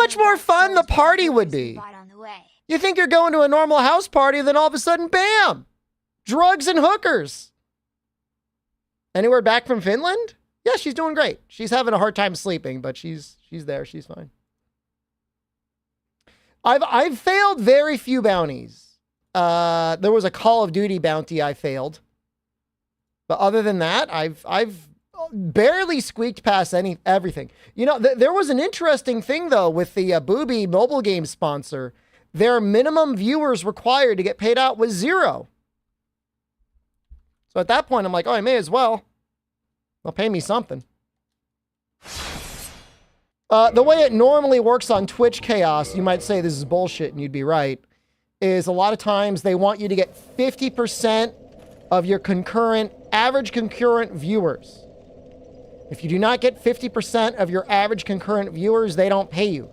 much more fun the party would be. You think you're going to a normal house party, then all of a sudden, bam! Drugs and hookers. Anywhere back from Finland? Yeah, she's doing great. She's having a hard time sleeping, but she's there. She's fine. I've failed very few bounties. There was a Call of Duty bounty I failed. But other than that, I've barely squeaked past everything. You know, there was an interesting thing, though, with the Booby mobile game sponsor. Their minimum viewers required to get paid out was 0. So at that point, I'm like, oh, I may as well. They'll pay me something. The way it normally works on Twitch Chaos, you might say this is bullshit and you'd be right, is a lot of times they want you to get 50% of your average concurrent viewers. If you do not get 50% of your average concurrent viewers, they don't pay you.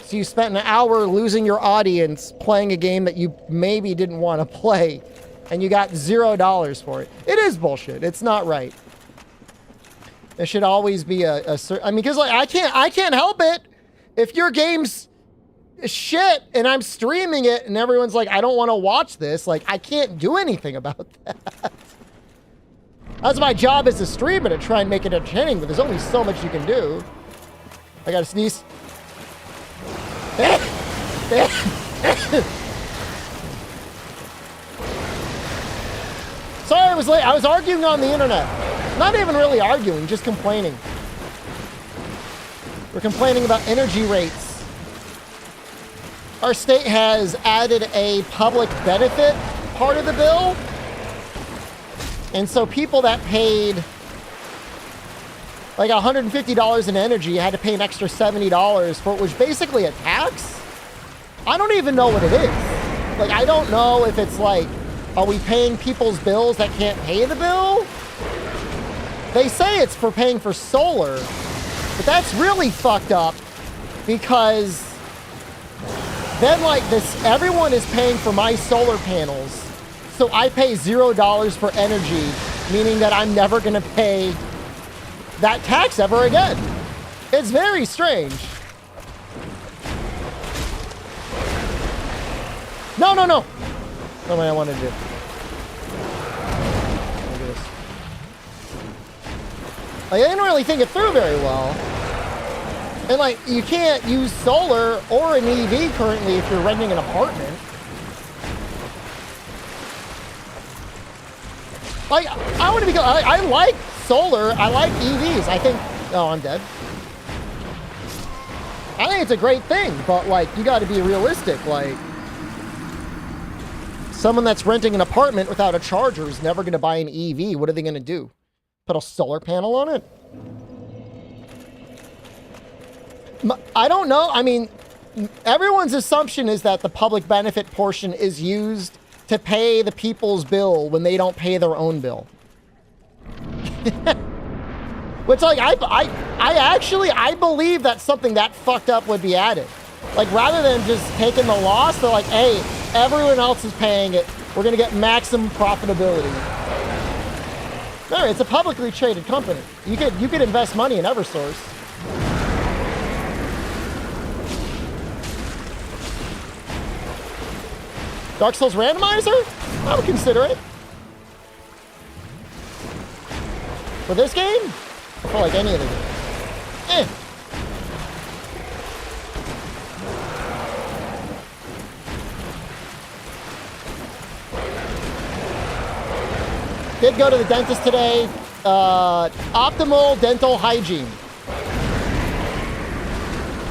So you spent an hour losing your audience playing a game that you maybe didn't want to play, and you got $0 for it. It is bullshit. It's not right. There should always be I mean, because like I can't help it. If your game's shit and I'm streaming it and everyone's like, I don't want to watch this, like I can't do anything about that. That's my job as a streamer, to try and make it entertaining, but there's only so much you can do. I gotta sneeze. Sorry I was late. I was arguing on the internet. Not even really arguing, just complaining. We're complaining about energy rates. Our state has added a public benefit part of the bill. And so people that paid like $150 in energy had to pay an extra $70 for it, which is basically a tax. I don't even know what it is. Like, I don't know if it's like, are we paying people's bills that can't pay the bill? They say it's for paying for solar, but that's really fucked up because then like this, everyone is paying for my solar panels. So I pay $0 for energy, meaning that I'm never gonna pay that tax ever again. It's very strange. No. Not what I wanted to do. Look at this. Like, I didn't really think it through very well. And like, you can't use solar or an EV currently if you're renting an apartment. Like, I want to be, I like solar, I like EVs. I think, oh, I'm dead. I think it's a great thing, but like, you got to be realistic. Like, someone that's renting an apartment without a charger is never going to buy an EV. What are they going to do? Put a solar panel on it? I don't know. I mean, everyone's assumption is that the public benefit portion is used to pay the people's bill when they don't pay their own bill. Which, like, I believe that something that fucked up would be added. Like, rather than just taking the loss, they're like, hey, everyone else is paying it. We're gonna get maximum profitability. No, it's a publicly traded company. You could invest money in Eversource. Dark Souls randomizer? I would consider it. For this game? Or for like any other game? Did go to the dentist today. Optimal dental hygiene.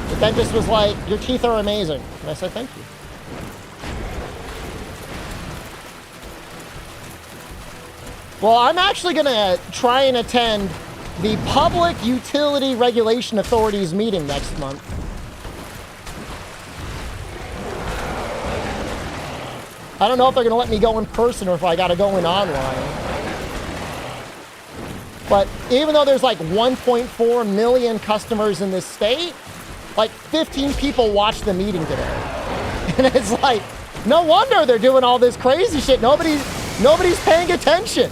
The dentist was like, your teeth are amazing. And I said, thank you. Well, I'm actually going to try and attend the Public Utility Regulation Authority's meeting next month. I don't know if they're going to let me go in person or if I got to go in online. But even though there's like 1.4 million customers in this state, like 15 people watched the meeting today. And it's like, no wonder they're doing all this crazy shit. Nobody's paying attention.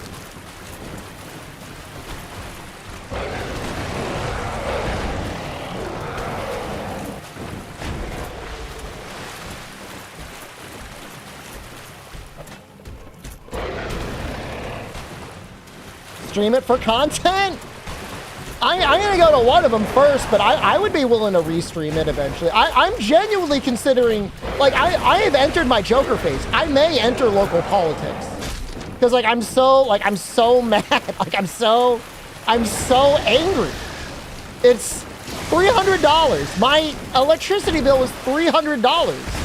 stream it for content? I'm going to go to one of them first, but I would be willing to restream it eventually. I'm genuinely considering, like, I have entered my Joker phase. I may enter local politics. Because, like, I'm so mad. Like, I'm so angry. It's $300. My electricity bill was $300.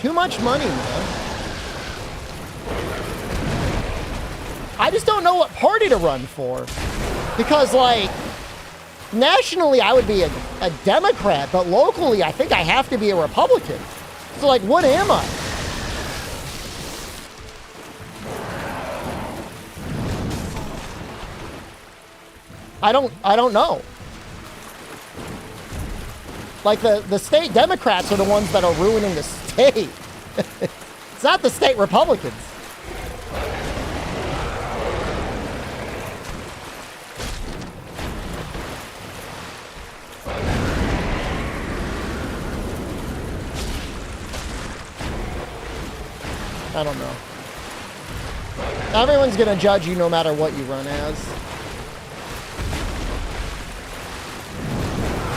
Too much money, man. I just don't know what party to run for. Because, like, nationally, I would be a Democrat, but locally, I think I have to be a Republican. So, like, what am I? I don't know. Like, the state Democrats are the ones that are ruining the state. It's not the state Republicans. I don't know. Everyone's gonna judge you no matter what you run as.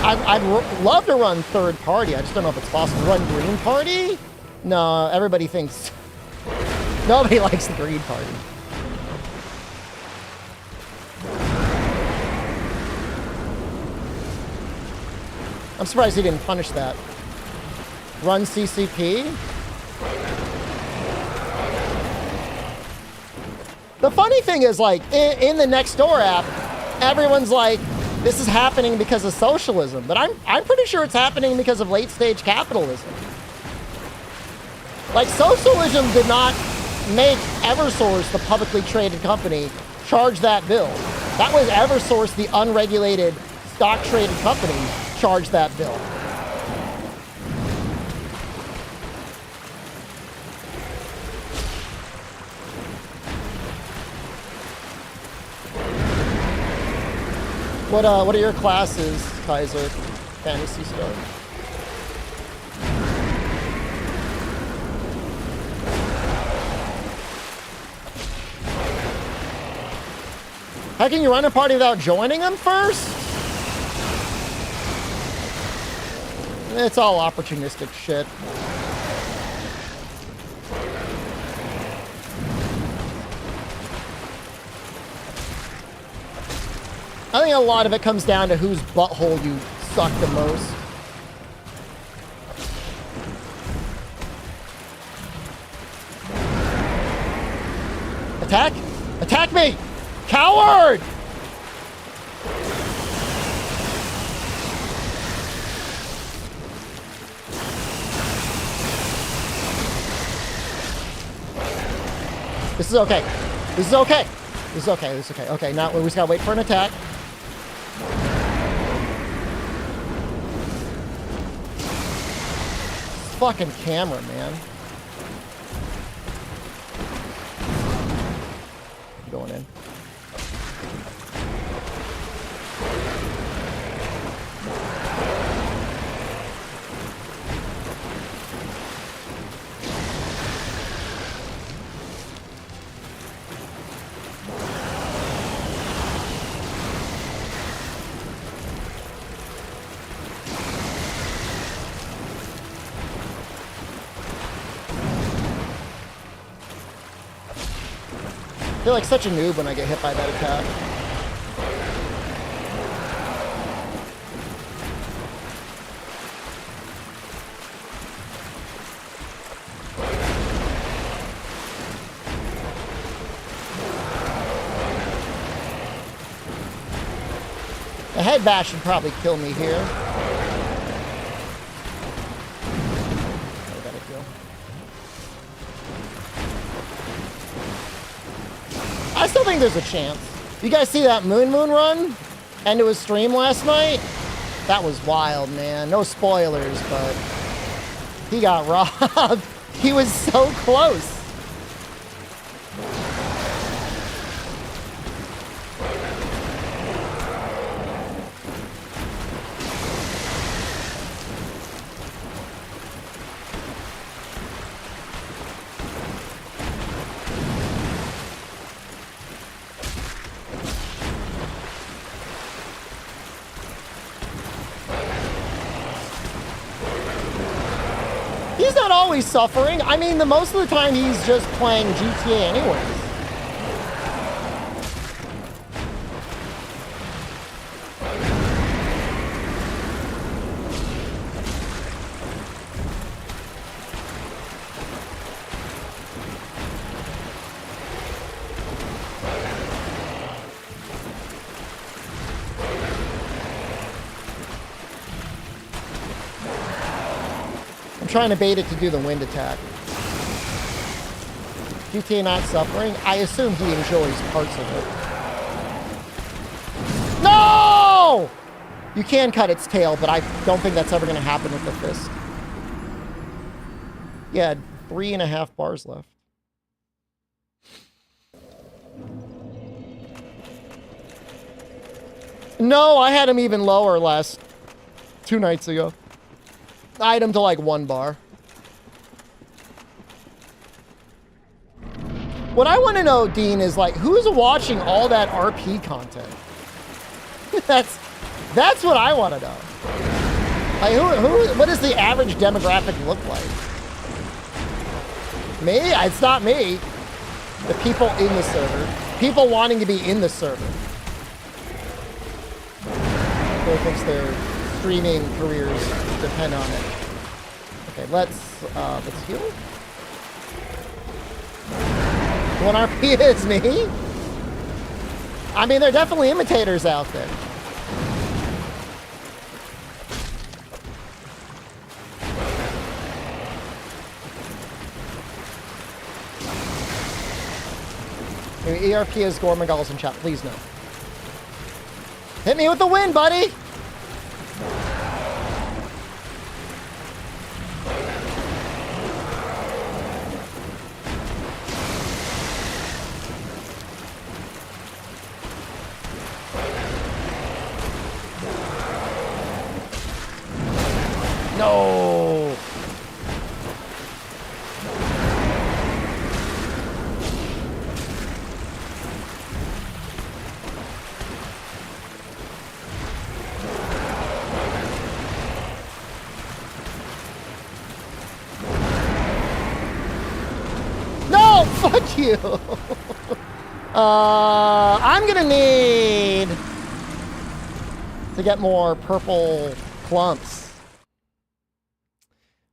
I'd love to run third party. I just don't know if it's possible. Run green party? No, everybody thinks... Nobody likes the green party. I'm surprised he didn't punish that. Run CCP? The funny thing is, like, in the Nextdoor app, everyone's like, this is happening because of socialism, but I'm pretty sure it's happening because of late-stage capitalism. Like, socialism did not make Eversource, the publicly traded company, charge that bill. That was Eversource, the unregulated stock-traded company, charged that bill. What are your classes, Kaiser? Fantasy Star. How can you run a party without joining them first? It's all opportunistic shit. I think a lot of it comes down to whose butthole you suck the most. Attack? Attack me! Coward! This is okay. This is okay. This is okay. This is okay. Okay, now we just gotta wait for an attack. Fucking camera, man. Going in. I feel like such a noob when I get hit by that attack. The head bash should probably kill me here. I still think there's a chance. You guys see that Moon run? End of his stream last night? That was wild, man. No spoilers, but he got robbed. He was so close. not always suffering. I mean, most of the time he's just playing GTA anyways. I'm trying to bait it to do the wind attack. GTA not suffering? I assume he enjoys parts of it. No! You can cut its tail, but I don't think that's ever going to happen with the fist. Yeah, 3.5 bars left. No, I had him even lower last 2 nights ago. I had him to like 1 bar. What I want to know, Dean, is like, who's watching all that RP content? That's what I want to know. Like, what does the average demographic look like? Me? It's not me. The people in the server. People wanting to be in the server. Who thinks their streaming careers depend on it. Okay, let's heal. One RP is me? I mean, there are definitely imitators out there. ERP is Gorman Goggles in chat. Please no. Hit me with the wind, buddy! No! No! Fuck you! I'm gonna need to get more purple clumps.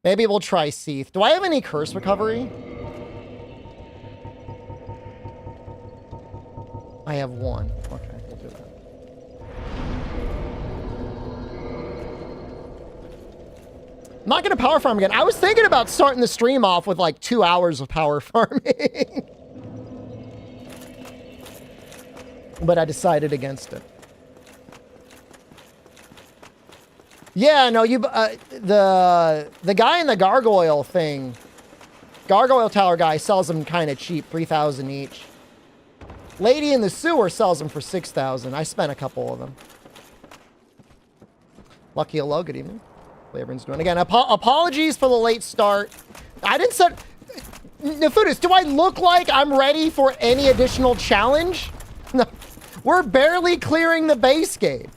Maybe we'll try Seath. Do I have any curse recovery? I have 1. Okay, we'll do that. I'm not gonna power farm again. I was thinking about starting the stream off with like 2 hours of power farming. But I decided against it. Yeah, no, the guy in the gargoyle thing, gargoyle tower guy sells them kind of cheap, 3,000 each. Lady in the sewer sells them for 6,000. I spent a couple of them. Lucky hello, good evening. Labor's doing again. Apologies for the late start. I didn't set. Nefudis, do I look like I'm ready for any additional challenge? No, we're barely clearing the base game.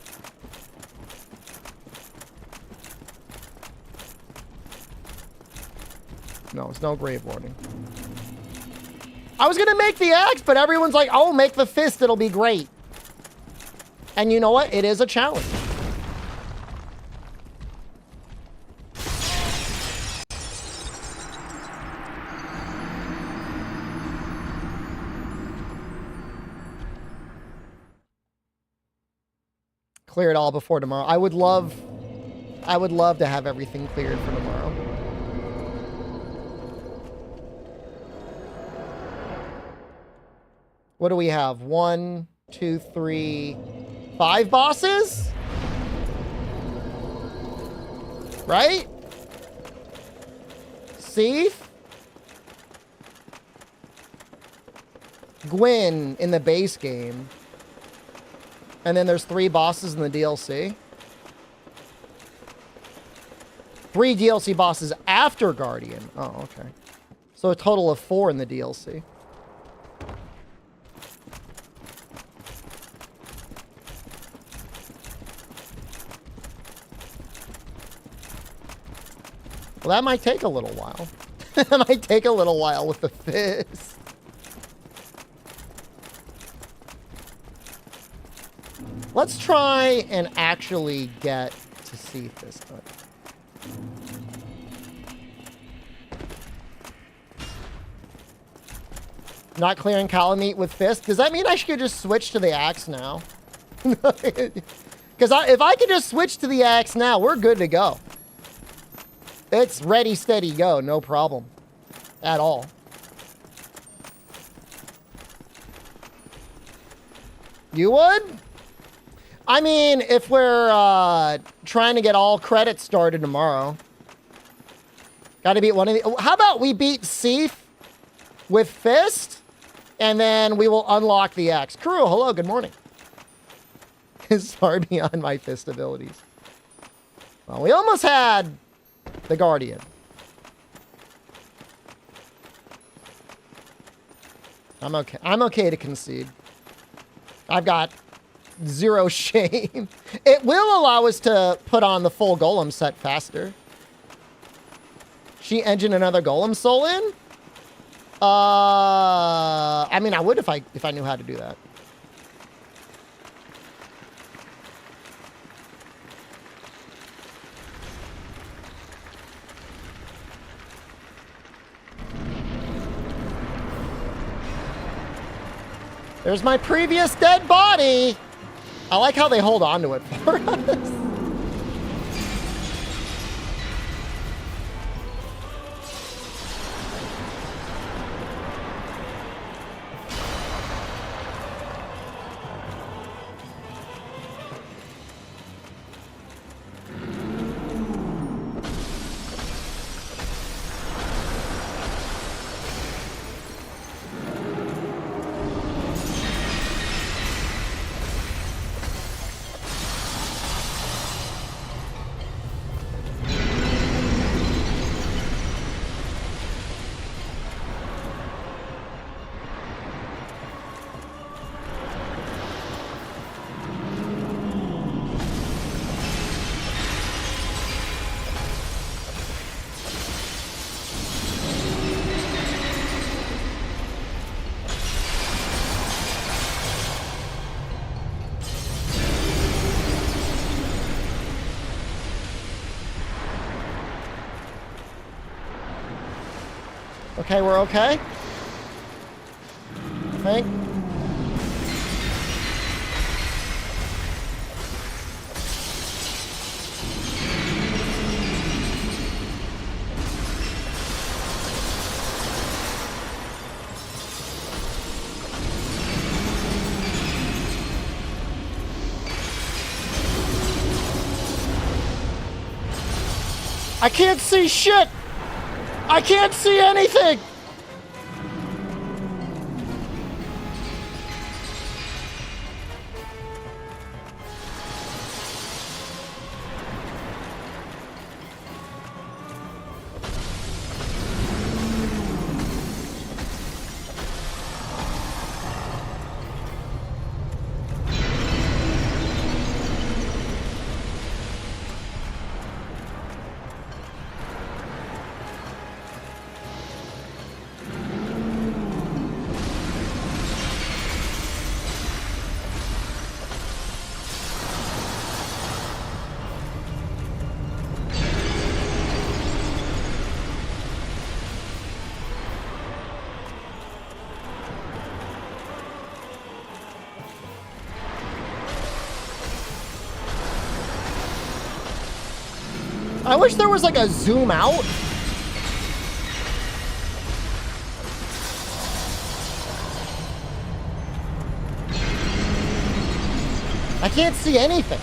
No, it's no grave warning. I was gonna make the axe, but everyone's like, oh, make the fist, it'll be great. And you know what? It is a challenge. Clear it all before tomorrow. I would love to have everything cleared for tomorrow. What do we have? 1, 2, 3, 5 bosses? Right? Seath? Gwyn in the base game. And then there's 3 bosses in the DLC. 3 DLC bosses after Guardian. Oh, okay. So a total of 4 in the DLC. Well, that might take a little while. That might take a little while with the fist. Let's try and actually get to see this done. Not clearing Calamite with fist. Does that mean I should just switch to the axe now? Because if I could just switch to the axe now, we're good to go. It's ready, steady, go. No problem. At all. You would? I mean, if we're trying to get all credits started tomorrow. Gotta beat one of the... How about we beat Seif with fist? And then we will unlock the axe. Crew, hello, good morning. It's far beyond my fist abilities. Well, we almost had the Guardian. I'm okay. I'm okay to concede. I've got zero shame. It will allow us to put on the full golem set faster. She engine another golem soul in? I mean, I would if I knew how to do that. There's my previous dead body. I like how they hold on to it for us. Okay, we're okay. I think. I can't see shit! I can't see anything! I wish there was like a zoom out. I can't see anything.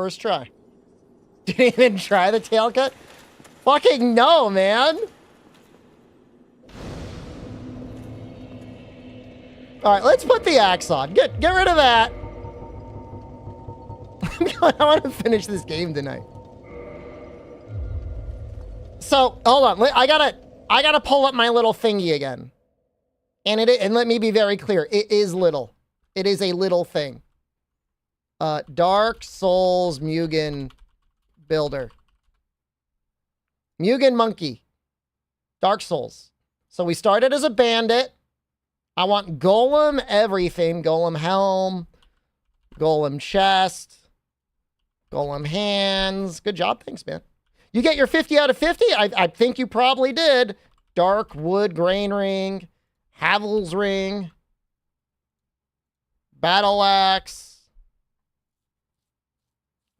First try. Didn't even try the tail cut? Fucking no, man. All right, let's put the axe on. Get rid of that. I want to finish this game tonight. So hold on, I gotta pull up my little thingy again, and let me be very clear. It is little. It is a little thing. Dark Souls Mugen Builder. Mugen Monkey. Dark Souls. So we started as a bandit. I want golem everything. Golem helm. Golem chest. Golem hands. Good job. Thanks, man. You get your 50 out of 50? I think you probably did. Dark wood grain ring. Havel's ring. Battle axe.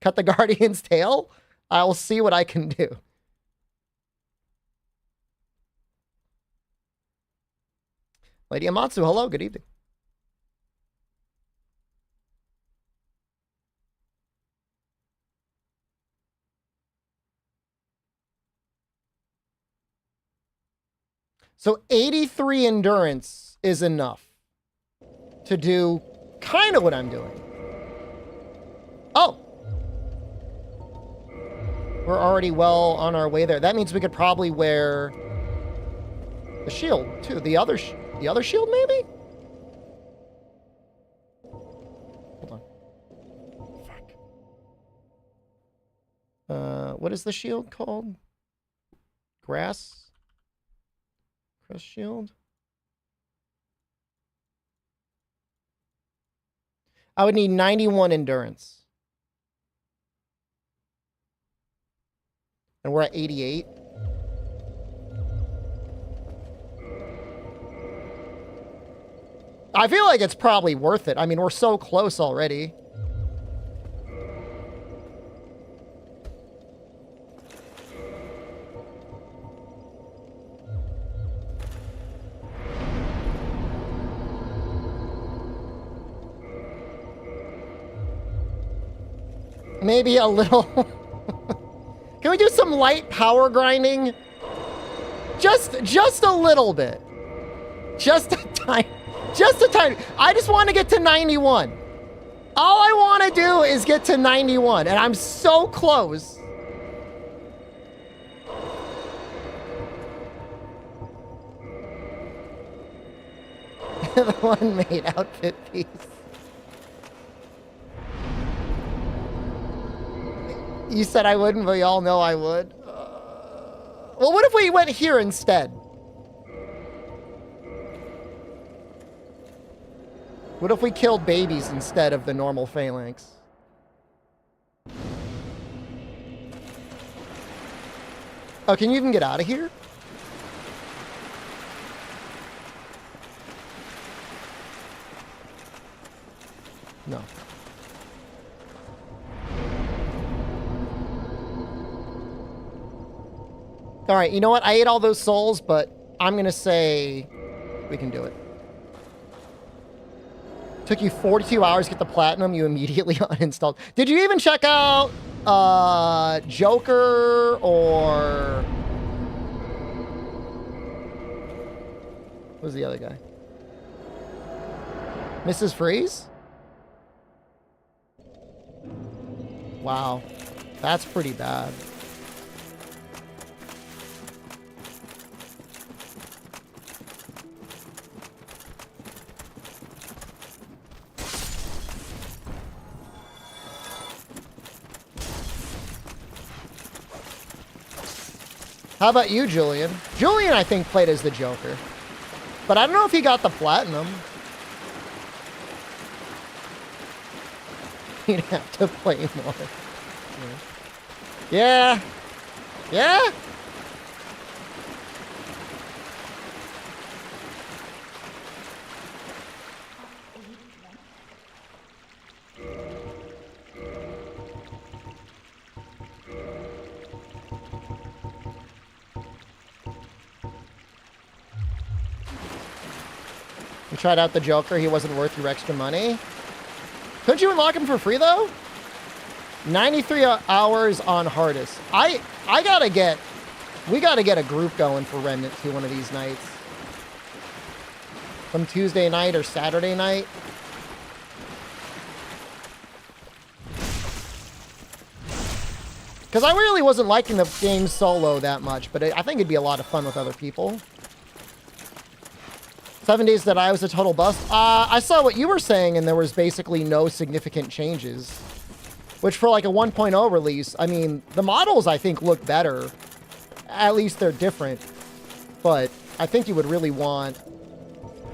Cut the guardian's tail? I will see what I can do. Lady Amatsu, hello, good evening. So 83 endurance is enough to do kind of what I'm doing. Oh. We're already well on our way there. That means we could probably wear the shield too. The other shield maybe? Hold on. Fuck. What is the shield called? Grass shield? I would need 91 endurance. And we're at 88. I feel like it's probably worth it. I mean, we're so close already. Maybe a little. Can we do some light power grinding? Just a little bit. Just a tiny. I just want to get to 91. All I want to do is get to 91, and I'm so close. The one made outfit piece. You said I wouldn't, but y'all know I would. Well, what if we went here instead? What if we killed babies instead of the normal phalanx? Oh, can you even get out of here? No. All right, you know what? I ate all those souls, but I'm going to say we can do it. Took you 42 hours to get the platinum. You immediately uninstalled. Did you even check out Joker or... Who's the other guy? Mrs. Freeze? Wow. That's pretty bad. How about you, Julian? Julian, I think, played as the Joker. But I don't know if he got the platinum. He'd have to play more. Yeah. Yeah? You tried out the Joker. He wasn't worth your extra money. Couldn't you unlock him for free, though? 93 hours on hardest. We gotta get a group going for Remnant 2 one of these nights. Some Tuesday night or Saturday night. Because I really wasn't liking the game solo that much, but I think it'd be a lot of fun with other people. 7 Days That I was a total bust. I saw what you were saying, and there was basically no significant changes. Which for like a 1.0 release, I mean, the models I think look better. At least they're different. But I think you would really want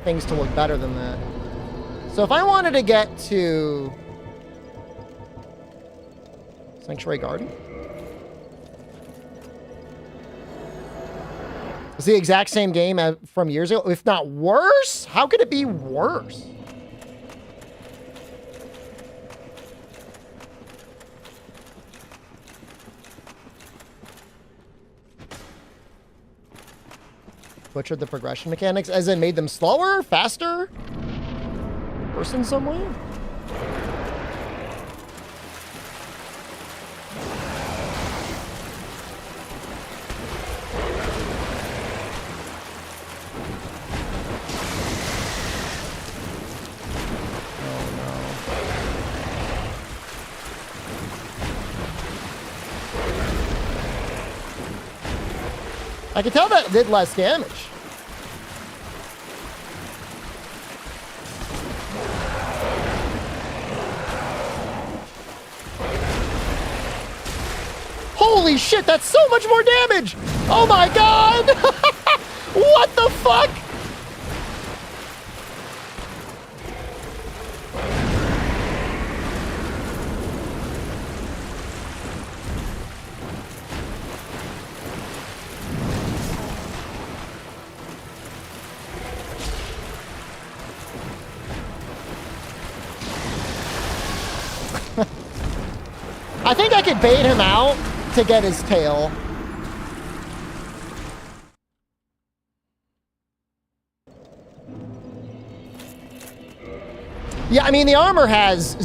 things to look better than that. So if I wanted to get to Sanctuary Garden. It's the exact same game from years ago, if not worse. How could it be worse? Butchered the progression mechanics, as in made them slower, faster, worse in some way. I can tell that it did less damage. Holy shit, that's so much more damage! Oh my god! What the fuck? I think I could bait him out to get his tail. Yeah, I mean, the armor has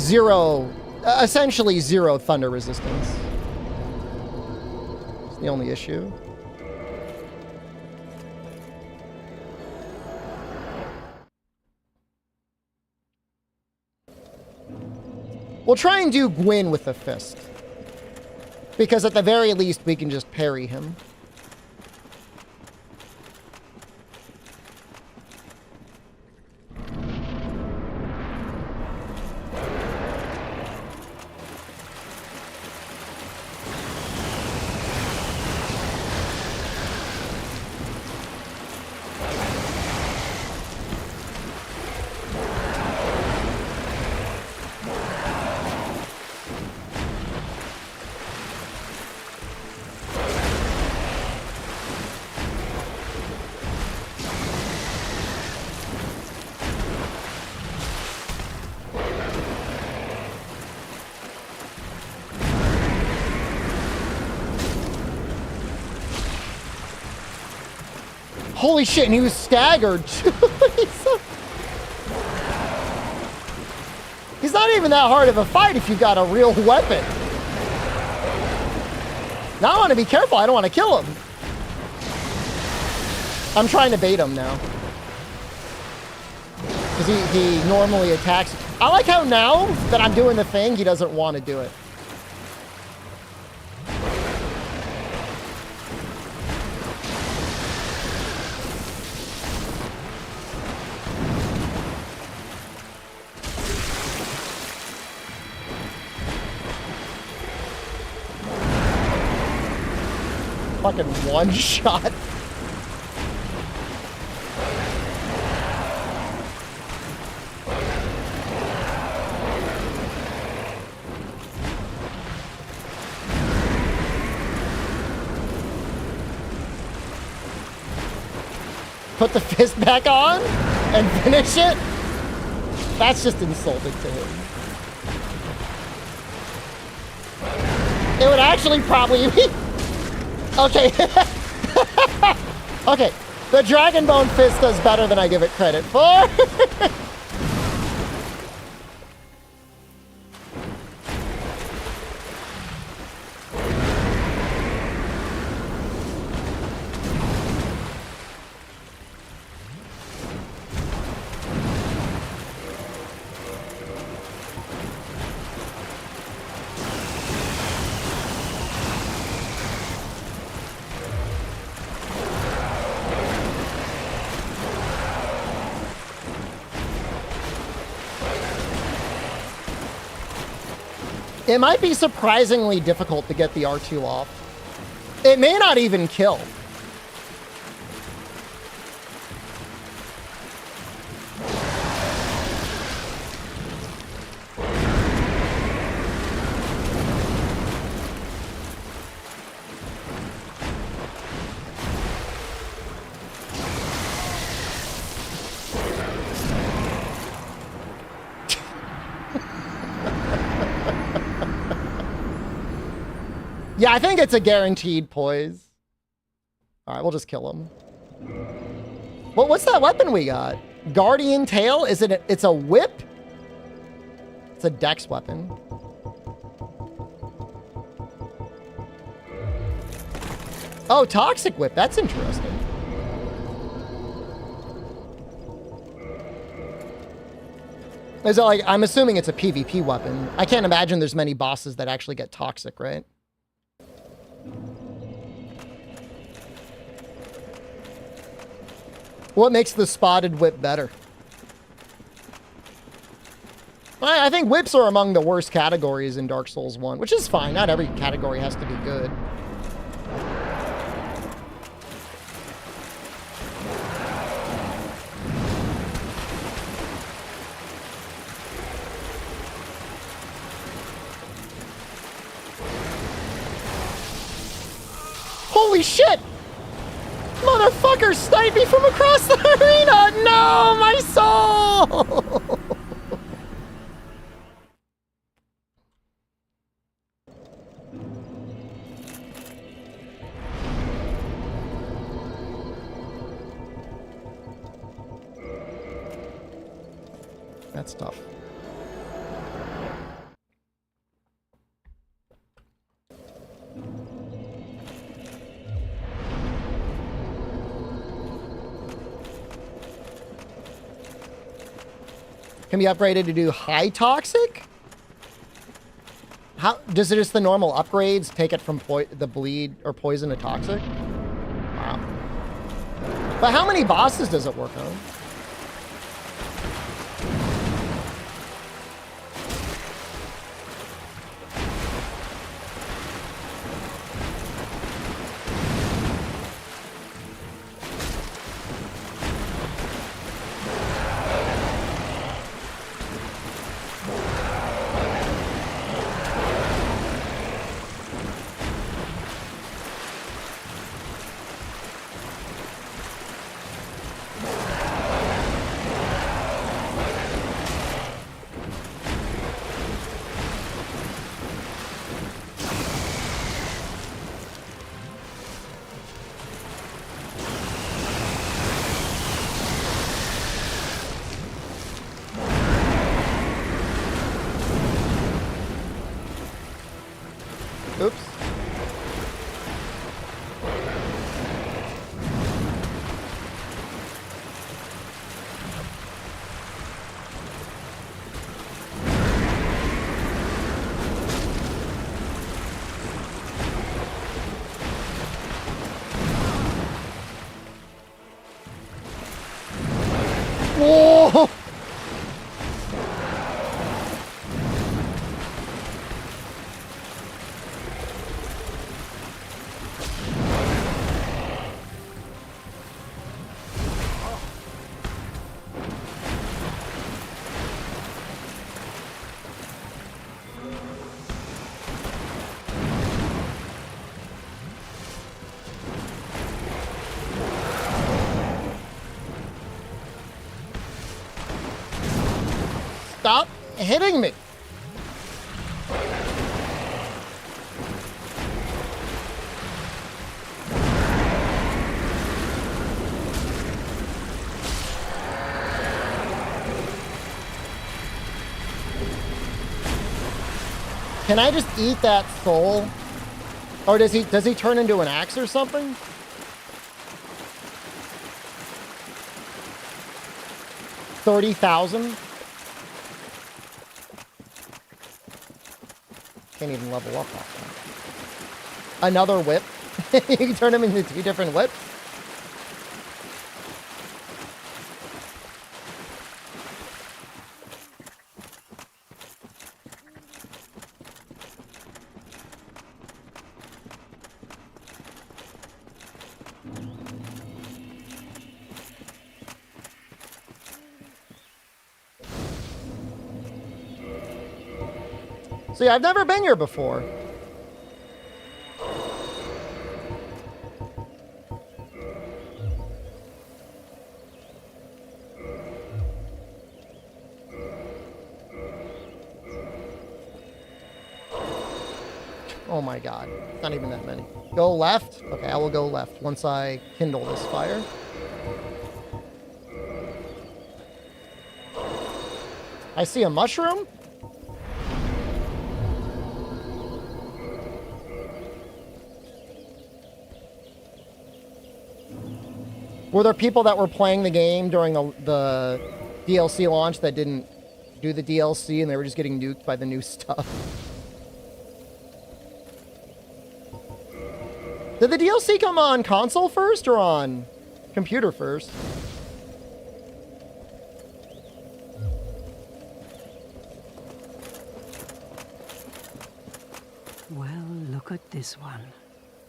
essentially zero thunder resistance. It's the only issue. We'll try and do Gwyn with the fist. Because at the very least, we can just parry him. Holy shit, and he was staggered. He's not even that hard of a fight if you've got a real weapon. Now I want to be careful. I don't want to kill him. I'm trying to bait him now. Because he normally attacks. I like how now that I'm doing the thing, he doesn't want to do it. Fucking one shot. Put the fist back on and finish it? That's just insulting to him. It would actually probably be... Okay. Okay. The Dragon Bone Fist does better than I give it credit for. It might be surprisingly difficult to get the R2 off. It may not even kill. Yeah, I think it's a guaranteed poise. All right, we'll just kill him. Well, what's that weapon we got? Guardian Tail? Is it? It's a whip? It's a dex weapon. Oh, Toxic Whip. That's interesting. Is it like, I'm assuming it's a PvP weapon. I can't imagine there's many bosses that actually get toxic, right? What makes the Spotted Whip better? I think whips are among the worst categories in Dark Souls 1, which is fine. Not every category has to be good. Holy shit! Motherfucker sniped me from across the arena! No, my soul! That's tough. Can be upgraded to do high toxic? How does it just the normal upgrades take it from the bleed or poison to toxic? Wow. But how many bosses does it work on? Oops. Whoa! Stop hitting me. Can I just eat that soul? Or does he turn into an axe or something? $30,000? Can't even level up off that. Another whip? You can turn them into 2 different whips? So yeah, I've never been here before. Oh my god. Not even that many. Go left? Okay, I will go left once I kindle this fire. I see a mushroom? Were there people that were playing the game during the DLC launch that didn't do the DLC and they were just getting nuked by the new stuff? Did the DLC come on console first or on computer first? Well, look at this one.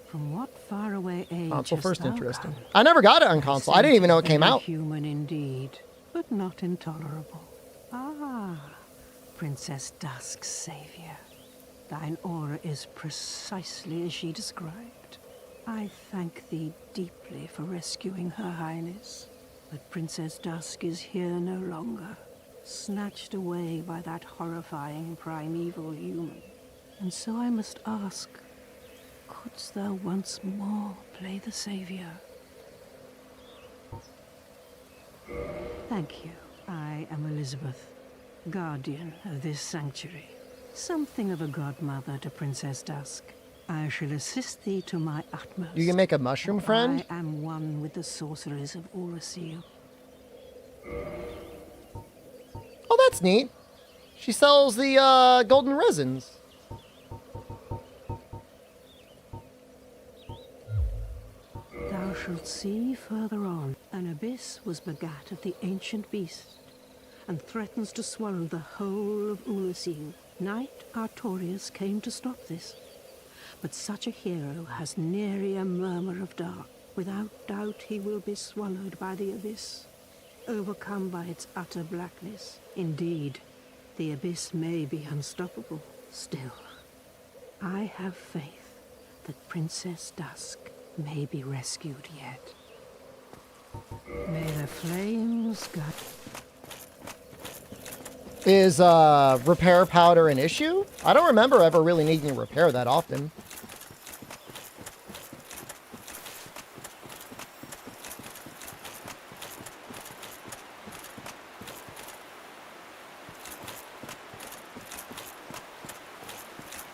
From what faraway age Console hast first, thou interesting. come? I never got it on console. I didn't even know it came Very out. Human indeed, but not intolerable. Ah, Princess Dusk's savior. Thine aura is precisely as she described. I thank thee deeply for rescuing Her Highness. But Princess Dusk is here no longer, snatched away by that horrifying primeval human. And so I must ask, couldst thou once more play the savior? Thank you. I am Elizabeth, guardian of this sanctuary. Something of a godmother to Princess Dusk. I shall assist thee to my utmost. You can make a mushroom friend? I am one with the sorcerers of Urasil. Oh, that's neat. She sells the golden resins. Thou shalt see further on, an abyss was begat of the ancient beast, and threatens to swallow the whole of Ulasil. Knight Artorius came to stop this, but such a hero has nary a murmur of dark. Without doubt he will be swallowed by the abyss, overcome by its utter blackness. Indeed, the abyss may be unstoppable. Still, I have faith that Princess Dusk may be rescued yet. May the flames guide. Is repair powder an issue? I don't remember ever really needing to repair that often.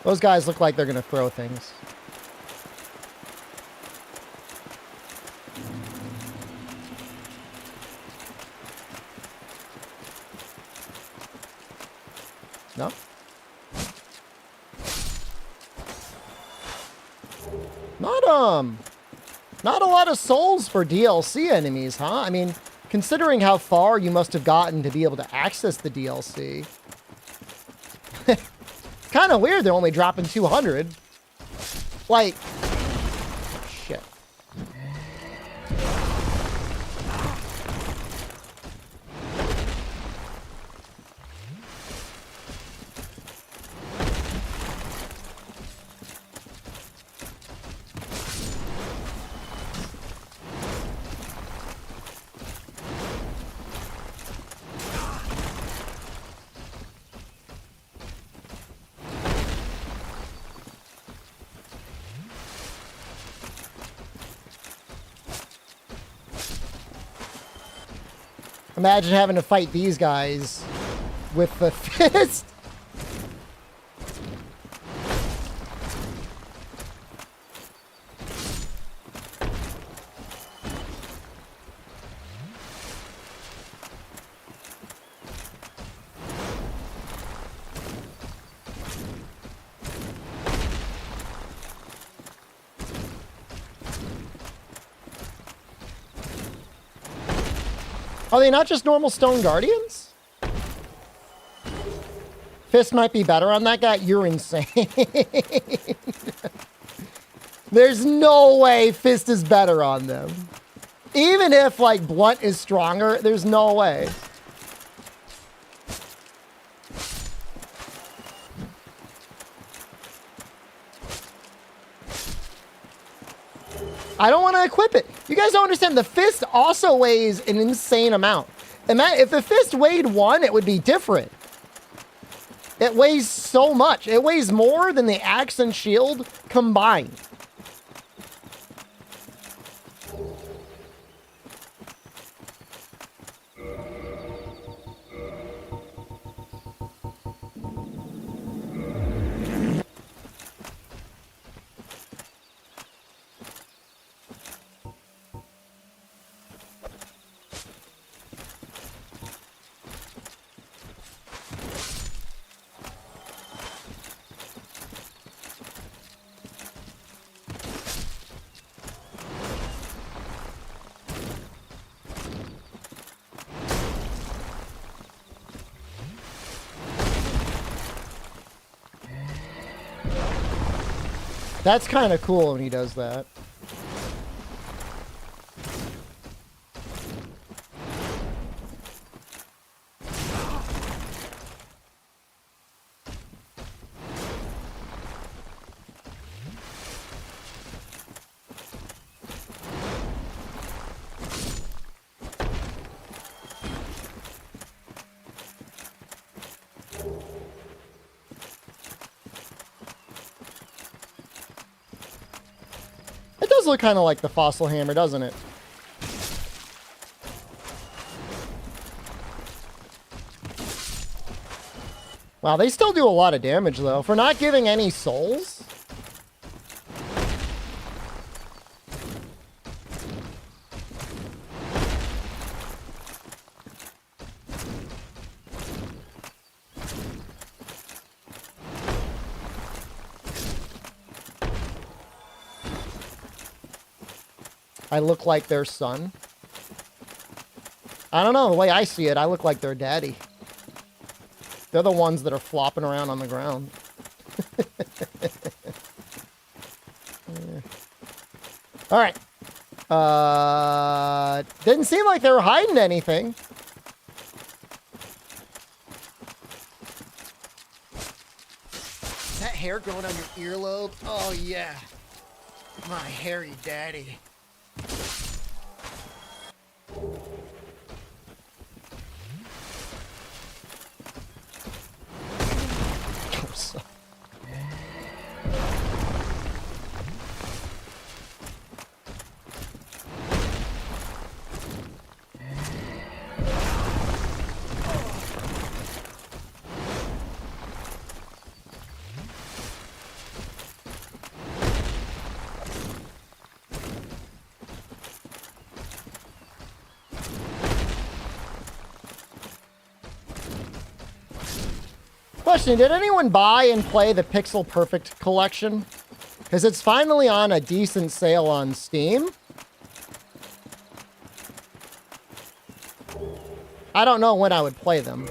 Those guys look like they're gonna throw things. No? Not a lot of souls for DLC enemies, huh? I mean, considering how far you must have gotten to be able to access the DLC. Kind of weird they're only dropping 200. Like, shit. Imagine having to fight these guys with the fist. Are they not just normal stone guardians? Fist might be better on that guy. You're insane. There's no way Fist is better on them. Even if, like, Blunt is stronger, there's no way. I don't want to equip it. You guys don't understand. The fist also weighs an insane amount. And that, if the fist weighed 1, it would be different. It weighs so much. It weighs more than the axe and shield combined. That's kind of cool when he does that. It does look kind of like the fossil hammer, doesn't it? Wow, they still do a lot of damage, though. For not giving any souls? I look like their son. I don't know. The way I see it, I look like their daddy. They're the ones that are flopping around on the ground. Yeah. All right. Didn't seem like they were hiding anything. That hair growing on your earlobe? Oh, yeah. My hairy daddy. Question, did anyone buy and play the Pixel Perfect collection? Because it's finally on a decent sale on Steam. I don't know when I would play them.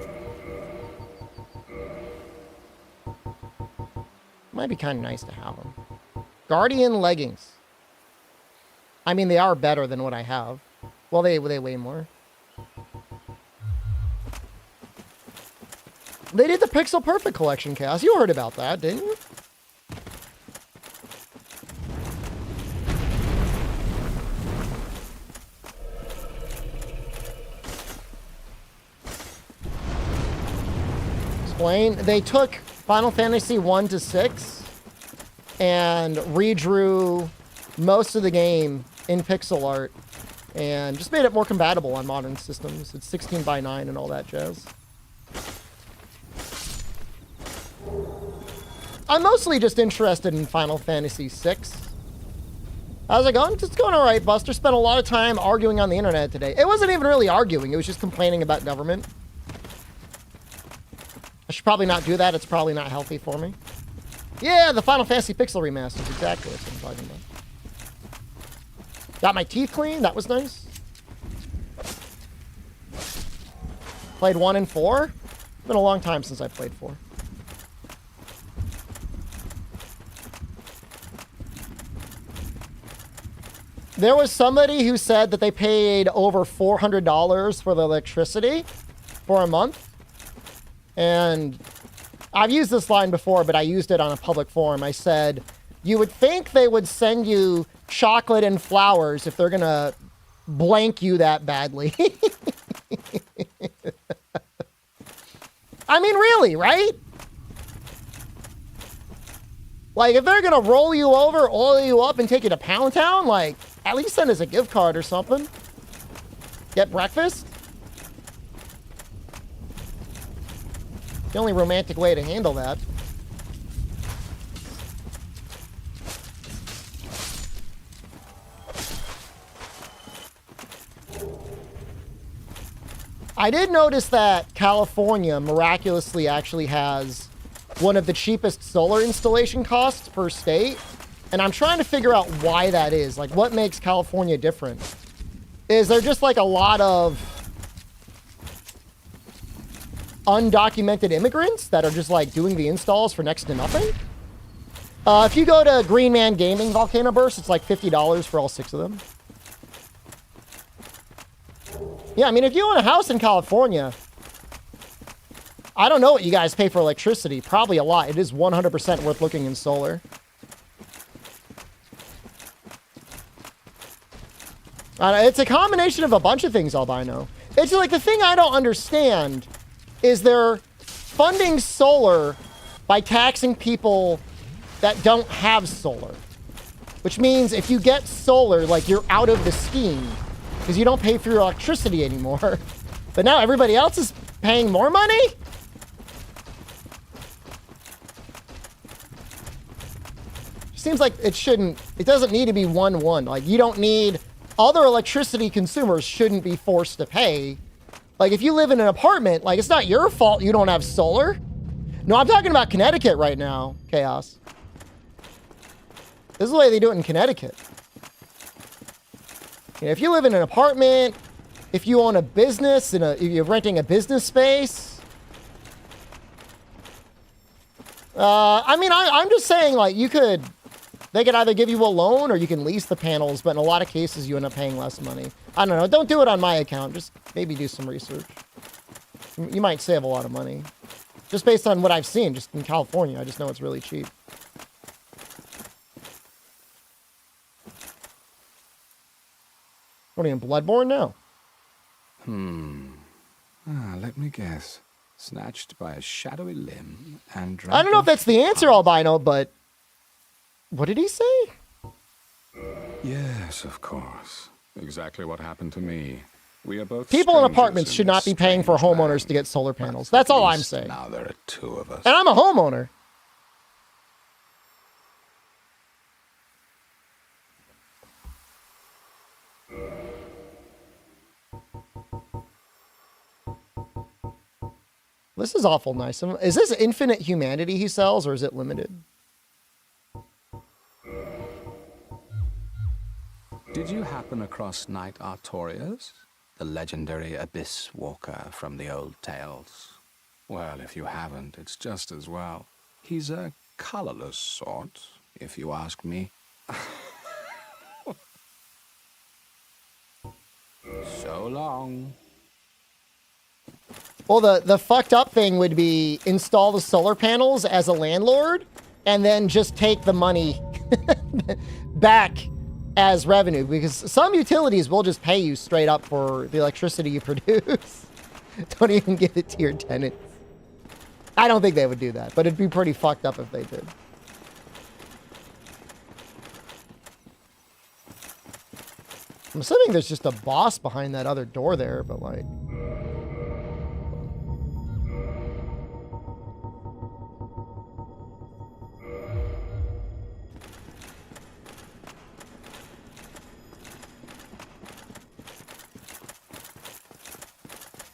Might be kind of nice to have them. Guardian leggings. I mean, they are better than what I have. Well, they weigh more. They did the Pixel Perfect collection, Chaos. You heard about that, didn't you? Explain. They took Final Fantasy 1 to 6 and redrew most of the game in pixel art and just made it more compatible on modern systems. It's 16:9 and all that jazz. I'm mostly just interested in Final Fantasy VI. How's it going? It's going all right, Buster. Spent a lot of time arguing on the internet today. It wasn't even really arguing. It was just complaining about government. I should probably not do that. It's probably not healthy for me. Yeah, the Final Fantasy Pixel remasters. Exactly what I'm talking about. Got my teeth clean. That was nice. Played 1 and 4. It's been a long time since I played 4. There was somebody who said that they paid over $400 for the electricity for a month. And I've used this line before, but I used it on a public forum. I said, you would think they would send you chocolate and flowers if they're gonna blank you that badly. I mean, really, right? Like, if they're gonna roll you over, oil you up, and take you to Pound Town, like, at least send us a gift card or something. Get breakfast. The only romantic way to handle that. I did notice that California miraculously actually has one of the cheapest solar installation costs per state. And I'm trying to figure out why that is. Like, what makes California different? Is there just like a lot of undocumented immigrants that are just like doing the installs for next to nothing? If you go to Green Man Gaming Volcano Burst, it's like $50 for all 6 of them. Yeah, I mean, if you own a house in California, I don't know what you guys pay for electricity. Probably a lot. It is 100% worth looking in solar. It's a combination of a bunch of things, albino. It's like the thing I don't understand is they're funding solar by taxing people that don't have solar. Which means if you get solar, like, you're out of the scheme because you don't pay for your electricity anymore. But now everybody else is paying more money? Seems like it doesn't need to be 1-1. Like, you don't need, other electricity consumers shouldn't be forced to pay. Like, if you live in an apartment, like, it's not your fault you don't have solar. No, I'm talking about Connecticut right now, Chaos. This is the way they do it in Connecticut. You know, if you live in an apartment, if you own a business, if you're renting a business space. I mean, I'm just saying, like, they could either give you a loan or you can lease the panels, but in a lot of cases you end up paying less money. I don't know. Don't do it on my account. Just maybe do some research. You might save a lot of money. Just based on what I've seen, just in California. I just know it's really cheap. What are you in Bloodborne now? Let me guess. Snatched by a shadowy limb and... I don't know if that's the answer, albino, but... What did he say? Yes, of course. Exactly what happened to me. We are both people in apartments should not be paying for homeowners to get solar panels. That's all I'm saying. Now there are 2 of us. And I'm a homeowner. This is awful nice. Is this infinite humanity he sells, or is it limited? Did you happen across Knight Artorias, the legendary abyss walker from the old tales? Well, if you haven't, it's just as well. He's a colorless sort, if you ask me. So long. Well, the fucked up thing would be install the solar panels as a landlord and then just take the money back as revenue, because some utilities will just pay you straight up for the electricity you produce. Don't even give it to your tenants. I don't think they would do that, but it'd be pretty fucked up if they did. I'm assuming there's just a boss behind that other door there, but like...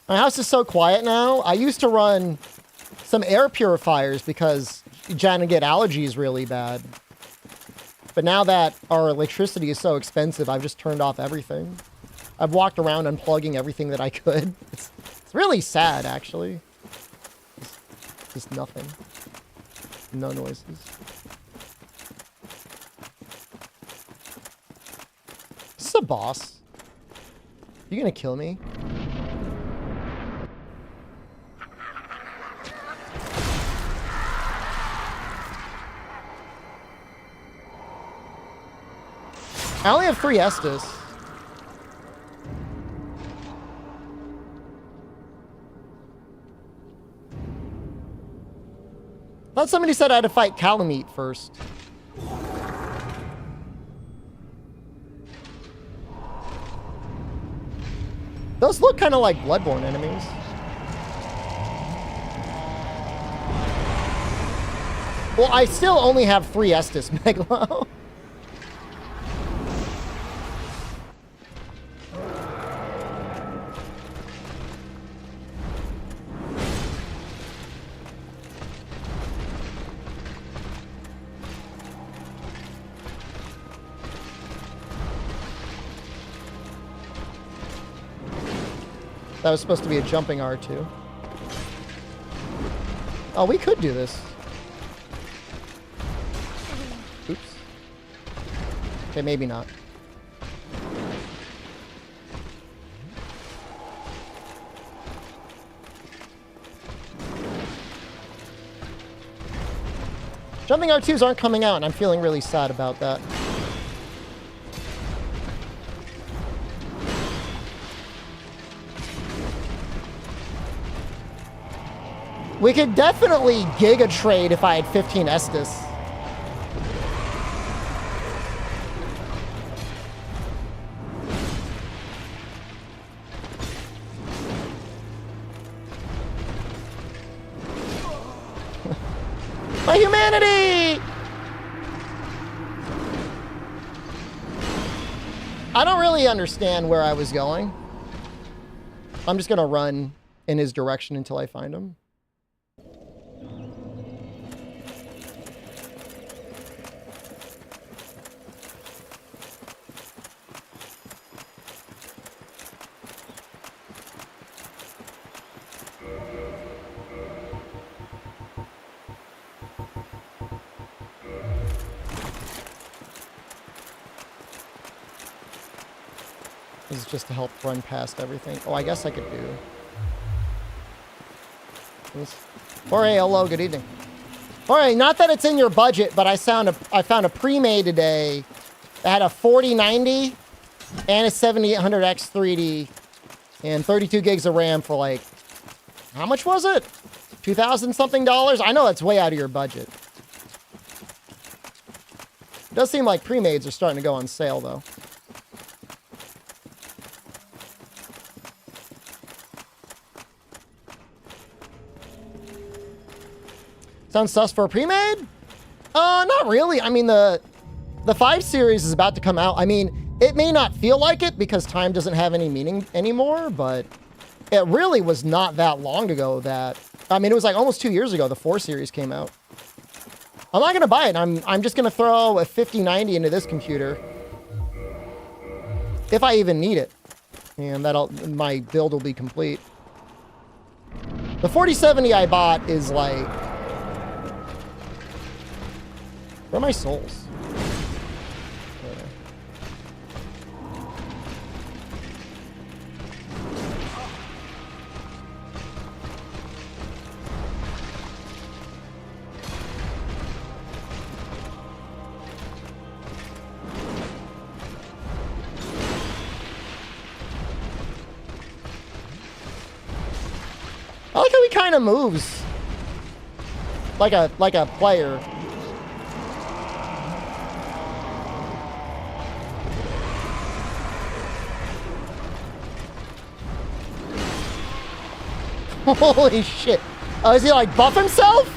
My house is so quiet now. I used to run some air purifiers because Jan would get allergies really bad. But now that our electricity is so expensive, I've just turned off everything. I've walked around unplugging everything that I could. It's really sad, actually. Just nothing. No noises. Is this a boss? You gonna kill me? I only have 3 Estus. I thought somebody said I had to fight Calamite first. Those look kind of like Bloodborne enemies. Well, I still only have 3 Estus, Megalo. That was supposed to be a jumping R2. Oh, we could do this. Oops. Okay, maybe not. Jumping R2s aren't coming out, and I'm feeling really sad about that. We could definitely giga trade if I had 15 Estus. My humanity! I don't really understand where I was going. I'm just gonna run in his direction until I find him. This is just to help run past everything. Oh, I guess I could do this. Jorge, hello, good evening. Jorge, not that it's in your budget, but I found a pre-made today that had a 4090 and a 7800X 3D and 32 gigs of RAM for like, how much was it? 2,000 something dollars? I know that's way out of your budget. It does seem like pre-mades are starting to go on sale though. Sounds sus for a pre-made? Not really. I mean, the 5 series is about to come out. I mean, it may not feel like it because time doesn't have any meaning anymore, but it really was not that long ago that, I mean, it was like almost 2 years ago the 4 series came out. I'm not going to buy it. I'm just going to throw a 5090 into this computer. If I even need it. And my build will be complete. The 4070 I bought is like, where are my souls? There. I like how he kind of moves like a player. Holy shit. Oh, is he like buff himself?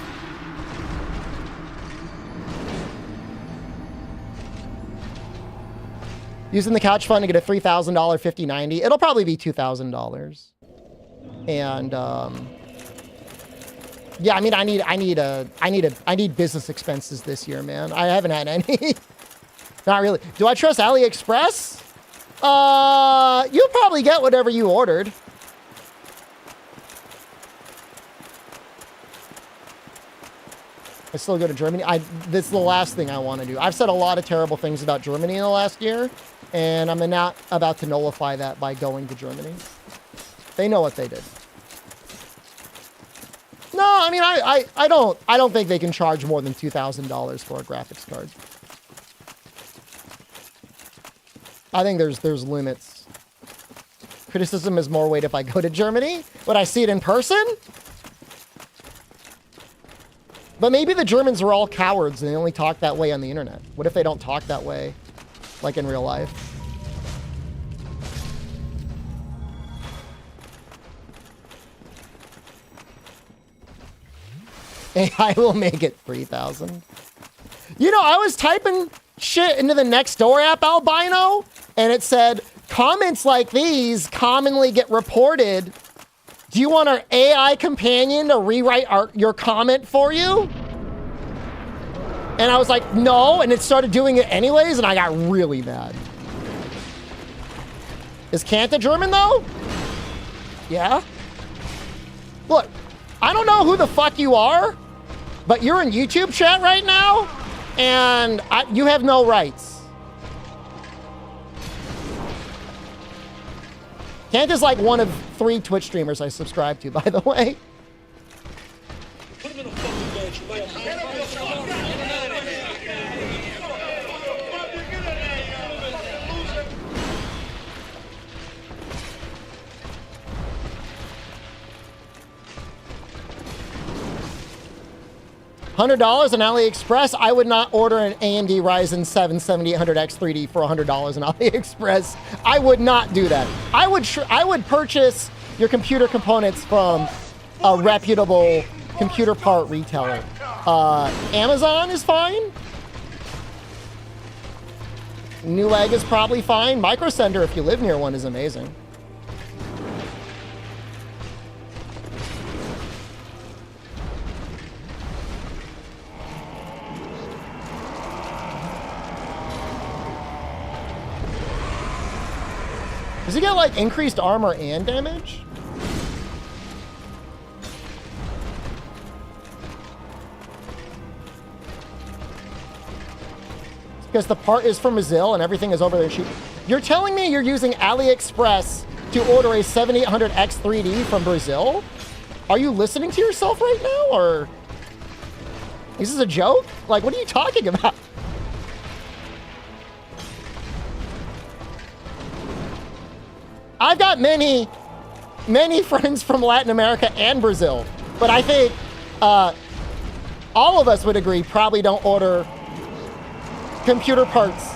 Using the couch fund to get a $3,000 5090. It'll probably be $2,000. And yeah, I mean, I need business expenses this year, man. I haven't had any. Not really. Do I trust AliExpress? You'll probably get whatever you ordered. I still go to Germany. This is the last thing I want to do. I've said a lot of terrible things about Germany in the last year, and I'm not about to nullify that by going to Germany. They know what they did. No, I mean, I don't think they can charge more than $2,000 for a graphics card. I think there's limits. Criticism is more weight if I go to Germany. Would I see it in person? But maybe the Germans are all cowards and they only talk that way on the internet. What if they don't talk that way, like in real life? AI will make it 3,000. You know, I was typing shit into the Nextdoor app, Albino, and it said, comments like these commonly get reported. Do you want our AI companion to rewrite your comment for you? And I was like, no, and it started doing it anyways, and I got really mad. Is Kanta German, though? Yeah? Look, I don't know who the fuck you are, but you're in YouTube chat right now, and you have no rights. Kanta's like one of 3 Twitch streamers I subscribe to, by the way. $100 on AliExpress. I would not order an AMD Ryzen 7 7800X 3D for $100 on AliExpress. I would not do that. I would purchase your computer components from a reputable computer part retailer. Amazon is fine. Newegg is probably fine. Micro Center, if you live near one, is amazing. Does he get, like, increased armor and damage? Because the part is from Brazil and everything is over there cheap. You're telling me you're using AliExpress to order a 7800X 3D from Brazil? Are you listening to yourself right now, or... is this a joke? Like, what are you talking about? I've got many friends from Latin America and Brazil, but I think all of us would agree probably don't order computer parts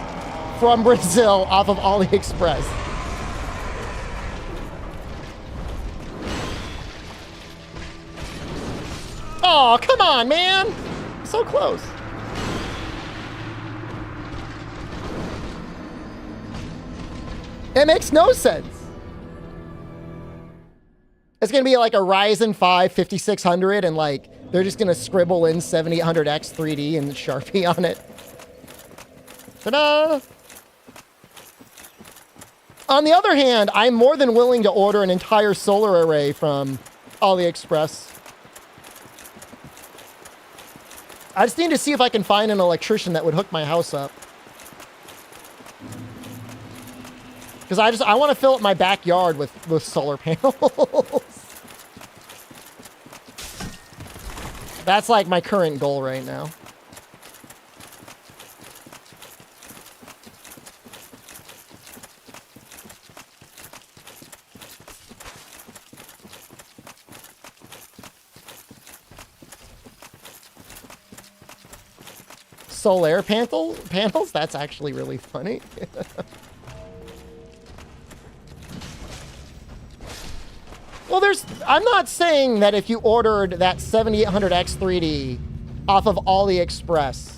from Brazil off of AliExpress. Oh, come on, man. So close. It makes no sense. It's going to be like a Ryzen 5 5600 and like they're just going to scribble in 7800X 3D and Sharpie on it. Ta-da! On the other hand, I'm more than willing to order an entire solar array from AliExpress. I just need to see if I can find an electrician that would hook my house up. Because I want to fill up my backyard with solar panels. That's like my current goal right now. Solar panels? That's actually really funny. Well, I'm not saying that if you ordered that 7800X 3D off of AliExpress,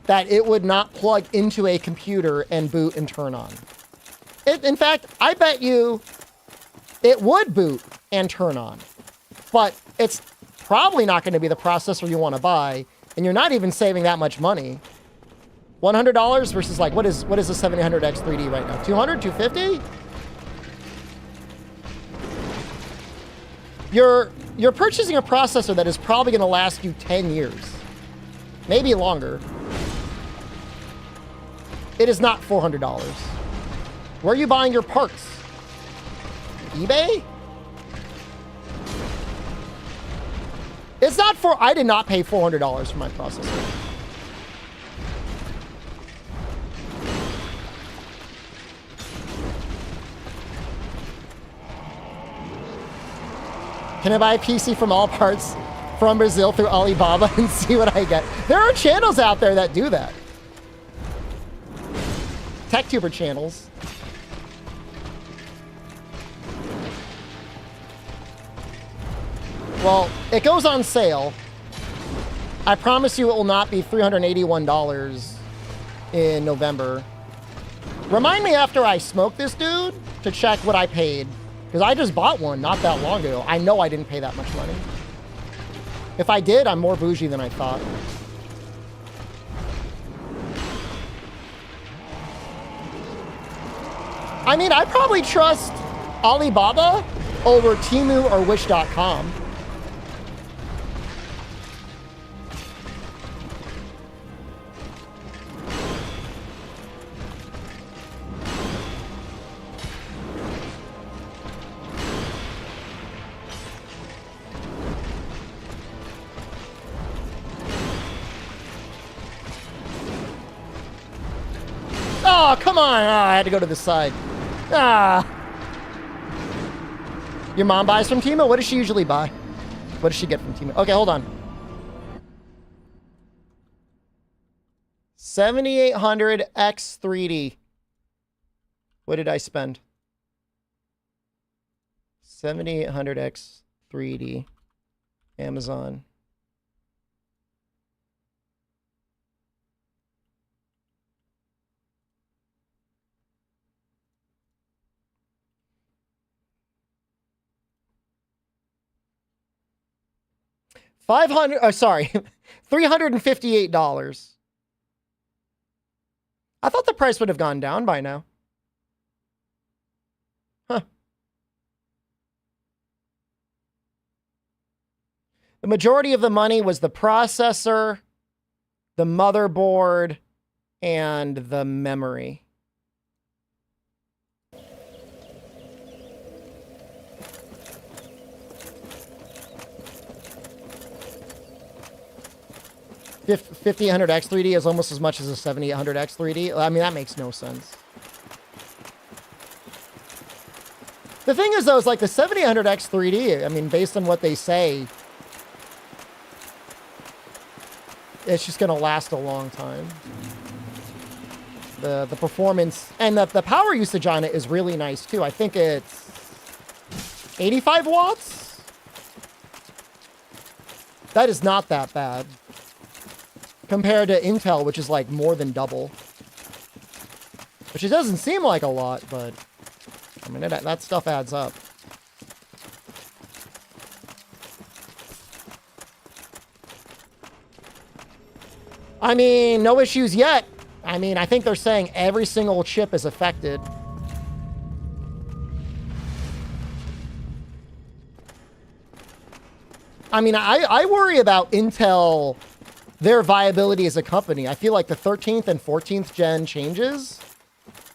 that it would not plug into a computer and boot and turn on. In fact, I bet you it would boot and turn on, but it's probably not going to be the processor you want to buy, and you're not even saving that much money. $100 versus like, what is a 7800X 3D right now? 200, 250? You're purchasing a processor that is probably going to last you 10 years, maybe longer. It is not $400. Where are you buying your parts? eBay? It's not I did not pay $400 for my processor. Can I buy a PC from all parts from Brazil through Alibaba and see what I get? There are channels out there that do that. TechTuber channels. Well, it goes on sale. I promise you it will not be $381 in November. Remind me after I smoke this dude to check what I paid. Because I just bought one not that long ago. I know I didn't pay that much money. If I did, I'm more bougie than I thought. I mean, I probably trust Alibaba over Temu or Wish.com. Oh, come on. Oh, I had to go to the side. Ah. Your mom buys from Temu? What does she usually buy? What does she get from Temu? Okay, hold on. 7800 X 3D. What did I spend? 7800 X 3D. Amazon. $358. I thought the price would have gone down by now. Huh. The majority of the money was the processor, the motherboard, and the memory. $5,800X 3D is almost as much as a 7800X 3D. I mean, that makes no sense. The thing is, though, is like the 7800X 3D, I mean, based on what they say, it's just going to last a long time. The performance and the power usage on it is really nice, too. I think it's 85 watts? That is not that bad. Compared to Intel, which is like more than double. Which it doesn't seem like a lot, but I mean, that stuff adds up. I mean, no issues yet. I mean, I think they're saying every single chip is affected. I mean, I worry about Intel, their viability as a company. I feel like the 13th and 14th gen changes,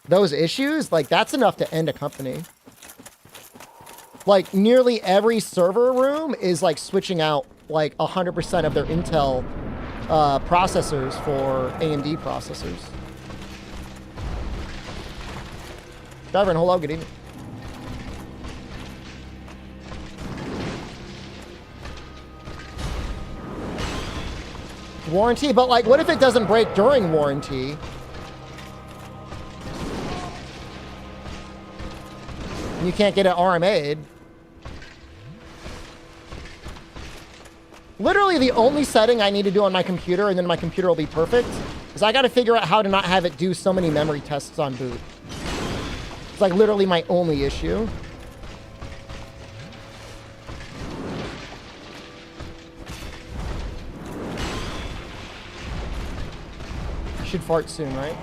those issues, like that's enough to end a company. Like nearly every server room is like switching out like 100% of their Intel processors for AMD processors. Davern, hello, good evening. Warranty, but like, what if it doesn't break during warranty? And you can't get it RMA'd. Literally the only setting I need to do on my computer, and then my computer will be perfect, is I got to figure out how to not have it do so many memory tests on boot. It's like literally my only issue. Should fart soon, right?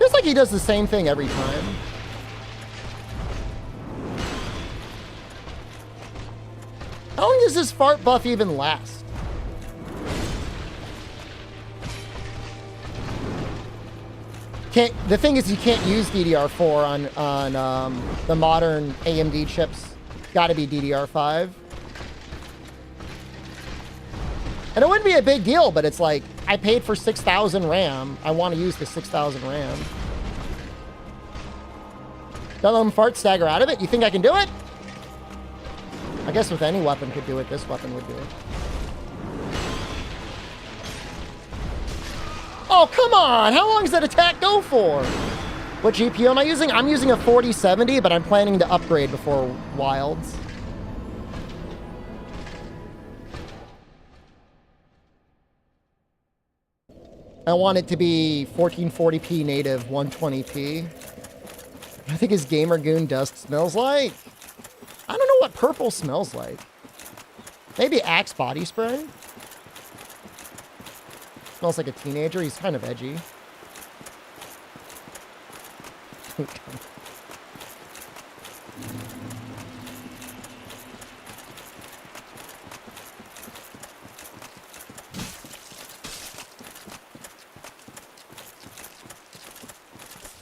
Feels like he does the same thing every time. How long does this fart buff even last? The thing is, you can't use DDR4 on the modern AMD chips. Got to be DDR5. And it wouldn't be a big deal, but it's like, I paid for 6,000 RAM. I want to use the 6,000 RAM. Don't let them fart, stagger out of it. You think I can do it? I guess with any weapon could do it. This weapon would do it. Oh, come on! How long does that attack go for? What GPU am I using? I'm using a 4070, but I'm planning to upgrade before Wilds. I want it to be 1440p native, 120p. I think his Gamer Goon dust smells like. I don't know what purple smells like. Maybe Axe body spray? Smells like a teenager. He's kind of edgy.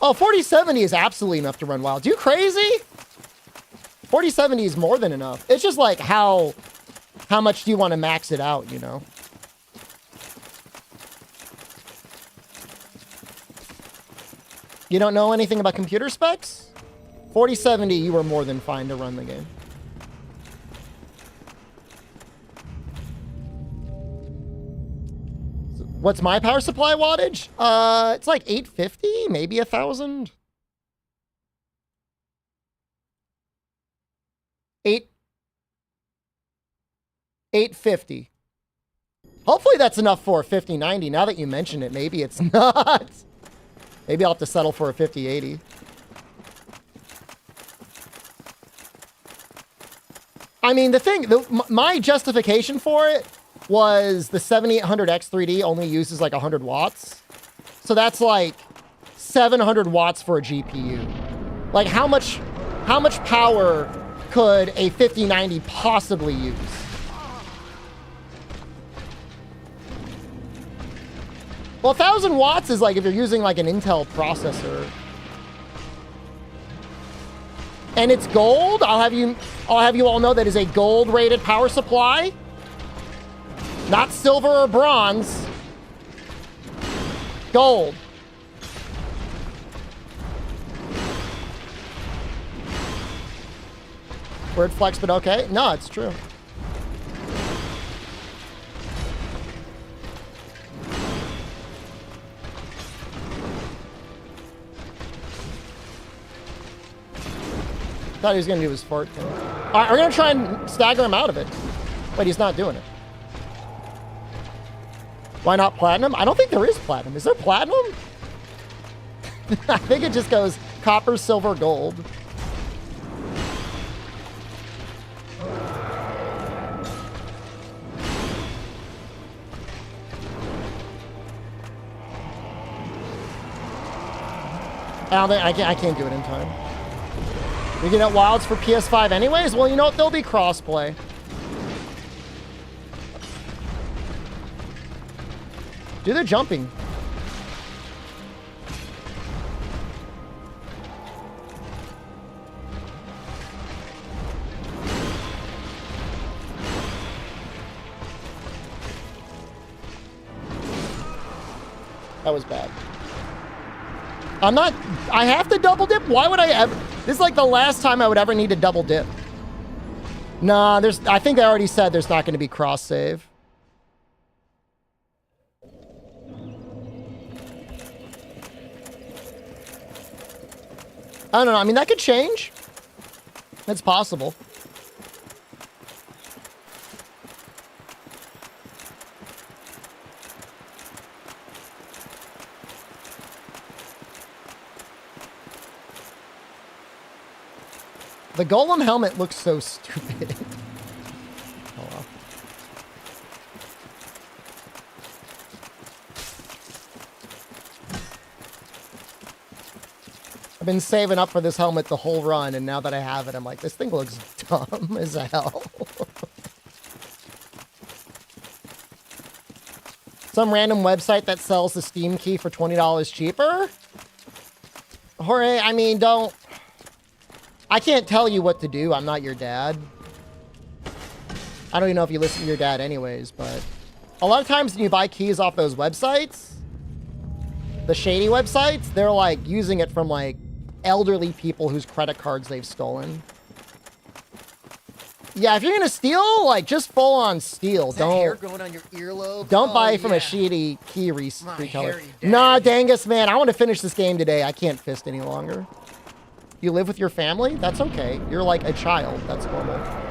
Oh, 4070 is absolutely enough to run Wild. You crazy? 4070 is more than enough. It's just like how much do you want to max it out, you know? You don't know anything about computer specs? 4070, you were more than fine to run the game. What's my power supply wattage? It's like 850, maybe 1,000. 850. Hopefully that's enough for a 5090. Now that you mention it, maybe it's not. Maybe I'll have to settle for a 5080. I mean, my justification for it was the 7800X 3D only uses like 100 watts. So that's like 700 watts for a GPU. Like how much power could a 5090 possibly use? Well, 1,000 watts is like if you're using like an Intel processor. And it's gold. I'll have you all know that is a gold rated power supply. Not silver or bronze. Gold. Word flex, but okay. No, it's true. Thought he was going to do his fart thing. All right, we're going to try and stagger him out of it. But he's not doing it. Why not platinum? I don't think there is platinum. Is there platinum? I think it just goes copper, silver, gold. I can't do it in time. We get out Wilds for PS5 anyways? Well, you know what? There'll be crossplay. Do the jumping. That was bad. I have to double dip? Why would I ever? This is like the last time I would ever need to double dip. Nah, I think I already said there's not going to be cross save. I don't know. I mean, that could change. It's possible. The golem helmet looks so stupid. Oh well. I've been saving up for this helmet the whole run, and now that I have it, I'm like, this thing looks dumb as hell. Some random website that sells the Steam key for $20 cheaper? Jorge, I mean, I can't tell you what to do. I'm not your dad. I don't even know if you listen to your dad anyways, but A lot of times when you buy keys off those websites, the shady websites, they're like using it from like elderly people whose credit cards they've stolen. Yeah, if you're gonna steal, like just full on steal. Is that hair growing on your earlobe? Don't buy Oh, from a yeah. shitty key My reseller. hairy Nah, daddy. Dangus, man, I want to finish this game today. I can't fist any longer. You live with your family? That's okay. You're like a child. That's normal.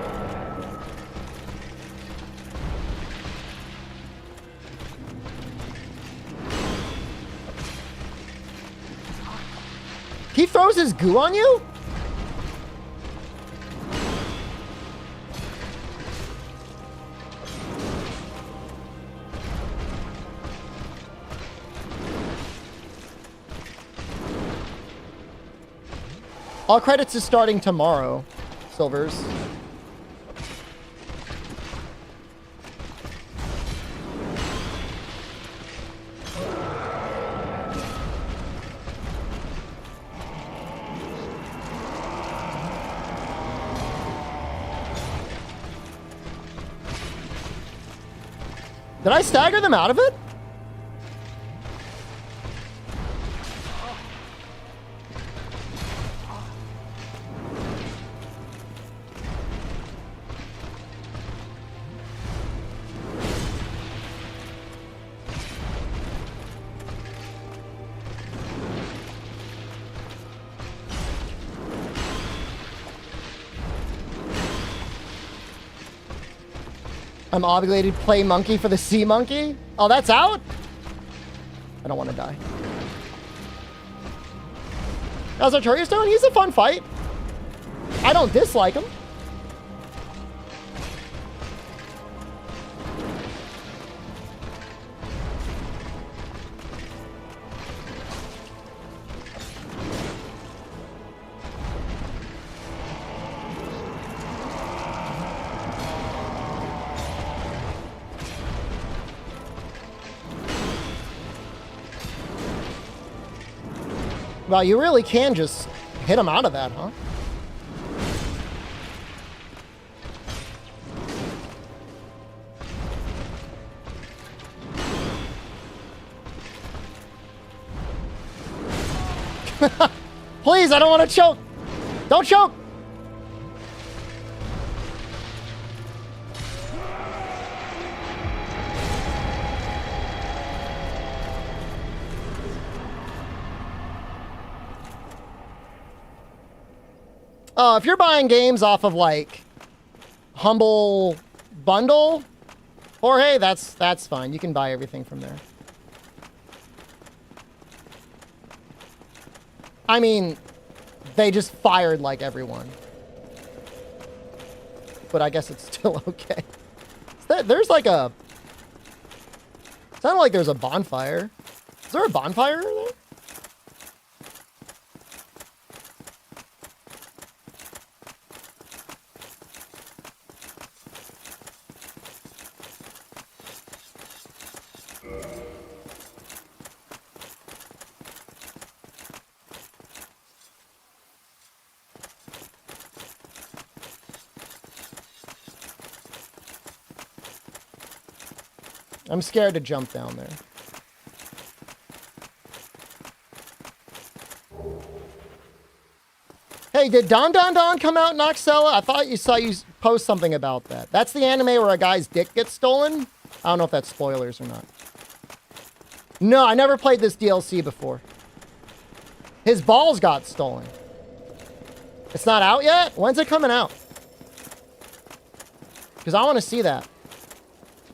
He throws his goo on you? All credits is starting tomorrow, Silvers. Did I stagger them out of it? I'm obligated to play monkey for the sea monkey. Oh, that's out? I don't want to die. How's Arturius doing? He's a fun fight. I don't dislike him. Well, you really can just hit him out of that, huh? Please, I don't want to choke. Don't choke. If you're buying games off of like Humble Bundle, or hey, that's fine. You can buy everything from there. I mean, they just fired like everyone. But I guess it's still okay. There's like a... It sounded like there's a bonfire. Is there a bonfire there? I'm scared to jump down there. Hey, did Don Don Don come out in Noxella? I thought you saw you post something about that. That's the anime where a guy's dick gets stolen? I don't know if that's spoilers or not. No, I never played this DLC before. His balls got stolen. It's not out yet? When's it coming out? Because I want to see that.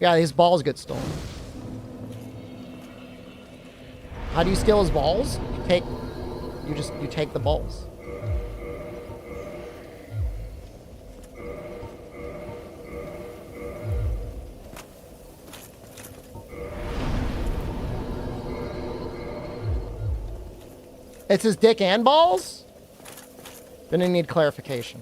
Yeah, his balls get stolen. How do you steal his balls? You take the balls. It's his dick and balls? Then I need clarification.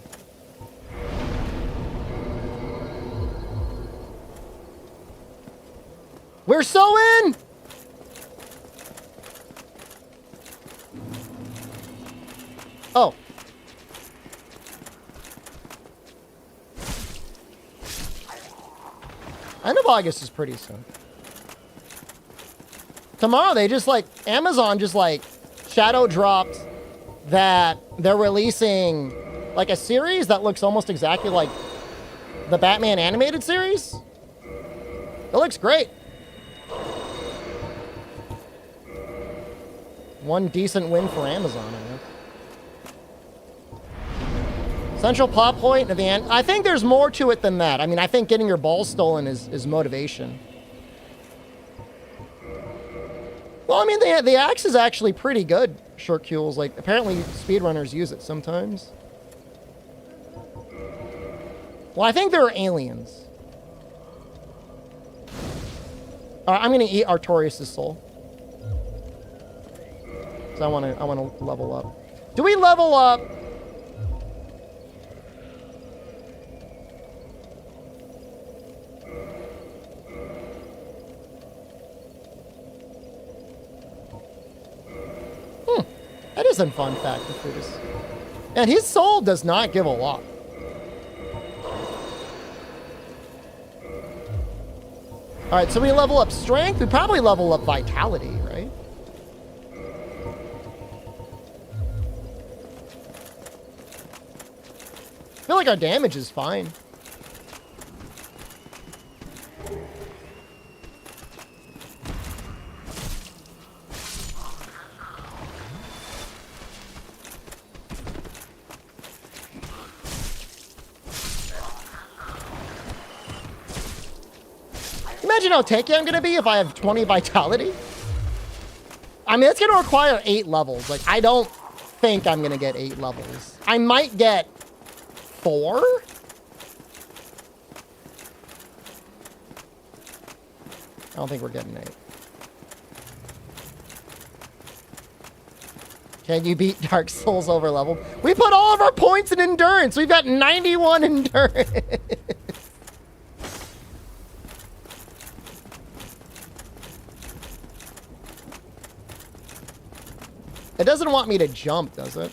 We're so in! Oh. End of August is pretty soon. tomorrow they just like, Amazon just like shadow dropped that they're releasing like a series that looks almost exactly like the Batman animated series. It looks great. One decent win for Amazon, I guess. Central plot point at the end. I think there's more to it than that. I mean, I think getting your balls stolen is motivation. Well, I mean, the axe is actually pretty good, Shortcules. Like, apparently speedrunners use it sometimes. Well, I think there are aliens. All right, I'm going to eat Artorias' soul. Because I want to level up. Do we level up? That is a fun fact. If we just... And his soul does not give a lot. All right, so we level up strength. We probably level up vitality, right? I feel like our damage is fine. Imagine how tanky I'm going to be if I have 20 vitality. I mean, it's going to require 8 levels. Like, I don't think I'm going to get 8 levels. I might get 4? I don't think we're getting 8. Can you beat Dark Souls over level? We put all of our points in endurance. We've got 91 endurance. It doesn't want me to jump, does it?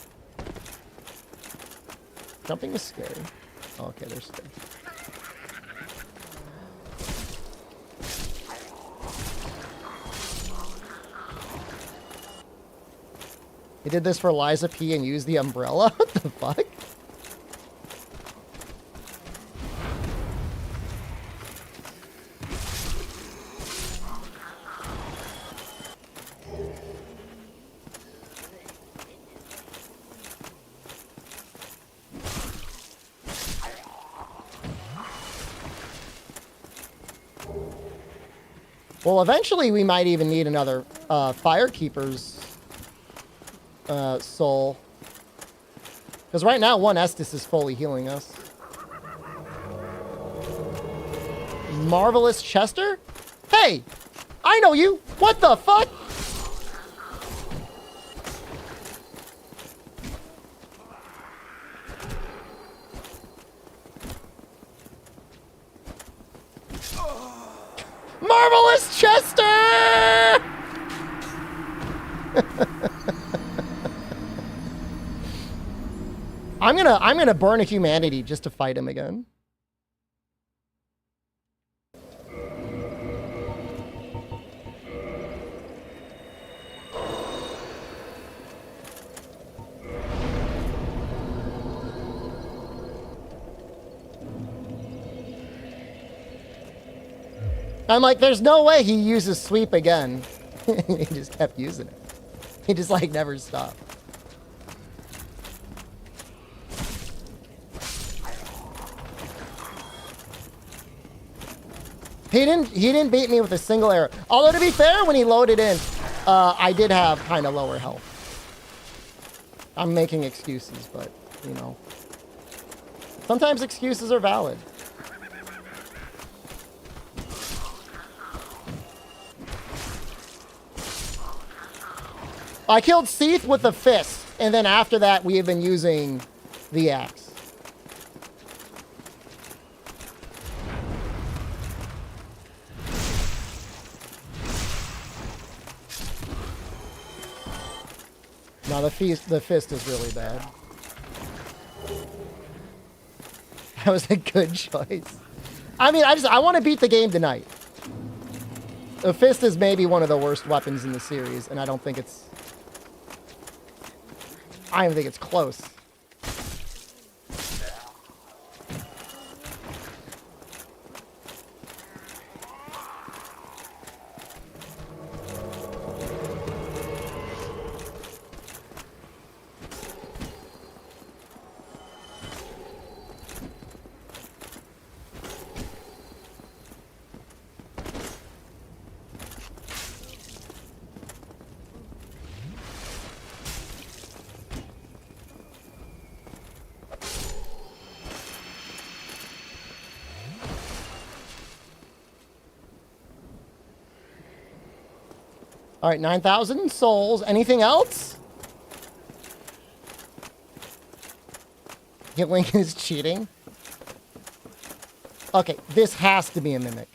Jumping is scary. Oh, okay, they're scary. He did this for Liza P and used the umbrella? What the fuck? Well, eventually we might even need another Firekeeper's soul. Because right now, one Estus is fully healing us. Marvelous Chester? Hey! I know you! What the fuck? Marvelous Chester! I'm gonna burn a humanity just to fight him again. I'm like, there's no way he uses sweep again. He just kept using it. He just like never stopped. He didn't beat me with a single arrow. Although to be fair, when he loaded in, I did have kind of lower health. I'm making excuses, but you know, sometimes excuses are valid. I killed Seath with the fist, and then after that, we have been using the axe. No, the fist is really bad. That was a good choice. I mean, I want to beat the game tonight. A fist is maybe one of the worst weapons in the series, and I don't think it's... I don't even think it's close. All right, 9,000 souls. Anything else? Healing is cheating. Okay, this has to be a mimic.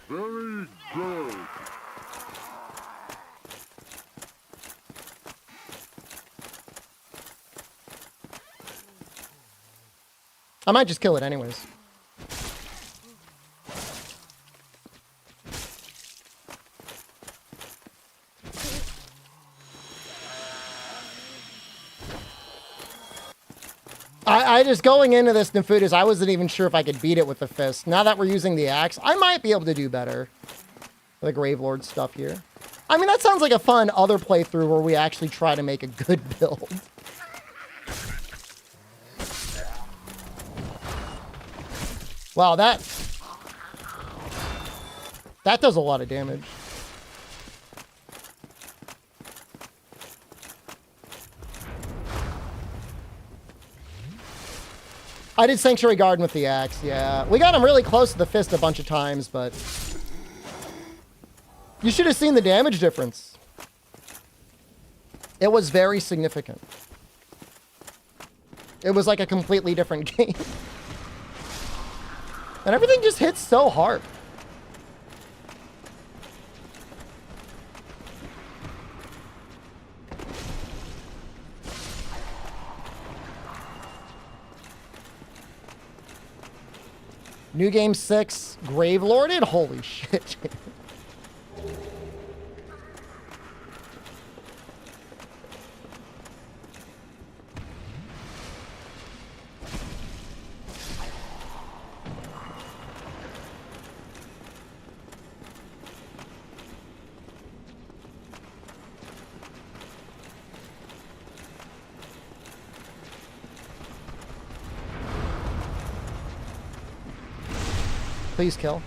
Very good. I might just kill it anyways. I just going into this Nefudis, I wasn't even sure if I could beat it with the fist. Now that we're using the axe, I might be able to do better. The Gravelord stuff here. I mean, that sounds like a fun other playthrough where we actually try to make a good build. Wow, that does a lot of damage. I did Sanctuary Garden with the axe, yeah. We got him really close to the fist a bunch of times, but... You should have seen the damage difference. It was very significant. It was like a completely different game. And everything just hits so hard. New Game 6, Gravelorded? Holy shit. Please kill.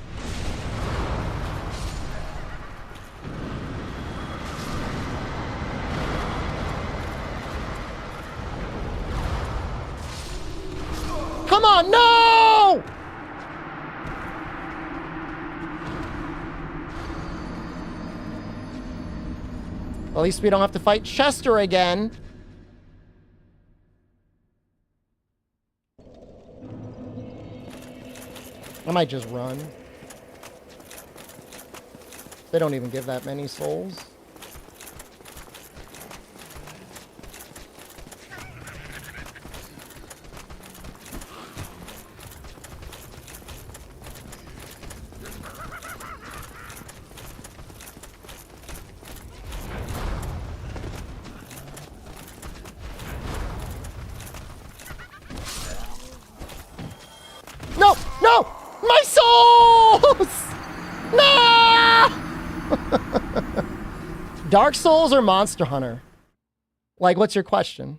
Come on, no! At least we don't have to fight Chester again. I might just run. They don't even give that many souls. No! No! My souls! No! Dark Souls or Monster Hunter? Like, what's your question?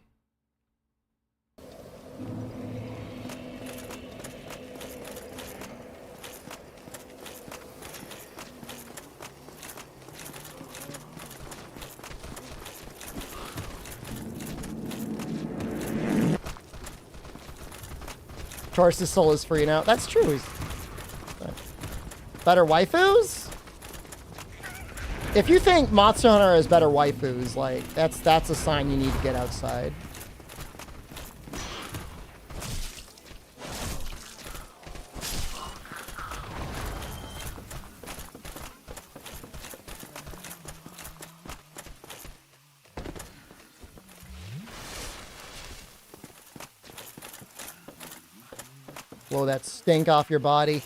Taurus' soul is free now. That's true. Better waifus? If you think Monster Hunter has better waifus, like, that's a sign you need to get outside. Blow that stink off your body.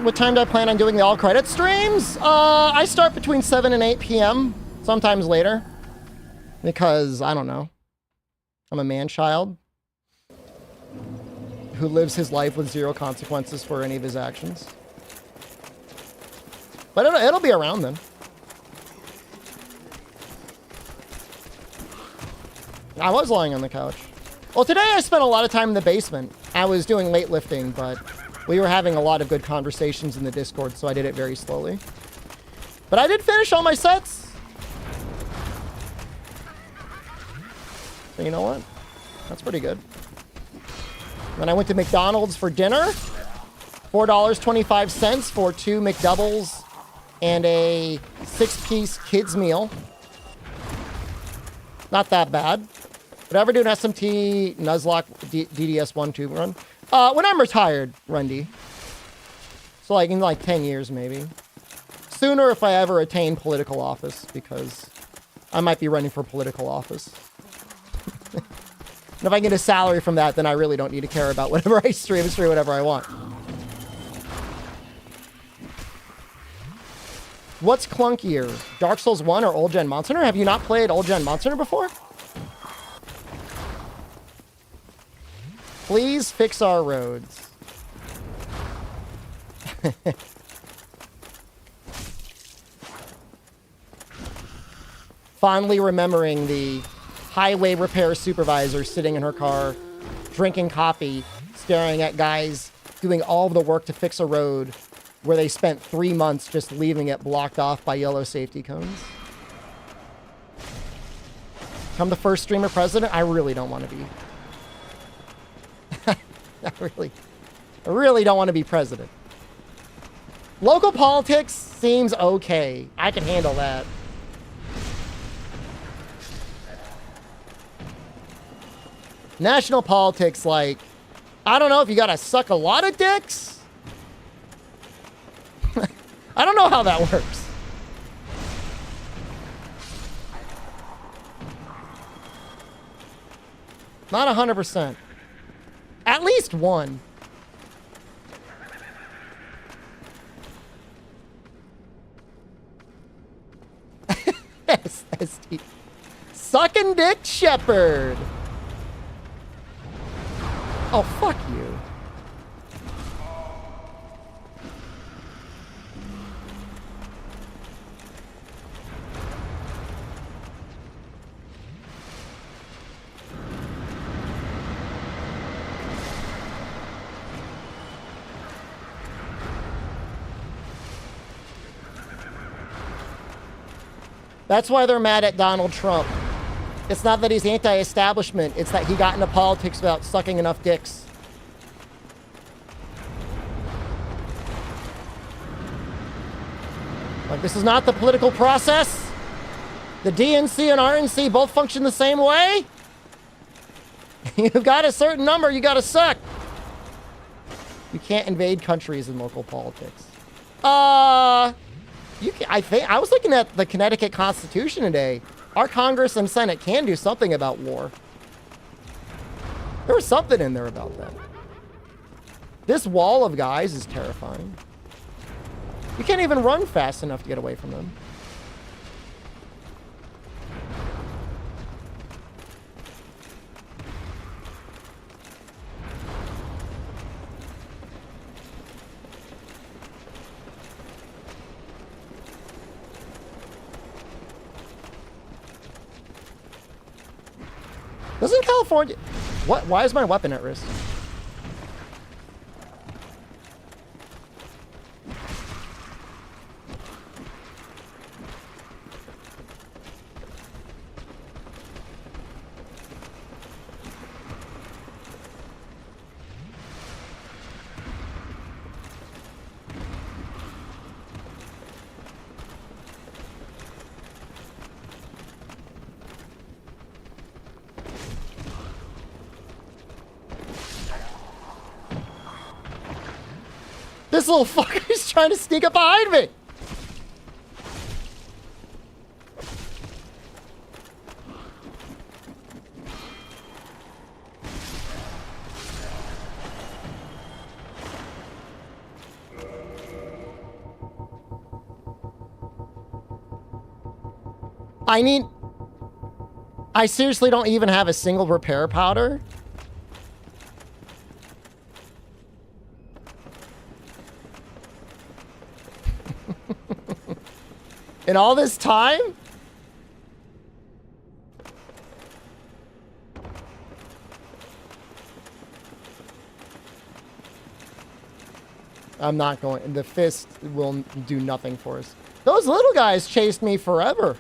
What time do I plan on doing the all credit streams? I start between 7 and 8 p.m. Sometimes later. Because, I don't know. I'm a man-child who lives his life with zero consequences for any of his actions. But it'll be around then. I was lying on the couch. Well, today I spent a lot of time in the basement. I was doing weightlifting, but we were having a lot of good conversations in the Discord, so I did it very slowly. But I did finish all my sets. So you know what? That's pretty good. Then I went to McDonald's for dinner. $4.25 for 2 McDoubles and a 6-piece kids meal. Not that bad. Would I ever do an SMT Nuzlocke DDS 1-2 run? When I'm retired, Rundy. So like in like 10 years maybe. Sooner if I ever attain political office, because I might be running for political office. And if I get a salary from that, then I really don't need to care about whatever I stream whatever I want. What's clunkier, Dark Souls 1 or Old Gen Monster Hunter? Have you not played Old Gen Monster Hunter before? Please fix our roads. Fondly remembering the highway repair supervisor sitting in her car, drinking coffee, staring at guys doing all of the work to fix a road where they spent 3 months just leaving it blocked off by yellow safety cones. Become the first streamer president? I really don't want to be. I really don't want to be president. Local politics seems okay. I can handle that. National politics, like, I don't know if you gotta suck a lot of dicks. I don't know how that works. Not 100%. At least one. SSD. Sucking Dick Shepherd. Oh, fuck you. That's why they're mad at Donald Trump. It's not that he's anti-establishment. It's that he got into politics without sucking enough dicks. Like, this is not the political process. The DNC and RNC both function the same way. You've got a certain number, you got to suck. You can't invade countries in local politics. I was looking at the Connecticut Constitution today. Our Congress and Senate can do something about war. There was something in there about that. This wall of guys is terrifying. You can't even run fast enough to get away from them. Doesn't California... What? Why is my weapon at risk? this little fucker is trying to sneak up behind me. I seriously don't even have a single repair powder. In all this time? I'm not going. The fist will do nothing for us. Those little guys chased me forever.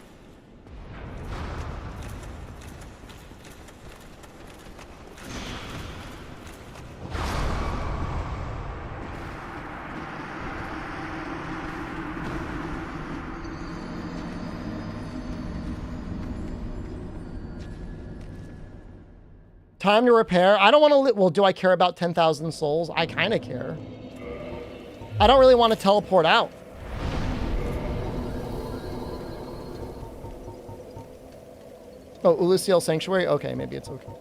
Time to repair. I don't want to. Well, do I care about 10,000 souls? I kind of care. I don't really want to teleport out. Oh, Ulusiel Sanctuary? Okay, maybe it's okay.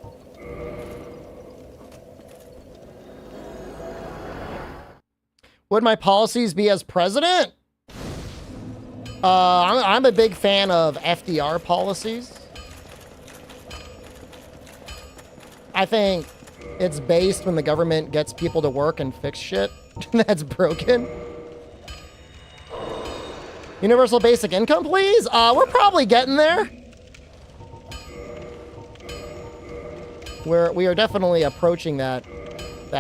Would my policies be as president? I'm a big fan of FDR policies. I think it's based when the government gets people to work and fix shit that's broken. Universal basic income, please? We're probably getting there. We are definitely approaching that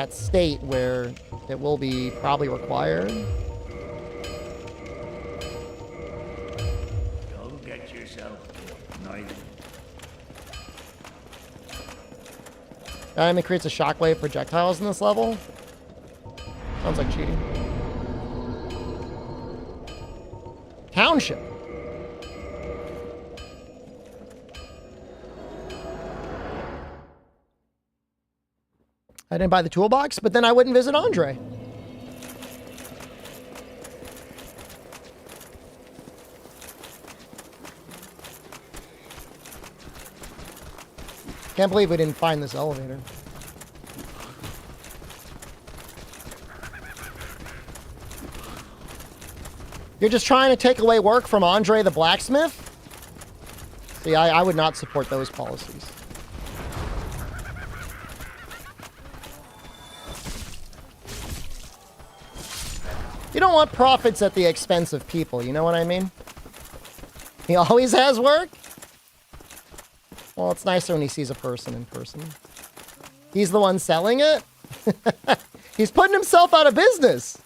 state where it will be probably required. Go get yourself a knife. Enemy creates a shockwave projectiles in this level. Sounds like cheating. Township. I didn't buy the toolbox, but then I wouldn't visit Andre. Can't believe we didn't find this elevator. You're just trying to take away work from Andre the blacksmith? See, I would not support those policies. You don't want profits at the expense of people, you know what I mean? He always has work? Well, it's nicer when he sees a person in person. He's the one selling it? He's putting himself out of business.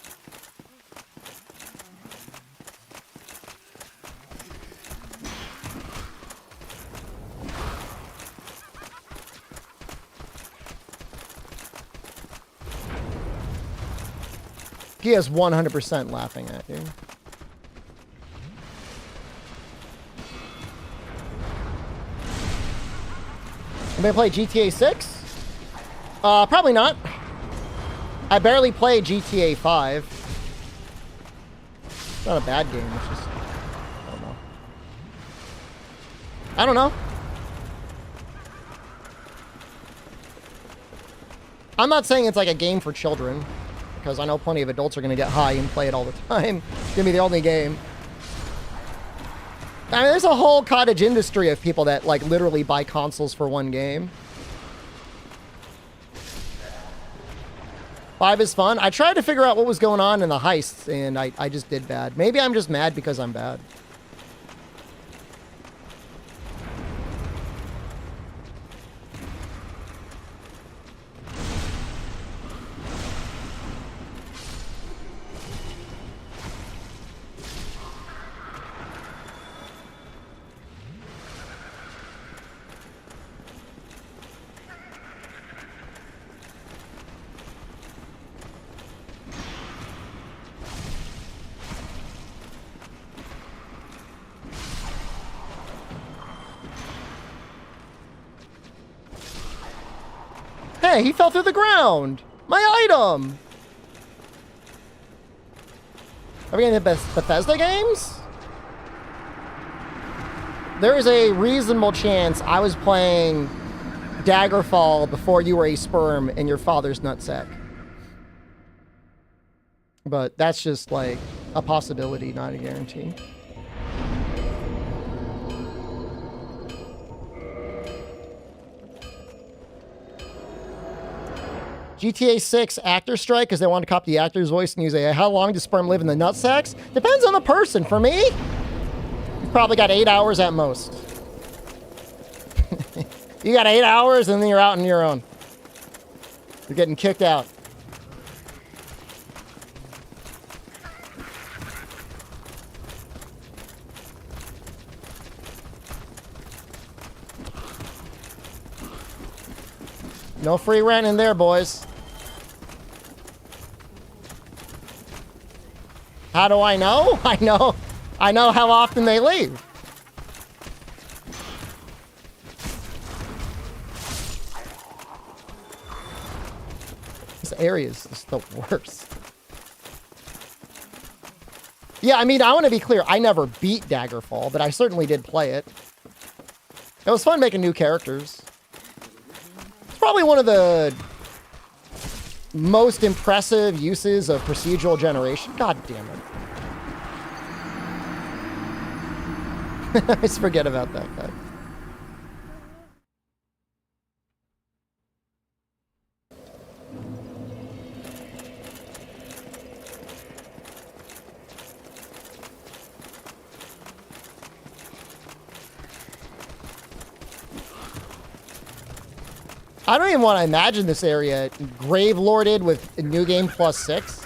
He is 100% laughing at you. Anybody play GTA 6? Probably not. I barely played GTA 5. It's not a bad game, it's just... I don't know. I don't know. I'm not saying it's like a game for children, because I know plenty of adults are going to get high and play it all the time. It's going to be the only game. I mean, there's a whole cottage industry of people that, like, literally buy consoles for one game. 5 is fun. I tried to figure out what was going on in the heists, and I just did bad. Maybe I'm just mad because I'm bad. Hey, he fell through the ground! My item! Are we getting the Bethesda games? There is a reasonable chance I was playing Daggerfall before you were a sperm in your father's nutsack. But that's just like a possibility, not a guarantee. GTA 6 actor strike because they want to copy the actor's voice and use a how long does sperm live in the nutsacks? Depends on the person. For me, you've probably got 8 hours at most. You got 8 hours and then you're out on your own. You're getting kicked out. No free rent in there, boys. How do I know? I know how often they leave. This area is just the worst. Yeah, I mean, I want to be clear. I never beat Daggerfall, but I certainly did play it. It was fun making new characters. Probably one of the most impressive uses of procedural generation. God damn it. I just forget about that guy. I don't even want to imagine this area grave lorded with New Game Plus 6.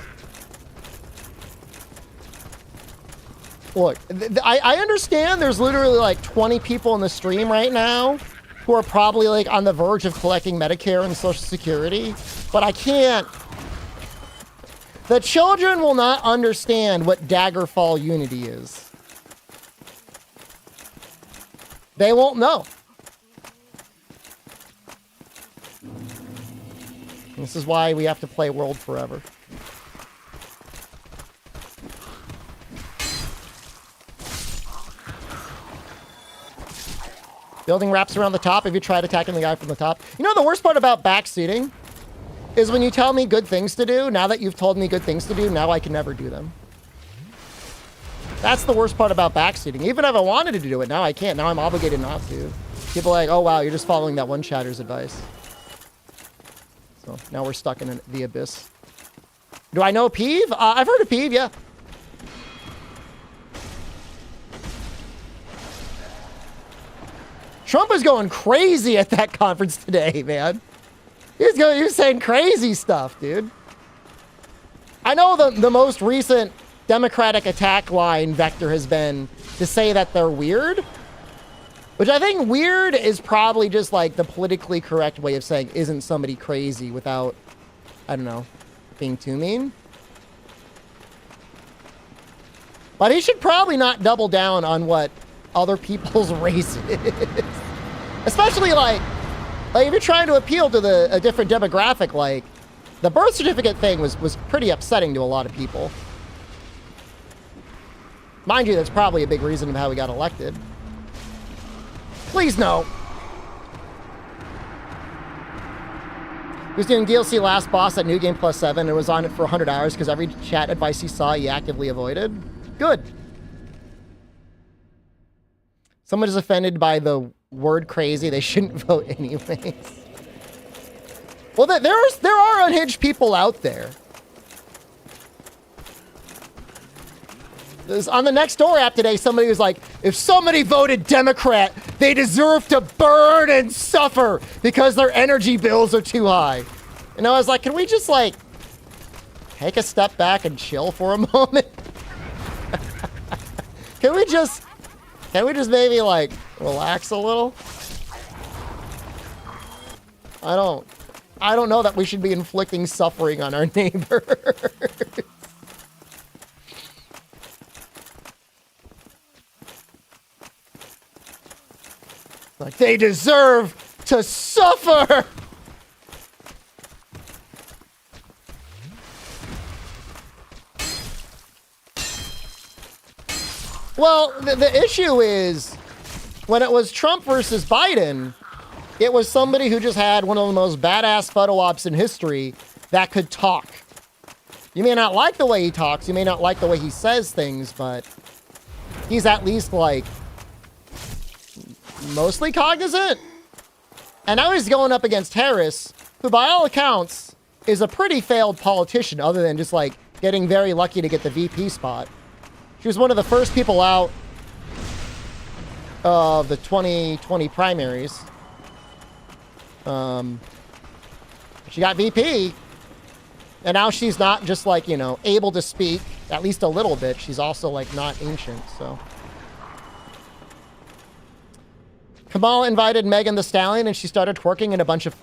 Look, I understand there's literally like 20 people in the stream right now who are probably like on the verge of collecting Medicare and Social Security, but I can't. The children will not understand what Daggerfall Unity is. They won't know. This is why we have to play World forever. Building wraps around the top if you tried attacking the guy from the top. You know the worst part about backseating is when you tell me good things to do, now that you've told me good things to do, now I can never do them. That's the worst part about backseating. Even if I wanted to do it, now I can't. Now I'm obligated not to. People are like, oh wow, you're just following that one chatter's advice. So now we're stuck in the abyss. Do I know Peeve? I've heard of Peeve, yeah. Trump is going crazy at that conference today, man. He was saying crazy stuff, dude. I know the most recent Democratic attack line vector has been to say that they're weird. Which I think weird is probably just like the politically correct way of saying isn't somebody crazy without, I don't know, being too mean. But he should probably not double down on what other people's race is. Especially like if you're trying to appeal to a different demographic, like the birth certificate thing was pretty upsetting to a lot of people. Mind you, that's probably a big reason of how we got elected. Please no. He was doing DLC Last Boss at New Game Plus 7 and was on it for 100 hours because every chat advice he saw he actively avoided. Good. Someone is offended by the word crazy. They shouldn't vote anyways. Well, there are unhinged people out there. On the Nextdoor app today, somebody was like, if somebody voted Democrat, they deserve to burn and suffer because their energy bills are too high. And I was like, can we just like take a step back and chill for a moment? Can we just maybe like relax a little? I don't know that we should be inflicting suffering on our neighbors. Like, they deserve to suffer! Well, the issue is when it was Trump versus Biden, it was somebody who just had one of the most badass photo ops in history that could talk. You may not like the way he talks, you may not like the way he says things, but he's at least like mostly cognizant. And now he's going up against Harris, who by all accounts is a pretty failed politician other than just like getting very lucky to get the VP spot. She was one of the first people out of the 2020 primaries. She got VP, and now she's not just like, you know, able to speak, at least a little bit. She's also like not ancient, so. Kamala invited Megan Thee Stallion, and she started twerking in a bunch of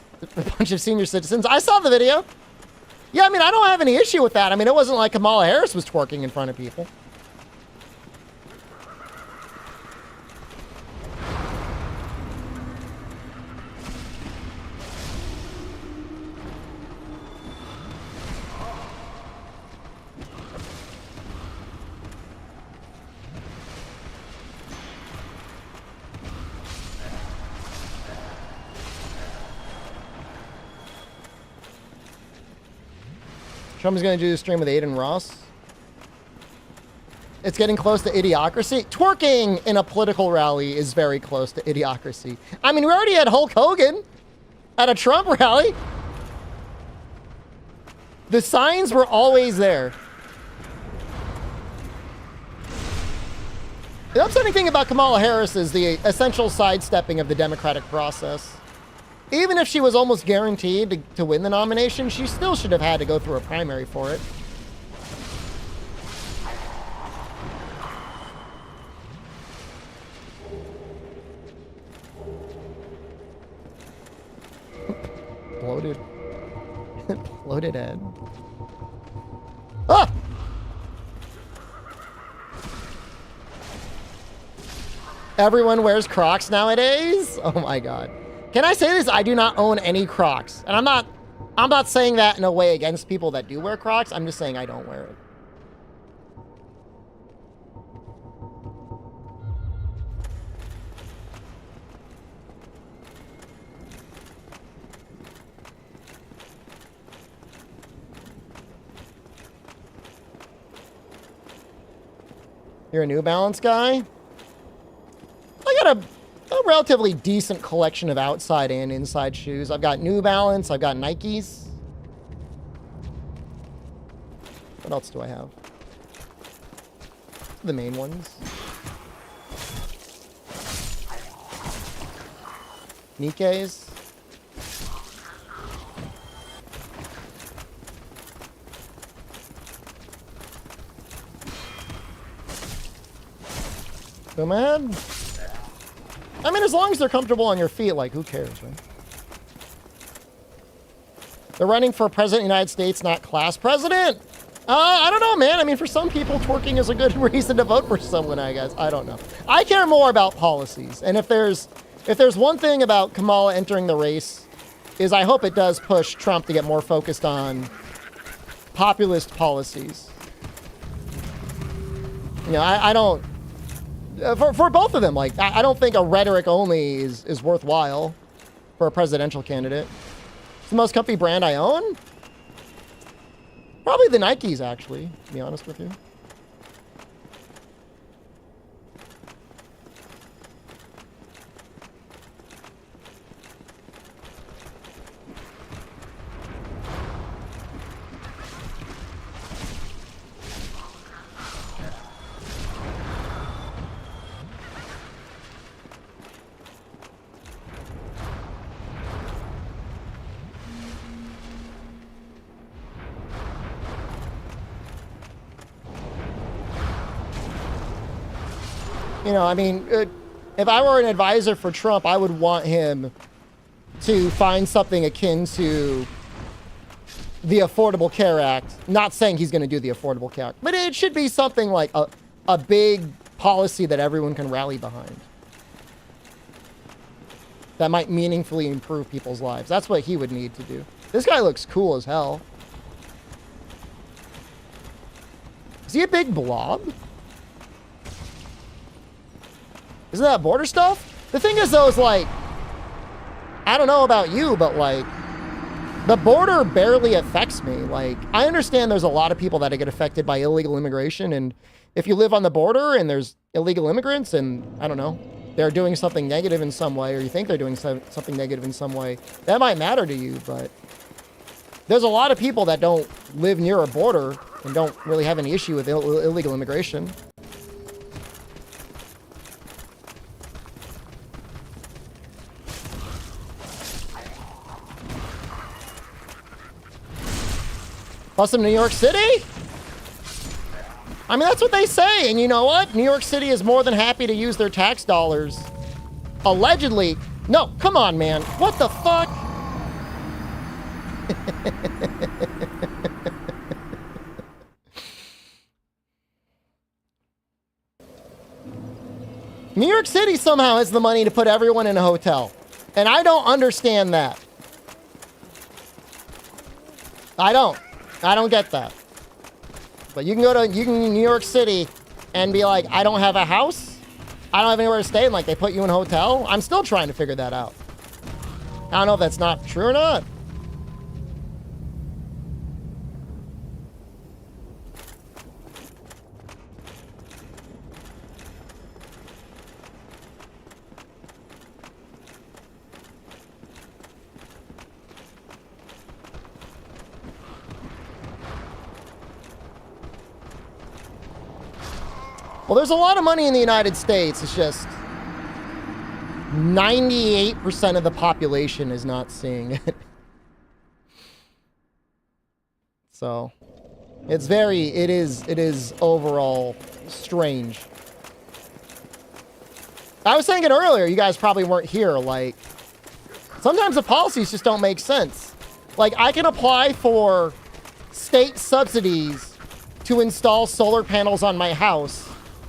senior citizens. I saw the video. Yeah, I mean, I don't have any issue with that. I mean, it wasn't like Kamala Harris was twerking in front of people. Trump is going to do the stream with Aiden Ross. It's getting close to idiocracy. Twerking in a political rally is very close to idiocracy. I mean, we already had Hulk Hogan at a Trump rally. The signs were always there. The upsetting thing about Kamala Harris is the essential sidestepping of the democratic process. Even if she was almost guaranteed to win the nomination, she still should have had to go through a primary for it. Bloated. Bloated head. Ah! Everyone wears Crocs nowadays? Oh my God. Can I say this? I do not own any Crocs. And I'm not saying that in a way against people that do wear Crocs. I'm just saying I don't wear it. You're a New Balance guy? I got a relatively decent collection of outside and inside shoes. I've got New Balance, I've got Nikes. What else do I have? The main ones. Nikes. Boom ahead. I mean, as long as they're comfortable on your feet, like, who cares, right? They're running for president of the United States, not class president. I don't know, man. I mean, for some people, twerking is a good reason to vote for someone, I guess. I don't know. I care more about policies. And if there's one thing about Kamala entering the race, is I hope it does push Trump to get more focused on populist policies. You know, I don't... For both of them, like, I don't think a rhetoric only is worthwhile for a presidential candidate. It's the most comfy brand I own? Probably the Nikes, actually, to be honest with you. You know, I mean, if I were an advisor for Trump, I would want him to find something akin to the Affordable Care Act. Not saying he's going to do the Affordable Care Act, but it should be something like a big policy that everyone can rally behind. That might meaningfully improve people's lives. That's what he would need to do. This guy looks cool as hell. Is he a big blob? Isn't that border stuff? The thing is, though, is like, I don't know about you, but like, the border barely affects me. Like, I understand there's a lot of people that get affected by illegal immigration, and if you live on the border and there's illegal immigrants and, I don't know, they're doing something negative in some way, or you think they're doing something negative in some way, that might matter to you, but there's a lot of people that don't live near a border and don't really have any issue with illegal immigration. Plus in New York City? I mean, that's what they say. And you know what? New York City is more than happy to use their tax dollars. Allegedly. No, come on, man. What the fuck? New York City somehow has the money to put everyone in a hotel. And I don't understand that. I don't get that. But you can go to New York City and be like, I don't have a house. I don't have anywhere to stay. And like, they put you in a hotel. I'm still trying to figure that out. I don't know if that's not true or not. Well, there's a lot of money in the United States. It's just 98% of the population is not seeing it. So it is overall strange. I was saying it earlier, you guys probably weren't here. Like, sometimes the policies just don't make sense. Like, I can apply for state subsidies to install solar panels on my house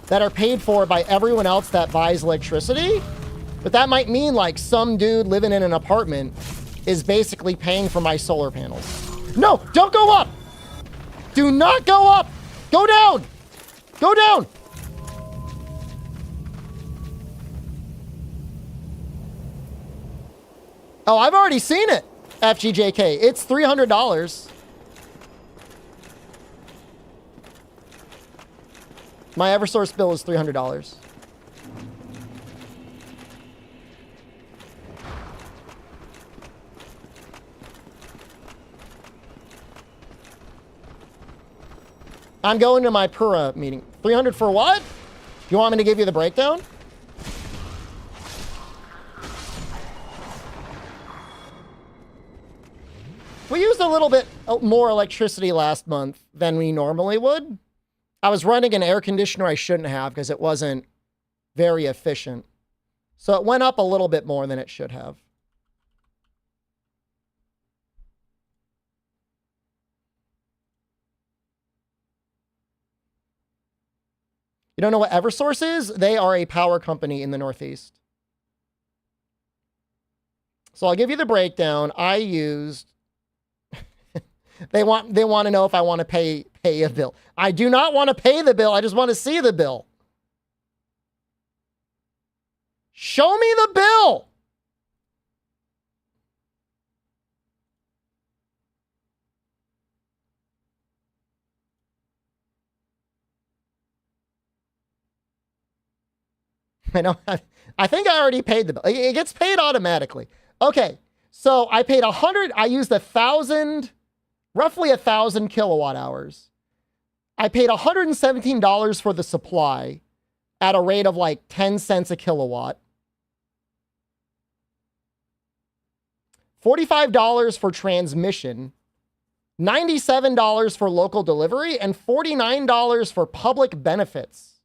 that are paid for by everyone else that buys electricity. But that might mean like some dude living in an apartment is basically paying for my solar panels. No, don't go up. Do not go up. Go down. Go down. Oh, I've already seen it. FGJK. It's $300. My Eversource bill is $300. I'm going to my Pura meeting. 300 for what? You want me to give you the breakdown? We used a little bit more electricity last month than we normally would. I was running an air conditioner I shouldn't have because it wasn't very efficient. So it went up a little bit more than it should have. You don't know what Eversource is? They are a power company in the Northeast. So I'll give you the breakdown. I used... They want to know if I want to pay a bill. I do not want to pay the bill. I just want to see the bill. Show me the bill. I know. I think I already paid the bill. It gets paid automatically. Okay. So I paid 100. I used 1,000. Roughly 1,000 kilowatt hours. I paid $117 for the supply at a rate of like 10 cents a kilowatt. $45 for transmission. $97 for local delivery. And $49 for public benefits.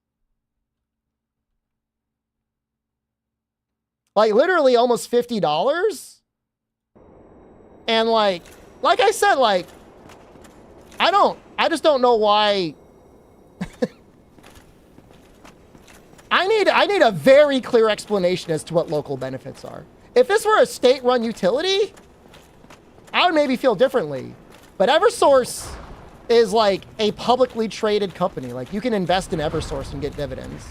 Like literally almost $50. And like I said, like, I just don't know why. I need a very clear explanation as to what local benefits are. If this were a state-run utility, I would maybe feel differently. But Eversource is like a publicly traded company. Like, you can invest in Eversource and get dividends.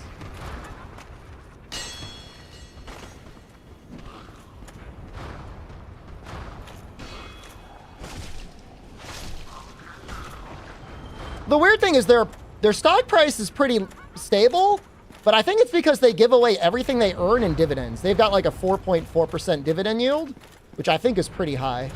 The weird thing is their stock price is pretty stable, but I think it's because they give away everything they earn in dividends. They've got like a 4.4% dividend yield, which I think is pretty high.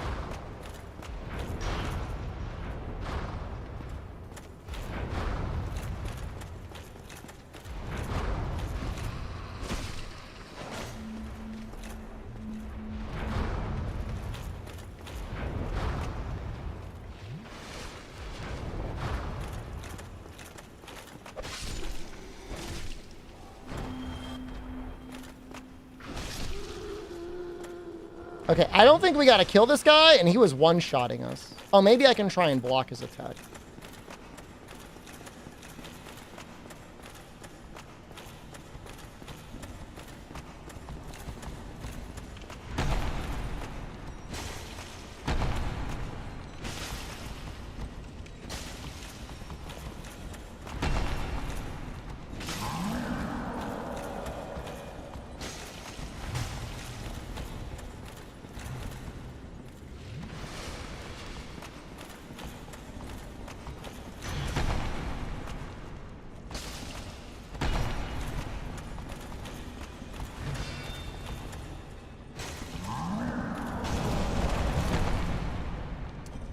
Okay, I don't think we gotta kill this guy, and he was one-shotting us. Oh, maybe I can try and block his attack.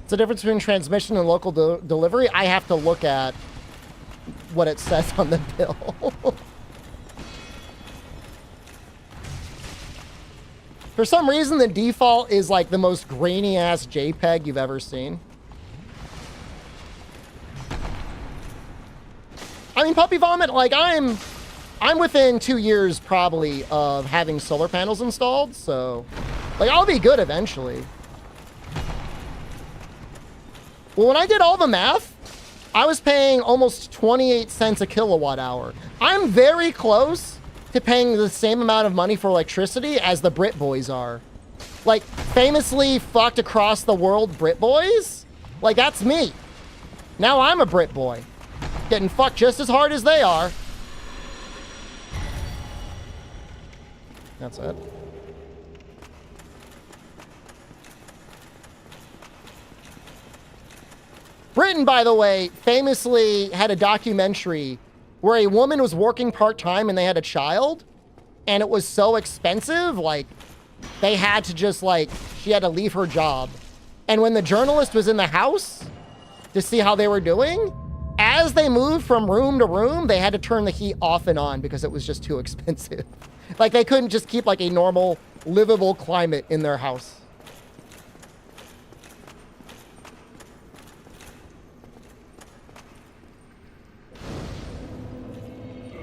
The difference between transmission and local delivery, I have to look at what it says on the bill. For some reason, the default is like the most grainy ass JPEG you've ever seen. I mean, Puppy Vomit, like I'm within 2 years probably of having solar panels installed, so like I'll be good eventually. Well, when I did all the math, I was paying almost 28 cents a kilowatt hour. I'm very close to paying the same amount of money for electricity as the Brit Boys are. Like, famously fucked across the world Brit Boys? Like, that's me. Now I'm a Brit Boy. Getting fucked just as hard as they are. That's it. Britain, by the way, famously had a documentary where a woman was working part-time and they had a child, and it was so expensive, like, they had to just, like, she had to leave her job. And when the journalist was in the house to see how they were doing, as they moved from room to room, they had to turn the heat off and on because it was just too expensive. Like, they couldn't just keep, like, a normal, livable climate in their house.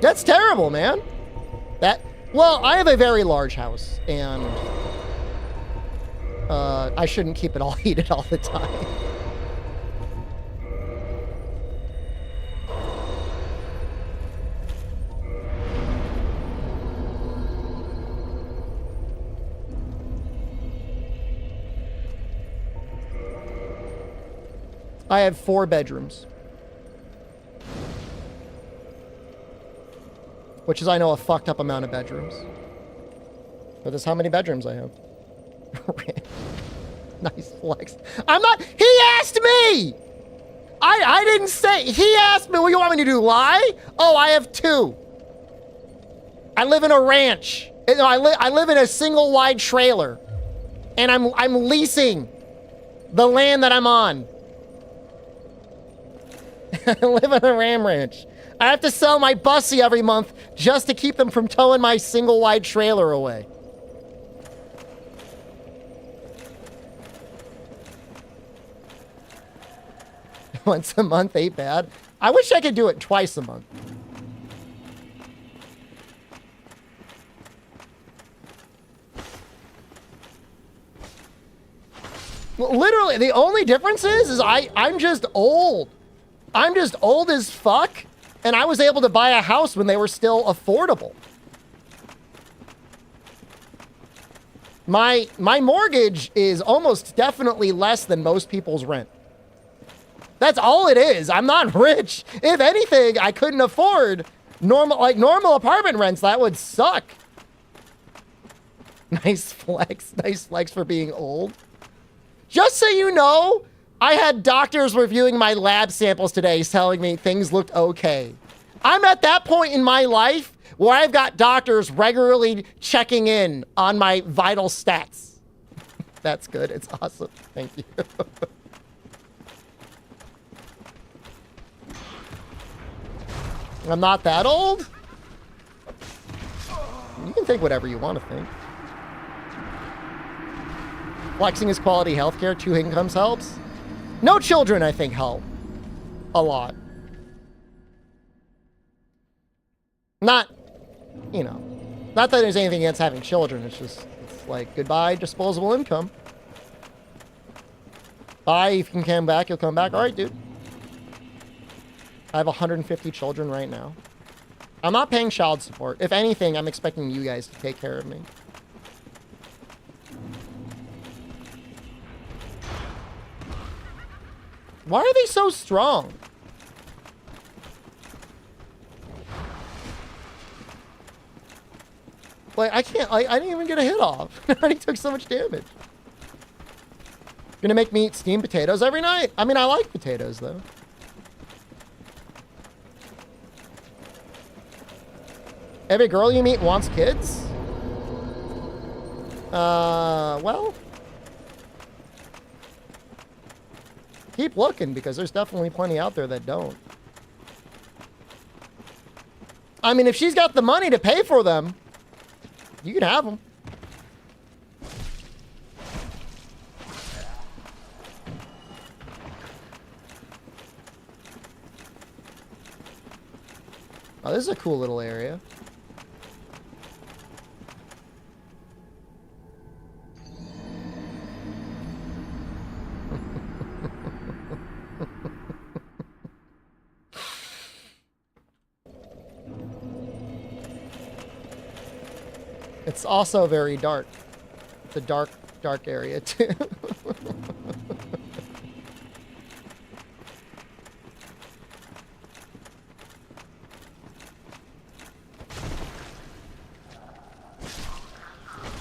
That's terrible, man. Well, I have a very large house, and I shouldn't keep it all heated all the time. I have 4 bedrooms. Which is, I know, a fucked up amount of bedrooms. But that's how many bedrooms I have. Nice flex. I'm not... He asked me! I didn't say... He asked me, what do you want me to do, lie? Oh, I have 2. I live in a ranch. No, I live in a single wide trailer. And I'm leasing the land that I'm on. I live in a ram ranch. I have to sell my bussy every month just to keep them from towing my single wide trailer away. Once a month ain't bad. I wish I could do it twice a month. Well, literally, the only difference is I'm just old. I'm just old as fuck. And I was able to buy a house when they were still affordable. My mortgage is almost definitely less than most people's rent. That's all it is. I'm not rich. If anything, I couldn't afford normal apartment rents. That would suck. Nice flex. Nice flex for being old. Just so you know, I had doctors reviewing my lab samples today telling me things looked okay. I'm at that point in my life where I've got doctors regularly checking in on my vital stats. That's good. It's awesome. Thank you. I'm not that old. You can think whatever you want to think. Flexing is quality healthcare. 2 incomes helps. No children, I think, help a lot. Not, you know, not that there's anything against having children. It's just, it's like, goodbye, disposable income. Bye, if you can come back, you'll come back. All right, dude. I have 150 children right now. I'm not paying child support. If anything, I'm expecting you guys to take care of me. Why are they so strong? Like, I can't, I didn't even get a hit off. I already took so much damage. Gonna make me eat steamed potatoes every night? I mean, I like potatoes, though. Every girl you meet wants kids? Well... keep looking, because there's definitely plenty out there that don't. I mean, if she's got the money to pay for them, you can have them. Oh, this is a cool little area. It's also very dark. It's a dark, dark area, too.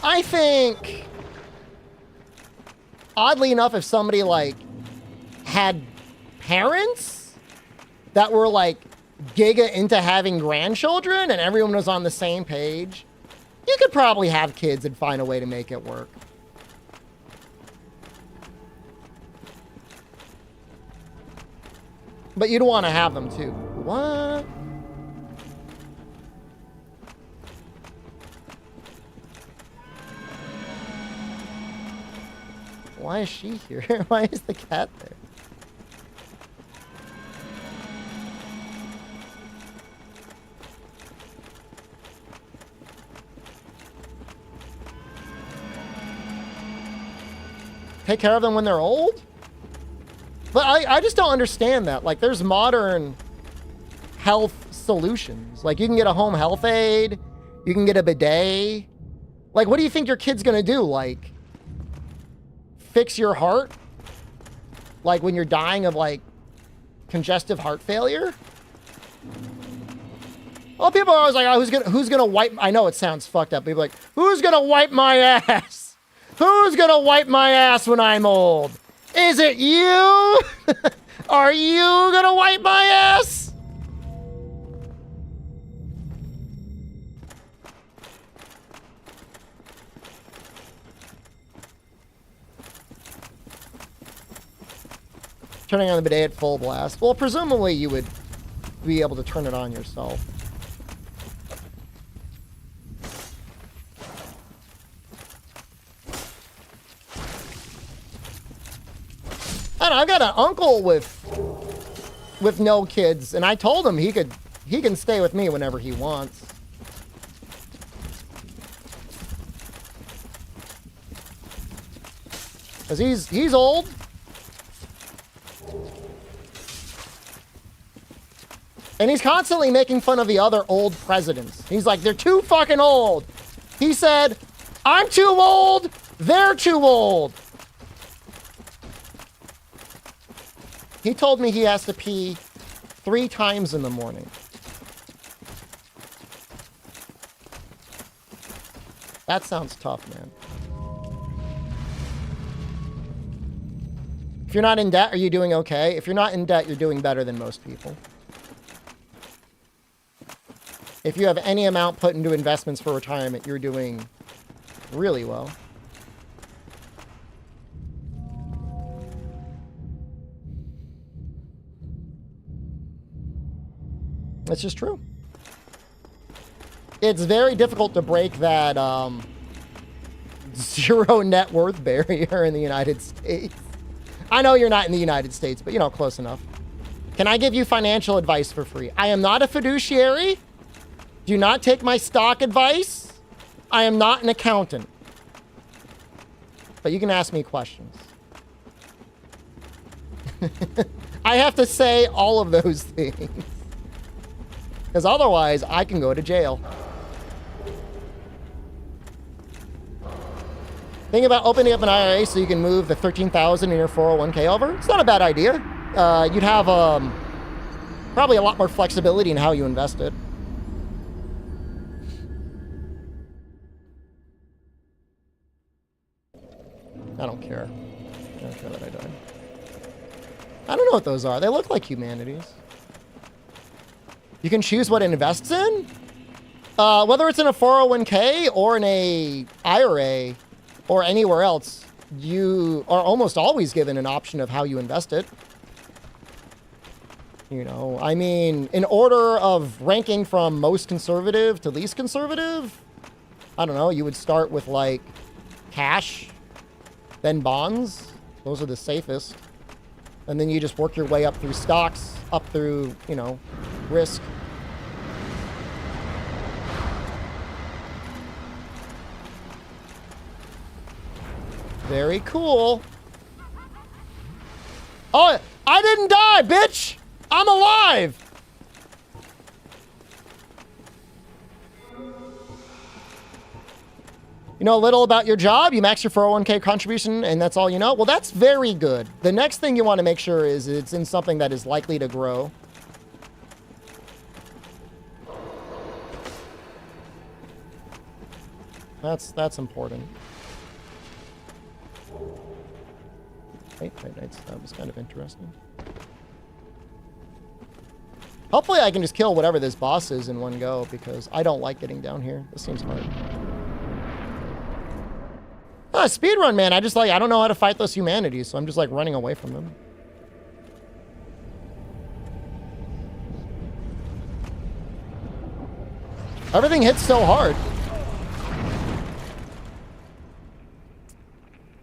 I think, oddly enough, if somebody, like, had parents that were, like, giga into having grandchildren and everyone was on the same page, you could probably have kids and find a way to make it work. But you'd want to have them, too. What? Why is she here? Why is the cat there? Take care of them when they're old? But I just don't understand that. Like, there's modern health solutions. Like, you can get a home health aide. You can get a bidet. Like, what do you think your kid's gonna do? Like, fix your heart? Like, when you're dying of, like, congestive heart failure? Well, people are always like, oh, who's gonna wipe... I know it sounds fucked up. People are like, who's gonna wipe my ass? Who's gonna wipe my ass when I'm old? Is it you? Are you gonna wipe my ass? Turning on the bidet at full blast. Well, presumably you would be able to turn it on yourself. I don't know, I've got an uncle with no kids, and I told him he can stay with me whenever he wants. Cause he's old. And he's constantly making fun of the other old presidents. He's like, they're too fucking old. He said, I'm too old, they're too old. He told me he has to pee 3 times in the morning. That sounds tough, man. If you're not in debt, are you doing okay? If you're not in debt, you're doing better than most people. If you have any amount put into investments for retirement, you're doing really well. It's just true. It's very difficult to break that zero net worth barrier in the United States. I know you're not in the United States, but you know, close enough. Can I give you financial advice for free? I am not a fiduciary. Do not take my stock advice. I am not an accountant. But you can ask me questions. I have to say all of those things. Because otherwise, I can go to jail. Think about opening up an IRA so you can move the $13,000 in your 401k over. It's not a bad idea. You'd have probably a lot more flexibility in how you invest it. I don't care. I don't care that I died. I don't know what those are. They look like humanities. You can choose what it invests in? Whether it's in a 401k or in a IRA or anywhere else, you are almost always given an option of how you invest it. You know, I mean, in order of ranking from most conservative to least conservative, I don't know, you would start with like cash, then bonds. Those are the safest. And then you just work your way up through stocks, up through, you know, risk. Very cool. Oh, I didn't die, bitch! I'm alive! You know a little about your job, you max your 401k contribution, and that's all you know? Well, that's very good. The next thing you want to make sure is it's in something that is likely to grow. That's important. Wait, that was kind of interesting. Hopefully I can just kill whatever this boss is in one go, because I don't like getting down here. This seems hard. Speedrun, man. I don't know how to fight those humanities, so I'm just like running away from them. Everything hits so hard.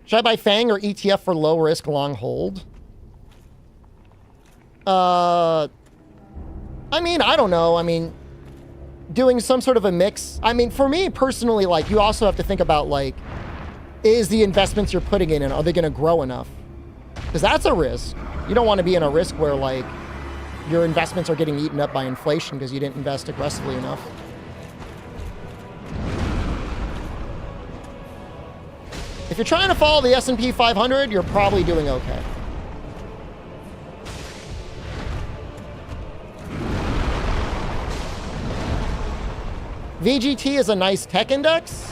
Should I buy Fang or ETF for low risk, long hold? I mean, I don't know. I mean, doing some sort of a mix. I mean, for me personally, like, you also have to think about, like, is the investments you're putting in, and are they going to grow enough? Because that's a risk. You don't want to be in a risk where, like, your investments are getting eaten up by inflation because you didn't invest aggressively enough. If you're trying to follow the S&P 500, you're probably doing okay. VGT is a nice tech index.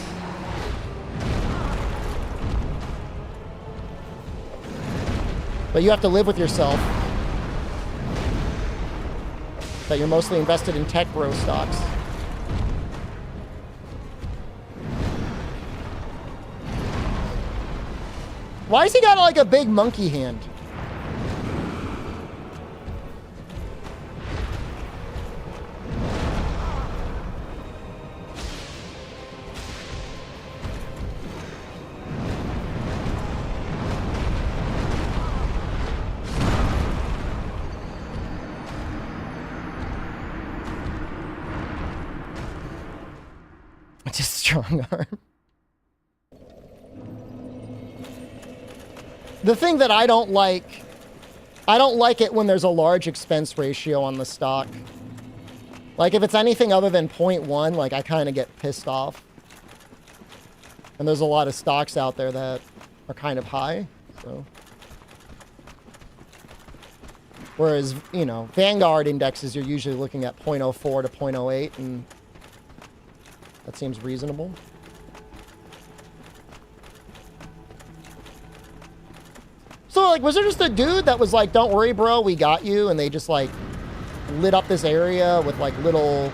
But you have to live with yourself that you're mostly invested in tech growth stocks. Why has he got like a big monkey hand? Just strong arm. The thing that I don't like it when there's a large expense ratio on the stock. Like, if it's anything other than 0.1, like, I kind of get pissed off. And there's a lot of stocks out there that are kind of high, so. Whereas, you know, Vanguard indexes, you're usually looking at 0.04 to 0.08, and that seems reasonable. So like, was there just a dude that was like, don't worry, bro, we got you, and they just like lit up this area with like little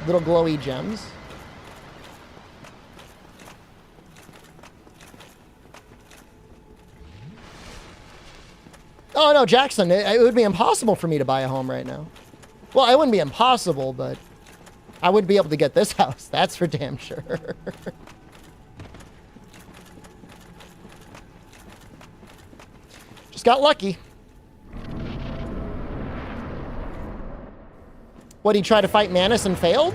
glowy gems? Oh no, Jackson, it would be impossible for me to buy a home right now. Well, it wouldn't be impossible, but I wouldn't be able to get this house. That's for damn sure. Just got lucky. What, he tried to fight Manus and failed?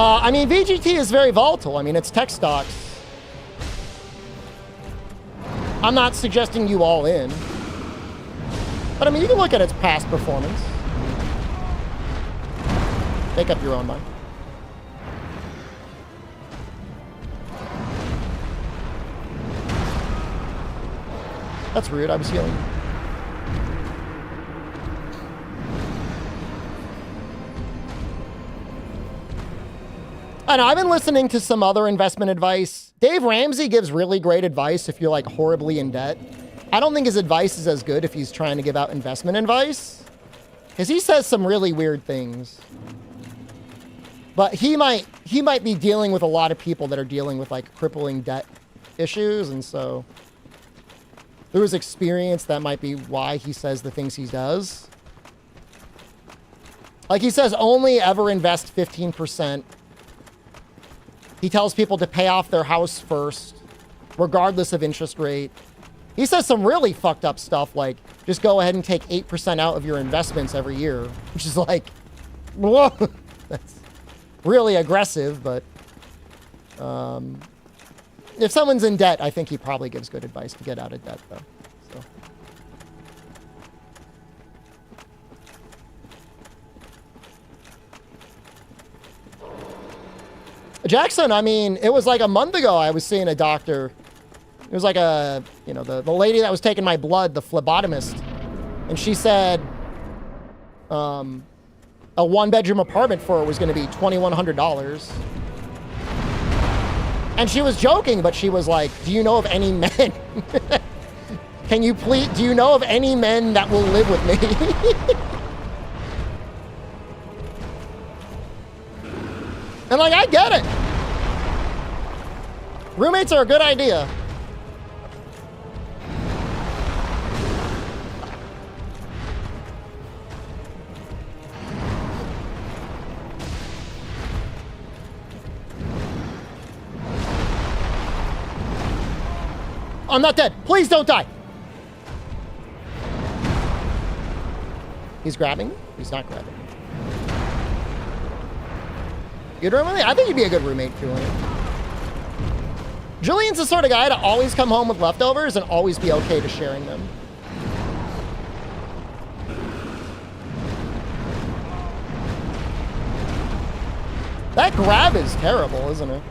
I mean, VGT is very volatile. I mean, it's tech stocks. I'm not suggesting you all in. But I mean, you can look at its past performance. Make up your own mind. That's rude. I was healing. I know, I've been listening to some other investment advice. Dave Ramsey gives really great advice if you're like horribly in debt. I don't think his advice is as good if he's trying to give out investment advice, because he says some really weird things. But he might be dealing with a lot of people that are dealing with like crippling debt issues, and so through his experience, that might be why he says the things he does. Like he says, only ever invest 15%. He tells people to pay off their house first, regardless of interest rate. He says some really fucked up stuff, like just go ahead and take 8% out of your investments every year, which is like, whoa, that's really aggressive. But if someone's in debt, I think he probably gives good advice to get out of debt, though. So. Jackson, I mean, it was like a month ago I was seeing a doctor. It was like a, you know, the lady that was taking my blood, the phlebotomist. And she said a one-bedroom apartment for her was going to be $2,100. And she was joking, but she was like, do you know of any men? Can you please, do you know of any men that will live with me? And like, I get it. Roommates are a good idea. I'm not dead. Please don't die. He's grabbing. He's not grabbing. Good roommate? I think you'd be a good roommate, Julian. Julian's the sort of guy to always come home with leftovers and always be okay to sharing them. That grab is terrible, isn't it?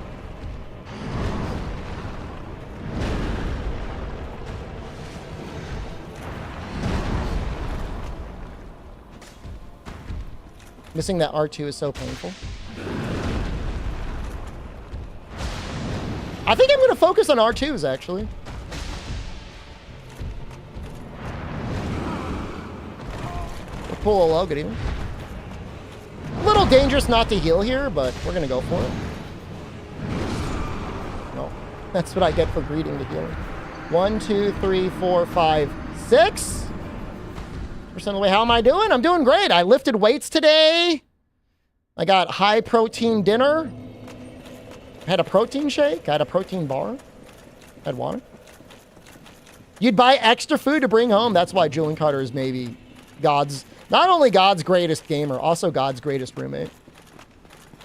Missing that R2 is so painful. I think I'm going to focus on R2s, actually. We'll pull a low, good evening. A little dangerous not to heal here, but we're going to go for it. No, that's what I get for greeting the healing. 1, 2, 3, 4, 5, 6%. Of the way. How am I doing? I'm doing great. I lifted weights today. I got high protein dinner. I had a protein shake. I had a protein bar. I had water. You'd buy extra food to bring home. That's why Julian Carter is maybe God's, not only God's greatest gamer, also God's greatest roommate.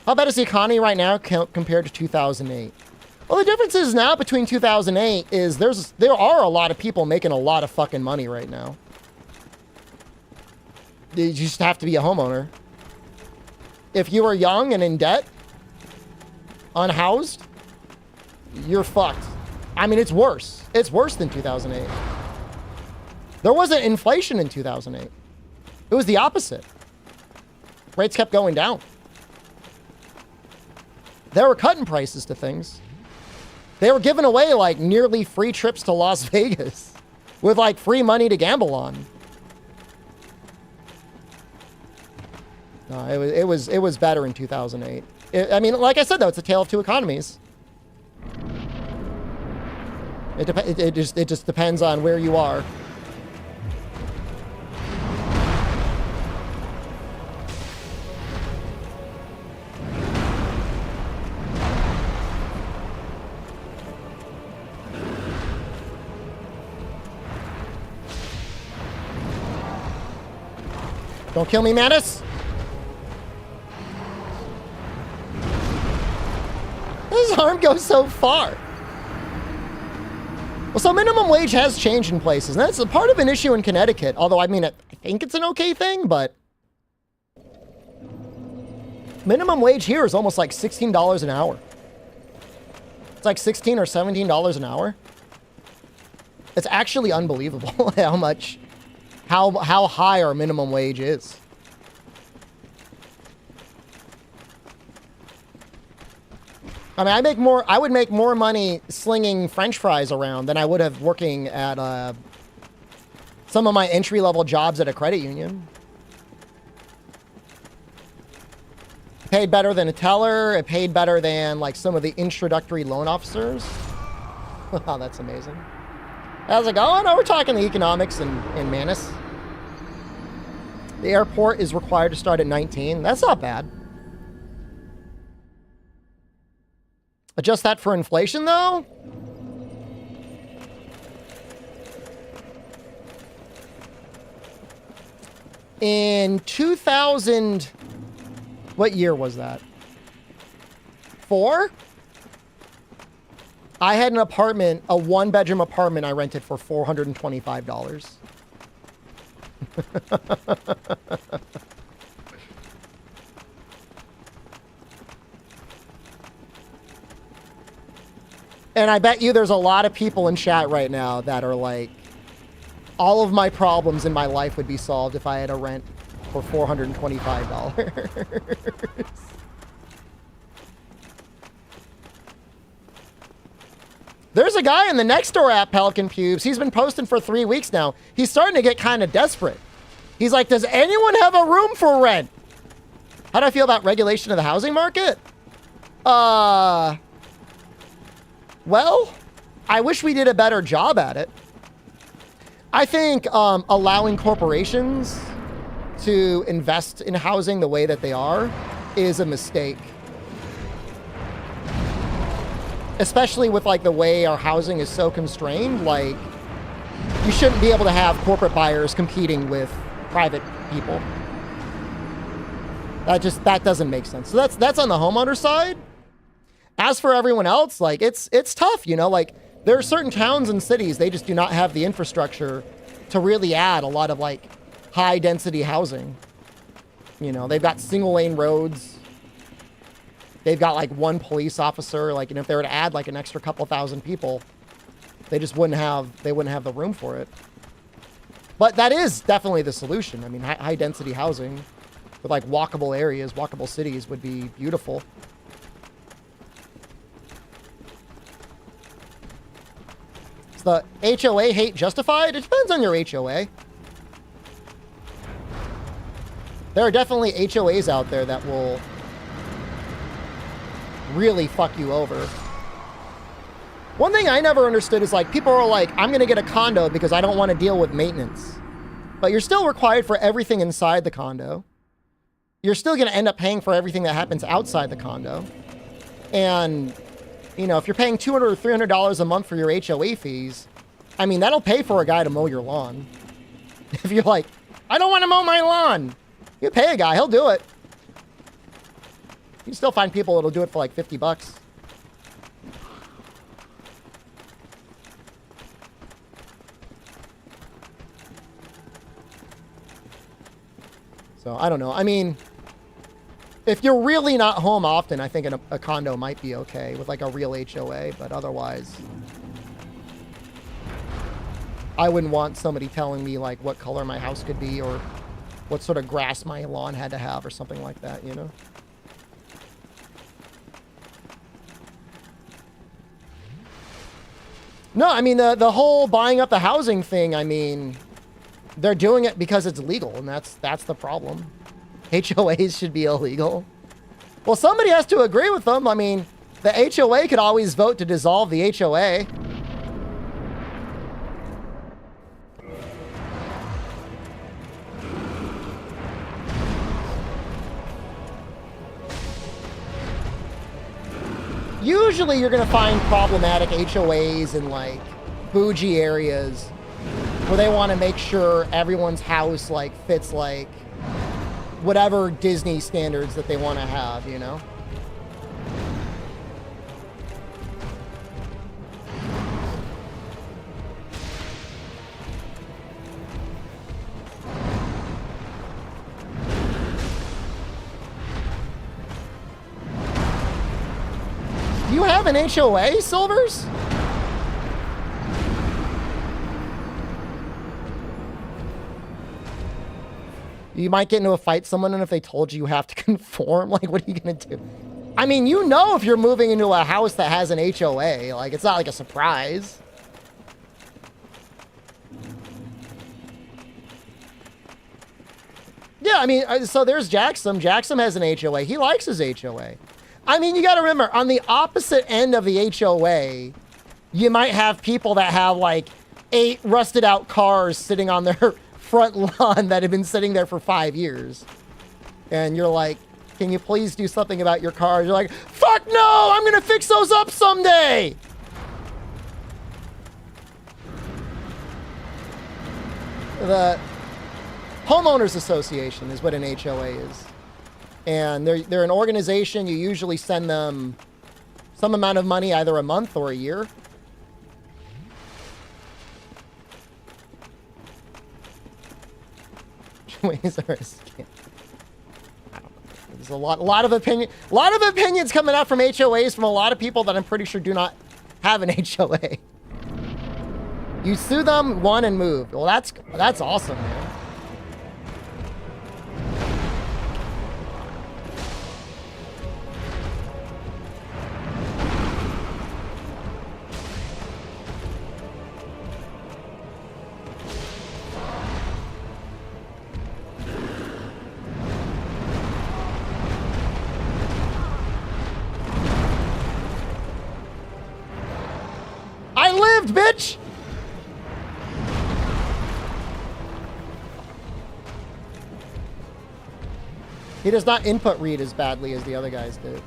How bad is the economy right now compared to 2008? Well, the difference is now between 2008 is there are a lot of people making a lot of fucking money right now. You just have to be a homeowner. If you are young and in debt, unhoused, you're fucked. I mean, it's worse. It's worse than 2008. There wasn't inflation in 2008. It was the opposite. Rates kept going down. They were cutting prices to things. They were giving away like nearly free trips to Las Vegas with like free money to gamble on. No, it was better in 2008. I mean, like I said, though, it's a tale of two economies. It just depends on where you are. Don't kill me, Manus! His arm goes so far. Well, so minimum wage has changed in places, and that's a part of an issue in Connecticut. Although, I mean, I think it's an okay thing, but minimum wage here is almost like $16 an hour. It's like $16 or $17 an hour. It's actually unbelievable how high our minimum wage is. I mean, I would make more money slinging French fries around than I would have working at some of my entry-level jobs at a credit union. Paid better than a teller. It paid better than like some of the introductory loan officers. Wow, that's amazing. How's it going? Oh, we're talking the economics in Manus. The airport is required to start at 19. That's not bad. Adjust that for inflation, though? In 2000... What year was that? 4? I had an apartment, a one-bedroom apartment I rented for $425. And I bet you there's a lot of people in chat right now that are like, all of my problems in my life would be solved if I had a rent for $425. There's a guy in the Nextdoor app, Pelican Pubes. He's been posting for 3 weeks now. He's starting to get kind of desperate. He's like, does anyone have a room for rent? How do I feel about regulation of the housing market? Well, I wish we did a better job at it. I think allowing corporations to invest in housing the way that they are is a mistake. Especially with like the way our housing is so constrained, like you shouldn't be able to have corporate buyers competing with private people. That doesn't make sense. So that's on the homeowner side. As for everyone else, like it's tough, you know, like there are certain towns and cities, they just do not have the infrastructure to really add a lot of like high density housing. You know, they've got single lane roads. They've got like one police officer, like, and if they were to add like an extra couple thousand people, they just wouldn't have the room for it. But that is definitely the solution. I mean, high density housing with like walkable areas, walkable cities would be beautiful. Is the HOA hate justified? It depends on your HOA. There are definitely HOAs out there that will really fuck you over. One thing I never understood is like people are like, I'm going to get a condo because I don't want to deal with maintenance. But you're still required for everything inside the condo. You're still going to end up paying for everything that happens outside the condo. And, you know, if you're paying $200 or $300 a month for your HOA fees, I mean, that'll pay for a guy to mow your lawn. If you're like, I don't want to mow my lawn. You pay a guy, he'll do it. You can still find people that'll do it for like $50. So I don't know. I mean, If you're really not home often, I think a condo might be okay with like a real HOA, but otherwise, I wouldn't want somebody telling me like what color my house could be or what sort of grass my lawn had to have or something like that, you know? No, I mean, the whole buying up the housing thing, I mean, they're doing it because it's legal, and that's the problem. HOAs should be illegal. Well, somebody has to agree with them. I mean, the HOA could always vote to dissolve the HOA. Usually you're going to find problematic HOAs in like bougie areas where they want to make sure everyone's house like fits like whatever Disney standards that they want to have, you know? Do you have an HOA, Silvers? You might get into a fight with someone, and if they told you you have to conform, like, what are you gonna do? I mean, you know if you're moving into a house that has an HOA, like, it's not like a surprise. Yeah, I mean, so there's Jackson. Jackson has an HOA. He likes his HOA. I mean, you gotta remember, on the opposite end of the HOA, you might have people that have, like, 8 rusted out cars sitting on their front lawn that have been sitting there for 5 years. And you're like, can you please do something about your cars? You're like, fuck no, I'm gonna fix those up someday. The Homeowners Association is what an HOA is. And they're an organization. You usually send them some amount of money, either a month or a year. There's a lot of opinions coming out from HOAs from a lot of people that I'm pretty sure do not have an HOA. You sue them, won, and moved. Well, that's awesome, man. I lived, bitch! He does not input read as badly as the other guys did.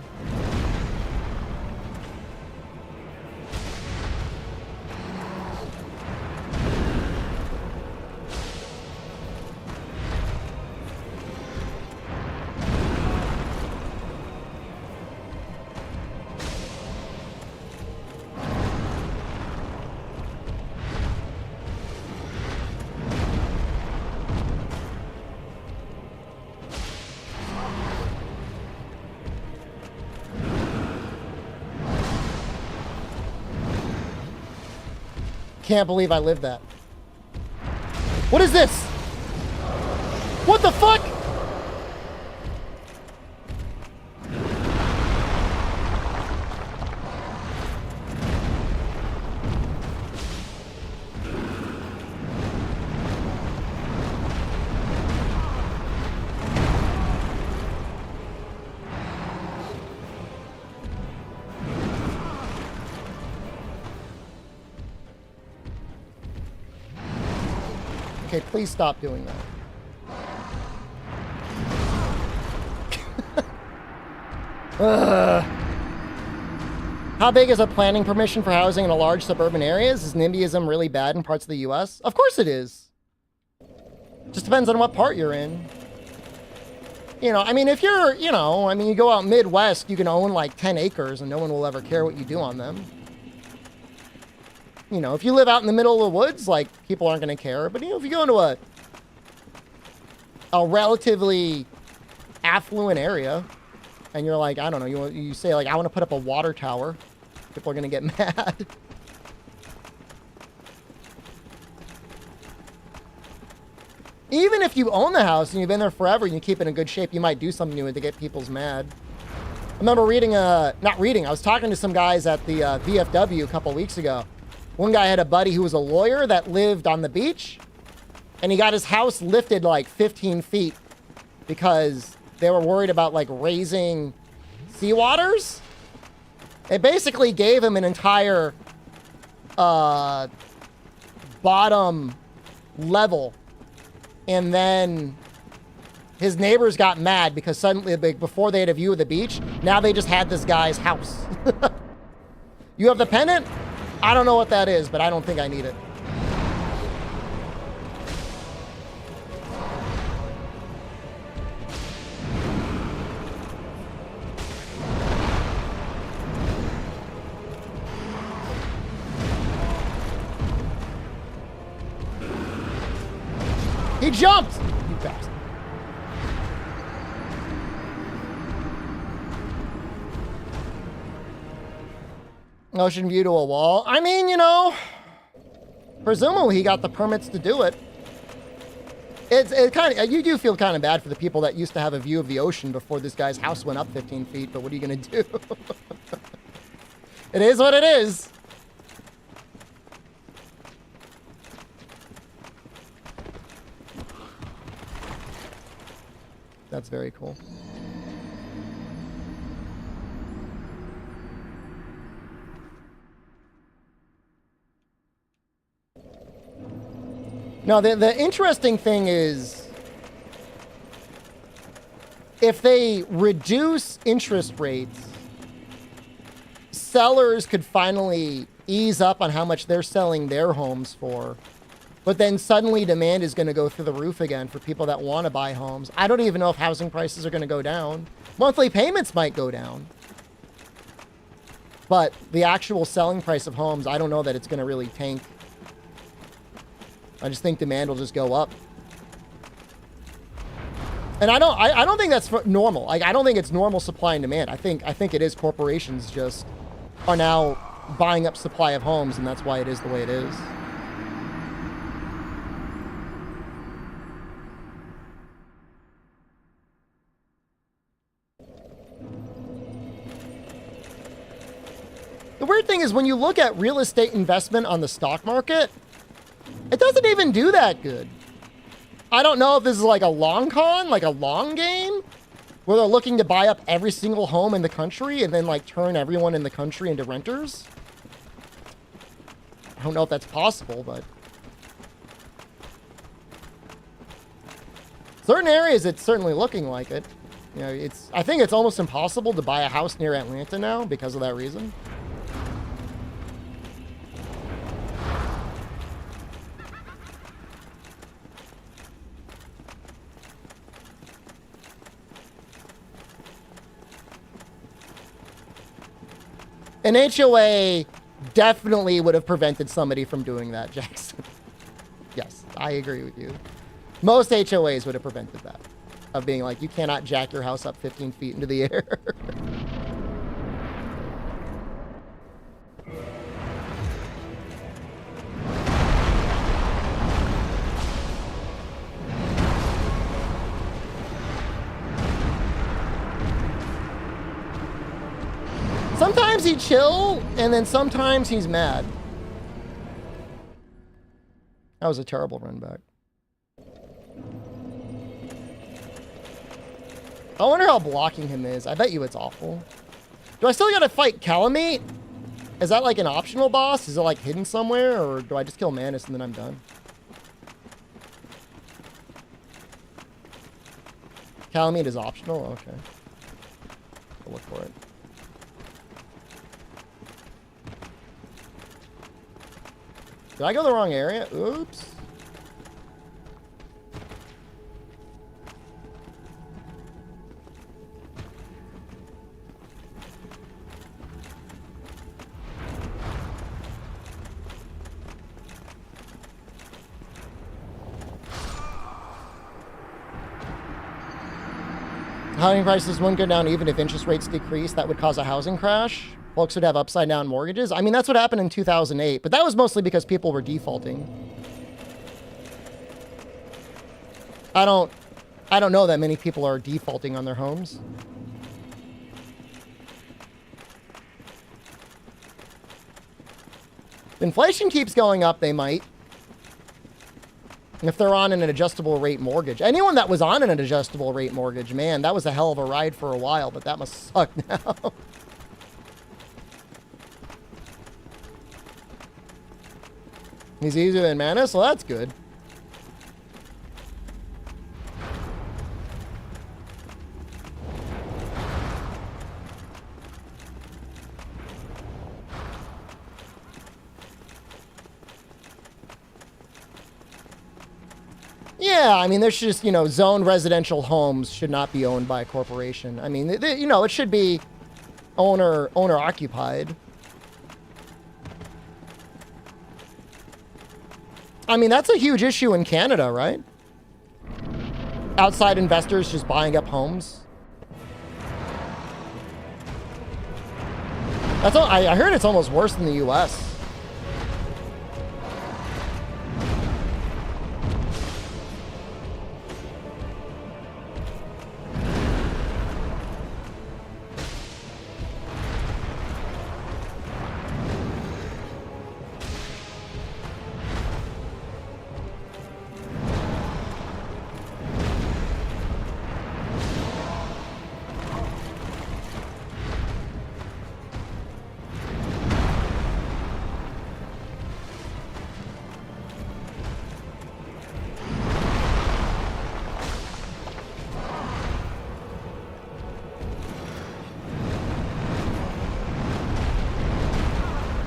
Can't believe I lived that. What is this? What the fuck? Okay, please stop doing that. How big is a planning permission for housing in a large suburban areas? Is NIMBYism really bad in parts of the US? Of course it is. Just depends on what part you're in. You know, I mean, if you're, you know, I mean, you go out Midwest, you can own like 10 acres and no one will ever care what you do on them. You know, if you live out in the middle of the woods, like, people aren't going to care. But, you know, if you go into a relatively affluent area, and you're like, I don't know, you say like, I want to put up a water tower, people are going to get mad. Even if you own the house and you've been there forever and you keep it in good shape, you might do something to it to get people's mad. I remember I was talking to some guys at the VFW a couple weeks ago. One guy had a buddy who was a lawyer that lived on the beach, and he got his house lifted like 15 feet because they were worried about like raising seawaters. They basically gave him an entire bottom level, and then his neighbors got mad because suddenly, before they had a view of the beach, now they just had this guy's house. You have the pendant? I don't know what that is, but I don't think I need it. He jumped! You bastard. Ocean view to a wall. I mean, you know, presumably he got the permits to do it. It kind of, you do feel kind of bad for the people that used to have a view of the ocean before this guy's house went up 15 feet, but what are you going to do? It is what it is. That's very cool. Now, the interesting thing is, if they reduce interest rates, sellers could finally ease up on how much they're selling their homes for. But then suddenly demand is going to go through the roof again for people that want to buy homes. I don't even know if housing prices are going to go down. Monthly payments might go down. But the actual selling price of homes, I don't know that it's going to really tank. I just think demand will just go up. And I don't think that's normal. Like, I don't think it's normal supply and demand. I think it is corporations just are now buying up supply of homes, and that's why it is the way it is. The weird thing is when you look at real estate investment on the stock market, it doesn't even do that good. I don't know if this is like a long con, like a long game, where they're looking to buy up every single home in the country and then like turn everyone in the country into renters. I don't know if that's possible, but certain areas it's certainly looking like it. You know, I think it's almost impossible to buy a house near Atlanta now because of that reason. An HOA definitely would have prevented somebody from doing that, Jackson. Yes, I agree with you. Most HOAs would have prevented that. Of being like, you cannot jack your house up 15 feet into the air. Sometimes he's chill, and then sometimes he's mad. That was a terrible run back. I wonder how blocking him is. I bet you it's awful. Do I still gotta fight Calamite? Is that like an optional boss? Is it like hidden somewhere? Or do I just kill Manus and then I'm done? Calamite is optional? Okay. I'll look for it. Did I go the wrong area? Oops. Housing prices wouldn't go down even if interest rates decrease. That would cause a housing crash. Folks would have upside down mortgages. I mean, that's what happened in 2008, but that was mostly because people were defaulting. I don't know that many people are defaulting on their homes. If inflation keeps going up, they might. If they're on an adjustable rate mortgage. Anyone that was on an adjustable rate mortgage, man, that was a hell of a ride for a while, but that must suck now. He's easier than Manus? Well, that's good. Yeah, I mean, there's just, you know, zoned residential homes should not be owned by a corporation. I mean, you know, it should be owner occupied. I mean, that's a huge issue in Canada, right? Outside investors just buying up homes. That's all, I heard it's almost worse than the US.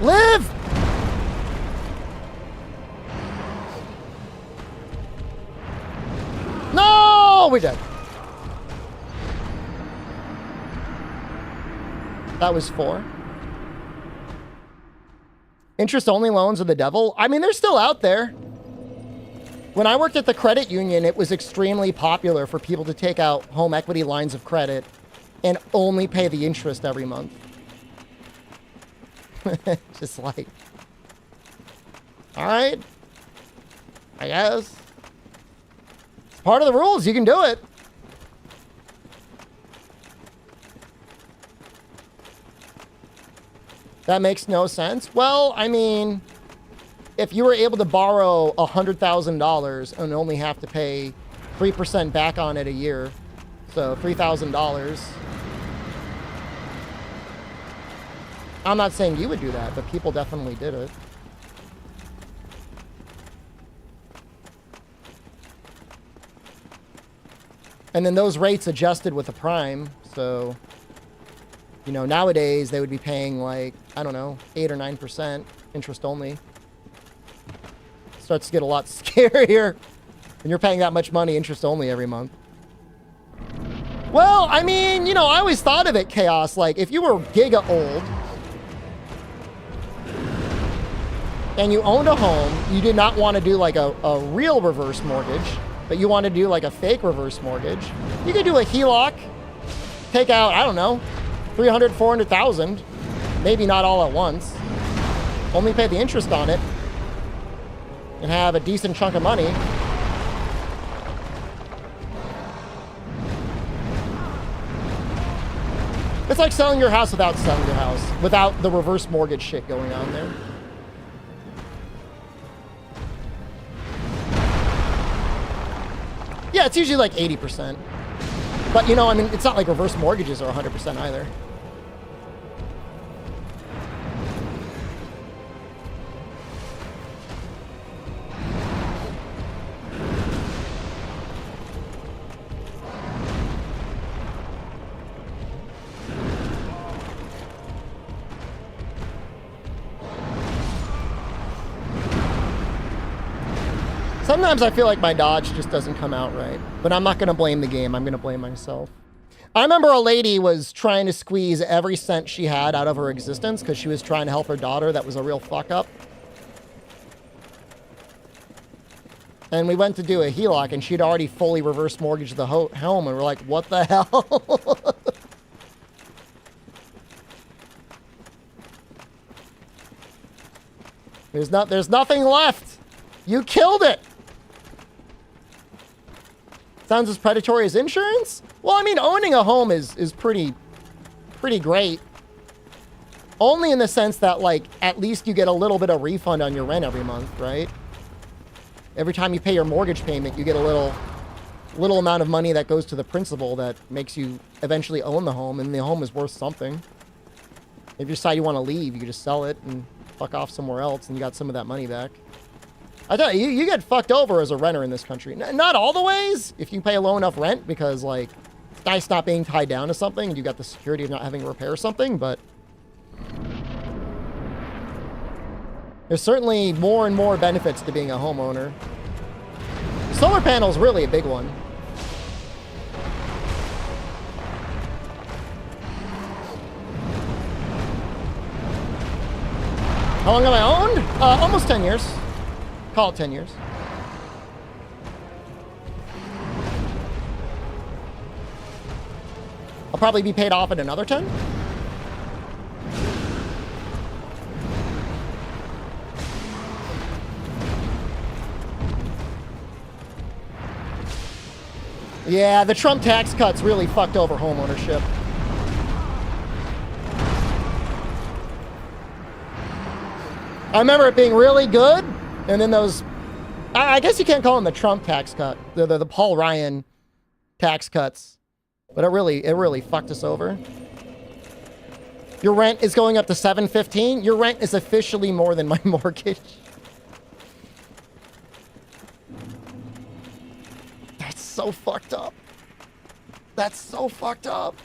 Live! No, we did. That was 4. Interest-only loans are the devil. I mean, they're still out there. When I worked at the credit union, it was extremely popular for people to take out home equity lines of credit and only pay the interest every month. Just like, all right, I guess. It's part of the rules. You can do it. That makes no sense. Well, I mean, if you were able to borrow $100,000 and only have to pay 3% back on it a year, so $3,000. I'm not saying you would do that, but people definitely did it. And then those rates adjusted with the prime. So, you know, nowadays they would be paying like, I don't know, 8 or 9% interest only. Starts to get a lot scarier when you're paying that much money interest only every month. Well, I mean, you know, I always thought of it, Chaos, like if you were giga old and you owned a home, you did not want to do like a real reverse mortgage, but you want to do like a fake reverse mortgage. You could do a HELOC, take out, I don't know, 300, 400,000, maybe not all at once. Only pay the interest on it and have a decent chunk of money. It's like selling your house without selling your house, without the reverse mortgage shit going on there. Yeah, it's usually like 80%. But, you know, I mean, it's not like reverse mortgages are 100% either. Sometimes I feel like my dodge just doesn't come out right. But I'm not going to blame the game. I'm going to blame myself. I remember a lady was trying to squeeze every cent she had out of her existence because she was trying to help her daughter that was a real fuck up. And we went to do a HELOC, and she'd already fully reverse mortgaged the home, and we're like, what the hell? There's nothing left. You killed it. Sounds as predatory as insurance? Well, I mean, owning a home is pretty great. Only in the sense that, like, at least you get a little bit of refund on your rent every month, right? Every time you pay your mortgage payment, you get a little amount of money that goes to the principal that makes you eventually own the home, and the home is worth something. If you decide you want to leave, you can just sell it and fuck off somewhere else, and you got some of that money back. I tell you, you get fucked over as a renter in this country. Not all the ways, if you pay a low enough rent, because, like, it's nice not being tied down to something, and you got the security of not having to repair something, but there's certainly more and more benefits to being a homeowner. Solar panels really a big one. How long have I owned? Almost 10 years. Call it 10 years. I'll probably be paid off in another 10. Yeah, the Trump tax cuts really fucked over homeownership. I remember it being really good, and then those, I guess you can't call them the Trump tax cut, the Paul Ryan tax cuts, but it really fucked us over. Your rent is going up to $715. Your rent is officially more than my mortgage. That's so fucked up. That's so fucked up.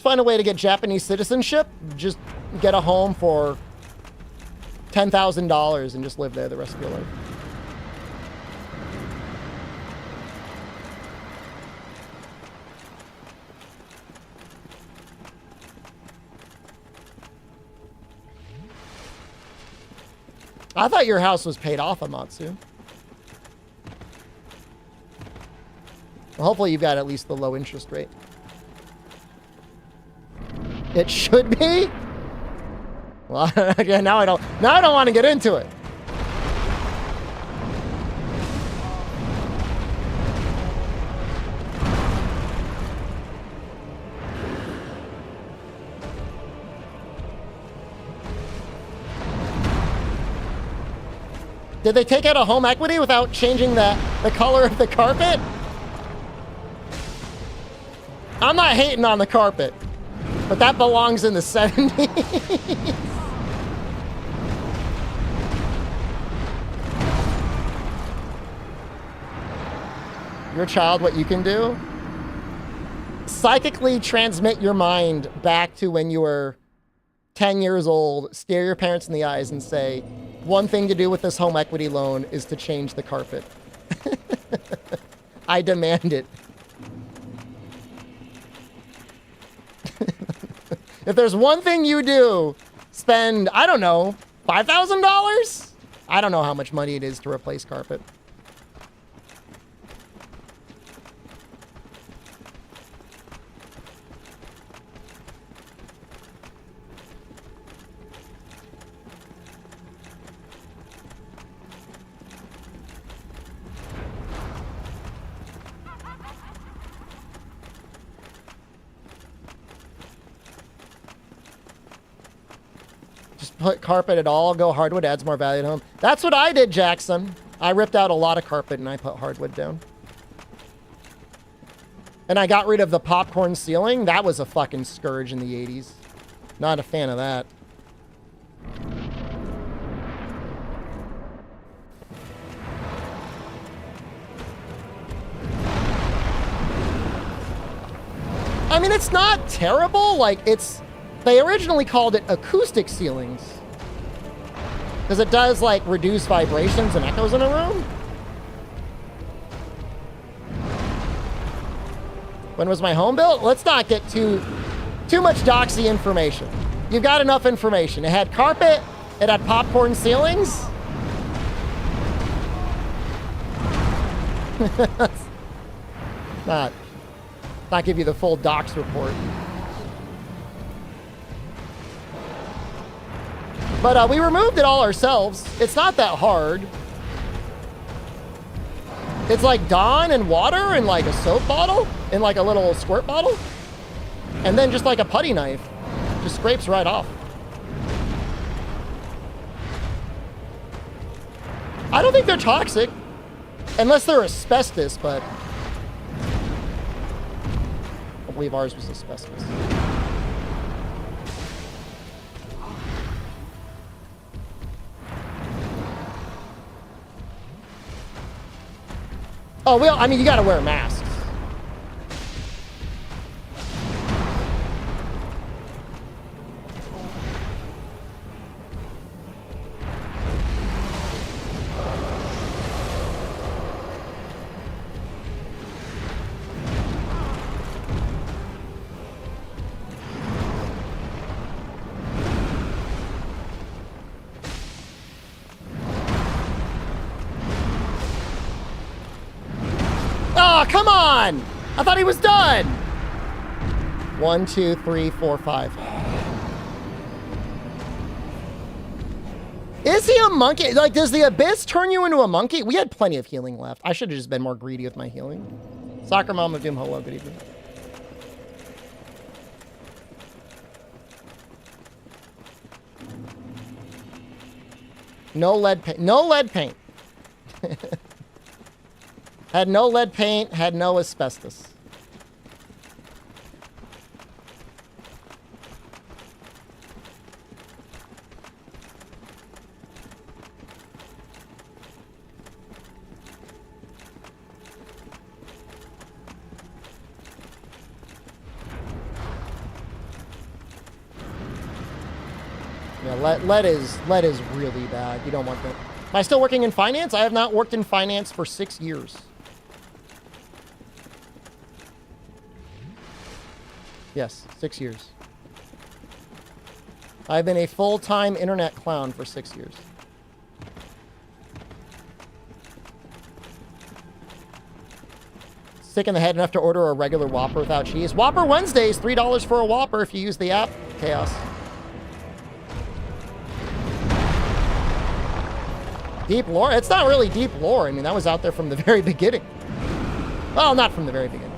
Find a way to get Japanese citizenship. Just get a home for $10,000 and just live there the rest of your life. I thought your house was paid off, Amatsu. Well, hopefully you've got at least the low interest rate. It should be? Well, okay, now I don't want to get into it. Did they take out a home equity without changing the color of the carpet? I'm not hating on the carpet. But that belongs in the 70s. Your child, what you can do? Psychically transmit your mind back to when you were 10 years old, stare your parents in the eyes and say, one thing to do with this home equity loan is to change the carpet. I demand it. If there's one thing you do, spend, I don't know, $5,000? I don't know how much money it is to replace carpet. Put carpet at all, go hardwood, adds more value to home. That's what I did, Jackson. I ripped out a lot of carpet and I put hardwood down. And I got rid of the popcorn ceiling. That was a fucking scourge in the 80s. Not a fan of that. I mean, it's not terrible. Like, they originally called it acoustic ceilings. Because it does, like, reduce vibrations and echoes in a room. When was my home built? Let's not get too much doxy information. You've got enough information. It had carpet. It had popcorn ceilings. not give you the full docs report. But we removed it all ourselves. It's not that hard. It's like Dawn and water and like a soap bottle and like a little squirt bottle. And then just like a putty knife. Just scrapes right off. I don't think they're toxic. Unless they're asbestos, but I believe ours was asbestos. Oh, well, I mean, you gotta wear masks. Oh, come on! I thought he was done! 1, 2, 3, 4, 5. Is he a monkey? Like, does the abyss turn you into a monkey? We had plenty of healing left. I should have just been more greedy with my healing. Soccer Mom of Doom, hello, good evening. No lead paint. No lead paint. Had no lead paint, had no asbestos. Yeah, lead is really bad. You don't want that. Am I still working in finance? I have not worked in finance for 6 years. Yes, 6 years. I've been a full-time internet clown for 6 years. Sick in the head enough to order a regular Whopper without cheese. Whopper Wednesdays, $3 for a Whopper if you use the app. Chaos. Deep lore? It's not really deep lore. I mean, that was out there from the very beginning. Well, not from the very beginning.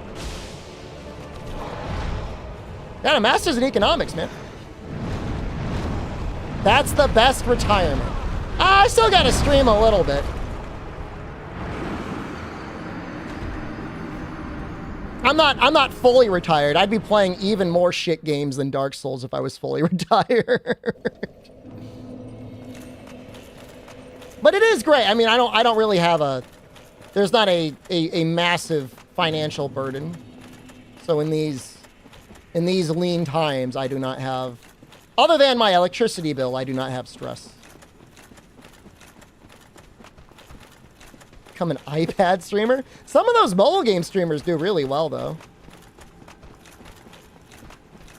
Got a master's in economics, man. That's the best retirement. I still got to stream a little bit. I'm not fully retired. I'd be playing even more shit games than Dark Souls if I was fully retired. But it is great. I mean, I don't really have there's not a massive financial burden. So in these lean times, I do not have, other than my electricity bill, I do not have stress. Become an iPad streamer? Some of those mobile game streamers do really well, though.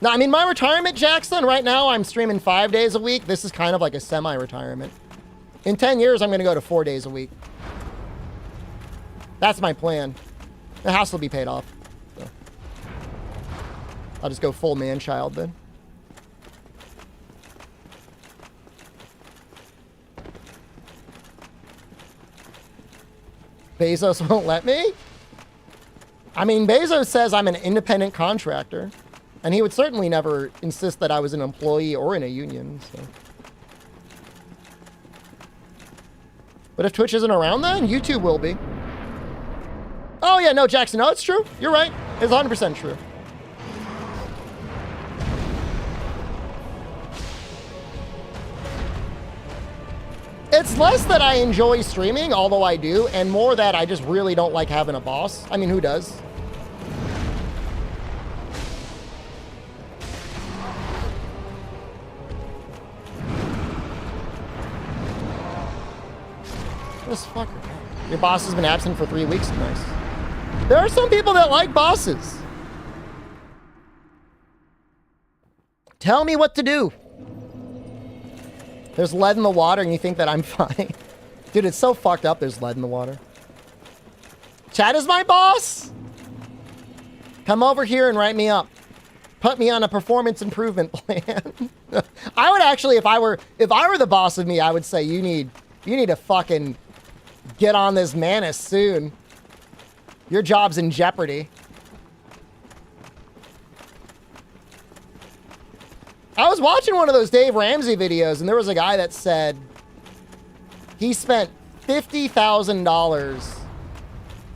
No, I mean, my retirement, Jackson, right now I'm streaming 5 days a week. This is kind of like a semi-retirement. In 10 years, I'm going to go to 4 days a week. That's my plan. The house will be paid off. So. I'll just go full man-child then. Bezos won't let me? I mean, Bezos says I'm an independent contractor. And he would certainly never insist that I was an employee or in a union, so. But if Twitch isn't around then, YouTube will be. Oh yeah, no, Jackson, no, it's true. You're right. It's 100% true. It's less that I enjoy streaming, although I do, and more that I just really don't like having a boss. I mean, who does? This fucker. Your boss has been absent for 3 weeks. Nice. There are some people that like bosses. Tell me what to do. There's lead in the water and you think that I'm fine. Dude, it's so fucked up there's lead in the water. Chad is my boss. Come over here and write me up. Put me on a performance improvement plan. I would actually, if I were the boss of me, I would say you need to fucking get on this Manus soon. Your job's in jeopardy. I was watching one of those Dave Ramsey videos and there was a guy that said he spent $50,000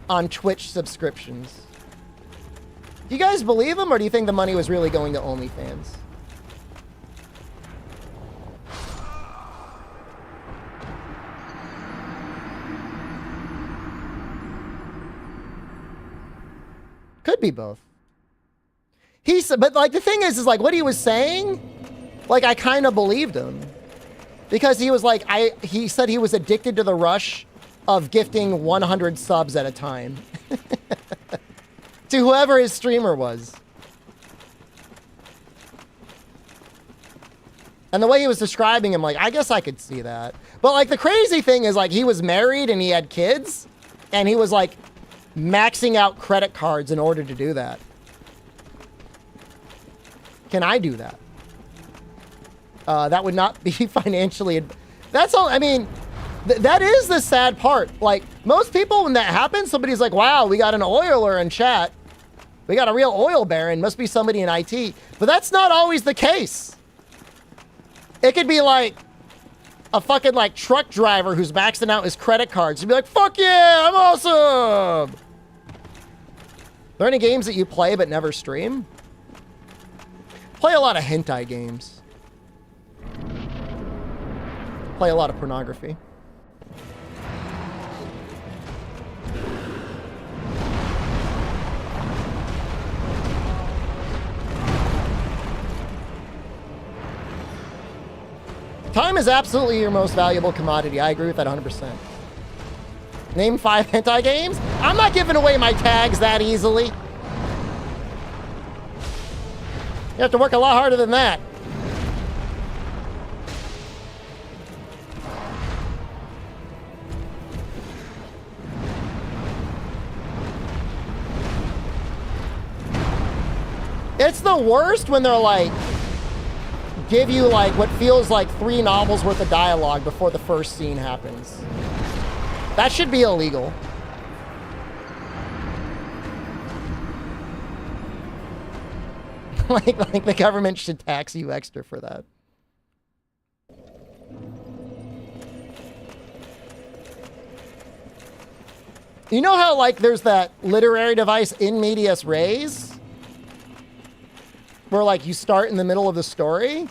on Twitch subscriptions. Do you guys believe him or do you think the money was really going to OnlyFans? Could be both. But like the thing is like what he was saying, like I kind of believed him. Because he was like, he said he was addicted to the rush of gifting 100 subs at a time. To whoever his streamer was. And the way he was describing him, like, I guess I could see that. But like the crazy thing is like he was married and he had kids and he was like maxing out credit cards in order to do that. Can I do that? That would not be financially. That's all. I mean, that is the sad part. Like most people, when that happens, somebody's like, wow, we got an oiler in chat. We got a real oil baron. Must be somebody in IT. But that's not always the case. It could be like a fucking like truck driver who's maxing out his credit cards. You'd be like, fuck yeah, I'm awesome. Are there any games that you play but never stream? Play a lot of hentai games. Play a lot of pornography. Time is absolutely your most valuable commodity. I agree with that 100%. Name 5 hentai games? I'm not giving away my tags that easily. You have to work a lot harder than that. It's the worst when they're like, give you like what feels like 3 novels worth of dialogue before the first scene happens. That should be illegal. like the government should tax you extra for that. You know how like there's that literary device in medias res? Where like you start in the middle of the story?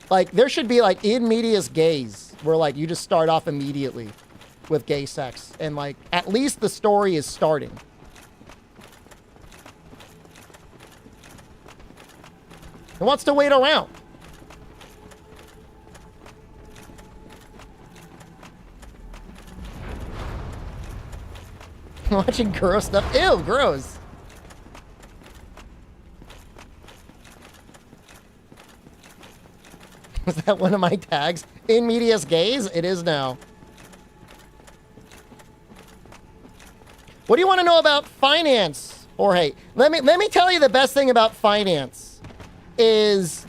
Like there should be like in medias gays, where like you just start off immediately with gay sex. And like at least the story is starting. Who wants to wait around? Watching gross stuff. Ew, gross. Was that one of my tags? In medias gays? It is now. What do you want to know about finance, Jorge? Let me tell you the best thing about finance is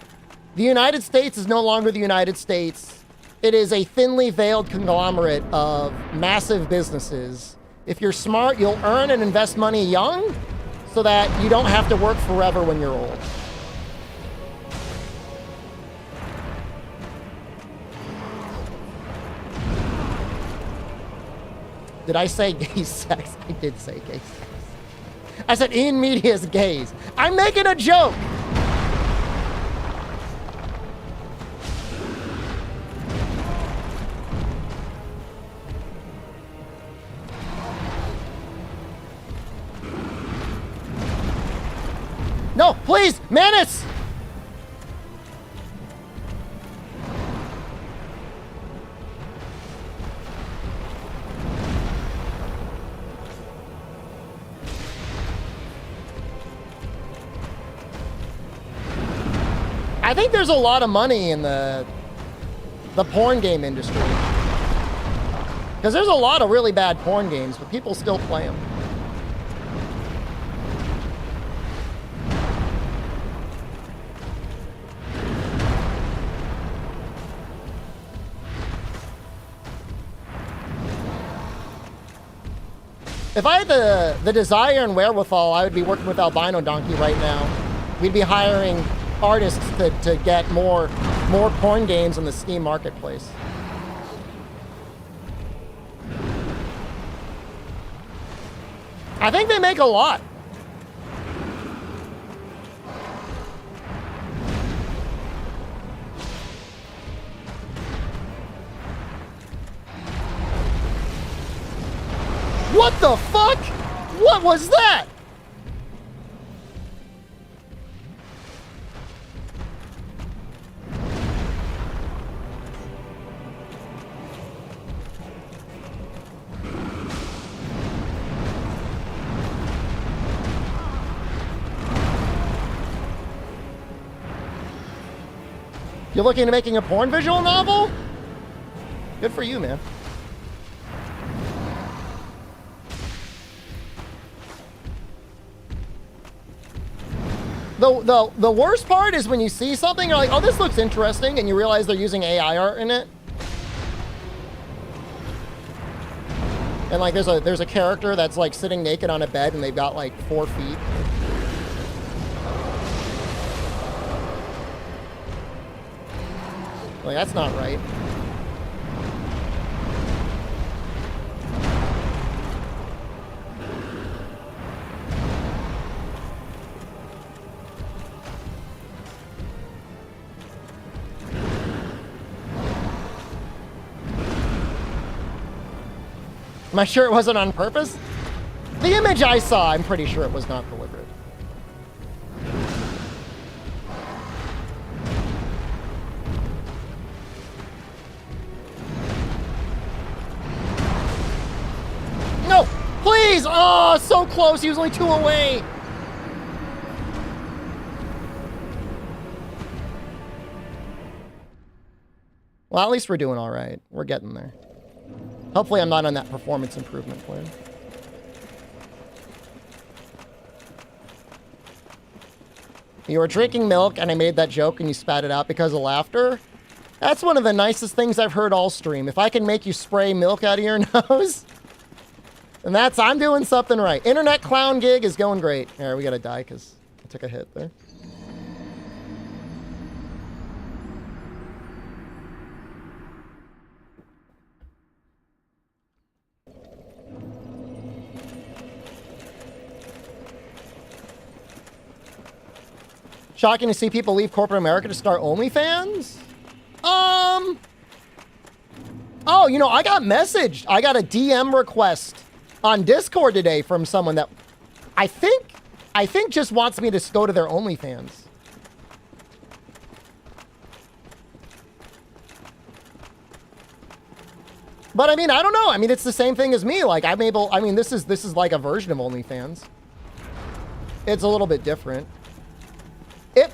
the United States is no longer the United States. It is a thinly veiled conglomerate of massive businesses. If you're smart, you'll earn and invest money young so that you don't have to work forever when you're old. Did I say gay sex? I did say gay sex. I said in medias gays. I'm making a joke. No, please, Manus! I think there's a lot of money in the porn game industry. Because there's a lot of really bad porn games, but people still play them. If I had the desire and wherewithal, I would be working with Albino Donkey right now. We'd be hiring artists to get more porn games in the Steam marketplace. I think they make a lot. What the fuck? What was that? You're looking at making a porn visual novel? Good for you, man. The worst part is when you see something, you're like, oh, this looks interesting, and you realize they're using AI art in it. And like there's a character that's like sitting naked on a bed and they've got like 4 feet. Like, that's not right. Am I sure it wasn't on purpose? The image I saw, I'm pretty sure it was not deliberate. No! Please! Oh, so close. He was only 2 away. Well, at least we're doing all right. We're getting there. Hopefully I'm not on that performance improvement plan. You were drinking milk and I made that joke and you spat it out because of laughter. That's one of the nicest things I've heard all stream. If I can make you spray milk out of your nose, then I'm doing something right. Internet clown gig is going great. Here, we gotta die because I took a hit there. Shocking to see people leave corporate America to start OnlyFans? Oh, you know, I got messaged. I got a DM request on Discord today from someone that I think just wants me to go to their OnlyFans. But I mean, I don't know. I mean, it's the same thing as me. Like this is like a version of OnlyFans. It's a little bit different.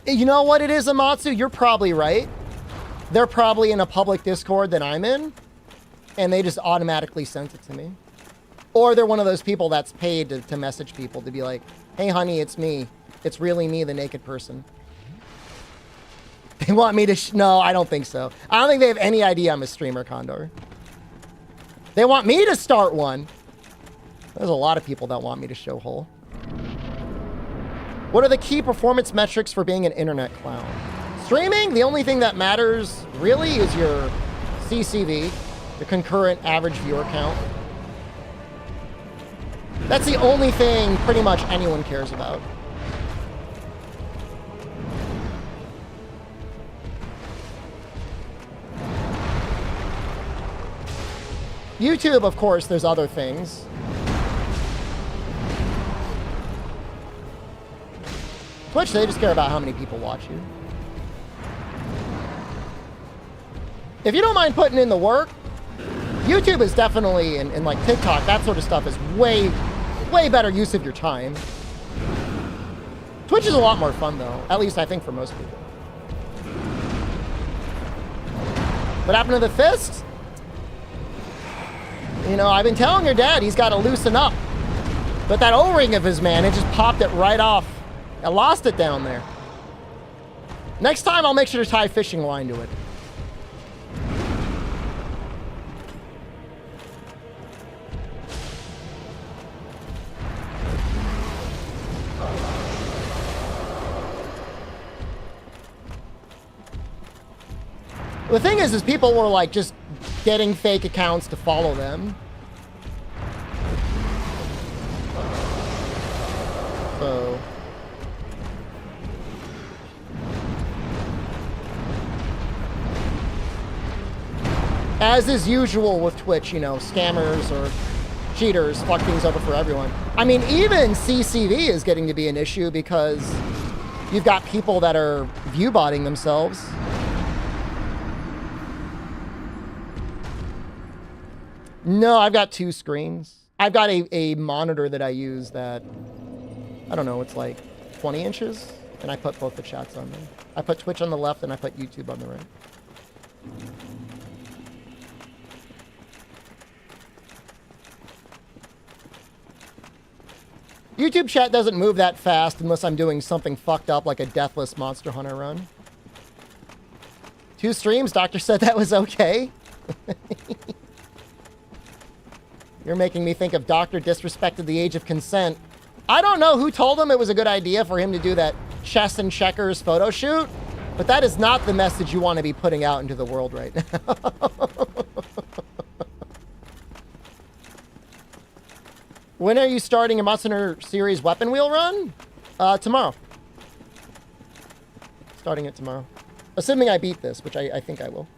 You know what it is, Amatsu? You're probably right. They're probably in a public Discord that I'm in, and they just automatically sent it to me. Or they're one of those people that's paid to message people to be like, hey, honey, it's me. It's really me, the naked person. They want me to... No, I don't think so. I don't think they have any idea I'm a streamer, Condor. They want me to start one. There's a lot of people that want me to show hole. What are the key performance metrics for being an internet clown? Streaming, the only thing that matters really is your CCV, the concurrent average viewer count. That's the only thing pretty much anyone cares about. YouTube, of course, there's other things. Twitch, they just care about how many people watch you. If you don't mind putting in the work, YouTube is definitely, and like TikTok, that sort of stuff is way better use of your time. Twitch is a lot more fun though, at least I think for most people. What happened to the fist? You know, I've been telling your dad he's got to loosen up. But that O-ring of his, man, it just popped it right off. I lost it down there. Next time, I'll make sure to tie fishing line to it. The thing is people were like just getting fake accounts to follow them. So. As is usual with Twitch, you know, scammers or cheaters fuck things over for everyone. I mean, even CCV is getting to be an issue because you've got people that are view-botting themselves. No, I've got 2 screens. I've got a monitor that I use that, I don't know, it's like 20 inches, and I put both the chats on there. I put Twitch on the left, and I put YouTube on the right. YouTube chat doesn't move that fast unless I'm doing something fucked up like a deathless Monster Hunter run. 2 streams? Doctor said that was okay? You're making me think of Doctor disrespected the age of consent. I don't know who told him it was a good idea for him to do that chess and checkers photo shoot, but that is not the message you want to be putting out into the world right now. When are you starting a Monster Hunter series weapon wheel run? Tomorrow. Starting it tomorrow. Assuming I beat this, which I think I will.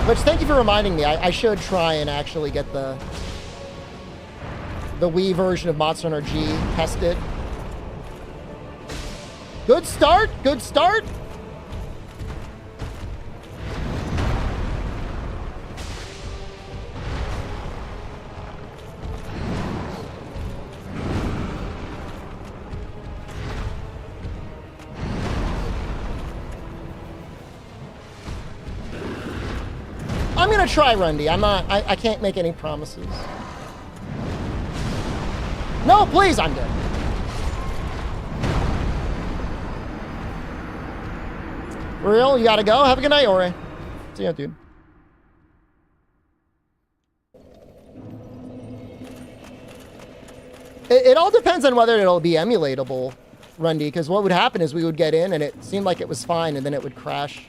Which, thank you for reminding me. I should try and actually get the Wii version of Monster Hunter G tested. Good start. Good start. I'm gonna try, Rundy. I can't make any promises. No, please, I'm good. For real? You gotta go? Have a good night, Ori. See ya, dude. It all depends on whether it'll be emulatable, Rundy, because what would happen is we would get in and it seemed like it was fine and then it would crash.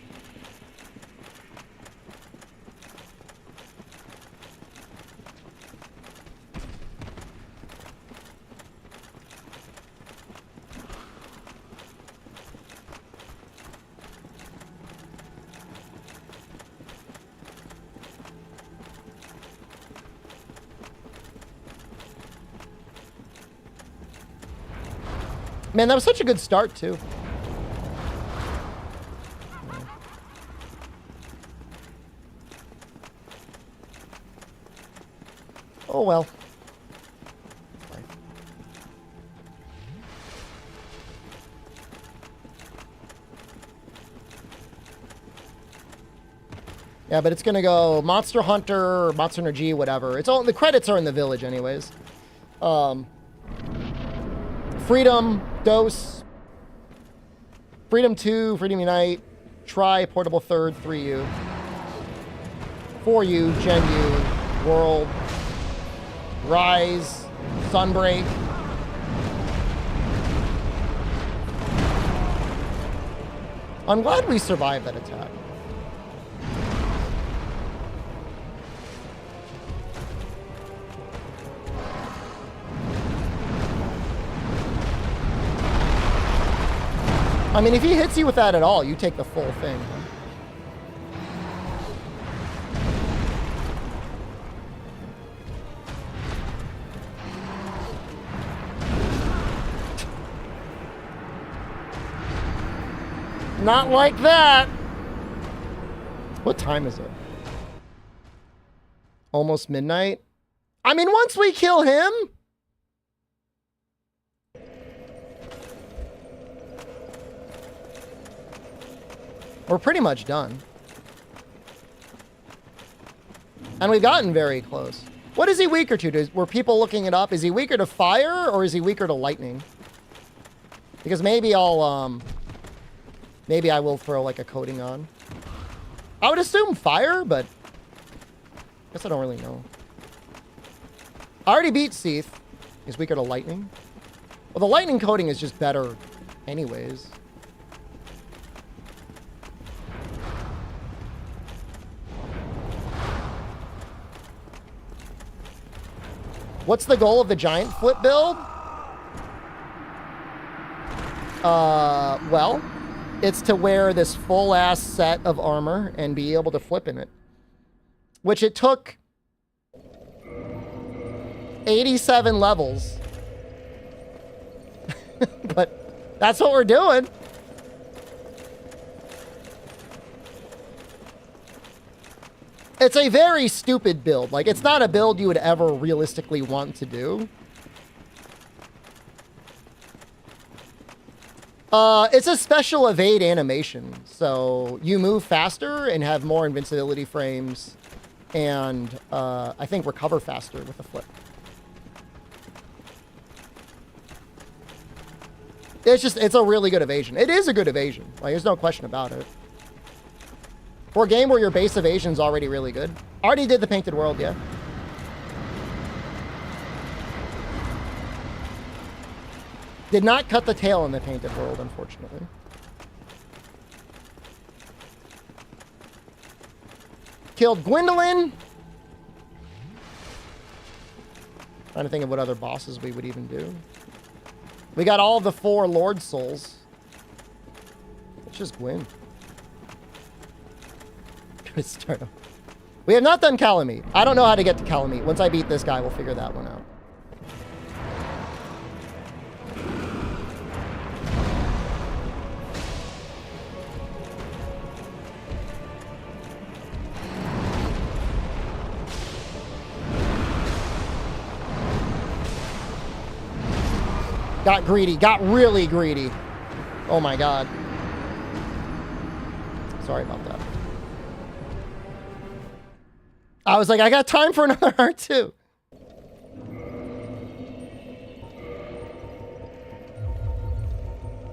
Man, that was such a good start, too. Oh, well. Yeah, but it's gonna go Monster Hunter, Monster Hunter G, whatever. It's all the credits are in the village, anyways. Freedom, Dose, Freedom 2, Freedom Unite, Try, Portable Third, 3U, 4U, Gen U, World, Rise, Sunbreak. I'm glad we survived that attack. I mean, if he hits you with that at all, you take the full thing. Huh? Not like that. What time is it? Almost midnight. I mean, once we kill him, we're pretty much done. And we've gotten very close. What is he weaker to? Were people looking it up? Is he weaker to fire or is he weaker to lightning? Because maybe maybe I will throw like a coating on. I would assume fire, but I guess I don't really know. I already beat Seath. He's weaker to lightning. Well, the lightning coating is just better anyways. What's the goal of the giant flip build? Well, it's to wear this full-ass set of armor and be able to flip in it. Which it took 87 levels. But that's what we're doing. It's a very stupid build. Like, it's not a build you would ever realistically want to do. It's a special evade animation. So you move faster and have more invincibility frames. And I think recover faster with a flip. It's a really good evasion. It is a good evasion. Like, there's no question about it. For a game where your base evasion's already really good. Already did the Painted World, yeah. Did not cut the tail in the Painted World, unfortunately. Killed Gwendolyn. Trying to think of what other bosses we would even do. We got all of the 4 Lord Souls. Let's just Gwyn. Start. We have not done Calamite. I don't know how to get to Calamite. Once I beat this guy, we'll figure that one out. Got greedy. Got really greedy. Oh my god. Sorry about that. I was like, I got time for another R2.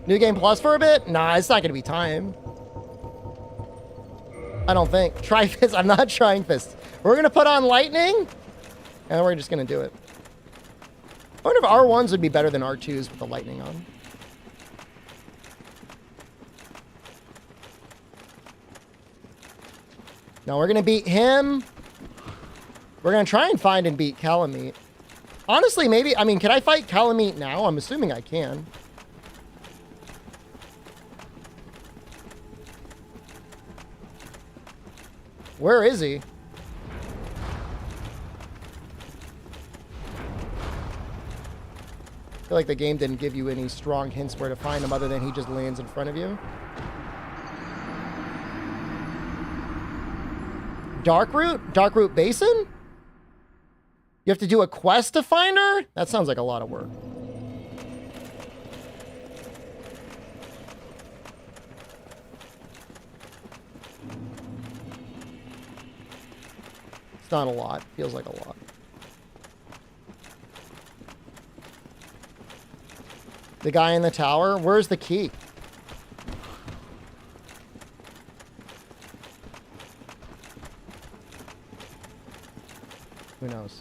New Game Plus for a bit? Nah, it's not going to be time. I don't think. Tri-Fist. I'm not trying Fist. We're going to put on Lightning, and we're just going to do it. I wonder if R1s would be better than R2s with the Lightning on. Now we're going to beat him. We're going to try and find and beat Calamite. Honestly, maybe... I mean, can I fight Calamite now? I'm assuming I can. Where is he? I feel like the game didn't give you any strong hints where to find him other than he just lands in front of you. Darkroot Basin? You have to do a quest to find her? That sounds like a lot of work. It's not a lot. Feels like a lot. The guy in the tower? Where's the key? Who knows?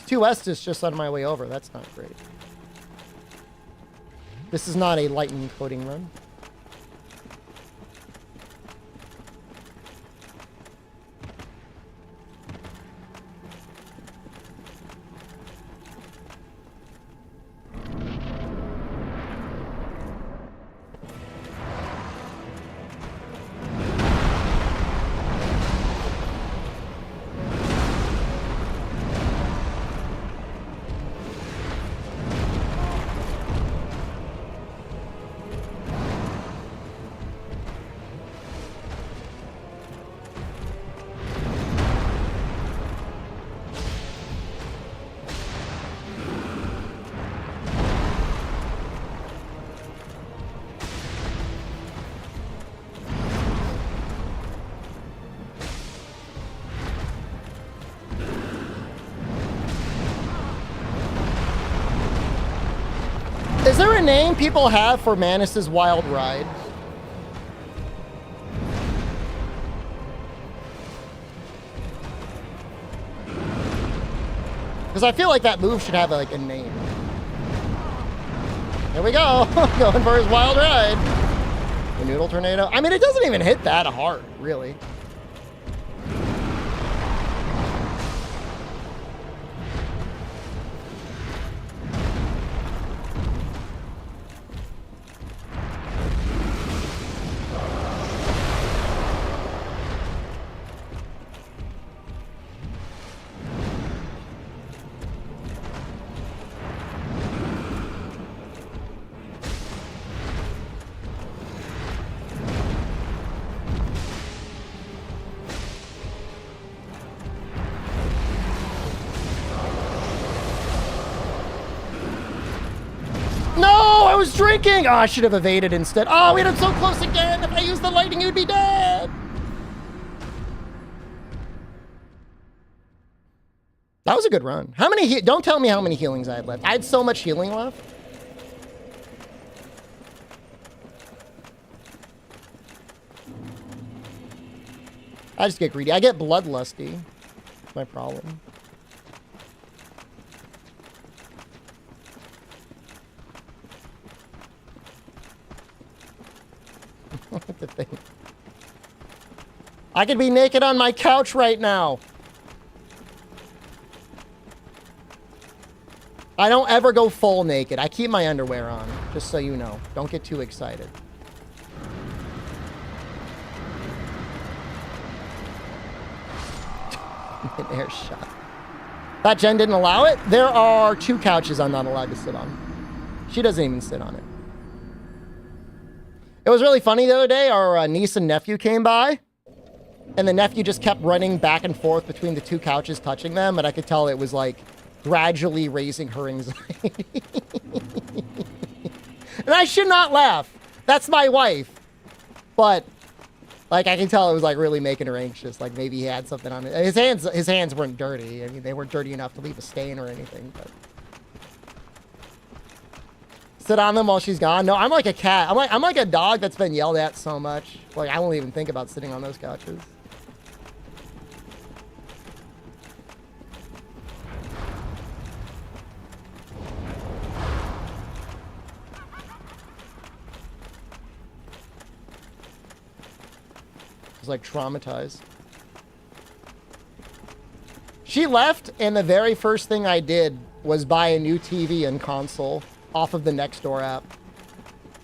Two Estes just on my way over. That's not great. This is not a lightning coating run. Is there a name people have for Manus's wild ride? Because I feel like that move should have like a name. Here we go. Going for his wild ride. The noodle tornado. I mean, it doesn't even hit that hard, really. I was drinking! Oh, I should have evaded instead. Oh, we had it so close again. If I used the lightning, you'd be dead. That was a good run. How many don't tell me how many healings I had left. I had so much healing left. I just get greedy. I get bloodlusty. That's my problem. The thing. I could be naked on my couch right now. I don't ever go full naked. I keep my underwear on, just so you know. Don't get too excited. An air shot. That Jen didn't allow it? There are 2 couches I'm not allowed to sit on. She doesn't even sit on it. It was really funny the other day. Our niece and nephew came by, and the nephew just kept running back and forth between the 2 couches, touching them, and I could tell it was like gradually raising her anxiety. And I should not laugh. That's my wife. But like I can tell it was like really making her anxious. Like maybe he had something on it. His hands weren't dirty. I mean, they weren't dirty enough to leave a stain or anything, but sit on them while she's gone. No, I'm like a cat. I'm like a dog that's been yelled at so much. Like I won't even think about sitting on those couches. It's like traumatized. She left, and the very first thing I did was buy a new TV and console off of the Nextdoor app.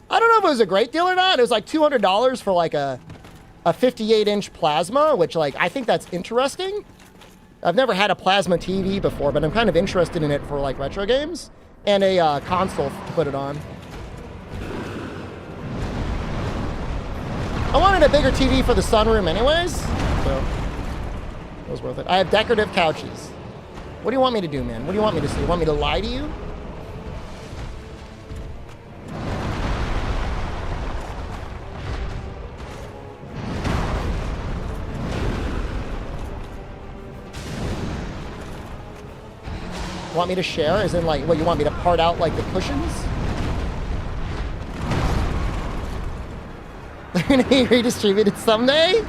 I don't know if it was a great deal or not. It was like $200 for like a 58-inch plasma, which like I think that's interesting. I've never had a plasma TV before, but I'm kind of interested in it for like retro games, and a console to put it on. I wanted a bigger TV for the sunroom anyways, so it was worth it. I have decorative couches. What do you want me to do, man? What do you want me to see? You want me to lie to you? Want me to share? As in, like, what, you want me to part out, like, the cushions? They're going to be redistributed someday?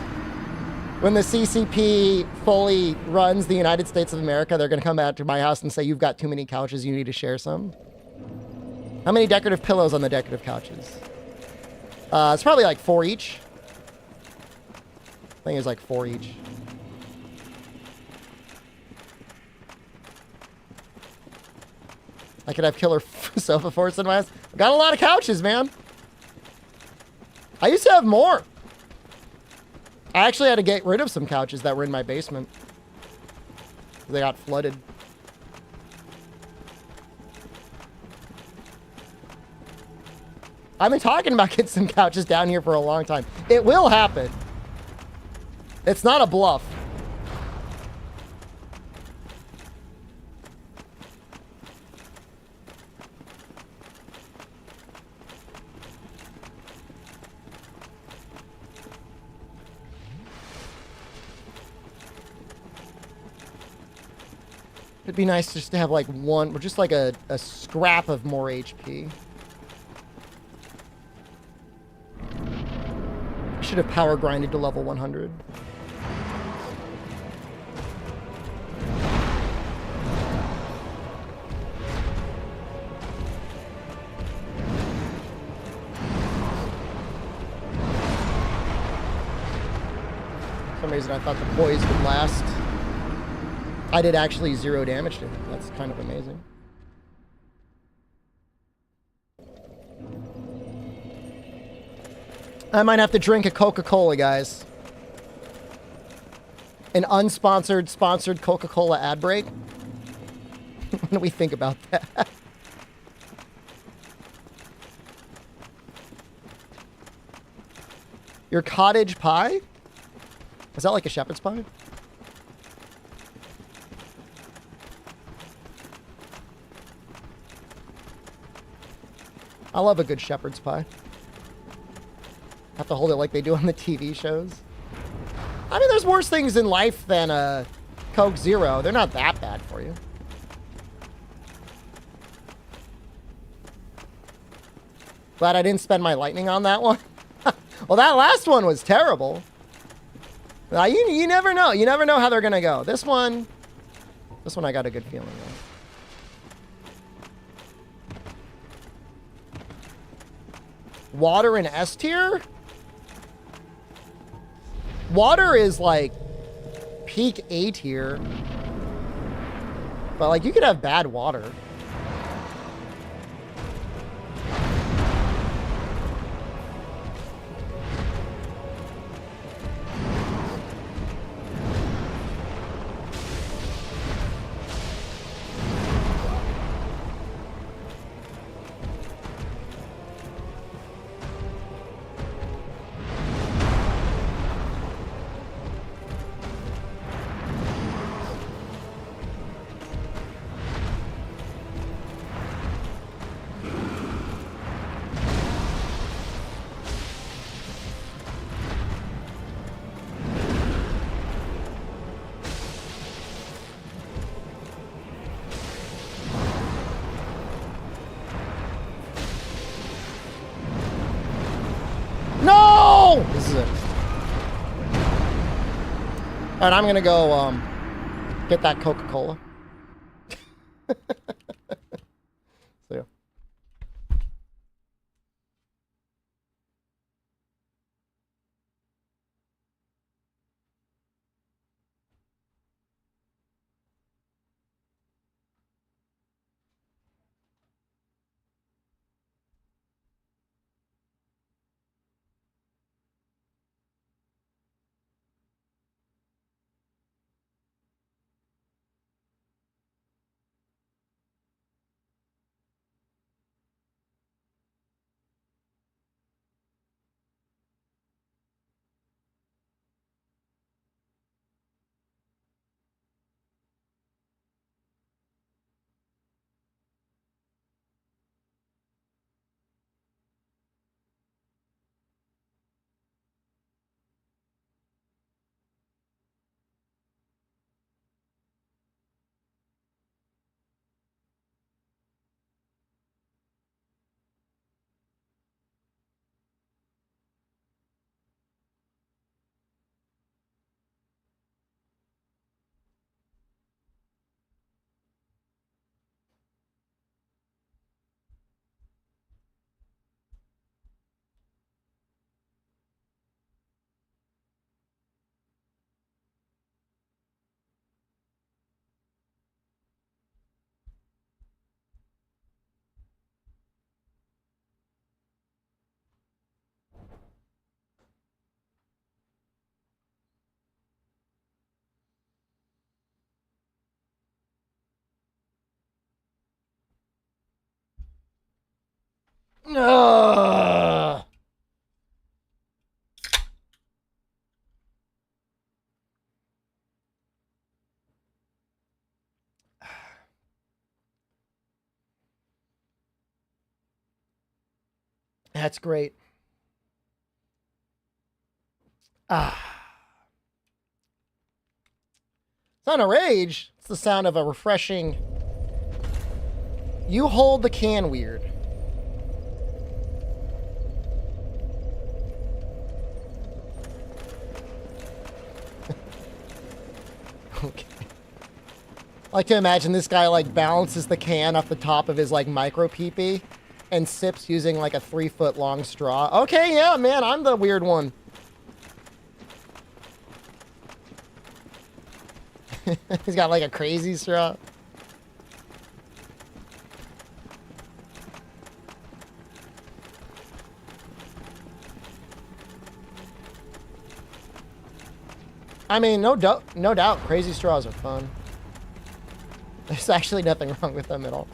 When the CCP fully runs the United States of America, they're going to come out to my house and say, you've got too many couches, you need to share some. How many decorative pillows on the decorative couches? It's probably like 4 each. I think it's like 4 each. I could have killer sofa forts in my house. Got a lot of couches, man. I used to have more. I actually had to get rid of some couches that were in my basement. They got flooded. I've been talking about getting some couches down here for a long time. It will happen. It's not a bluff. It'd be nice just to have like one, or just like a scrap of more HP. Should have power grinded to level 100. For some reason I thought the poise would last. I did actually 0 damage to him. That's kind of amazing. I might have to drink a Coca-Cola, guys. An unsponsored, sponsored Coca-Cola ad break. What do we think about that? Your cottage pie? Is that like a shepherd's pie? I love a good shepherd's pie. Have to hold it like they do on the TV shows. I mean, there's worse things in life than a Coke Zero. They're not that bad for you. Glad I didn't spend my lightning on that one. Well, that last one was terrible. You never know. You never know how they're going to go. This one I got a good feeling of. Water in S tier? Water is like peak A tier. But like you could have bad water. This is it. Alright, I'm gonna go get that Coca-Cola. See ya. Ugh. That's great. Ah. It's not a rage. It's the sound of a refreshing... You hold the can weird. I like to imagine this guy like balances the can off the top of his like micro peepee and sips using like a 3-foot long straw. Okay, yeah, man, I'm the weird one. He's got like a crazy straw. I mean, no doubt, crazy straws are fun. There's actually nothing wrong with them at all.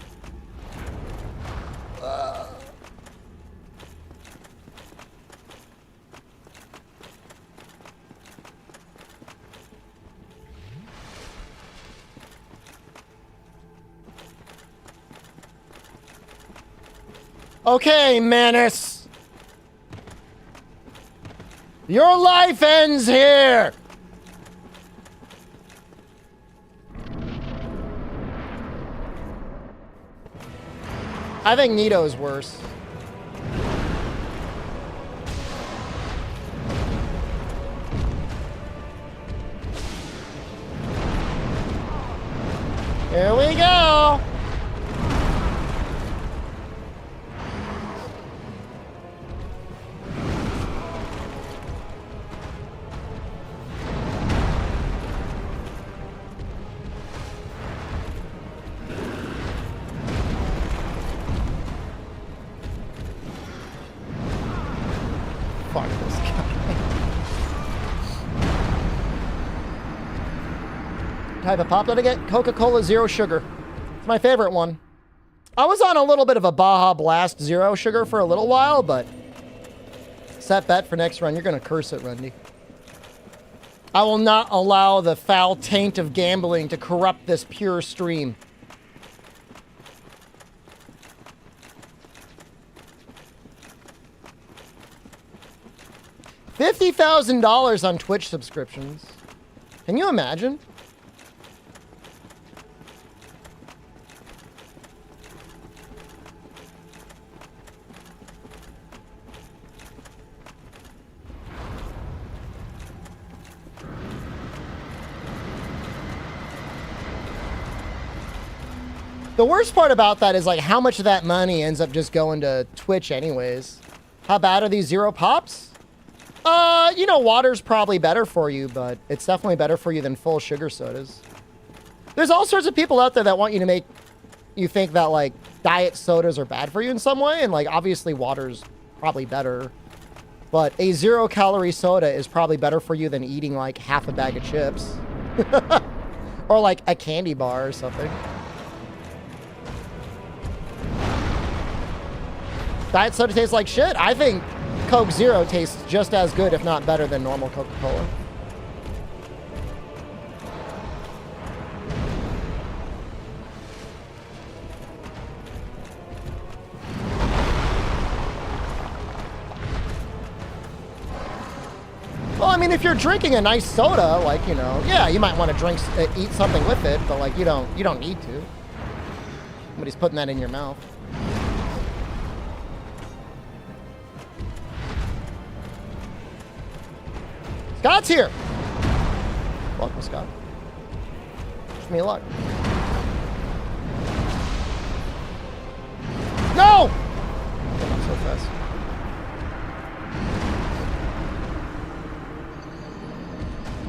Okay, Menace. Your life ends here. I think Nito's worse. Here we go. Fuck this guy. Type of pop did I get? Coca-Cola Zero Sugar. It's my favorite one. I was on a little bit of a Baja Blast Zero Sugar for a little while, but set bet for next run. You're going to curse it, Rundy. I will not allow the foul taint of gambling to corrupt this pure stream. $50,000 on Twitch subscriptions. Can you imagine? The worst part about that is like how much of that money ends up just going to Twitch anyways. How bad are these zero pops? You know, water's probably better for you, but it's definitely better for you than full sugar sodas. There's all sorts of people out there that want you to make you think that, like, diet sodas are bad for you in some way, and, like, obviously water's probably better. But a 0-calorie soda is probably better for you than eating, like, half a bag of chips. Or, like, a candy bar or something. Diet soda tastes like shit. I think Coke Zero tastes just as good, if not better, than normal Coca-Cola. Well, I mean, if you're drinking a nice soda, like, you know, yeah, you might want to drink, eat something with it, but like, you don't need to. Somebody's putting that in your mouth. Scott's here. Welcome, Scott. Wish me luck. No! Not so fast.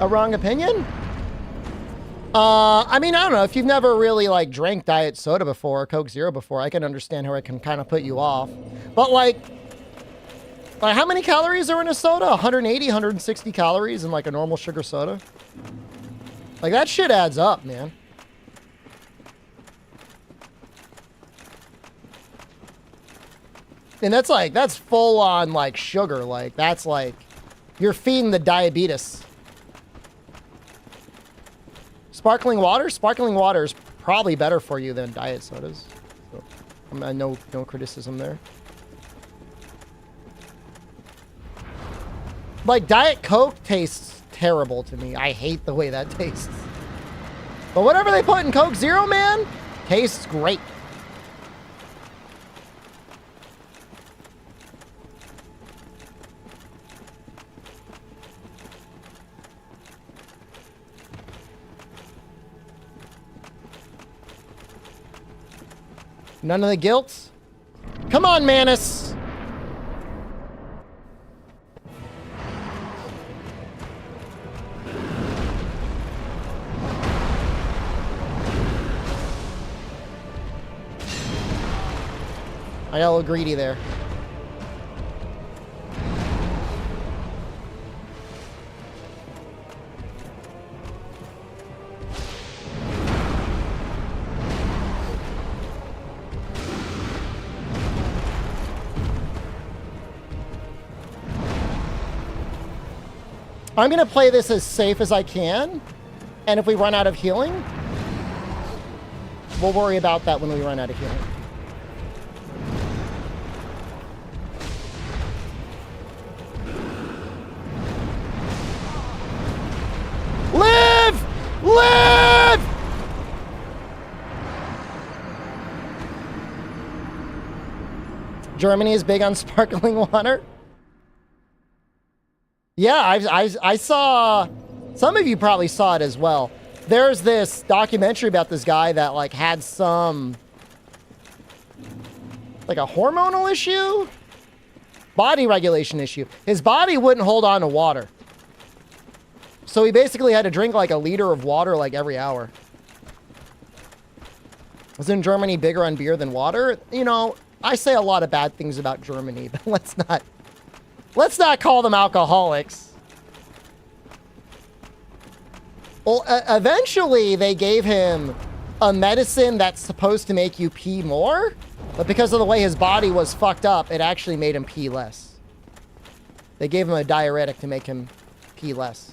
A wrong opinion? I mean, I don't know. If you've never really, like, drank diet soda before, or Coke Zero before, I can understand how it can kind of put you off. But, like, how many calories are in a soda? 180, 160 calories in, like, a normal sugar soda? Like, that shit adds up, man. And that's, like, that's full-on, like, sugar. Like, that's, like, you're feeding the diabetes. Sparkling water? Sparkling water is probably better for you than diet sodas. So, no criticism there. Like, Diet Coke tastes terrible to me. I hate the way that tastes. But whatever they put in Coke Zero, man, tastes great. None of the guilt? Come on, Manus! I got a little greedy there. I'm going to play this as safe as I can, and if we run out of healing, we'll worry about that when we run out of healing. Live! Live! Germany is big on sparkling water. Yeah, I saw, some of you probably saw it as well. There's this documentary about this guy that like had some, like a hormonal issue? Body regulation issue. His body wouldn't hold on to water. So he basically had to drink like a liter of water like every hour. Isn't Germany bigger on beer than water? You know, I say a lot of bad things about Germany, but let's not call them alcoholics. Well, eventually they gave him a medicine that's supposed to make you pee more, but because of the way his body was fucked up, it actually made him pee less. They gave him a diuretic to make him pee less.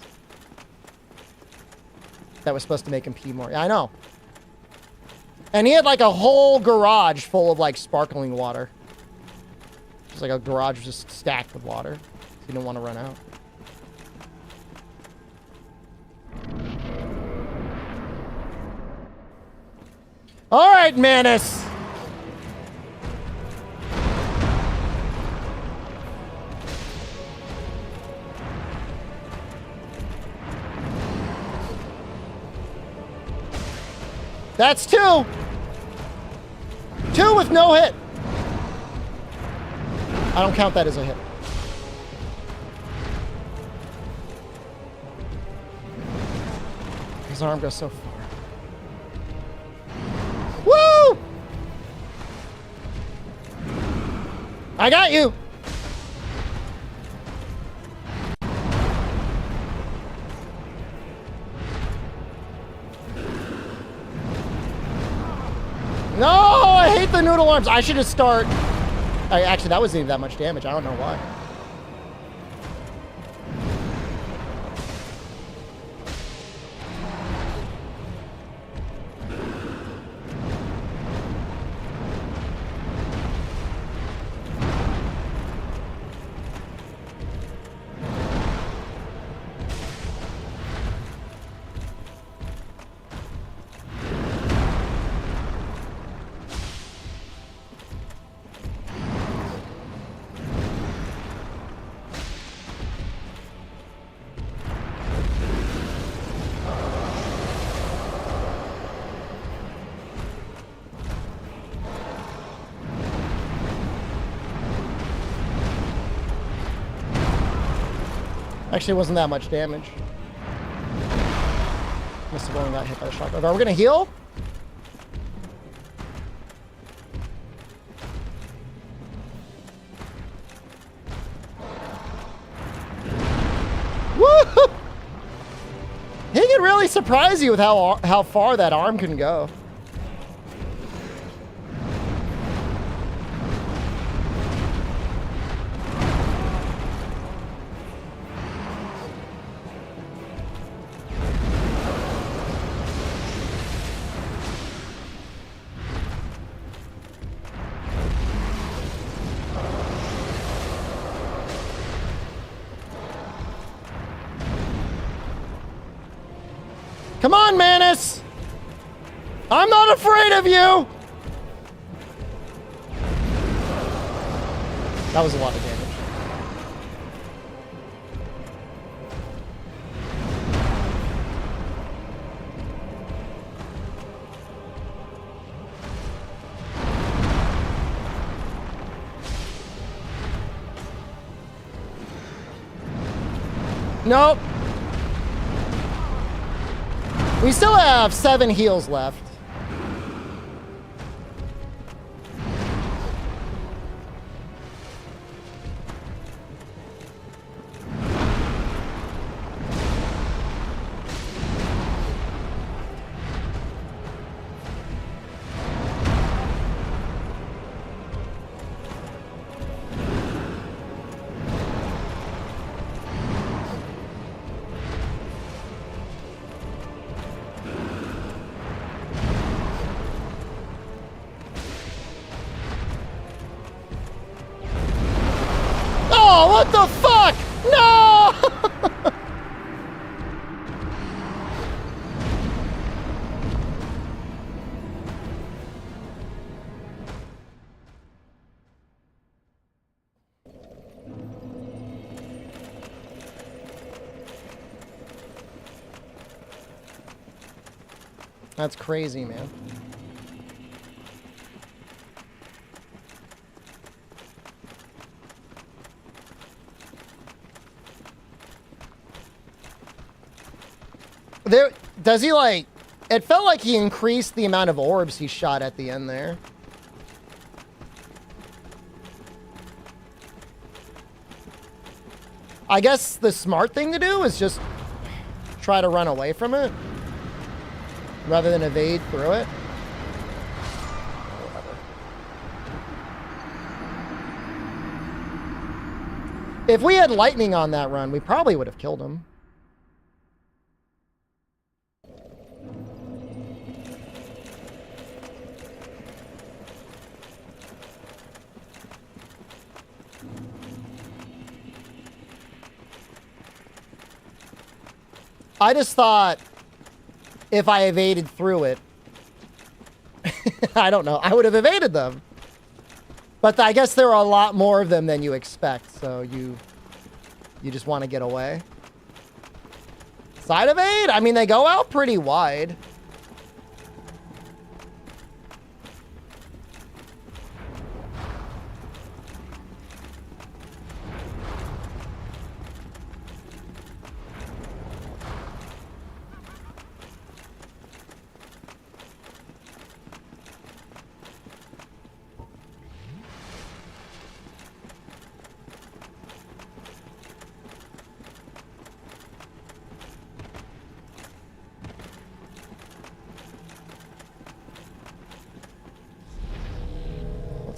That was supposed to make him pee more. Yeah, I know. And he had like a whole garage full of like sparkling water. Just like a garage just stacked with water. He didn't want to run out. All right, Manus. That's two. Two with no hit. I don't count that as a hit. His arm goes so far. Woo! I got you. No, I hate the noodle arms. I should just start. Actually, that wasn't even that much damage. I don't know why. Actually, it wasn't that much damage. Must have only got hit by the shotgun. Are we gonna heal? Woo! He can really surprise you with how far that arm can go. Come on, Manus! I'm not afraid of you! That was a lot of damage. Nope. We still have 7 heals left. Oh, what the fuck? No! That's crazy, man. There, does he like, it felt like he increased the amount of orbs he shot at the end there. I guess the smart thing to do is just try to run away from it rather than evade through it. Whatever. If we had lightning on that run, we probably would have killed him. I just thought if I evaded through it, I don't know, I would have evaded them. But I guess there are a lot more of them than you expect, so you just want to get away. Side evade? I mean, they go out pretty wide.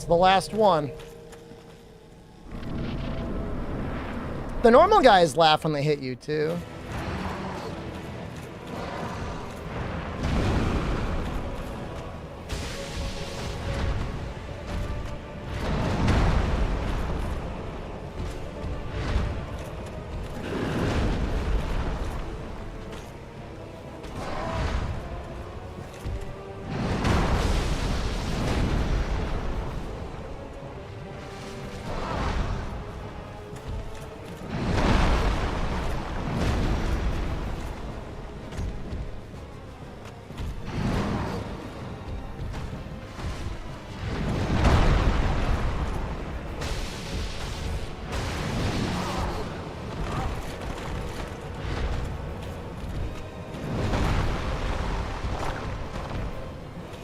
The last one. The normal guys laugh when they hit you too.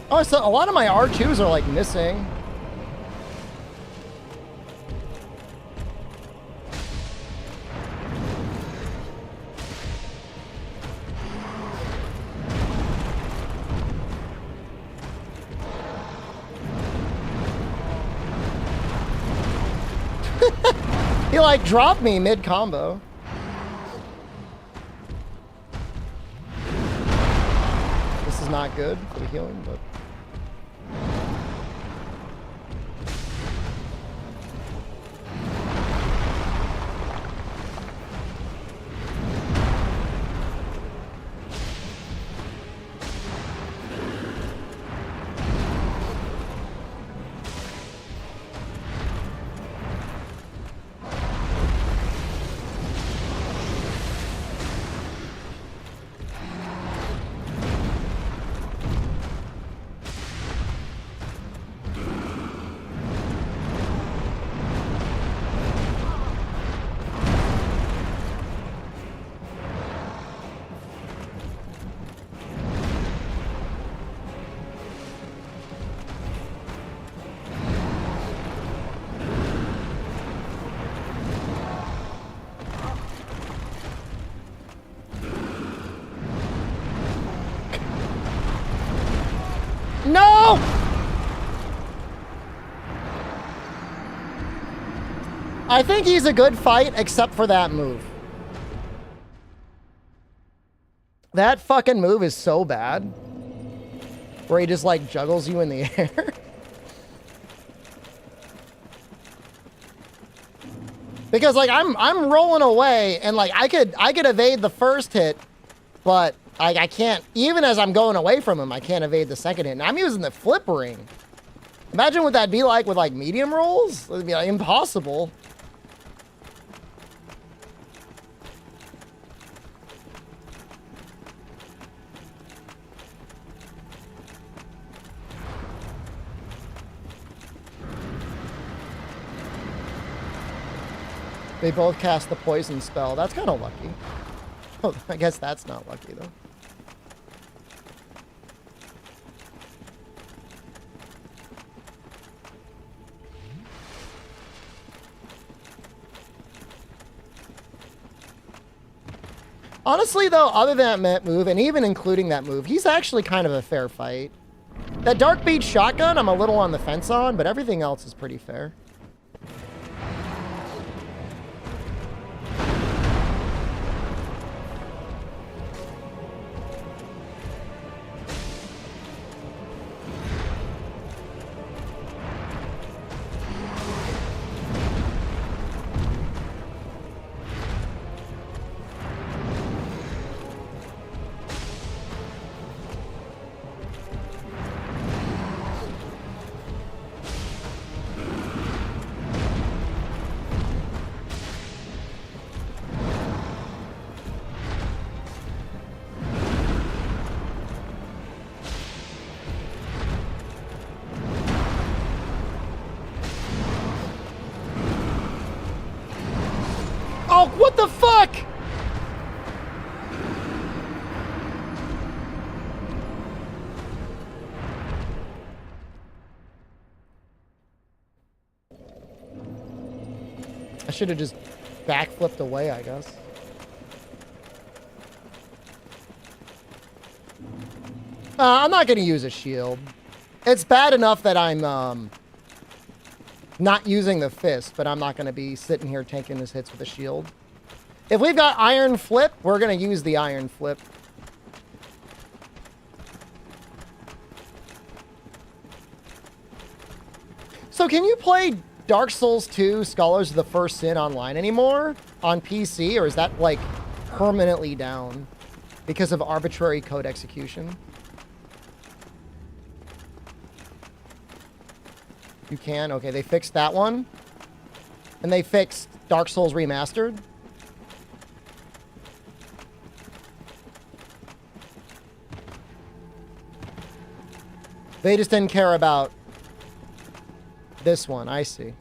Oh, so a lot of my R2s are like missing. He like dropped me mid-combo. This is not good for the healing, but... I think he's a good fight, except for that move. That fucking move is so bad. Where he just, like, juggles you in the air. Because, like, I'm rolling away, and, like, I could evade the first hit, but I can't, even as I'm going away from him, I can't evade the second hit. And I'm using the flip ring. Imagine what that'd be like with, like, medium rolls. It'd be, like, impossible. They both cast the poison spell. That's kind of lucky. Oh, I guess that's not lucky, though. Honestly, though, other than that move, and even including that move, he's actually kind of a fair fight. That Dark Beach shotgun, I'm a little on the fence on, but everything else is pretty fair. Oh, what the fuck? I should have just backflipped away, I guess. I'm not going to use a shield. It's bad enough that I'm not using the fist, but I'm not going to be sitting here taking his hits with a shield. If we've got iron flip, we're going to use the iron flip. So can you play Dark Souls 2 Scholars of the First Sin online anymore on PC, or is that like permanently down because of arbitrary code execution? You can? Okay, they fixed that one. And they fixed Dark Souls Remastered. They just didn't care about this one. I see.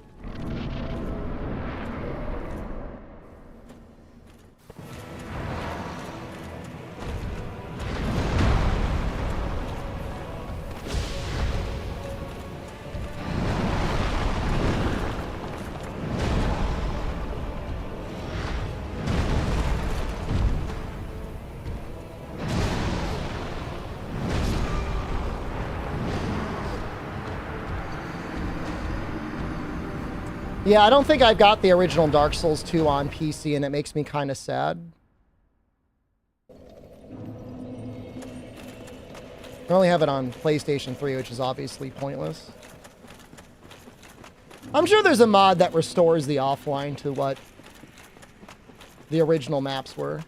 Yeah, I don't think I've got the original Dark Souls 2 on PC, and it makes me kind of sad. I only have it on PlayStation 3, which is obviously pointless. I'm sure there's a mod that restores the offline to what the original maps were.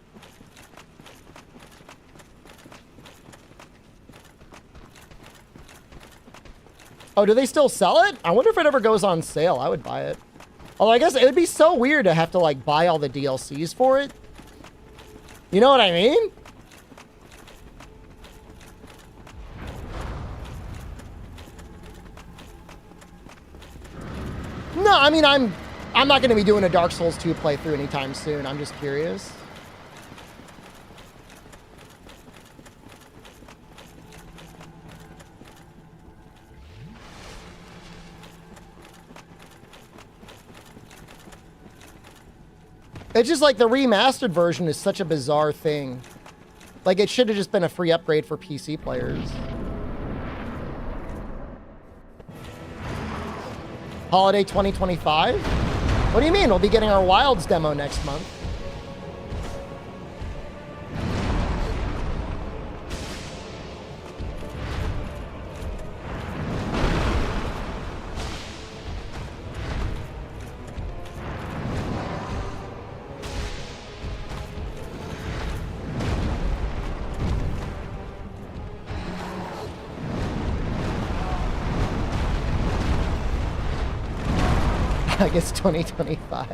Oh, do they still sell it? I wonder if it ever goes on sale. I would buy it. Although I guess it would be so weird to have to, like, buy all the DLCs for it. You know what I mean? No, I mean, I'm not going to be doing a Dark Souls 2 playthrough anytime soon. I'm just curious. It's just like the remastered version is such a bizarre thing. Like, it should have just been a free upgrade for PC players. Holiday 2025? What do you mean? We'll be getting our Wilds demo next month. I guess 2025.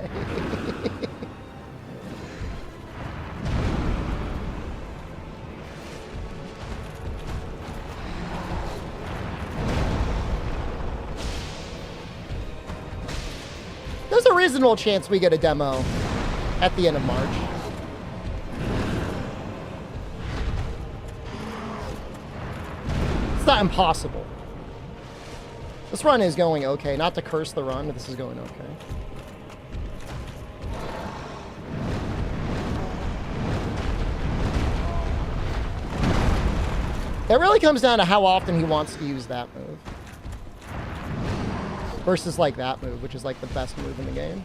There's a reasonable chance we get a demo at the end of March. It's not impossible. This run is going okay. Not to curse the run, but this is going okay. It really comes down to how often he wants to use that move. Versus like that move, which is like the best move in the game.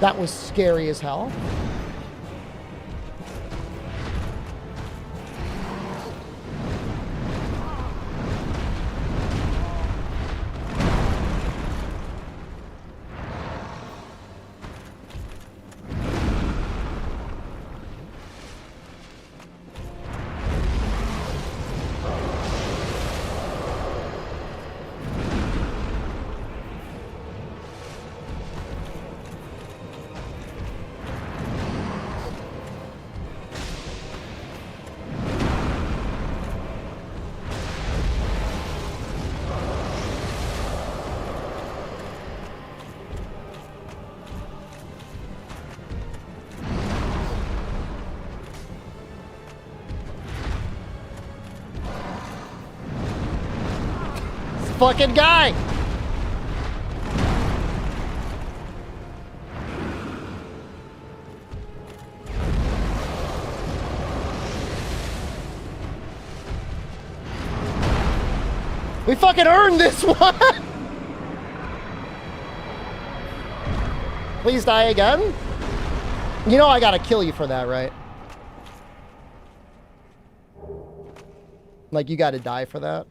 That was scary as hell. Fucking guy! We fucking earned this one! Please die again? You know I gotta kill you for that, right? Like, you gotta die for that?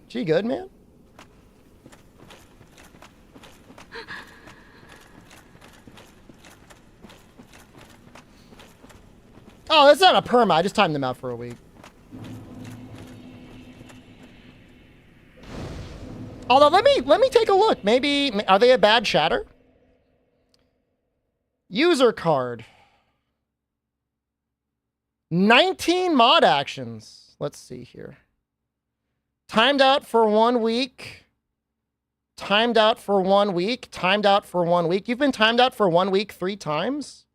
She good, man? Oh, that's not a perma. I just timed them out for a week. Although, let me take a look. Maybe, are they a bad shatter? User card. 19 mod actions. Let's see here. Timed out for 1 week. Timed out for 1 week. Timed out for 1 week. You've been timed out for 1 week 3 times?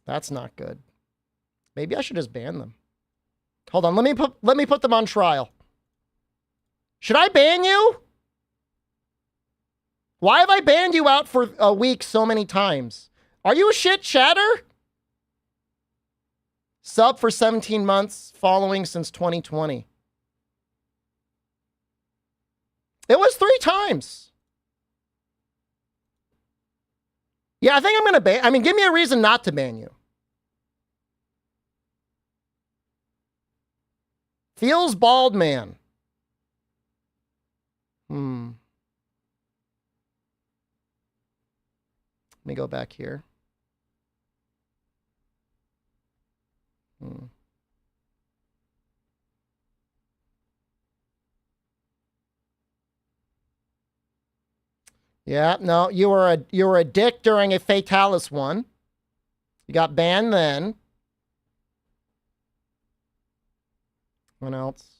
That's not good. Maybe I should just ban them. Hold on, let me put them on trial. Should I ban you? Why have I banned you out for a week so many times? Are you a shit chatter? Sub for 17 months, following since 2020. It was 3 times. Yeah, I think I'm going to ban. I mean, give me a reason not to ban you. Feels bald man. Let me go back here. Yeah, no, you were a dick during a Fatalis one. You got banned then. What else?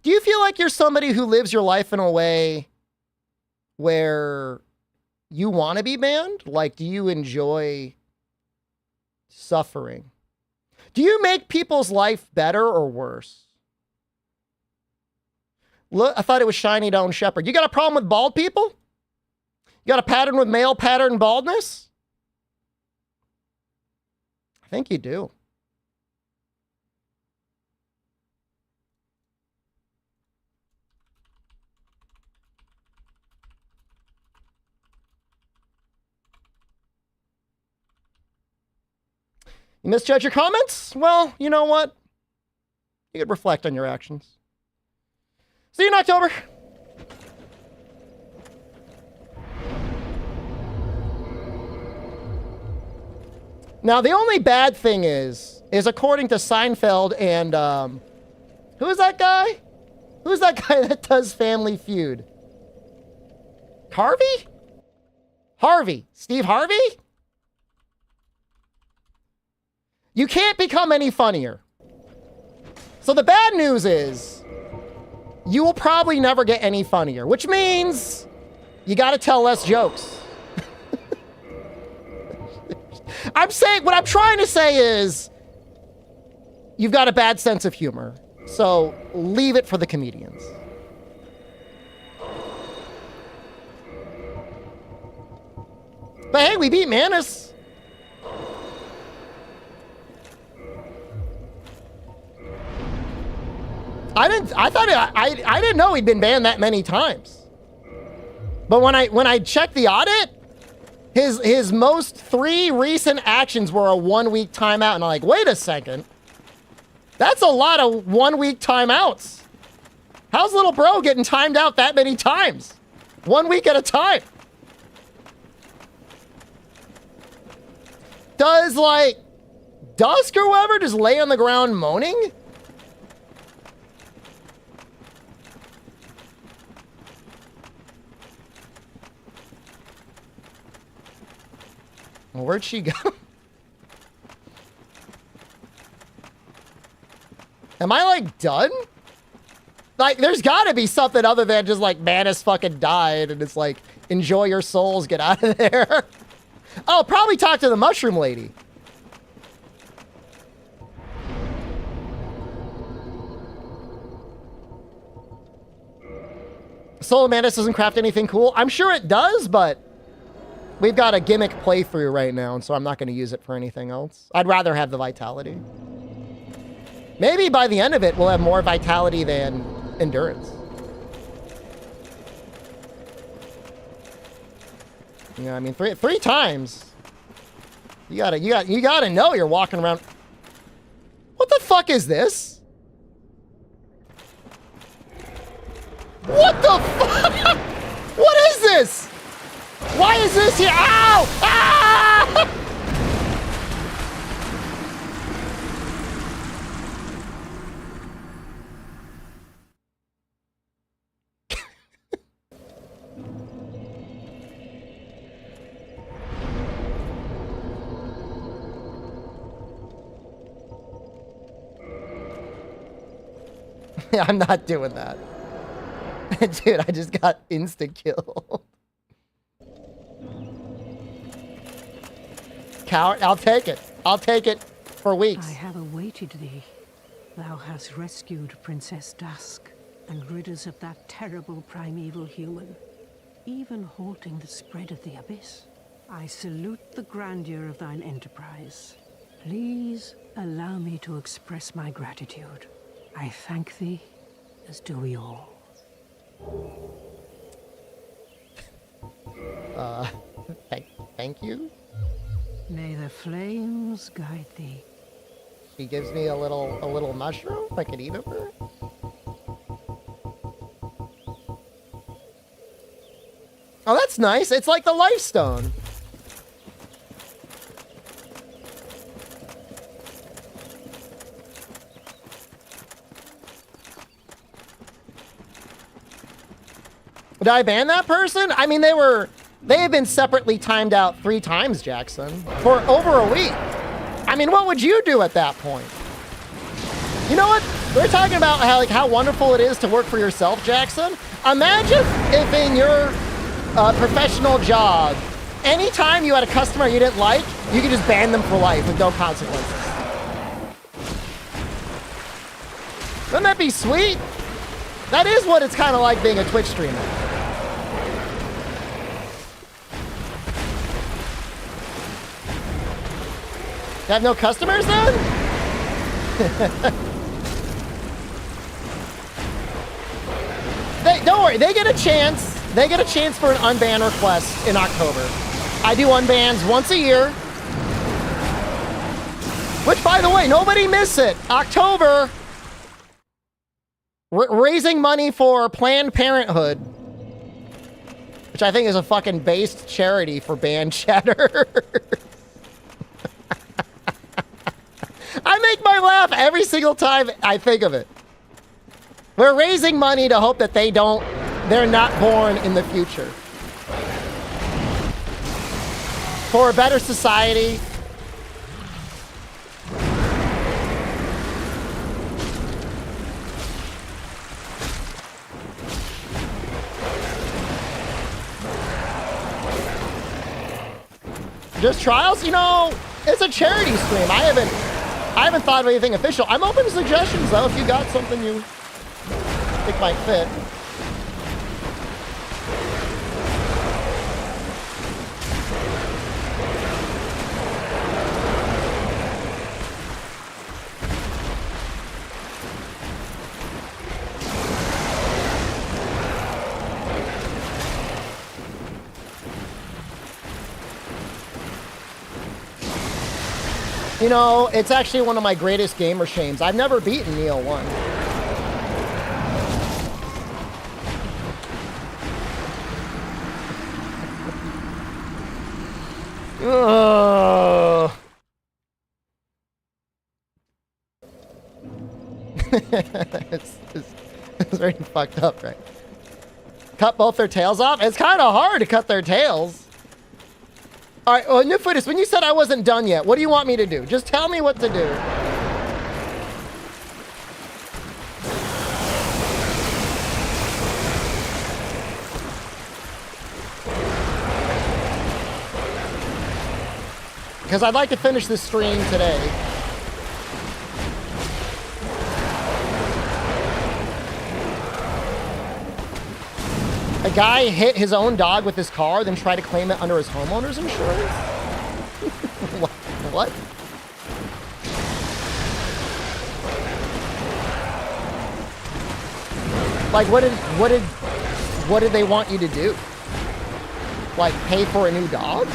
Do you feel like you're somebody who lives your life in a way where you want to be banned? Like, do you enjoy suffering? Do you make people's life better or worse? Look, I thought it was Shiny Down Shepherd. You got a problem with bald people? You got a pattern with male pattern baldness? I think you do. You misjudge your comments? Well, you know what? You could reflect on your actions. See you in October. Now, the only bad thing is according to Seinfeld and, who is that guy? Who's that guy that does Family Feud? Harvey? Harvey. Steve Harvey? You can't become any funnier. So the bad news is you will probably never get any funnier, which means you got to tell less jokes. What I'm trying to say is you've got a bad sense of humor. So leave it for the comedians. But hey, we beat Manus. I didn't know he'd been banned that many times. But when I checked the audit, his most 3 recent actions were a 1-week timeout, and I'm like, wait a second. That's a lot of 1-week timeouts. How's little bro getting timed out that many times? 1 week at a time. Does like Dusk or whoever just lay on the ground moaning? Well, where'd she go? Am I like done? Like, there's gotta be something other than just like Manus fucking died and it's like, enjoy your souls, get out of there. Oh, probably talk to the mushroom lady. Solo Manus doesn't craft anything cool. I'm sure it does, but we've got a gimmick playthrough right now, and so I'm not going to use it for anything else. I'd rather have the vitality. Maybe by the end of it, we'll have more vitality than endurance. You know, I mean, three times. You gotta know you're walking around. What the fuck is this? What the fuck? What is this? Why is this here? Ow! Ah! Yeah, I'm not doing that. Dude, I just got insta-killed. Coward, I'll take it. I'll take it for weeks. I have awaited thee. Thou hast rescued Princess Dusk and rid us of that terrible primeval human, even halting the spread of the abyss. I salute the grandeur of thine enterprise. Please allow me to express my gratitude. I thank thee, as do we all. Thank you. May the flames guide thee. She gives me a little mushroom. I could eat of her. Oh, that's nice. It's like the life stone. Did I ban that person? I mean, they have been separately timed out 3 times, Jackson, for over a week. I mean, what would you do at that point? You know what? We're talking about how wonderful it is to work for yourself, Jackson. Imagine if in your professional job, anytime you had a customer you didn't like, you could just ban them for life with no consequences. Wouldn't that be sweet? That is what it's kind of like being a Twitch streamer. You have no customers then? Don't worry, they get a chance. They get a chance for an unban request in October. I do unbans once a year. Which, by the way, nobody miss it. October. Raising money for Planned Parenthood. Which I think is a fucking based charity for banned chatter. I make my laugh every single time I think of it. We're raising money to hope that they're not born in the future. For a better society. Just trials? You know, it's a charity stream. I haven't thought of anything official. I'm open to suggestions, though, if you got something you think might fit. You know, it's actually one of my greatest gamer shames. I've never beaten Neo 1. Ugh. it's very fucked up, right? Cut both their tails off? It's kind of hard to cut their tails. All right, well, Newfootus, when you said I wasn't done yet, what do you want me to do? Just tell me what to do. Because I'd like to finish this stream today. A guy hit his own dog with his car, then tried to claim it under his homeowner's insurance? What? Like, what did they want you to do? Like, pay for a new dog?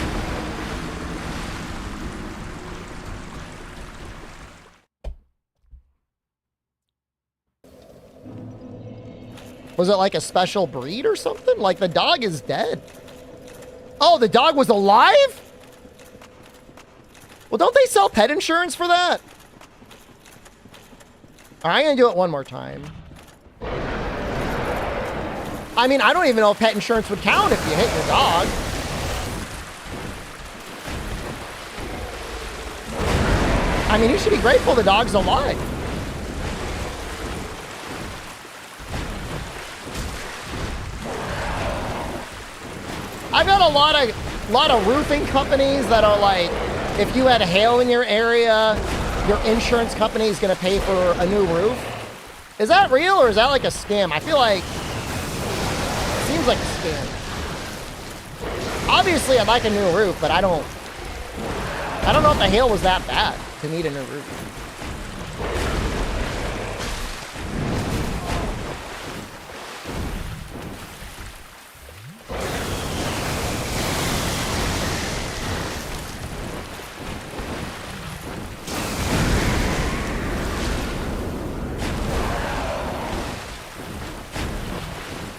Was it like a special breed or something? Like the dog is dead. Oh, the dog was alive? Well, don't they sell pet insurance for that? All right, I'm gonna do it one more time. I mean, I don't even know if pet insurance would count if you hit your dog. I mean, you should be grateful the dog's alive. I've got a lot of roofing companies that are like, if you had hail in your area, your insurance company is going to pay for a new roof. Is that real or is that like a scam? I feel like it seems like a scam. Obviously, I'd like a new roof, but I don't know if the hail was that bad to need a new roof.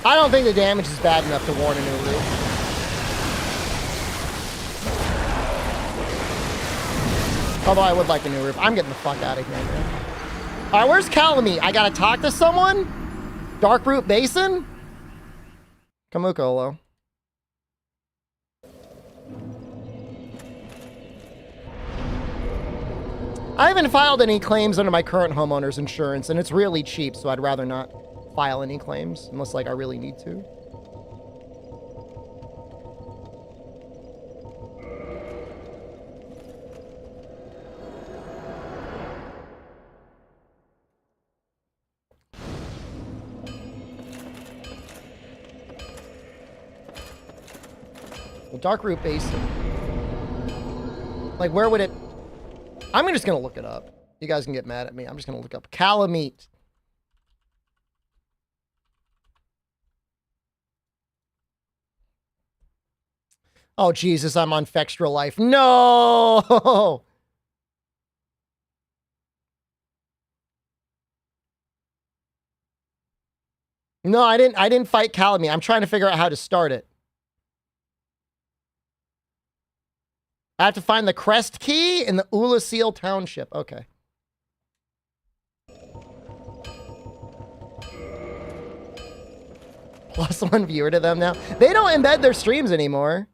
I don't think the damage is bad enough to warrant a new roof. Although I would like a new roof. I'm getting the fuck out of here, man. All right, where's Calamite? I gotta talk to someone? Dark Root Basin? Kamukolo. I haven't filed any claims under my current homeowner's insurance, and it's really cheap, so I'd rather not file any claims, unless, like, I really need to. Well, Dark Root Basin. Like, where would it... I'm just going to look it up. You guys can get mad at me. I'm just going to look up Calamite. Oh, Jesus, I'm on Fextra Life. No! No, I didn't fight Calamite. I'm trying to figure out how to start it. I have to find the crest key in the Ulasil Township. Okay. +1 viewer to them now. They don't embed their streams anymore.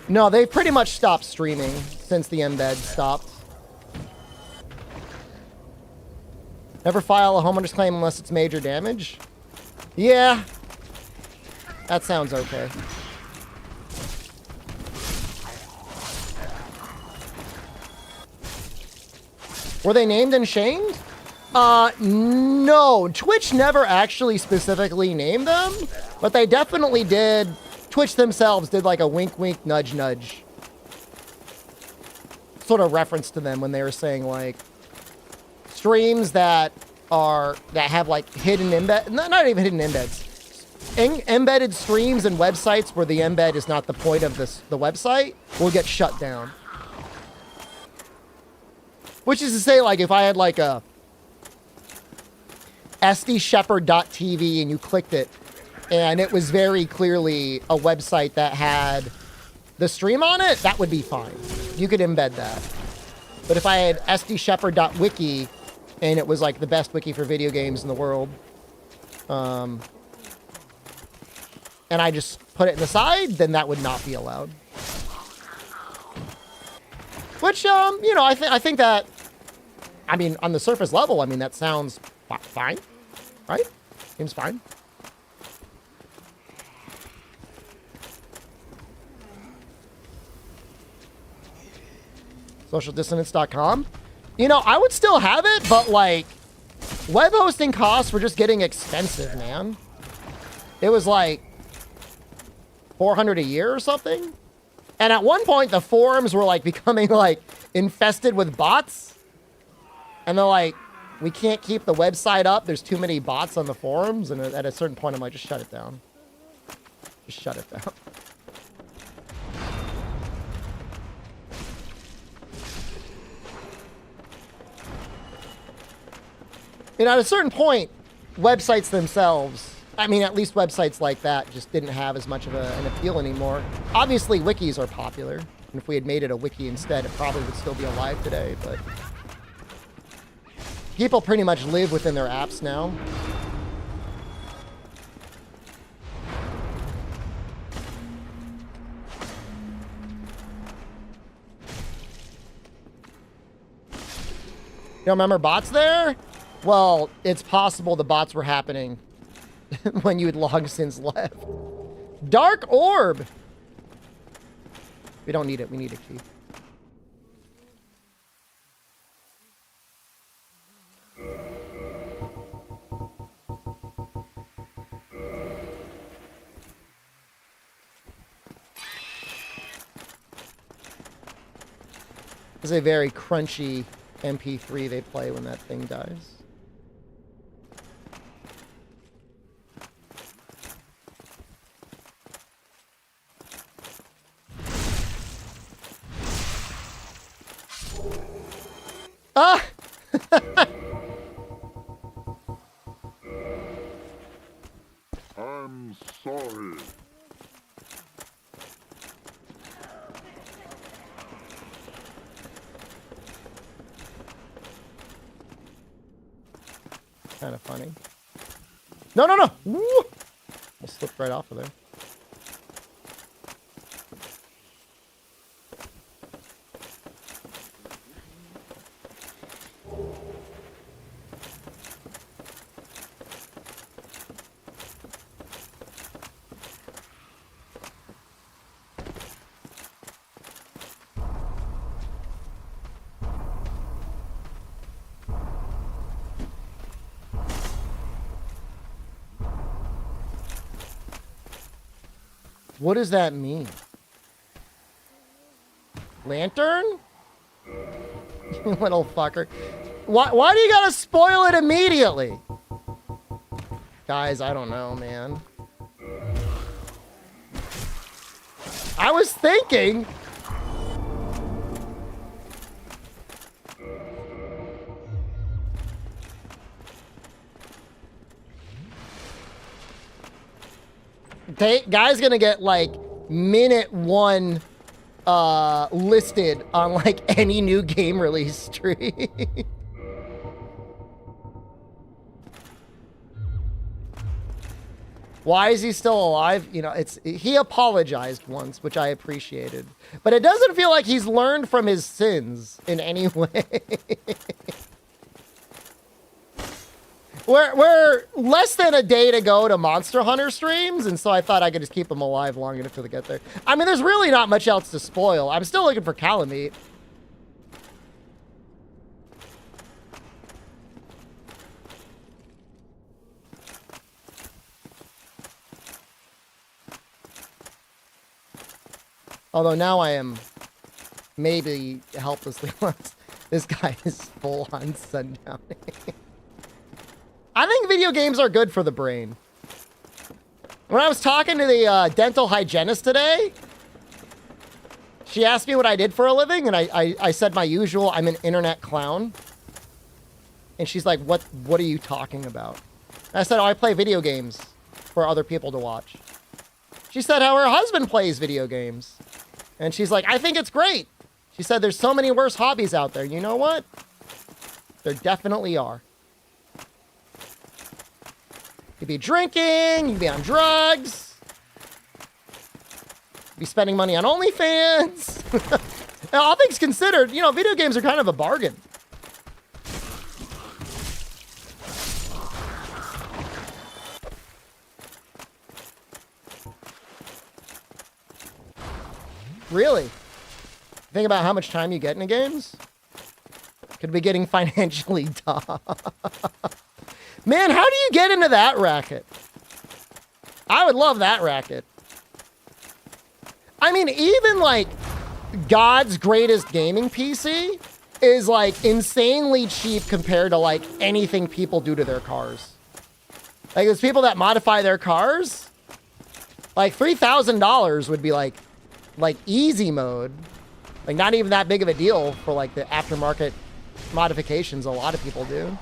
No, they pretty much stopped streaming since the embed stopped. Never file a homeowner's claim unless it's major damage? Yeah. That sounds okay. Were they named and shamed? No. Twitch never actually specifically named them, but they definitely did. Twitch themselves did like a wink, wink, nudge, nudge sort of reference to them when they were saying like streams that have like hidden embed, not even hidden embeds, embedded streams and websites where the embed is not the point of the website will get shut down. Which is to say, like, if I had like a sdshepherd.tv and you clicked it, and it was very clearly a website that had the stream on it, that would be fine. You could embed that. But if I had sdshepherd.wiki and it was like the best wiki for video games in the world, and I just put it in the side, then that would not be allowed. Which, you know, I think that, I mean, on the surface level, I mean, that sounds fine, right? Seems fine. socialdissonance.com. You know, I would still have it, but like web hosting costs were just getting expensive, man. It was like $400 a year or something. And at one point the forums were like becoming like infested with bots. And they're like, we can't keep the website up. There's too many bots on the forums. And at a certain point I'm like, just shut it down. Just shut it down. You know, at a certain point, websites themselves, I mean, at least websites like that just didn't have as much of an appeal anymore. Obviously, wikis are popular. And if we had made it a wiki instead, it probably would still be alive today, but people pretty much live within their apps now. You don't remember bots there? Well, it's possible the bots were happening when you had long since left. Dark Orb! We don't need it. We need a key. It's a very crunchy MP3 they play when that thing dies. Ah! I'm sorry. Kind of funny. No, no, no! Woo! I slipped right off of there. What does that mean? Lantern? You little fucker. Why do you gotta spoil it immediately? Guys, I don't know, man. I was thinking... Guy's gonna get like minute 1 listed on like any new game release stream. Why is he still alive? You know, he apologized once, which I appreciated, but it doesn't feel like he's learned from his sins in any way. We're less than a day to go to Monster Hunter streams, and so I thought I could just keep him alive long enough to get there. I mean, there's really not much else to spoil. I'm still looking for Calamite. Although now I am maybe helplessly lost. This guy is full on sundowning. I think video games are good for the brain. When I was talking to the dental hygienist today, she asked me what I did for a living, and I said my usual, I'm an internet clown. And she's like, what are you talking about? And I said, oh, I play video games for other people to watch. She said how her husband plays video games. And she's like, I think it's great. She said there's so many worse hobbies out there. You know what? There definitely are. You could be drinking, you could be on drugs, you could be spending money on OnlyFans. Now, all things considered, you know, video games are kind of a bargain. Really? Think about how much time you get into games? Could be getting financially tough. Man, how do you get into that racket? I would love that racket. I mean, even like God's greatest gaming PC is like insanely cheap compared to like anything people do to their cars. Like there's people that modify their cars. Like $3,000 would be like easy mode. Like not even that big of a deal for like the aftermarket modifications a lot of people do.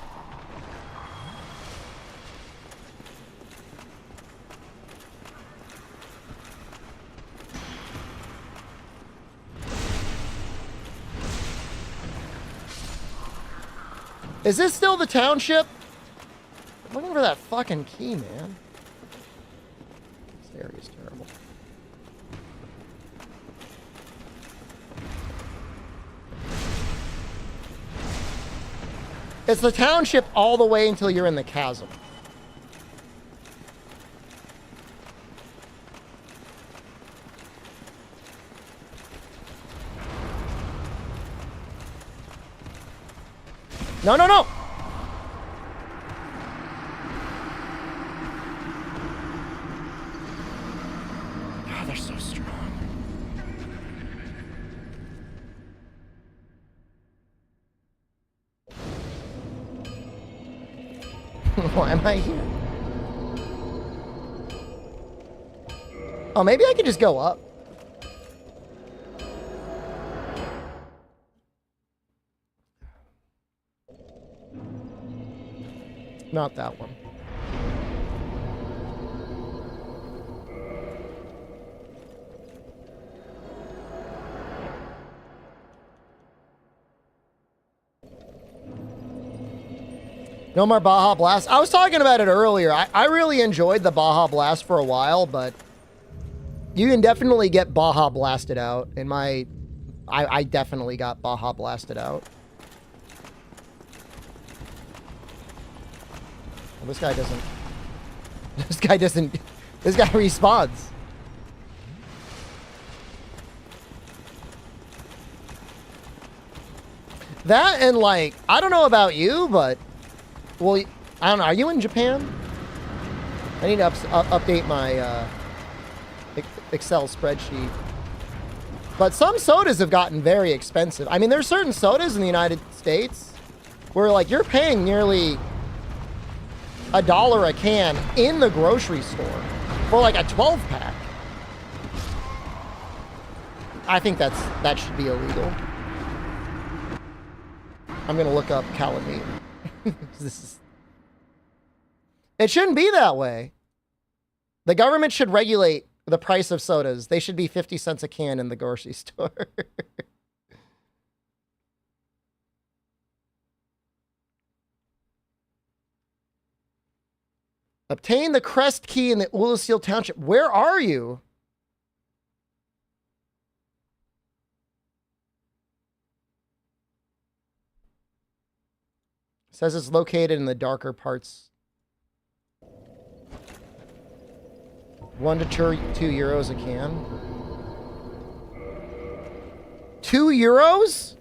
Is this still the township? I'm looking for that fucking key, man. This area's terrible. It's the township all the way until you're in the chasm. No, no, no! God, they're so strong. Why am I here? Oh, maybe I could just go up. Not that one. No more Baja Blast. I was talking about it earlier. I really enjoyed the Baja Blast for a while, but you can definitely get Baja Blasted out. In my... I definitely got Baja Blasted out. Well, this guy doesn't... This guy doesn't... This guy responds. That and, like... I don't know about you, but... Well, I don't know. Are you in Japan? I need to update my Excel spreadsheet. But some sodas have gotten very expensive. I mean, there's certain sodas in the United States where, like, you're paying nearly $1 a can in the grocery store for, like, a 12-pack. I think that should be illegal. I'm gonna look up Calamine. It shouldn't be that way. The government should regulate the price of sodas. They should be 50 cents a can in the grocery store. Obtain the crest key in the Ullasil Township. Where are you? It says it's located in the darker parts. 1 to 2 euros a can. 2 euros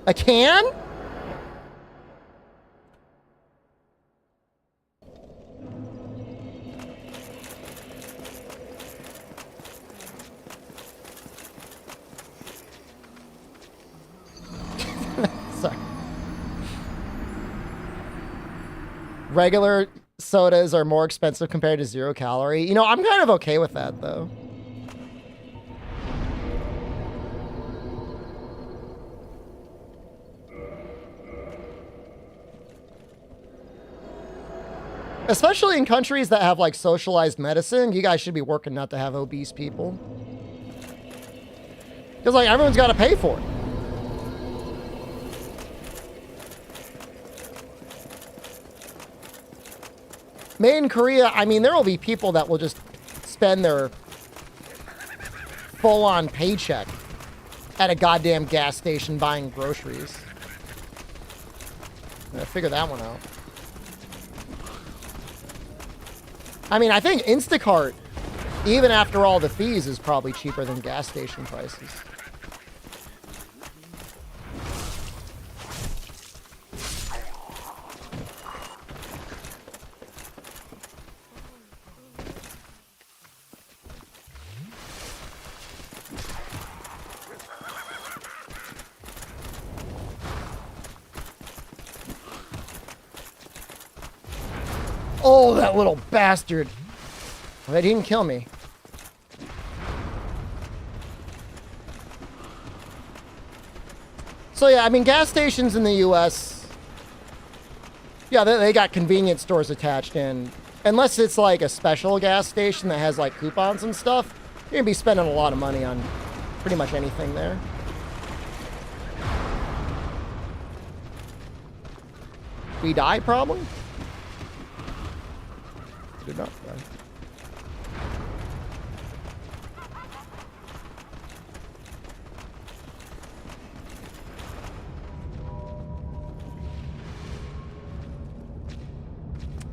a can? Sorry. Regular sodas are more expensive compared to 0 calorie. You know, I'm kind of okay with that, though. Especially in countries that have, like, socialized medicine, you guys should be working not to have obese people. Because, like, everyone's got to pay for it. Made in Korea, I mean, there will be people that will just spend their full-on paycheck at a goddamn gas station buying groceries. I gotta figure that one out. I mean, I think Instacart, even after all the fees, is probably cheaper than gas station prices. Oh, that little bastard. Well, he didn't kill me. So yeah, I mean, gas stations in the US, yeah, they got convenience stores attached in. Unless it's like a special gas station that has like coupons and stuff, you're gonna be spending a lot of money on pretty much anything there. We die, probably? Did not die.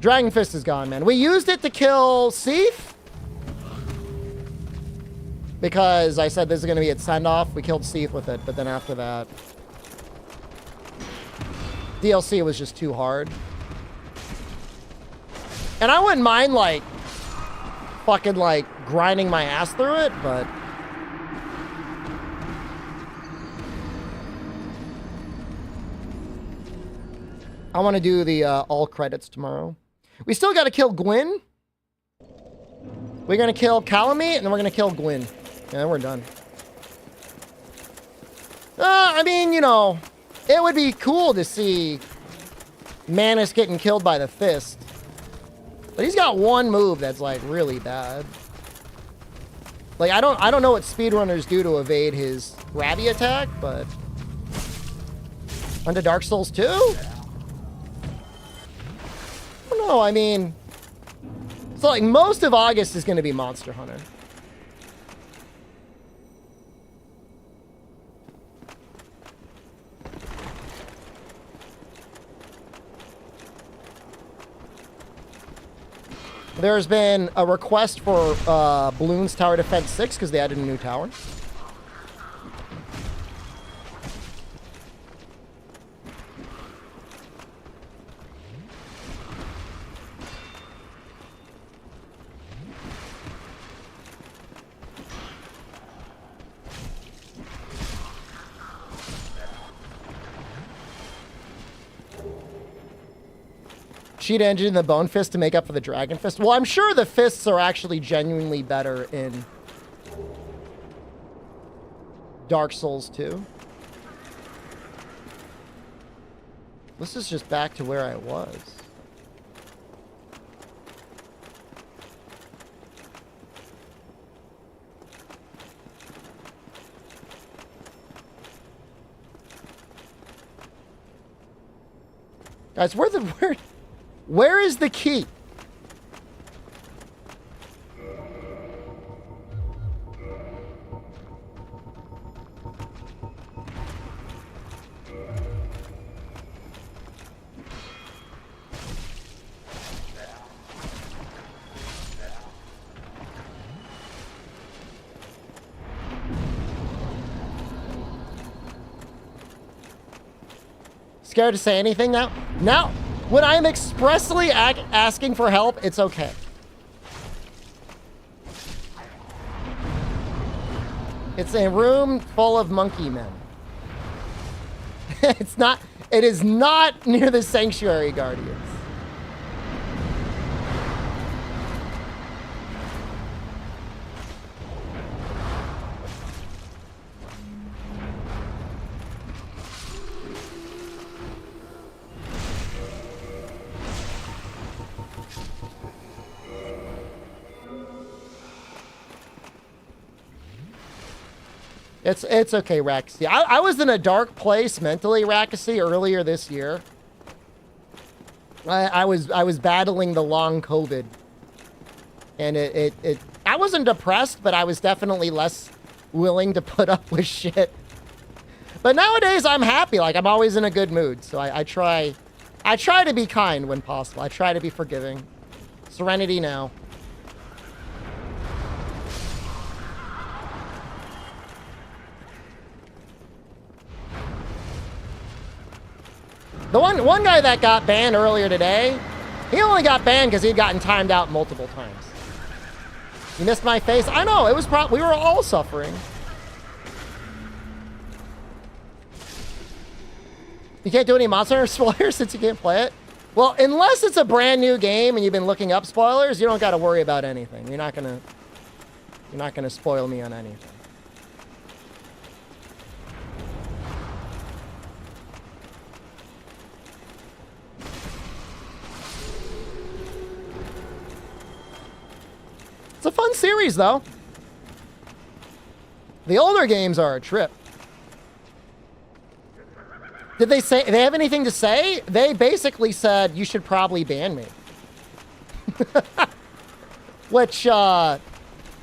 Dragon Fist is gone, man. We used it to kill Seath because I said this is going to be its send-off. We killed Seath with it, but then after that, DLC was just too hard. And I wouldn't mind, like, fucking, like, grinding my ass through it, but... I want to do the all credits tomorrow. We still got to kill Gwyn. We're going to kill Calamite, and then we're going to kill Gwyn. Yeah, we're done. I mean, you know, it would be cool to see Manus getting killed by the fist. But he's got one move that's like really bad. Like I don't know what speedrunners do to evade his grabby attack, but onto Dark Souls 2? I don't know, I mean, so like most of August is going to be Monster Hunter. There's been a request for Bloons Tower Defense 6 because they added a new tower. Cheat engine and the Bone Fist to make up for the Dragon Fist. Well, I'm sure the fists are actually genuinely better in Dark Souls 2. This is just back to where I was. Guys, where is the key? Scared to say anything now? Now, when I'm expressly asking for help, it's okay. It's a room full of monkey men. It is not near the Sanctuary Guardians. It's okay, Rackasy. I was in a dark place mentally, Rackasy, earlier this year. I was battling the long COVID. And I wasn't depressed, but I was definitely less willing to put up with shit. But nowadays I'm happy, like I'm always in a good mood. So I try to be kind when possible. I try to be forgiving. Serenity now. The one guy that got banned earlier today, he only got banned because he'd gotten timed out multiple times. You missed my face? I know, it was we were all suffering. You can't do any Monster Hunter spoilers since you can't play it? Well, unless it's a brand new game and you've been looking up spoilers, you don't got to worry about anything. You're not gonna spoil me on anything. It's a fun series, though. The older games are a trip. Did they have anything to say? They basically said, you should probably ban me. Which, I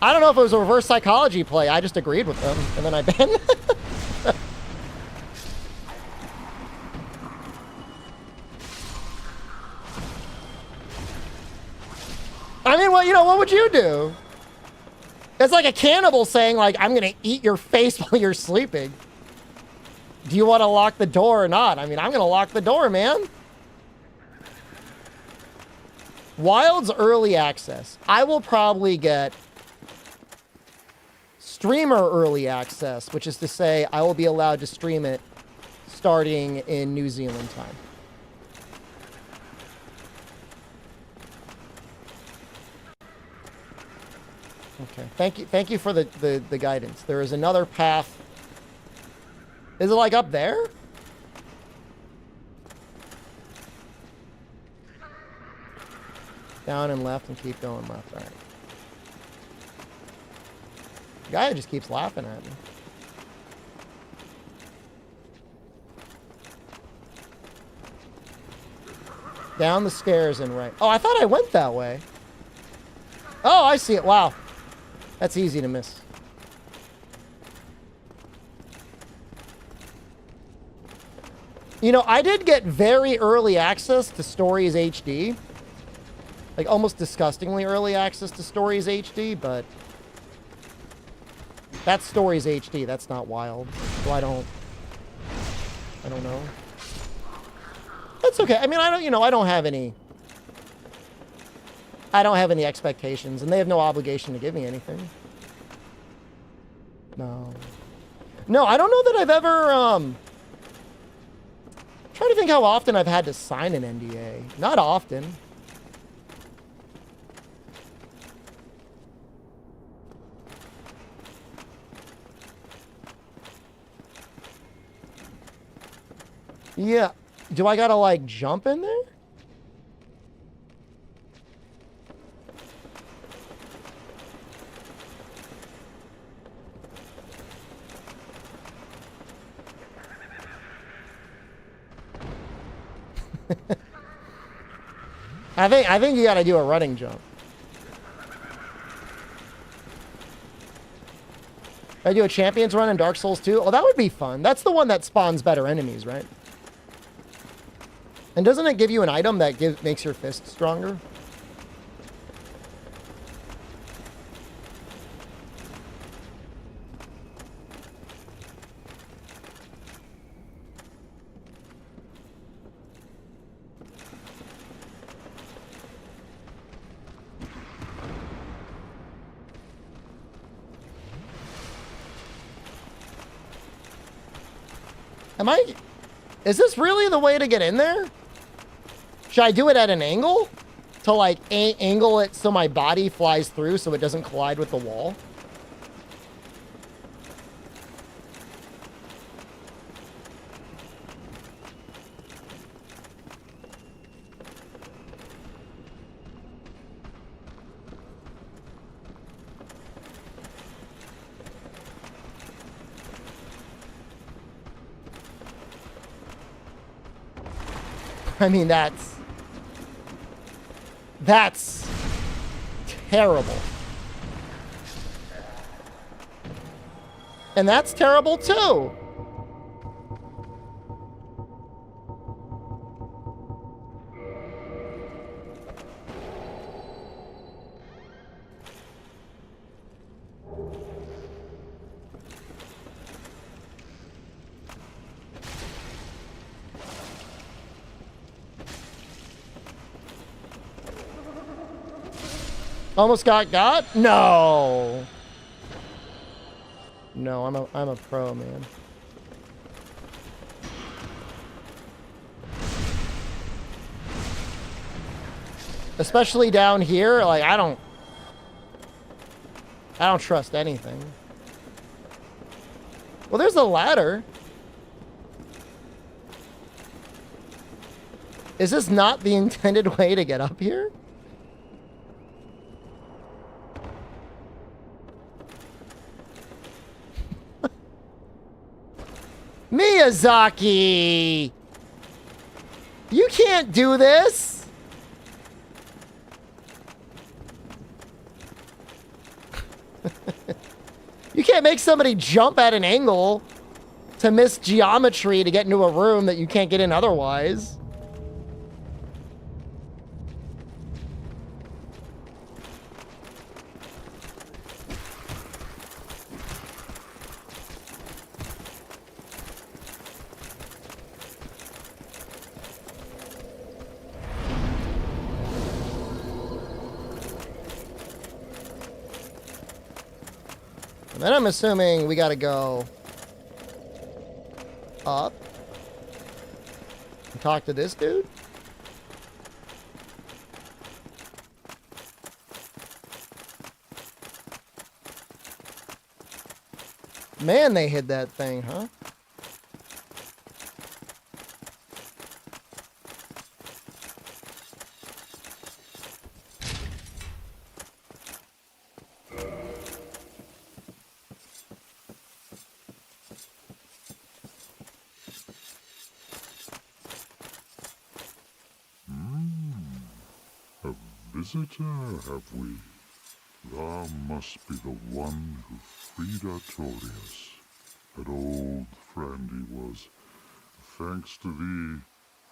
don't know if it was a reverse psychology play. I just agreed with them, and then I banned them. I mean, well, what would you do? It's like a cannibal saying, like, I'm going to eat your face while you're sleeping. Do you want to lock the door or not? I mean, I'm going to lock the door, man. Wild's early access. I will probably get streamer early access, which is to say I will be allowed to stream it starting in New Zealand time. Okay, thank you for the guidance. There is another path. Is it like up there? Down and left and keep going left. All right. The guy just keeps laughing at me. Down the stairs and right. Oh, I thought I went that way. Oh, I see it. Wow. That's easy to miss. You know, I did get very early access to Stories HD. Like, almost disgustingly early access to Stories HD, but... That's Stories HD. That's not wild. So I don't know. That's okay. I mean, I don't have any expectations, and they have no obligation to give me anything. No. No, I don't know that I've ever, trying to think how often I've had to sign an NDA. Not often. Yeah. Do I gotta, like, jump in there? I think you gotta do a running jump. I do a champions run in Dark Souls 2? Oh, that would be fun. That's the one that spawns better enemies, right? And doesn't it give you an item that makes your fist stronger? Is this really the way to get in there? Should I do it at an angle? To like angle it so my body flies through so it doesn't collide with the wall? I mean, that's terrible. And that's terrible too. Almost got? No. No, I'm a pro, man. Especially down here, like I don't trust anything. Well, there's a ladder. Is this not the intended way to get up here? Miyazaki! You can't do this! You can't make somebody jump at an angle to miss geometry to get into a room that you can't get in otherwise. And then I'm assuming we gotta go up and talk to this dude. Man, they hid that thing, huh? visitor, have we? Thou must be the one who freed Artorias. That old friend he was. Thanks to thee,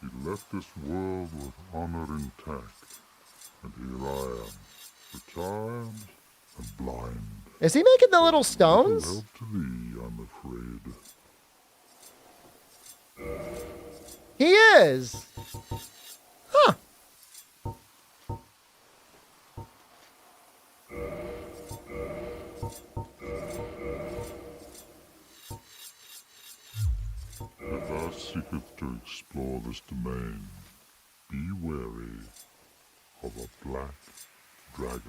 he left this world with honor intact. And here I am, retired and blind. Is he making the little Little stones? help to thee, I'm afraid. He is. Huh. If thou seeketh to explore this domain, be wary of a black dragon.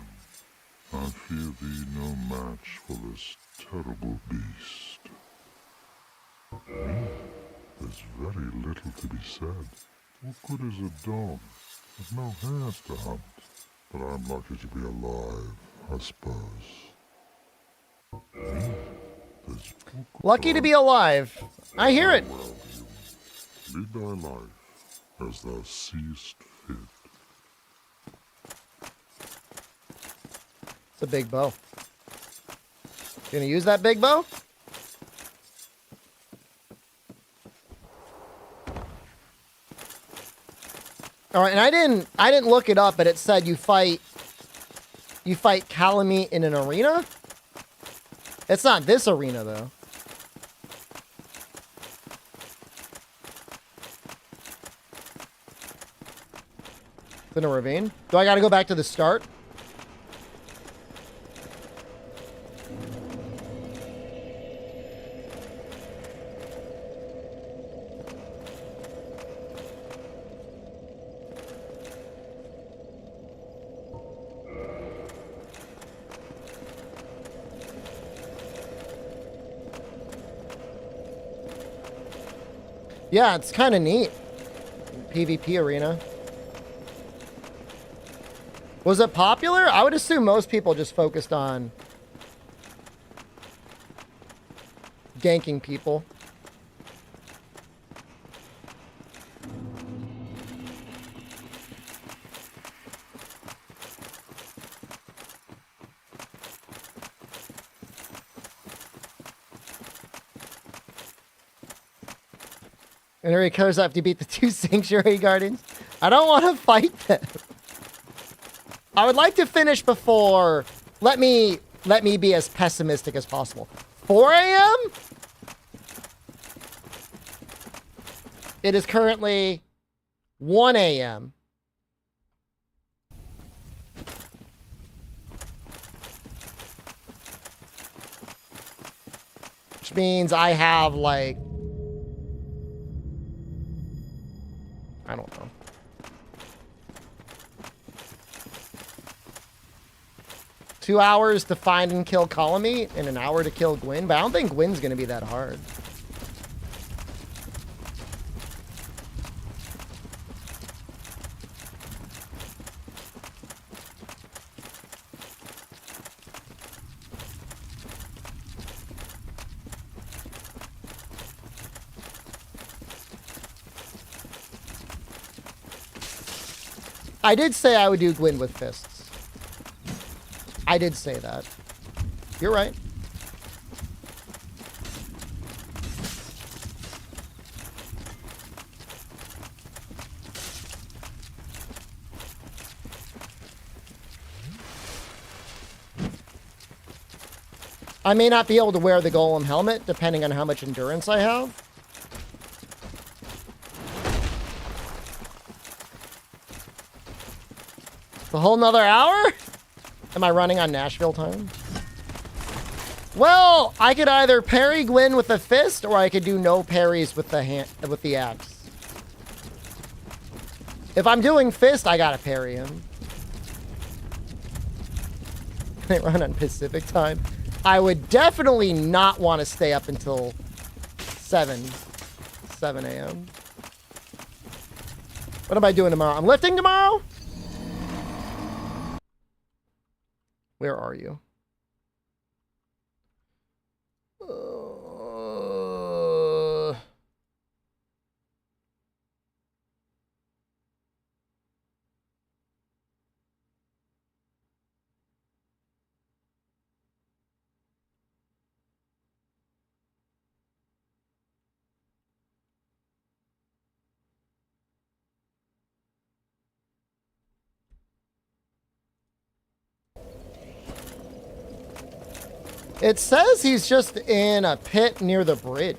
I fear thee no match for this terrible beast. There's very little to be said. What good is a dog with no hairs to hunt? But I'm lucky to be alive, I suppose. There's Lucky to be alive. I hear it. well, human. Lead thy life as thou seest fit. It's a big bow. You gonna use that big bow? All right, and I didn't look it up, but it said you fight Calamite in an arena. It's not this arena though. It's in a ravine. Do I got to go back to the start? Yeah, it's kind of neat. PvP arena. Was it popular? I would assume most people just focused on ganking people. And it recurs after you beat the 2 Sanctuary Guardians. I don't want to fight them. I would like to finish before... Let me be as pessimistic as possible. 4 a.m.? It is currently 1 a.m. Which means I have like... I don't know. Two hours to find and kill Calamite and an hour to kill Gwyn, but I don't think Gwyn's gonna be that hard. I did say I would do Gwyn with fists. I did say that. You're right. I may not be able to wear the golem helmet, depending on how much endurance I have. A whole nother hour? Am I running on Nashville time? Well, I could either parry Gwyn with a fist, or I could do no parries with the axe. If I'm doing fist, I gotta parry him. Can I run on Pacific time? I would definitely not want to stay up until 7 a.m. What am I doing tomorrow? I'm lifting tomorrow? Where are you? It says he's just in a pit near the bridge.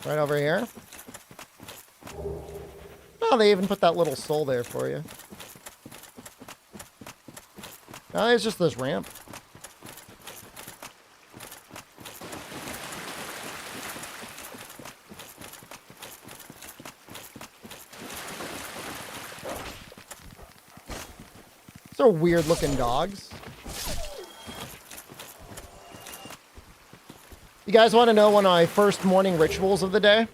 Right over here. Oh, they even put that little soul there for you. Oh, it's just this ramp. These are weird looking dogs. You guys want to know one of my first morning rituals of the day?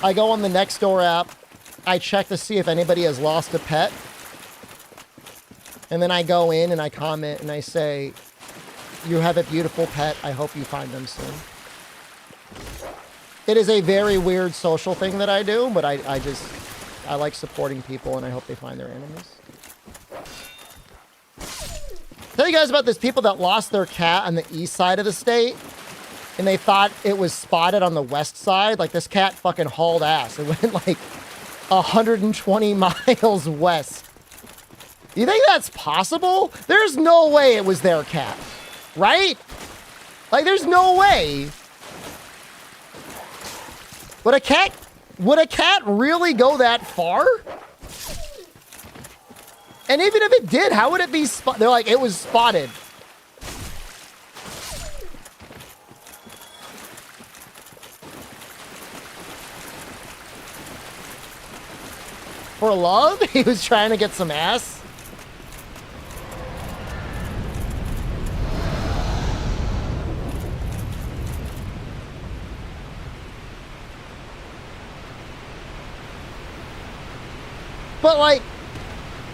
I go on the Nextdoor app. I check to see if anybody has lost a pet. And then I go in and I comment and I say, you have a beautiful pet. I hope you find them soon. It is a very weird social thing that I do, but I like supporting people and I hope they find their animals. Tell you guys about this people that lost their cat on the east side of the state and they thought it was spotted on the west side. Like this cat fucking hauled ass. It went like 120 miles west. You think that's possible? There's no way it was their cat, right? Like there's no way. Would a cat really go that far? And even if it did, how would it be spotted? They're like, it was spotted. For love? He was trying to get some ass? But like,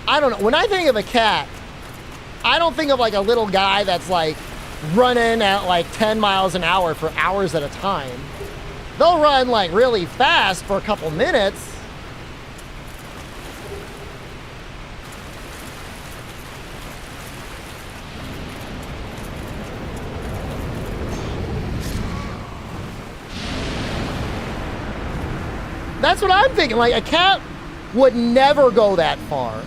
I don't know. When I think of a cat, I don't think of like a little guy that's like running at like 10 miles an hour for hours at a time. They'll run like really fast for a couple minutes. That's what I'm thinking. Like a cat would never go that far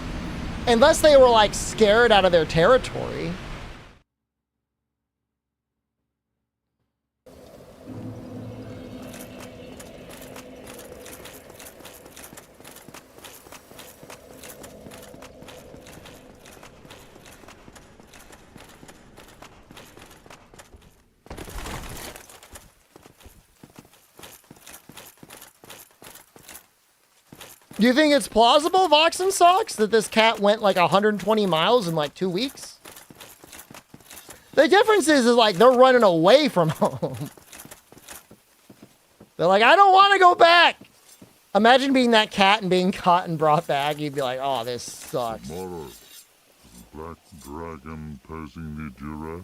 unless they were like scared out of their territory. Do you think it's plausible, Vox and Socks, that this cat went like 120 miles in like 2 weeks? The difference is like they're running away from home. They're like, I don't want to go back. Imagine being that cat and being caught and brought back. You'd be like, oh, this sucks. Tomorrow, black dragon posing the duress.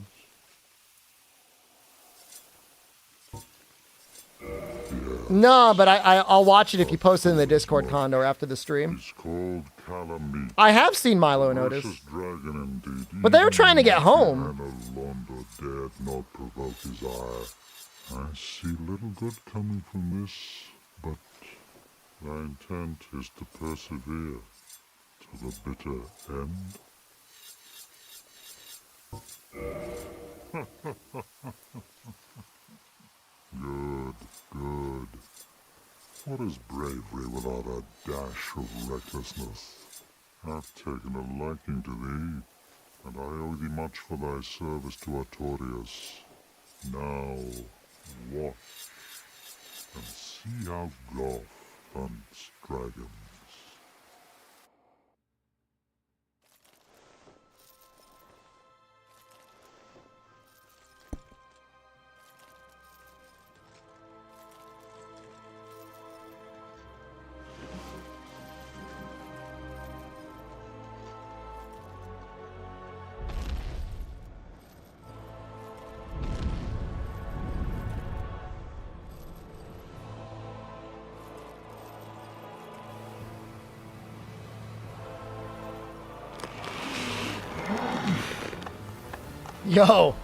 No, but I'll watch it if you post it in the Discord condo after the stream. It's called Calamite. I have seen Milo Notice. Precious dragon indeed. But they were trying to get home. And Londo dared not provoke his ire. I see little good coming from this, but thy intent is to persevere to the bitter end. Good, good. What is bravery without a dash of recklessness? I've taken a liking to thee, and I owe thee much for thy service to Artorias. Now, watch, and see how Goth hunts dragons. Yo.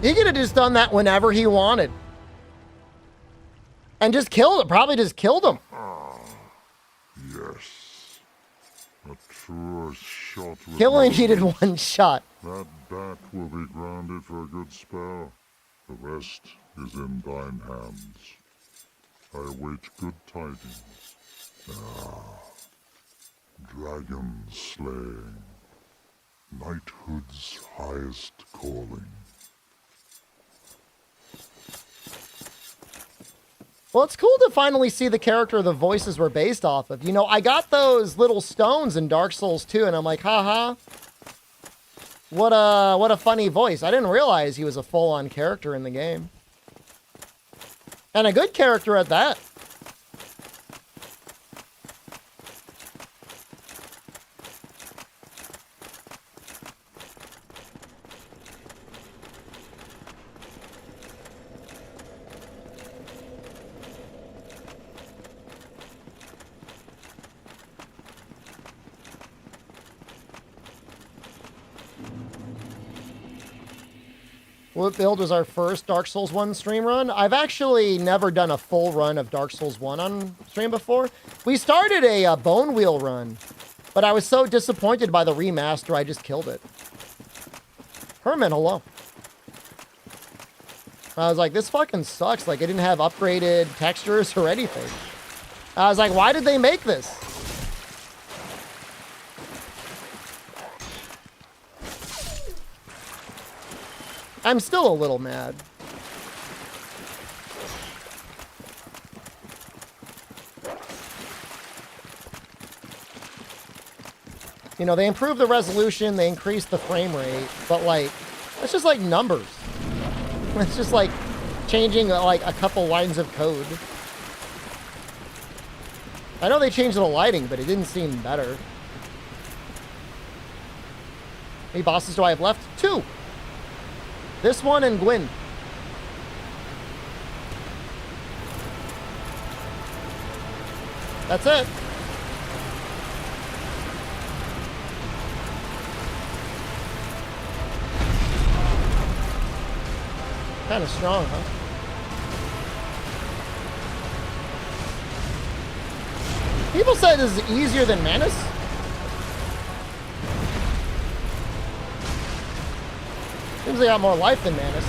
He could have just done that whenever he wanted. And just killed him. Probably just killed him. Yes. A true shot with Killing no needed miss. one shot. That bat will be grounded for a good spell. The rest is in thine hands. I await good tidings. Dragon slaying. Knighthood's highest calling. Well, it's cool to finally see the character the voices were based off of. You know, I got those little stones in Dark Souls 2, and I'm like, haha. What a funny voice. I didn't realize he was a full-on character in the game. And a good character at that. What build was our first Dark Souls 1 stream run? I've actually never done a full run of Dark Souls 1 on stream before. We started a Bone Wheel run, but I was so disappointed by the remaster, I just killed it. Herman, hello. I was like, this fucking sucks. Like, it didn't have upgraded textures or anything. I was like, why did they make this? I'm still a little mad. You know, they improved the resolution, they increased the frame rate, but like, it's just like numbers. It's just like changing like a couple lines of code. I know they changed the lighting, but it didn't seem better. How many bosses do I have left? 2. This one and Gwyn. That's it. Kind of strong, huh? People said this is easier than Manus. Seems they got more life than Manus.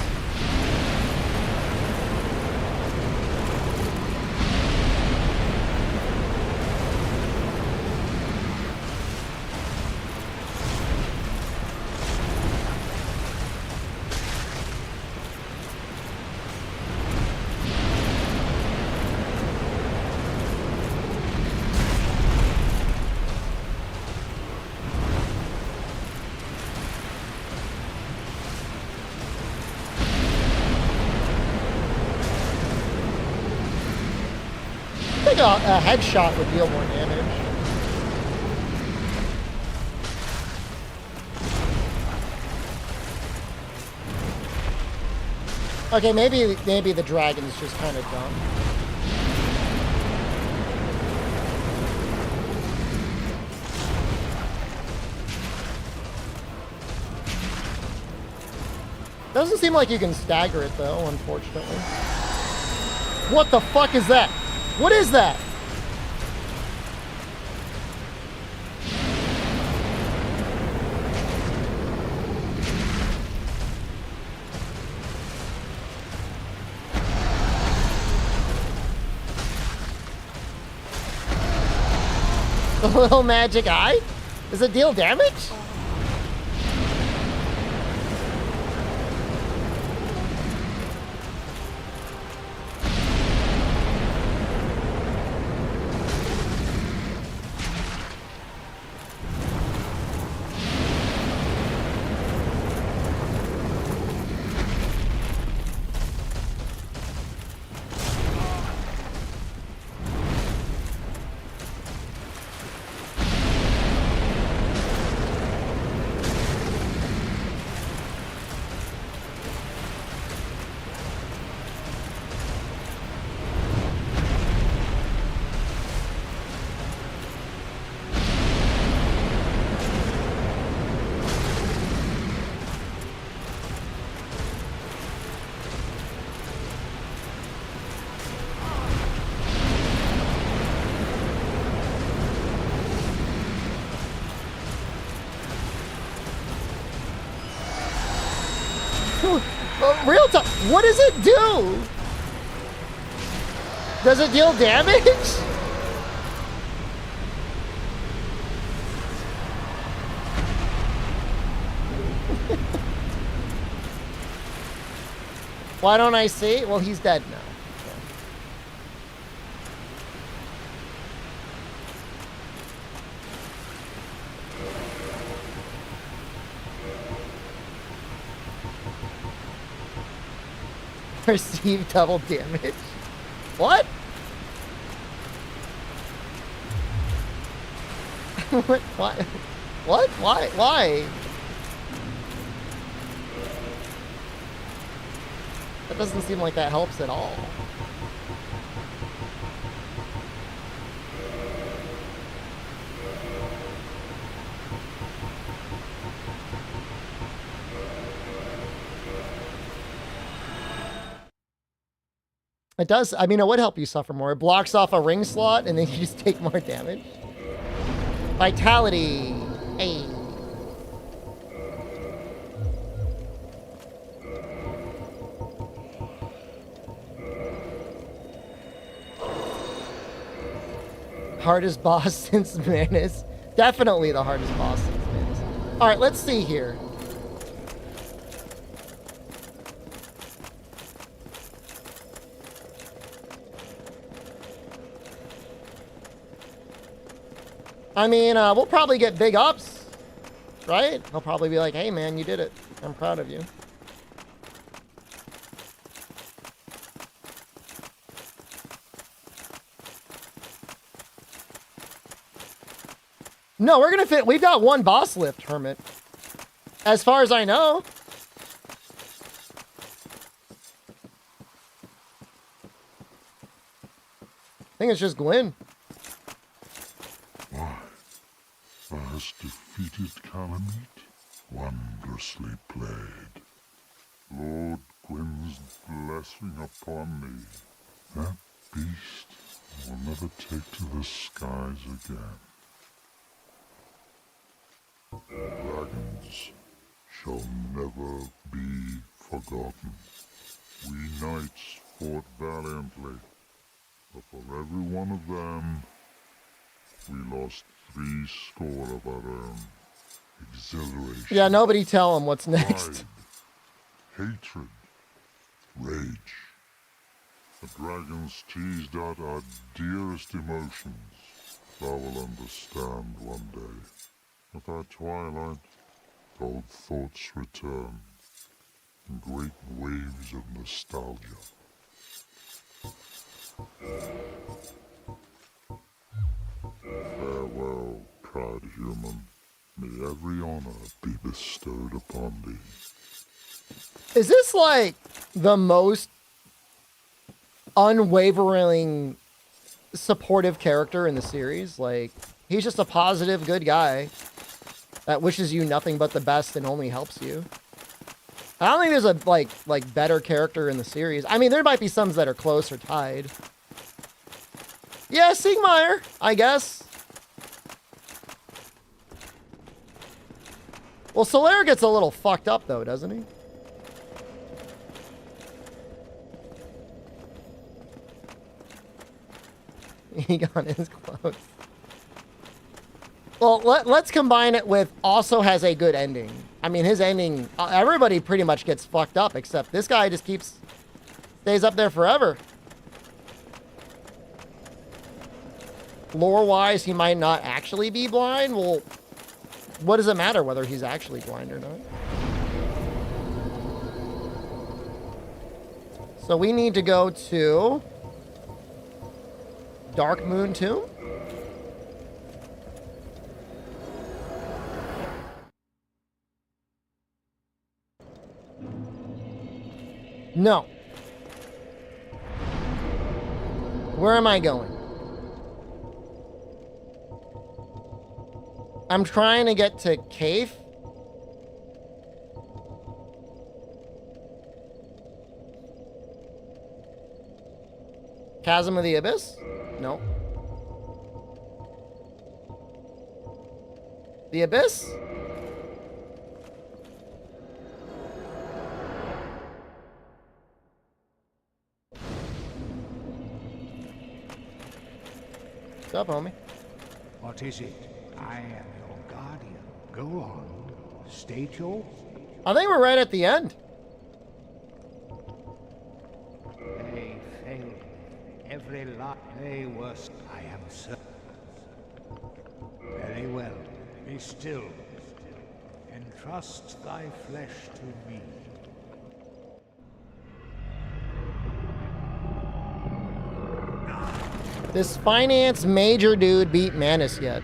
I think a headshot would deal more damage. Okay, maybe the dragon's just kind of dumb. Doesn't seem like you can stagger it though, unfortunately. What the fuck is that? What is that? The little magic eye? Does it deal damage? Real talk. What does it do? Does it deal damage? Why don't I see? Well, he's dead now. Receive double damage. What? What? Why? What? Why? Why? That doesn't seem like that helps at all. It does. I mean, it would help you suffer more. It blocks off a ring slot, and then you just take more damage. Vitality. Hey. Hardest boss since Manus. Definitely the hardest boss since Manus. All right, let's see here. I mean, we'll probably get big ups, right? He'll probably be like, hey, man, you did it. I'm proud of you. No, we're going to fit. We've got one boss lift, Hermit. As far as I know. I think it's just Gwyn. Thou hast defeated Calamite, wondrously played. Lord Gwyn's blessing upon thee. That beast will never take to the skies again. Dragons shall never be forgotten. We knights fought valiantly, but for every one of them, we lost 70 of our own. Exhilaration. Yeah, nobody tell him what's next. Pride, hatred, rage. The dragons teased out our dearest emotions. Thou will understand one day. At our twilight, old thoughts return in great waves of nostalgia. Farewell, proud human. May every honor be bestowed upon thee. Is this like the most unwavering supportive character in the series? Like, he's just a positive, good guy that wishes you nothing but the best and only helps you. I don't think there's a like better character in the series. I mean, there might be some that are close or tied. Yeah, Sigmire, I guess. Well, Solaire gets a little fucked up though, doesn't he? Egon is close. Well, let's combine it with also has a good ending. I mean, his ending, everybody pretty much gets fucked up, except this guy just stays up there forever. Lore-wise, he might not actually be blind. Well, what does it matter whether he's actually blind or not? So we need to go to Dark Moon Tomb. No. Where am I going? I'm trying to get to Cave. Chasm of the Abyss? No. The Abyss? What's up, homie? What is it? I am your guardian. Go on. State your... I think we're right at the end. They failed. Every lie. They worst. I am certain. Very well. Be still. Entrust thy flesh to me. This finance major dude beat Manus yet.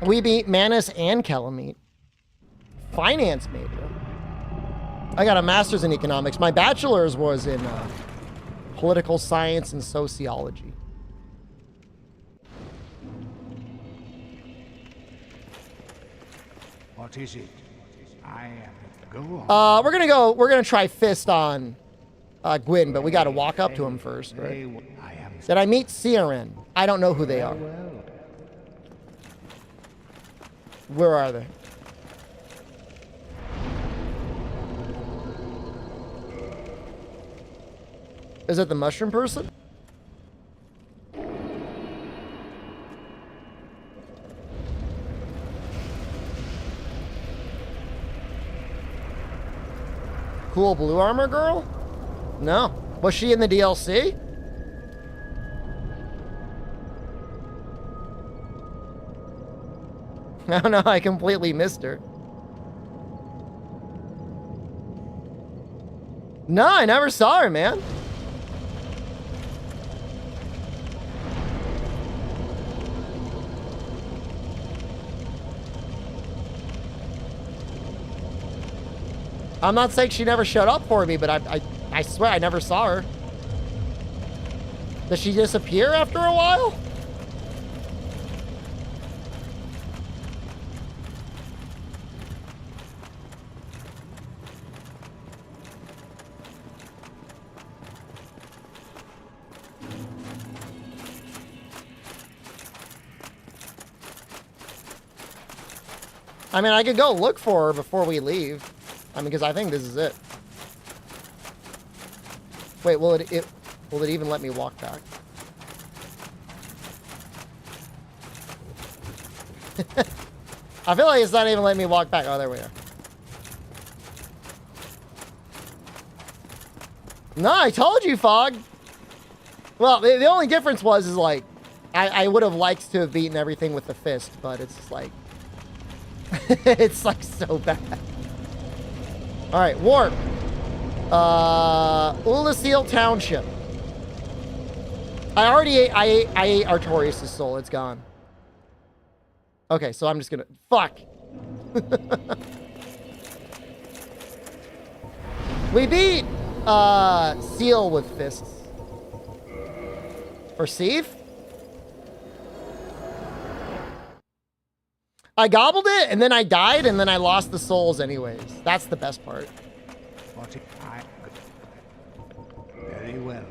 We beat Manus and Calamite. Finance major. I got a master's in economics. My bachelor's was in political science and sociology. What is it? I am... Go on. We're gonna try fist on Gwyn, but we gotta walk up to him first, right? Did I meet CRN? I don't know who they are. Where are they? Is it the mushroom person? Cool blue armor girl? No. Was she in the DLC? No, I completely missed her. No, I never saw her, man. I'm not saying she never showed up for me, but I swear I never saw her. Does she disappear after a while? I mean, I could go look for her before we leave. I mean, because I think this is it. Wait, will it even let me walk back? I feel like it's not even letting me walk back. Oh, there we are. No, I told you, Fog. Well, the only difference was like, I would have liked to have beaten everything with the fist, but it's just like, it's like so bad. All right, warp. Ulasil Township. I ate Artorias' soul. It's gone. Okay, so I'm just gonna fuck. We beat Seal with fists. Or Seif? I gobbled it, and then I died, and then I lost the souls anyways. That's the best part. Very well.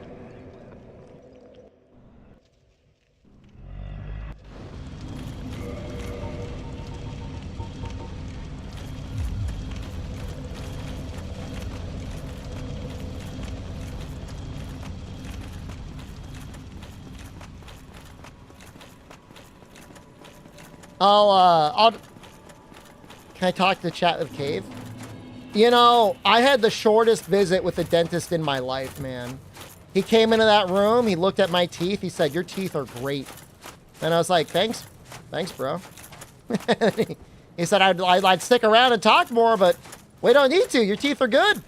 Can I talk to chat with Cave? You know, I had the shortest visit with the dentist in my life, man. He came into that room, he looked at my teeth, he said, "Your teeth are great." And I was like, thanks, bro. He said, I'd stick around and talk more, but we don't need to, your teeth are good.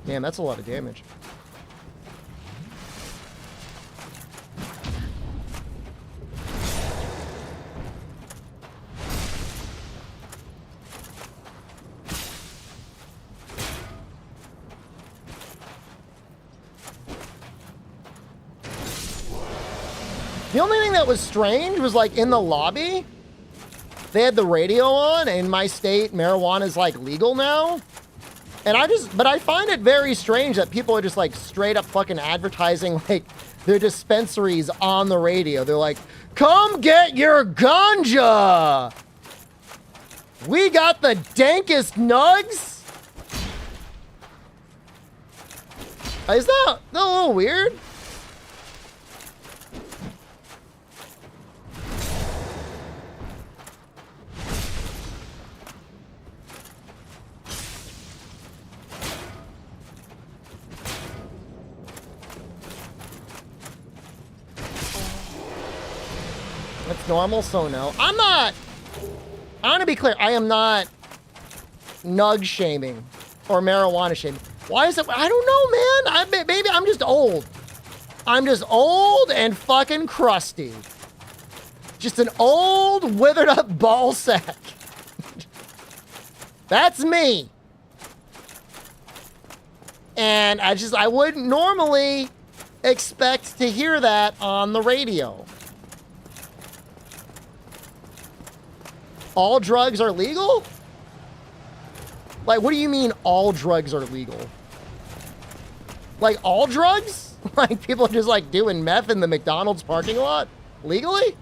Damn, that's a lot of damage. The only thing that was strange was like in the lobby, they had the radio on. In my state, marijuana is like legal now. And but I find it very strange that people are just like straight up fucking advertising like their dispensaries on the radio. They're like, come get your ganja. We got the dankest nugs. Is that a little weird? That's normal, so no. I'm not... I want to be clear. I am not nug shaming or marijuana shaming. Why is it? I don't know, man. Maybe I'm just old. I'm just old and fucking crusty. Just an old, withered up ball sack. That's me. And I wouldn't normally expect to hear that on the radio. All drugs are legal? Like, what do you mean all drugs are legal? Like, all drugs? Like, people are just, like, doing meth in the McDonald's parking lot? Legally?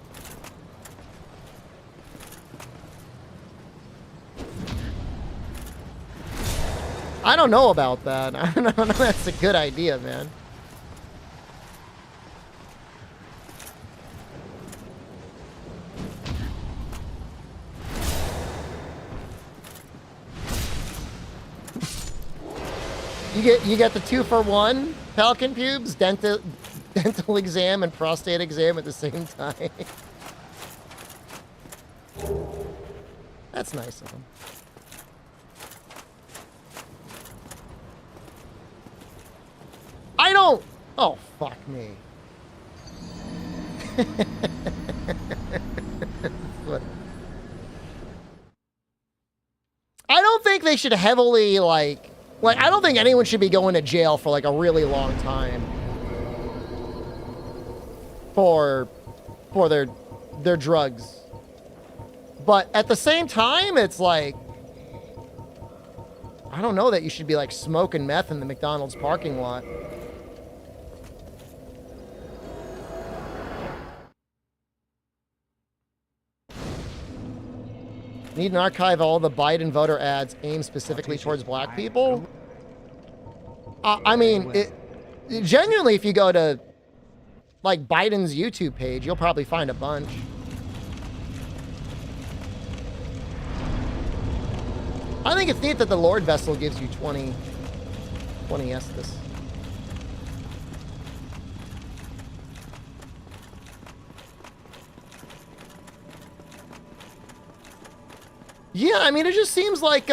I don't know about that. I don't know if that's a good idea, man. You get the 2-for-1 Pelican pubes, dental exam and prostate exam at the same time. That's nice of them. I don't... Oh, fuck me. I don't think they should heavily, like, I don't think anyone should be going to jail for, like, a really long time for their drugs. But at the same time, it's like, I don't know that you should be, like, smoking meth in the McDonald's parking lot. Need an archive of all the Biden voter ads aimed specifically towards black people? I mean, genuinely, if you go to, like, Biden's YouTube page, you'll probably find a bunch. I think it's neat that the Lord Vessel gives you 20 Estus. Yeah, I mean, it just seems like,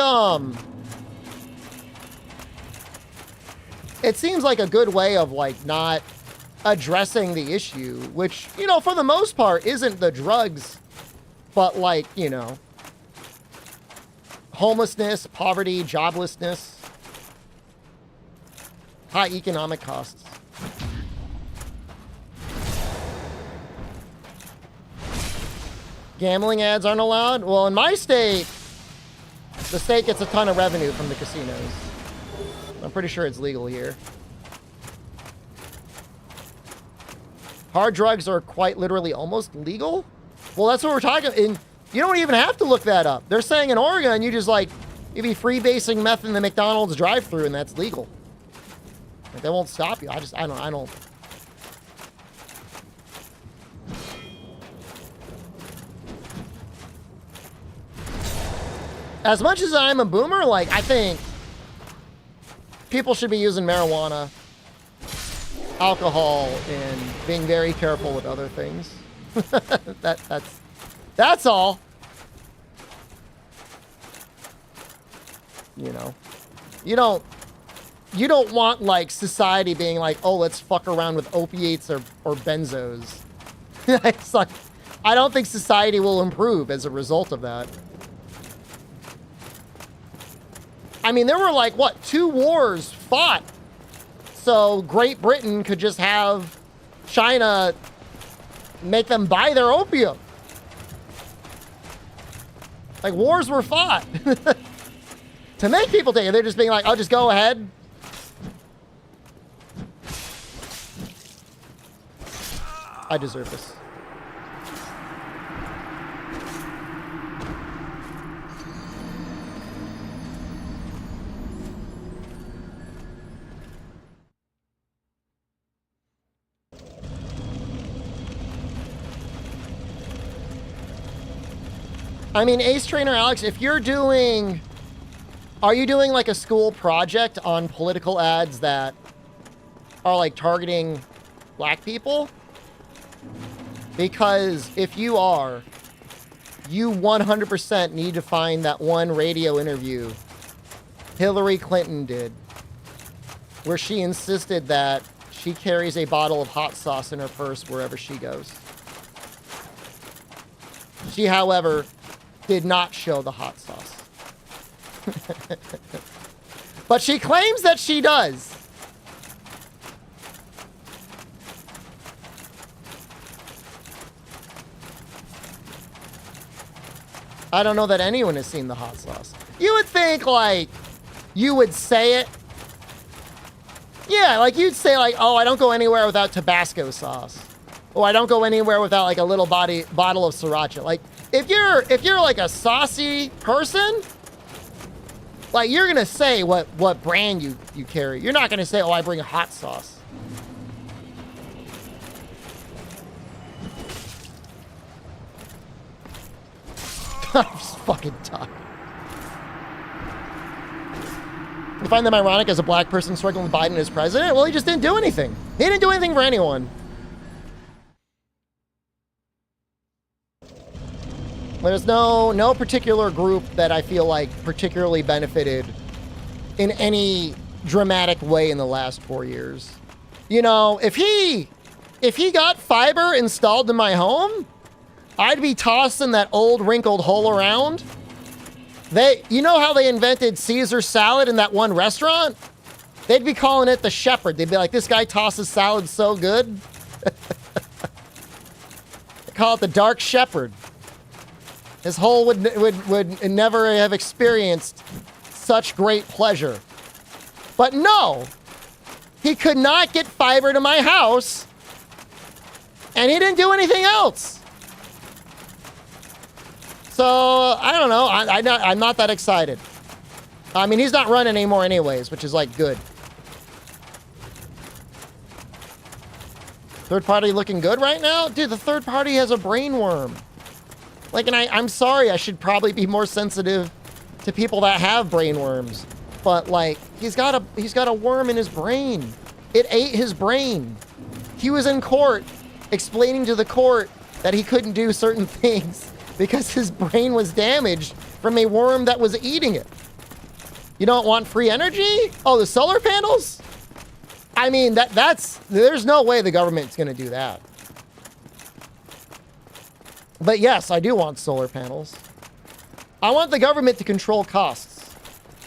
it seems like a good way of, like, not addressing the issue, which, you know, for the most part isn't the drugs, but, like, you know, homelessness, poverty, joblessness, high economic costs. Gambling ads aren't allowed? Well, in my state, the state gets a ton of revenue from the casinos. I'm pretty sure it's legal here. Hard drugs are quite literally almost legal? Well, that's what we're talking about. And you don't even have to look that up. They're saying in Oregon, you just, like, you'd be freebasing meth in the McDonald's drive-thru and that's legal. Like, they won't stop you. I don't. As much as I'm a boomer, like, I think people should be using marijuana, alcohol, and being very careful with other things. That's all. You know, you don't want, like, society being like, oh, let's fuck around with opiates or benzos. It's like, I don't think society will improve as a result of that. I mean, there were, like, what, 2 wars fought so Great Britain could just have China make them buy their opium. Like, wars were fought to make people take it. They're just being like, oh, just go ahead. I deserve this. I mean, Ace Trainer Alex, if you're doing... Are you doing like a school project on political ads that are like targeting black people? Because if you are, you 100% need to find that one radio interview Hillary Clinton did, where she insisted that she carries a bottle of hot sauce in her purse wherever she goes. She, however, did not show the hot sauce. But she claims that she does. I don't know that anyone has seen the hot sauce. You would think, like, you would say it. Yeah, like, you'd say, like, oh, I don't go anywhere without Tabasco sauce. Or I don't go anywhere without, like, a little bottle of sriracha. Like, if you're, like, a saucy person, like, you're gonna say what brand you carry. You're not gonna say, oh, I bring hot sauce. I'm just fucking tired. You find them ironic as a black person struggling with Biden as president? Well, he just didn't do anything. He didn't do anything for anyone. There's no particular group that I feel like particularly benefited in any dramatic way in the last 4 years. You know, if he got fiber installed in my home, I'd be tossing that old wrinkled hole around. You know how they invented Caesar salad in that one restaurant? They'd be calling it the Shepherd. They'd be like, this guy tosses salad so good. They call it the Dark Shepherd. His hole would never have experienced such great pleasure. But no, he could not get fiber to my house, and he didn't do anything else. So, I don't know. I'm not that excited. I mean, he's not running anymore anyways, which is, like, good. Third party looking good right now? Dude, the third party has a brain worm. Like, and I'm sorry, I should probably be more sensitive to people that have brain worms. But, like, he's got a worm in his brain. It ate his brain. He was in court explaining to the court that he couldn't do certain things because his brain was damaged from a worm that was eating it. You don't want free energy? Oh, the solar panels? I mean, there's no way the government's gonna do that. But yes, I do want solar panels. I want the government to control costs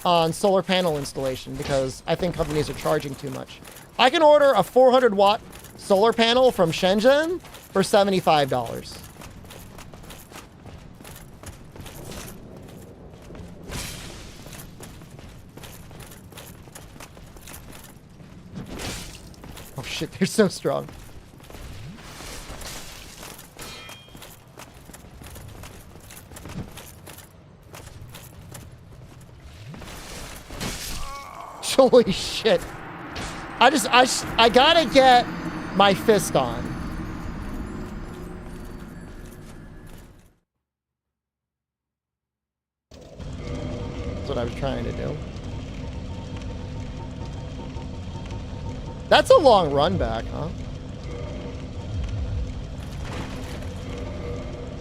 on solar panel installation because I think companies are charging too much. I can order a 400 watt solar panel from Shenzhen for $75. Oh shit, they're so strong. Holy shit. I gotta get my fist on. That's what I was trying to do. That's a long run back,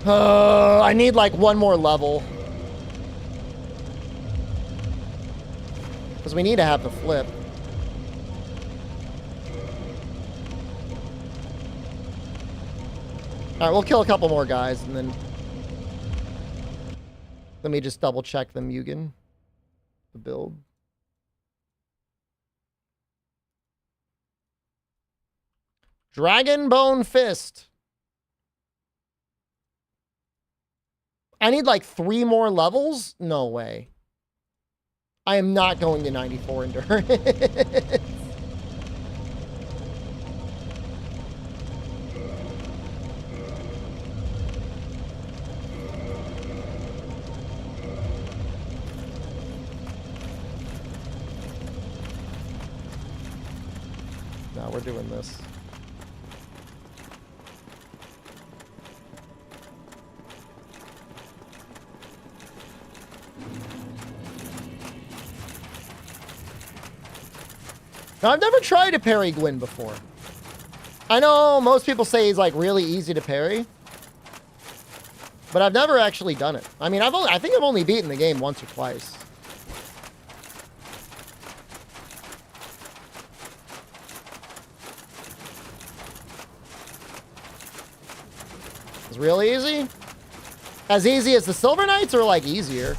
huh? I need like one more level. Because we need to have the flip. Alright, we'll kill a couple more guys and then... Let me just double check the Mugen. The build. Dragon Bone Fist. I need like 3 more levels? No way. I am not going to 94 endurance. No, we're doing this. Now, I've never tried to parry Gwyn before. I know most people say he's like really easy to parry, but I've never actually done it. I mean, I think I've only beaten the game once or twice. It's really easy? As easy as the Silver Knights or like easier?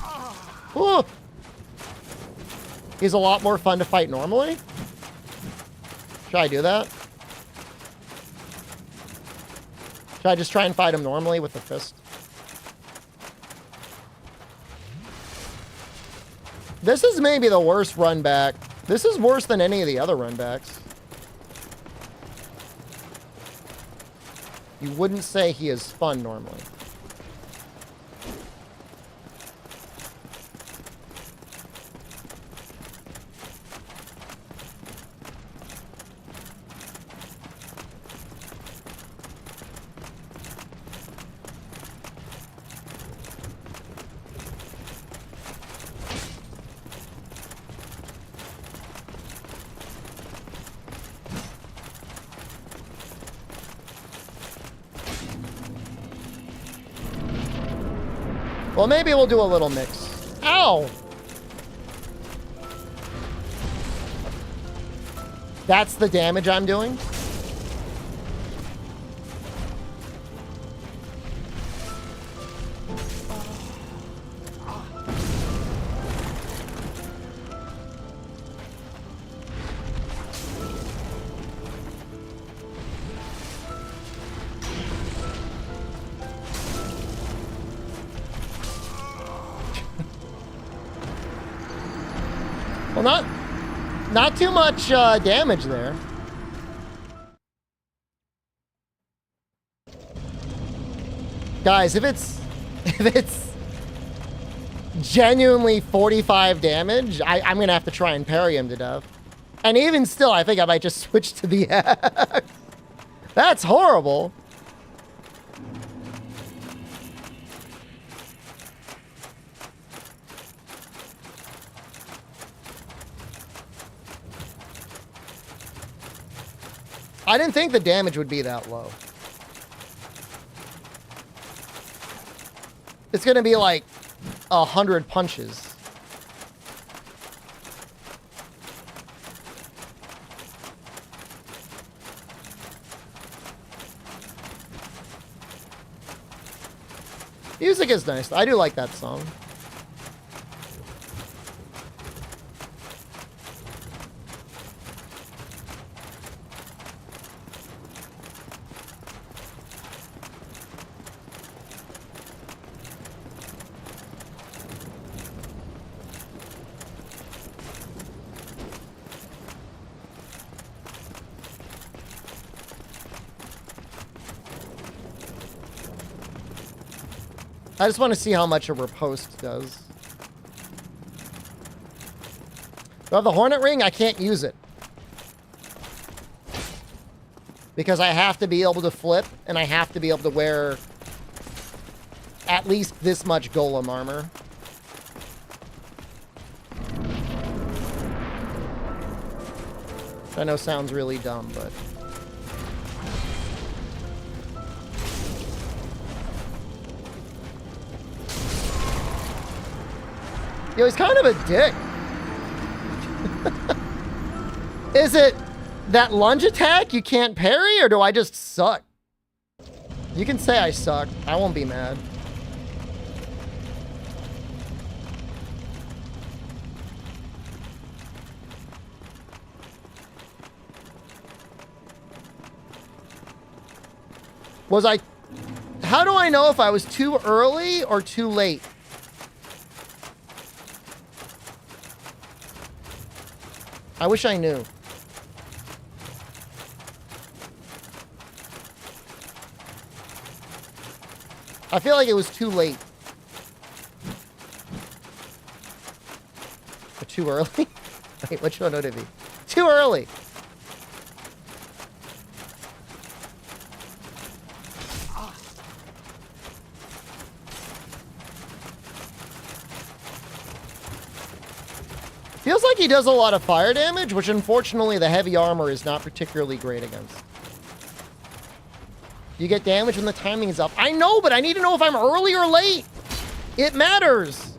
Ooh. He's a lot more fun to fight normally. Should I do that? Should I just try and fight him normally with the fist? This is maybe the worst run back. This is worse than any of the other run backs. You wouldn't say he is fun normally. Well, maybe we'll do a little mix. Ow! That's the damage I'm doing? Well, not too much damage there. Guys, if it's genuinely 45 damage, I'm gonna have to try and parry him to death. And even still, I think I might just switch to the axe. That's horrible. I didn't think the damage would be that low. It's gonna be like 100 punches. Music is nice. I do like that song. I just want to see how much a riposte does. Do I have the Hornet Ring? I can't use it. Because I have to be able to flip, and I have to be able to wear at least this much golem armor. I know sounds really dumb, but... Yo, he's kind of a dick. Is it that lunge attack you can't parry, or do I just suck? You can say I suck. I won't be mad. Was I... How do I know if I was too early or too late? I wish I knew. I feel like it was too late. Or too early? Wait, which one would it be? Too early. Feels like he does a lot of fire damage, which unfortunately the heavy armor is not particularly great against. You get damage when the timing is up. I know, but I need to know if I'm early or late. It matters.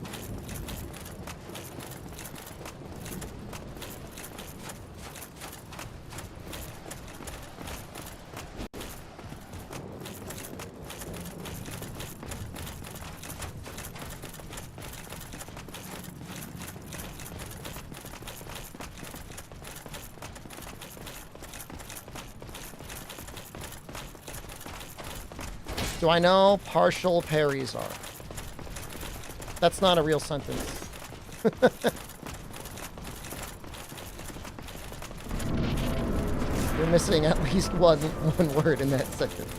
Do I know partial parries are? That's not a real sentence. You're missing at least one word in that sentence.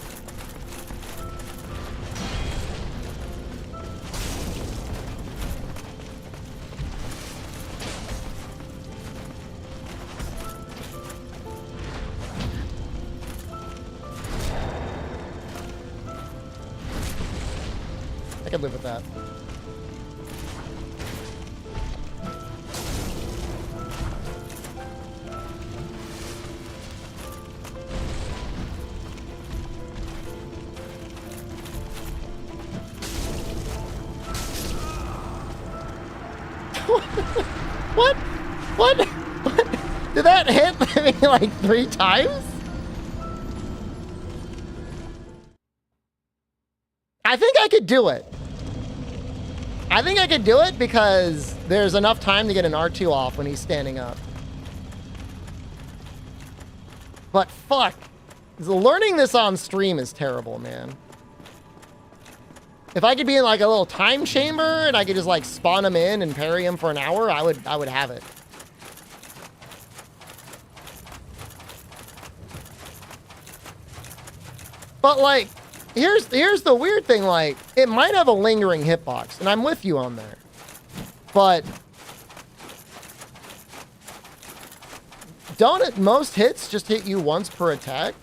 I can live with that. What? What? What? Did that hit me like 3 times? I think I could do it. I think I could do it because there's enough time to get an R2 off when he's standing up. But fuck. Learning this on stream is terrible, man. If I could be in like a little time chamber and I could just like spawn him in and parry him for an hour, I would have it. But like, here's the weird thing, like, it might have a lingering hitbox, and I'm with you on there. But don't most hits just hit you once per attack?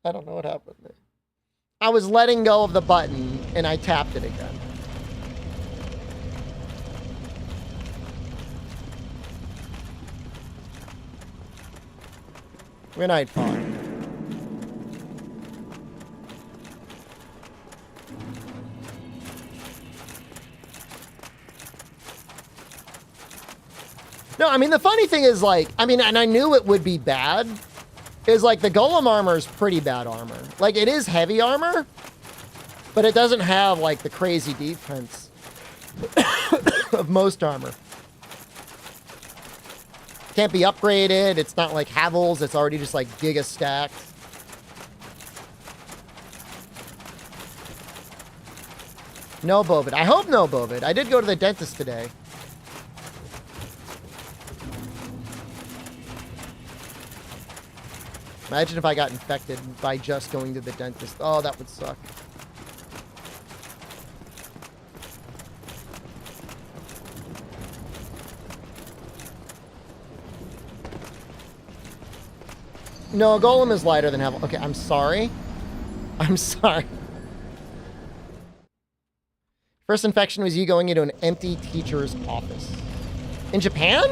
I don't know what happened there. I was letting go of the button and I tapped it again. Good night, Fog. No, I mean, the funny thing is, like, I mean, and I knew it would be bad, is like the golem armor is pretty bad armor. Like, it is heavy armor, but it doesn't have like the crazy defense of most armor. Can't be upgraded. It's not like Havel's. It's already just like giga stacked. No Bovid. I hope no Bovid. I did go to the dentist today. Imagine if I got infected by just going to the dentist. Oh, that would suck. No, Golem is lighter than Havel. Okay, I'm sorry. I'm sorry. First infection was you going into an empty teacher's office. In Japan?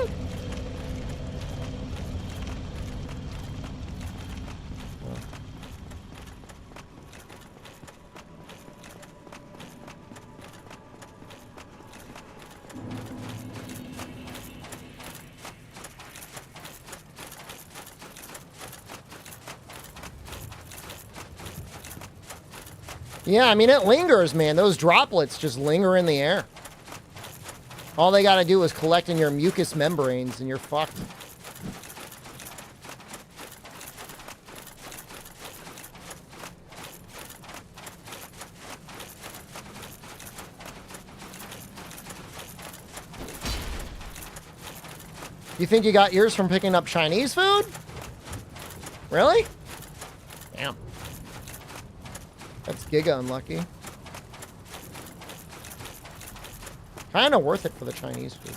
Yeah, I mean, it lingers, man. Those droplets just linger in the air. All they gotta do is collect in your mucous membranes and you're fucked. You think you got yours from picking up Chinese food? Really? Damn. That's giga unlucky. Kind of worth it for the Chinese food.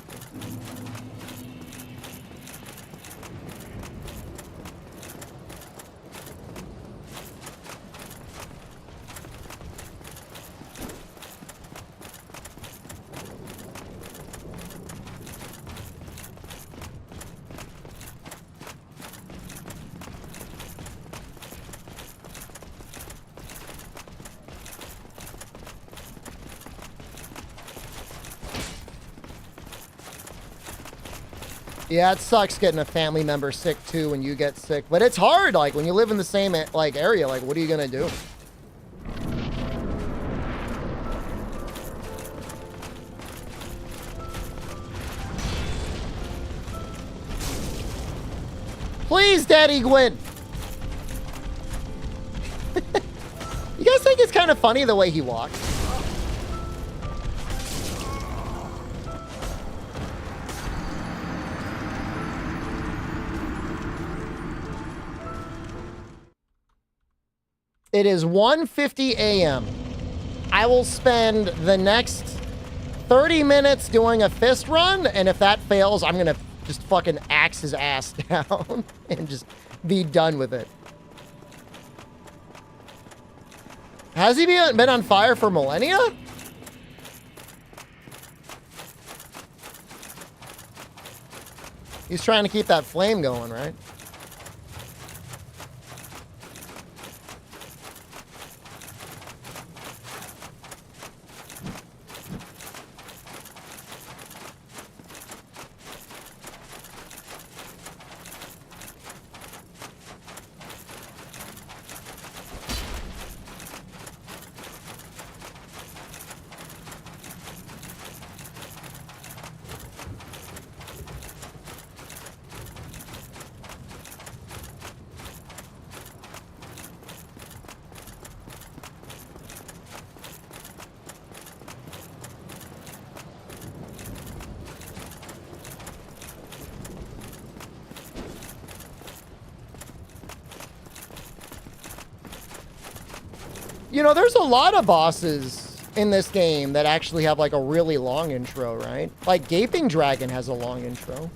Yeah, it sucks getting a family member sick too when you get sick, but it's hard. Like when you live in the same like area, like what are you gonna do? Please, Daddy Gwyn. You guys think it's kind of funny the way he walks? It is 1:50 a.m. I will spend the next 30 minutes doing a fist run, and if that fails, I'm gonna just fucking axe his ass down and just be done with it. Has he been on fire for millennia? He's trying to keep that flame going, right? You know, there's a lot of bosses in this game that actually have like a really long intro, right? Like Gaping Dragon has a long intro.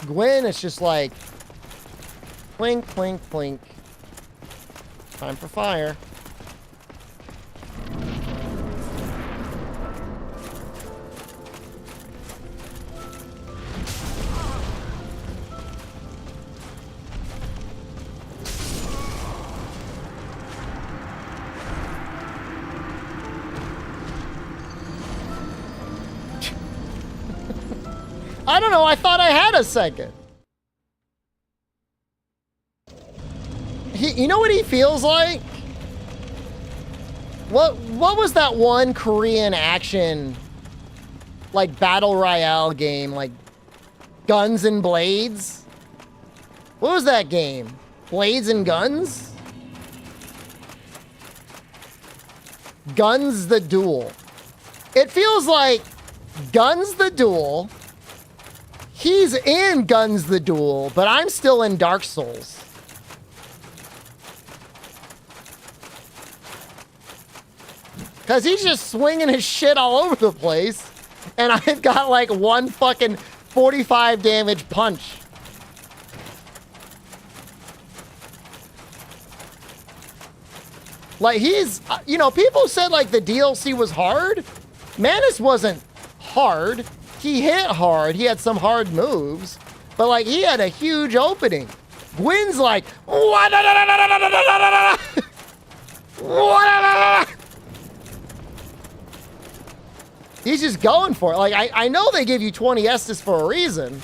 Gwyn, it's just like clink, clink, clink. Time for fire. I don't know, I thought I had a second. You know what he feels like? What was that one Korean action, like, battle royale game, like, Guns and Blades? What was that game? Blades and Guns? Guns the Duel. It feels like Guns the Duel. He's in Guns the Duel, but I'm still in Dark Souls. Because he's just swinging his shit all over the place, and I've got like one fucking 45 damage punch. Like he's, you know, people said like the DLC was hard. Manus wasn't hard. He hit hard. He had some hard moves, but like he had a huge opening. Gwyn's like, he's just going for it. Like I know they give you 20 Estus for a reason.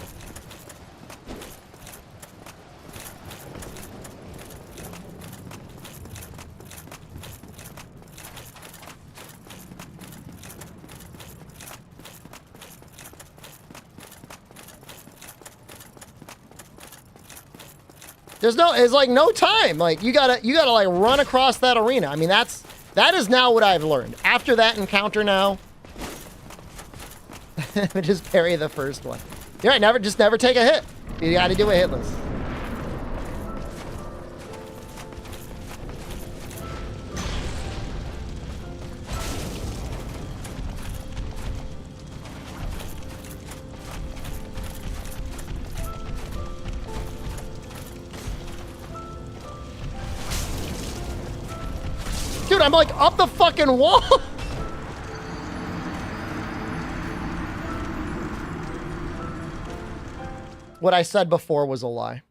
It's like no time. Like you gotta like run across that arena. I mean, that is now what I've learned. After that encounter now, Just parry the first one. You're right, never take a hit. You gotta do a hitless. Dude, I'm like up the fucking wall. What I said before was a lie.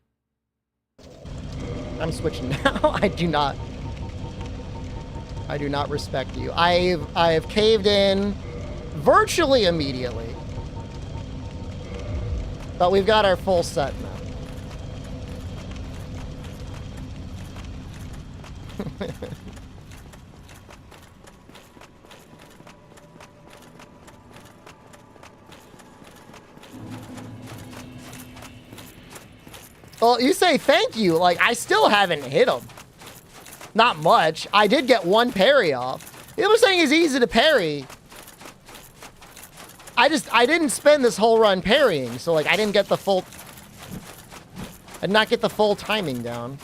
I'm switching now. I do not respect you. I have caved in virtually immediately. But we've got our full set now. Well, you say thank you. Like, I still haven't hit him. Not much. I did get one parry off. The other thing is easy to parry. I didn't spend this whole run parrying, so like I didn't get the full. I did not get the full timing down.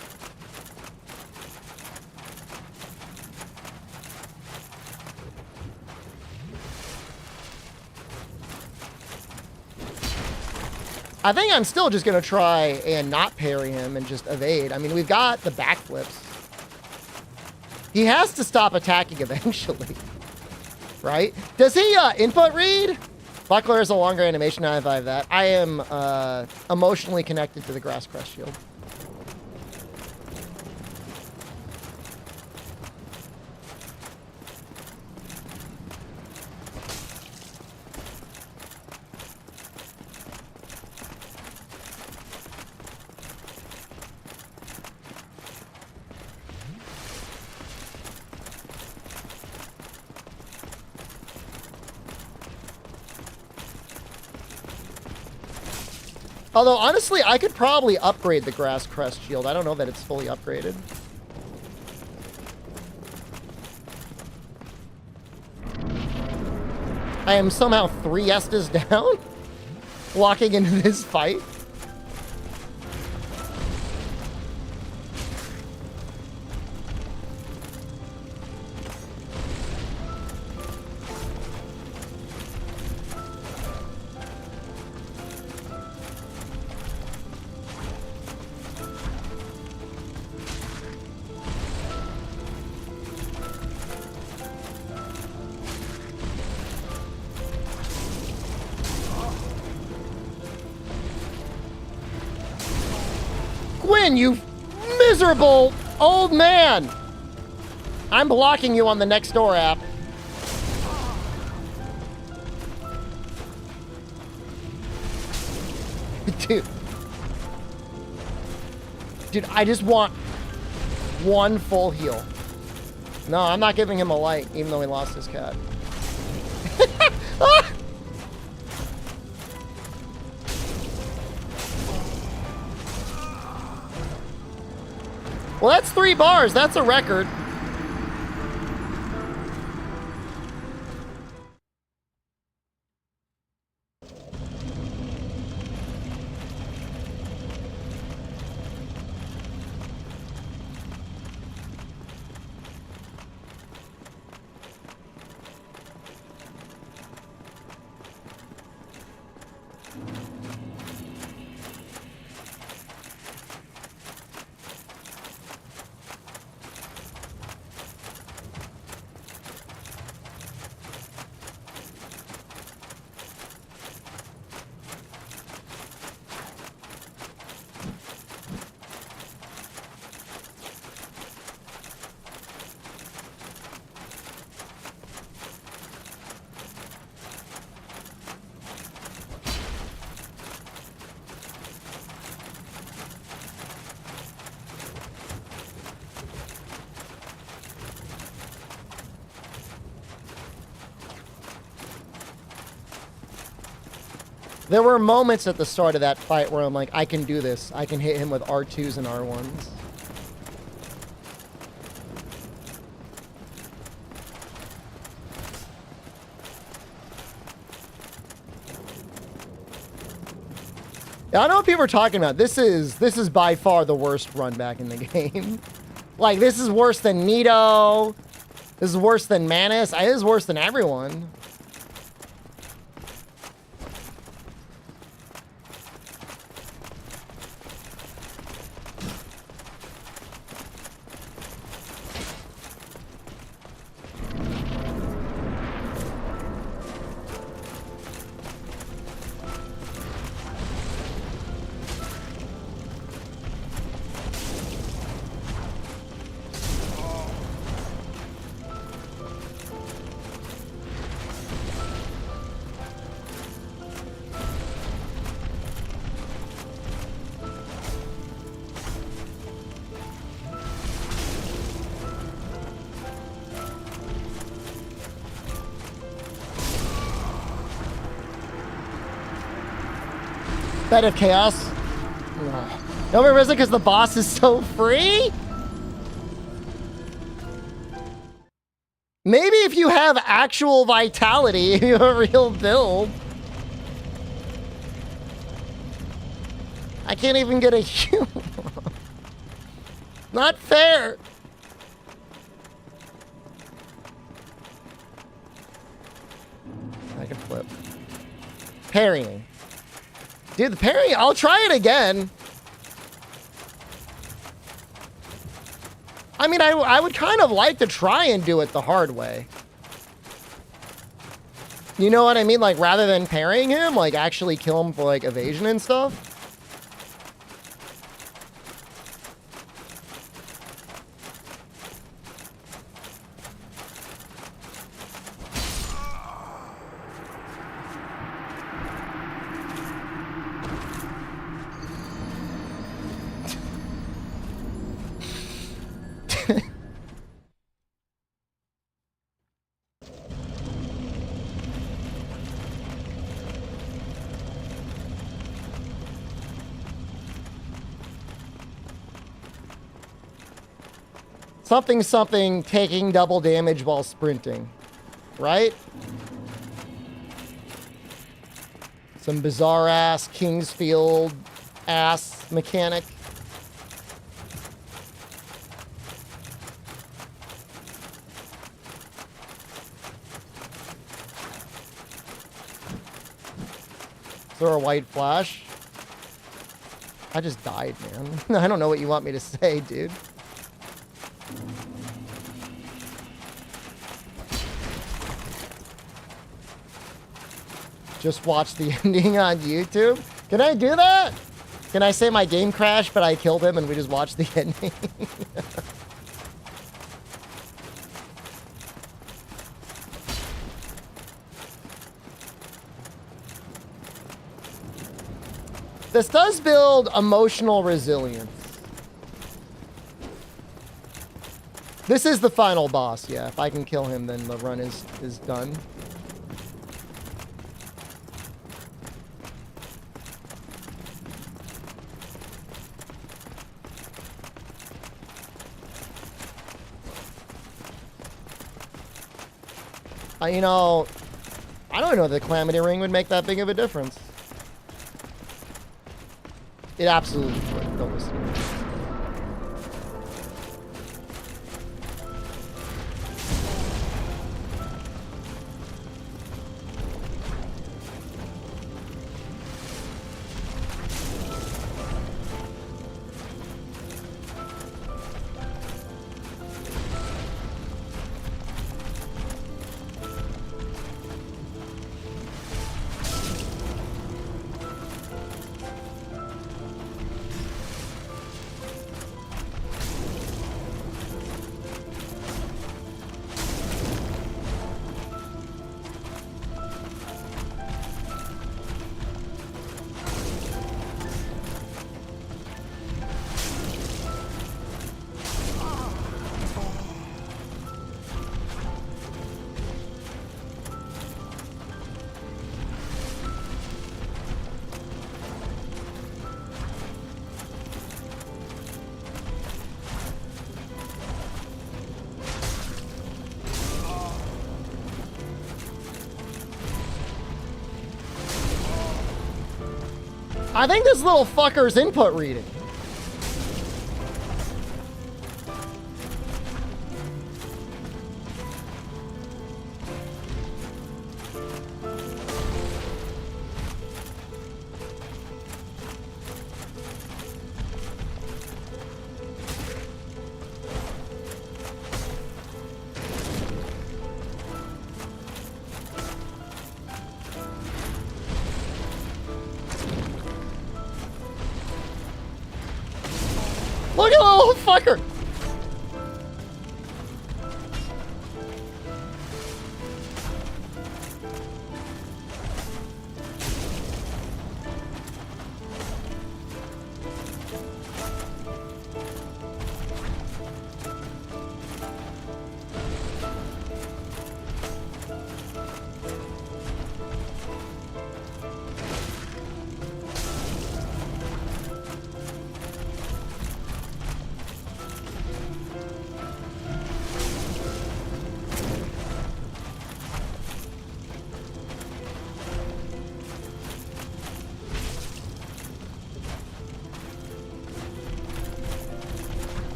I think I'm still just going to try and not parry him and just evade. I mean, we've got the backflips. He has to stop attacking eventually. Right? Does he input read? Buckler is a longer animation. I have that. I am emotionally connected to the Grass Crest Shield. Although, honestly, I could probably upgrade the Grass Crest Shield. I don't know that it's fully upgraded. I am somehow 3 Estes down, walking into this fight. Gwyn, you miserable old man! I'm blocking you on the next door app. Dude. Dude, I just want one full heal. No, I'm not giving him a light, even though he lost his cat. Ah! Well, that's 3 bars. That's a record. There were moments at the start of that fight where I'm like, I can do this. I can hit him with R2s and R1s. I know what people are talking about. This is by far the worst run back in the game. Like, this is worse than Nito. This is worse than Manus. This is worse than everyone. Bed of Chaos. No more because the boss is so free? Maybe if you have actual vitality, you have a real build. I can't even get a human. Not fair. I can flip. Parrying. Dude, the parry, I'll try it again. I mean, I would kind of like to try and do it the hard way. You know what I mean? Like, rather than parrying him, like, actually kill him for, like, evasion and stuff. Something taking double damage while sprinting, right? Some bizarre ass Kingsfield ass mechanic. Is there a white flash? I just died, man. I don't know what you want me to say, dude. Just watch the ending on YouTube. Can I do that? Can I say my game crashed, but I killed him and we just watched the ending? This does build emotional resilience. This is the final boss, yeah. If I can kill him, then the run is done. You know, I don't know if the Calamity Ring would make that big of a difference. It absolutely would. Don't listen to me. I think this little fucker's input reading. Look at the little fucker!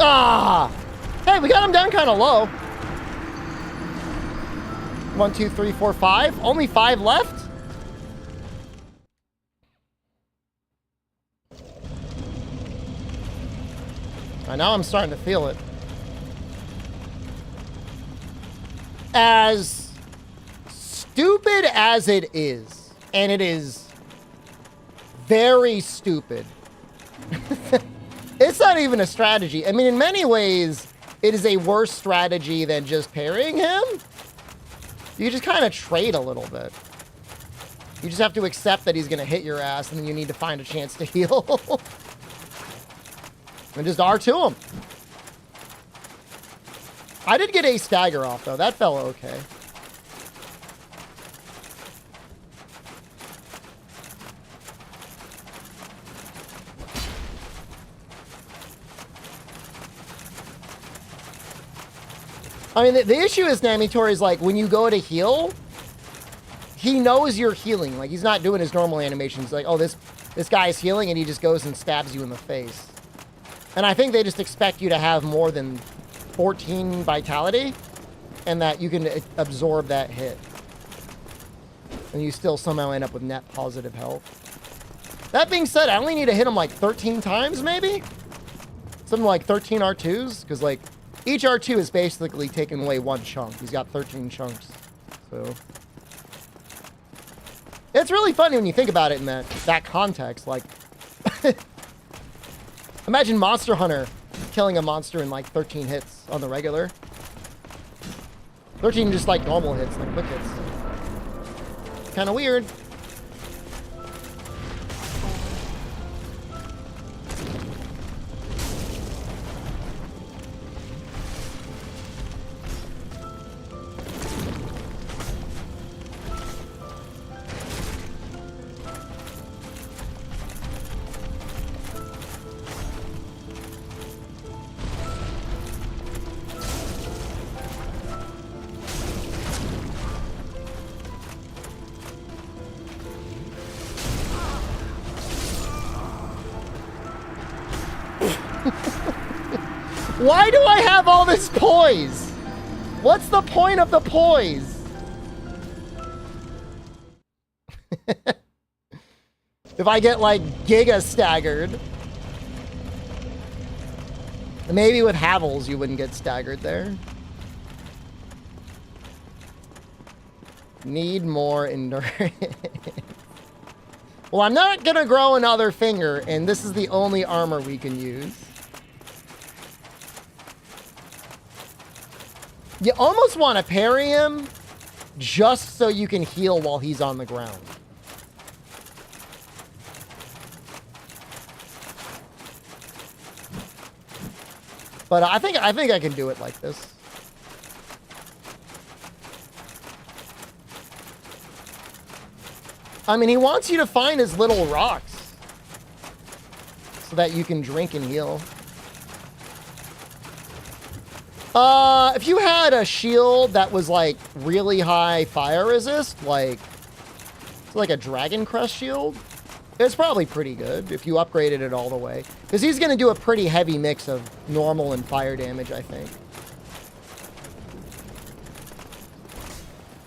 Ah! Hey, we got him down kind of low. 1, 2, 3, 4, 5. Only 5 left? I know I'm starting to feel it. As stupid as it is, and it is very stupid. It's not even a strategy. I mean, in many ways, it is a worse strategy than just parrying him. You just kind of trade a little bit. You just have to accept that he's going to hit your ass, and then you need to find a chance to heal. And just R2 him. I did get a stagger off, though. That felt okay. I mean, the issue is Namitori is like, when you go to heal, he knows you're healing. Like, he's not doing his normal animations. Like, oh, this guy is healing, and he just goes and stabs you in the face. And I think they just expect you to have more than 14 vitality, and that you can absorb that hit. And you still somehow end up with net positive health. That being said, I only need to hit him like 13 times, maybe? Something like 13 R2s, because like, each R2 is basically taking away 1 chunk. He's got 13 chunks. So it's really funny when you think about it in that context. Like, imagine Monster Hunter killing a monster in like 13 hits on the regular. 13 just like normal hits, like quick hits. Kind of weird. Why do I have all this poise? What's the point of the poise? If I get like giga staggered. Maybe with Havels you wouldn't get staggered there. Need more endurance. Well, I'm not gonna grow another finger, and this is the only armor we can use. You almost want to parry him just so you can heal while he's on the ground. But I think I can do it like this. I mean, he wants you to find his little rocks. so that you can drink and heal. If you had a shield that was like really high fire resist, like a Dragon Crest shield, it's probably pretty good if you upgraded it all the way. Because he's going to do a pretty heavy mix of normal and fire damage, I think.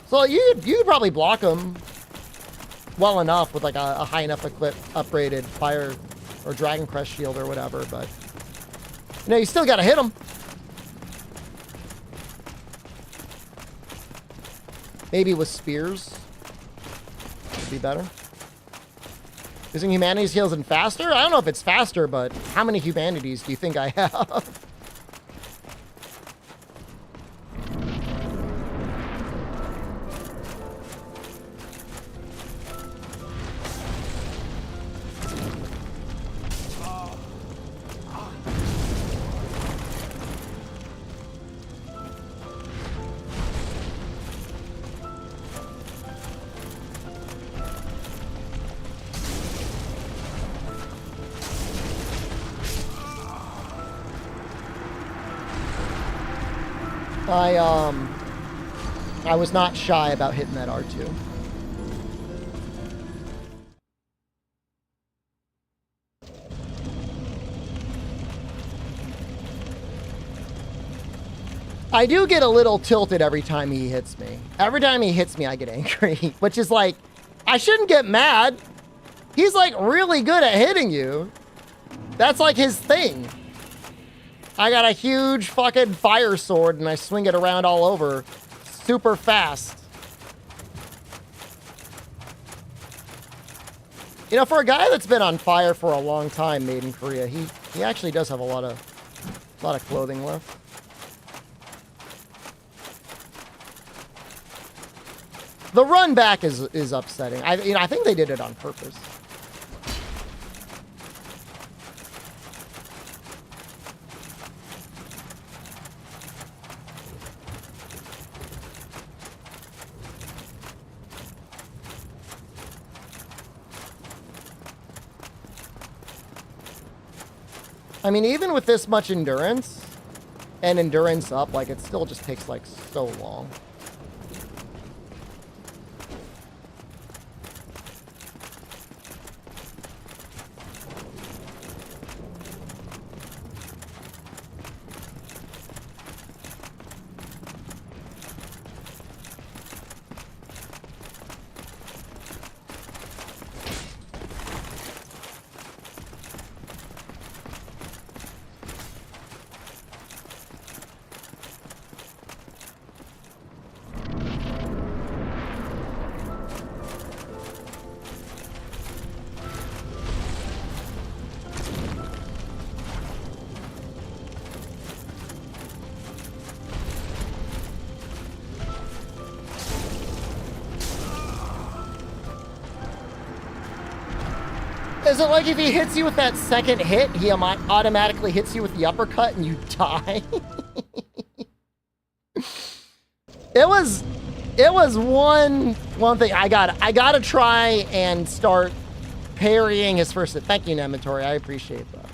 So you could probably block him well enough with like a high enough upgraded fire or Dragon Crest shield or whatever, but you know, you still got to hit him. Maybe with spears would be better. Using humanities heals and faster? I don't know if it's faster, but how many humanities do you think I have? I was not shy about hitting that R2. I do get a little tilted every time he hits me. Every time he hits me, I get angry, which is like, I shouldn't get mad. He's like really good at hitting you. That's like his thing. I got a huge fucking fire sword and I swing it around all over super fast. You know, for a guy that's been on fire for a long time, made in Korea, he actually does have a lot of clothing left. The run back is upsetting. I think they did it on purpose. I mean, even with this much endurance and endurance up, like, it still just takes, like, so long. Is it like if he hits you with that second hit, he automatically hits you with the uppercut and you die? It was one thing. I gotta try and start parrying his first hit. Thank you, Nematory. I appreciate that.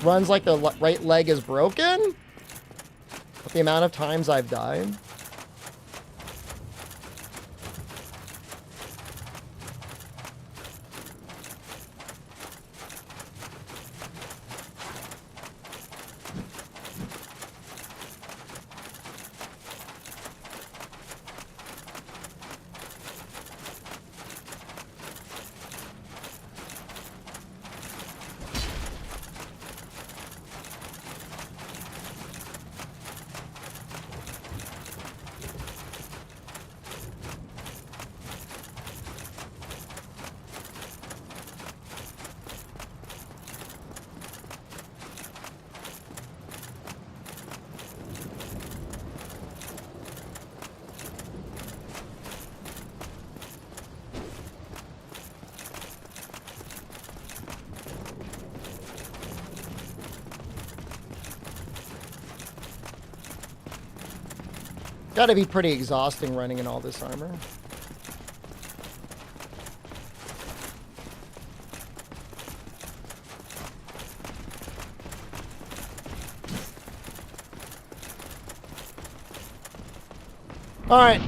Runs like the right leg is broken? With the amount of times I've died. Gotta be pretty exhausting running in all this armor. Alright,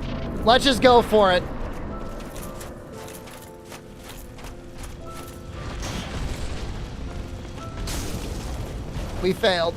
let's just go for it. We failed.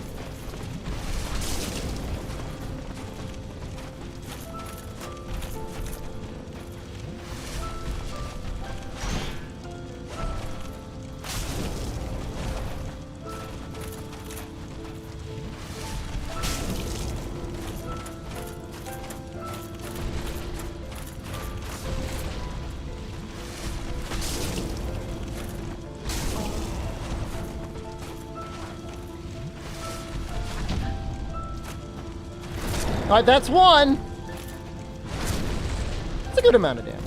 All right, that's one. It's a good amount of damage.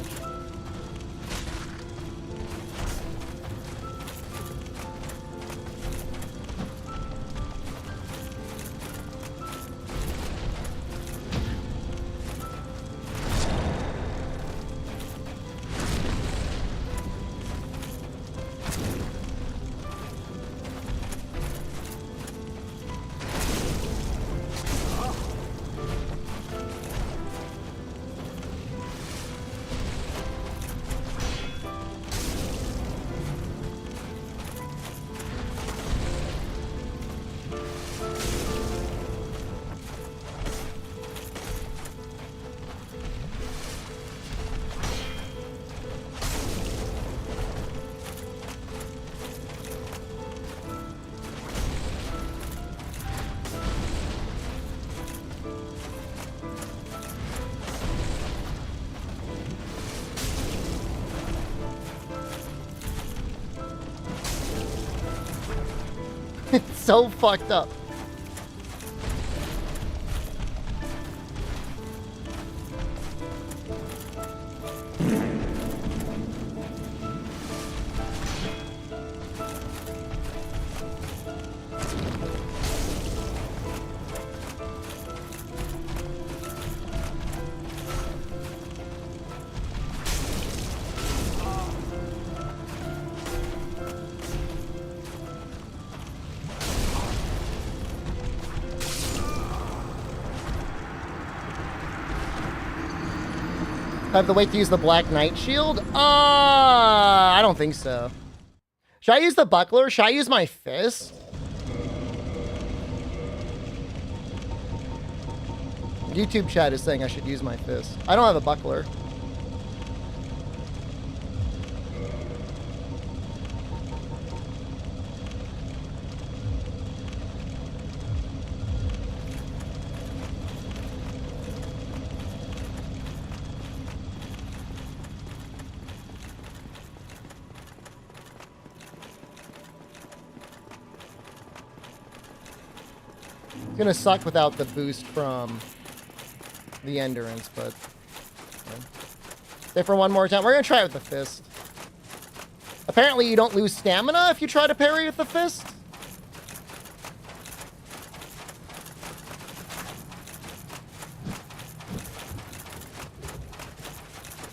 It's so fucked up. I have to wait to use the Black Knight shield? I don't think so. Should I use the buckler? Should I use my fist? YouTube chat is saying I should use my fist. I don't have a buckler. It's gonna suck without the boost from the endurance, but okay. Stay for one more time. We're gonna try it with the fist. Apparently you don't lose stamina if you try to parry with the fist.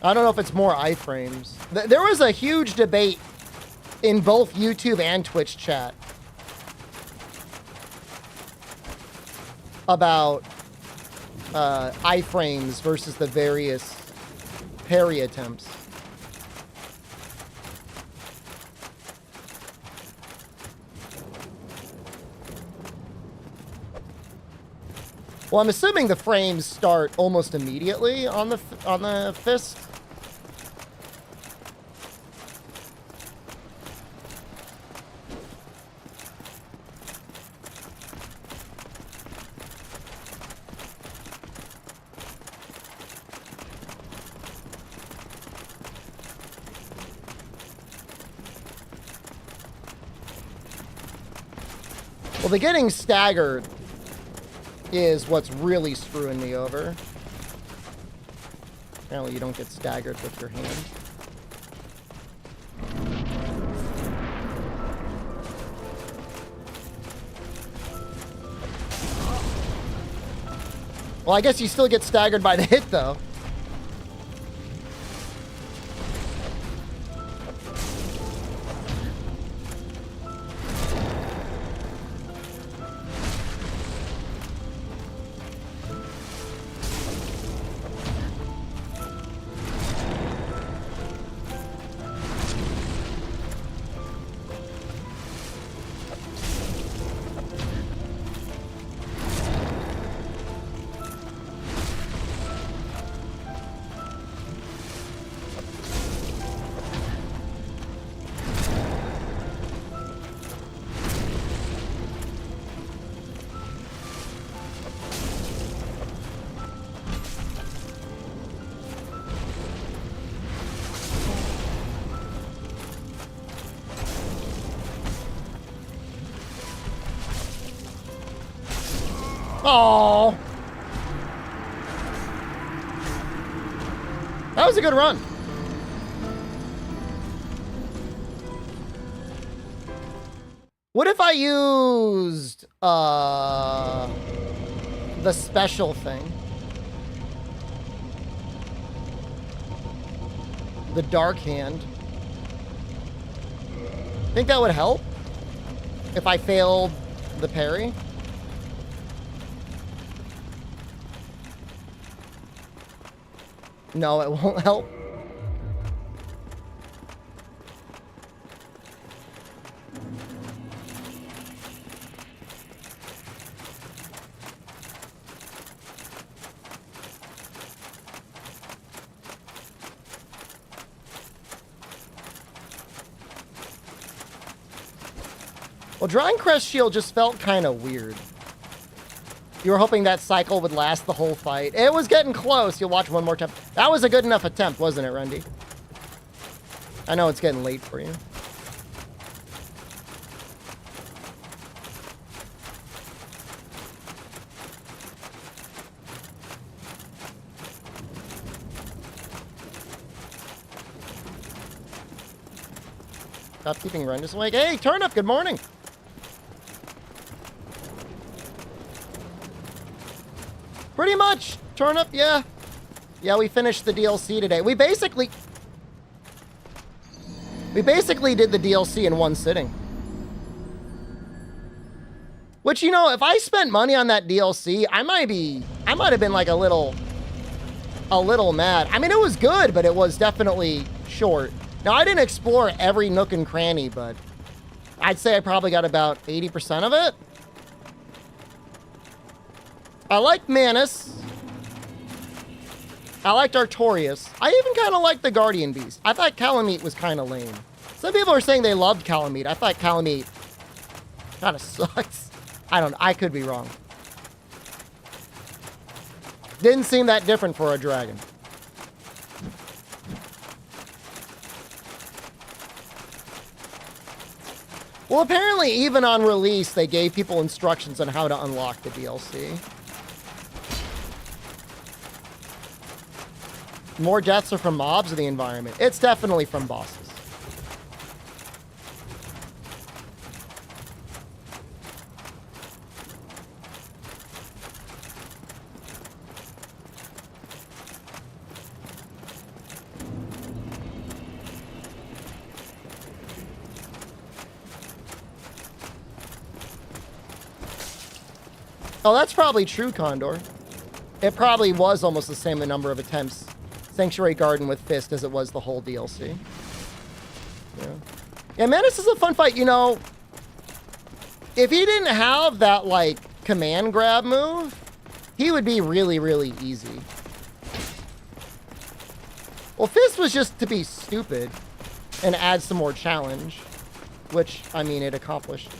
I don't know if it's more iframes. There was a huge debate in both YouTube and Twitch chat about iframes versus the various parry attempts. Well, I'm assuming the frames start almost immediately on the fist. Well, the getting staggered is what's really screwing me over. Apparently you don't get staggered with your hand. Well, I guess you still get staggered by the hit, though. Oh, that was a good run. What if I used the special thing? The dark hand. Think that would help if I failed the parry? No, it won't help. Well, drawing Crest Shield just felt kind of weird. You were hoping that cycle would last the whole fight. It was getting close. You'll watch one more time. That was a good enough attempt, wasn't it, Rundy? I know it's getting late for you. Stop keeping Rundus awake. Hey, Turnip, good morning. Pretty much, Turnip, yeah. Yeah, we finished the DLC today. We basically did the DLC in one sitting. Which, you know, if I spent money on that DLC, I might have been like a little mad. I mean, it was good, but it was definitely short. Now, I didn't explore every nook and cranny, but I'd say I probably got about 80% of it. I liked Manus. I liked Artorias. I even kind of liked the Guardian Beast. I thought Calamite was kind of lame. Some people are saying they loved Calamite. I thought Calamite kind of sucks. I don't know. I could be wrong. Didn't seem that different for a dragon. Well, apparently, even on release, they gave people instructions on how to unlock the DLC. More deaths are from mobs or the environment? It's definitely from bosses. Oh, that's probably true, Condor. It probably was almost the same number of attempts, Sanctuary Garden with Fist, as it was the whole DLC. Yeah, Manus is a fun fight. You know, if he didn't have that, like, command grab move, he would be really, really easy. Well, Fist was just to be stupid and add some more challenge, which, I mean, it accomplished.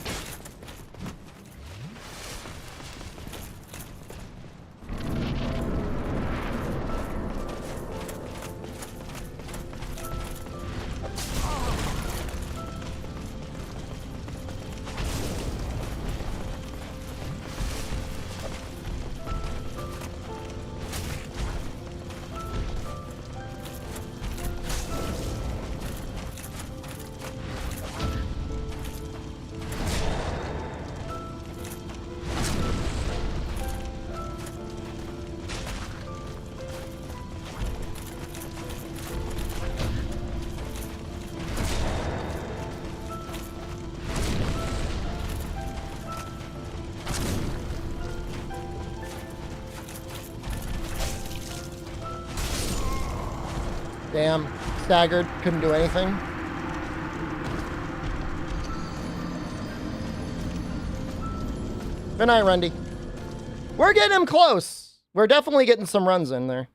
Damn. Staggered. Couldn't do anything. Good night, Rundy. We're getting him close. We're definitely getting some runs in there.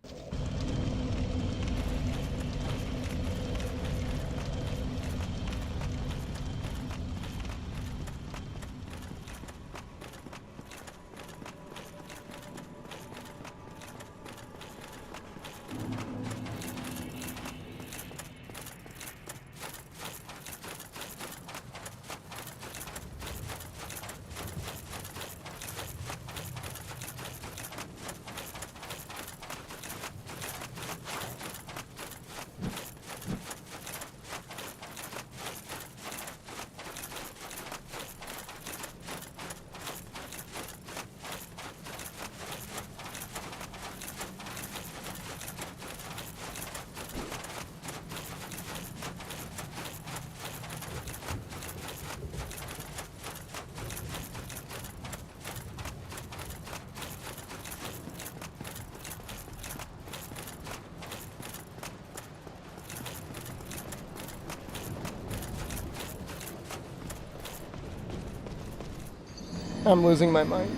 I'm losing my mind.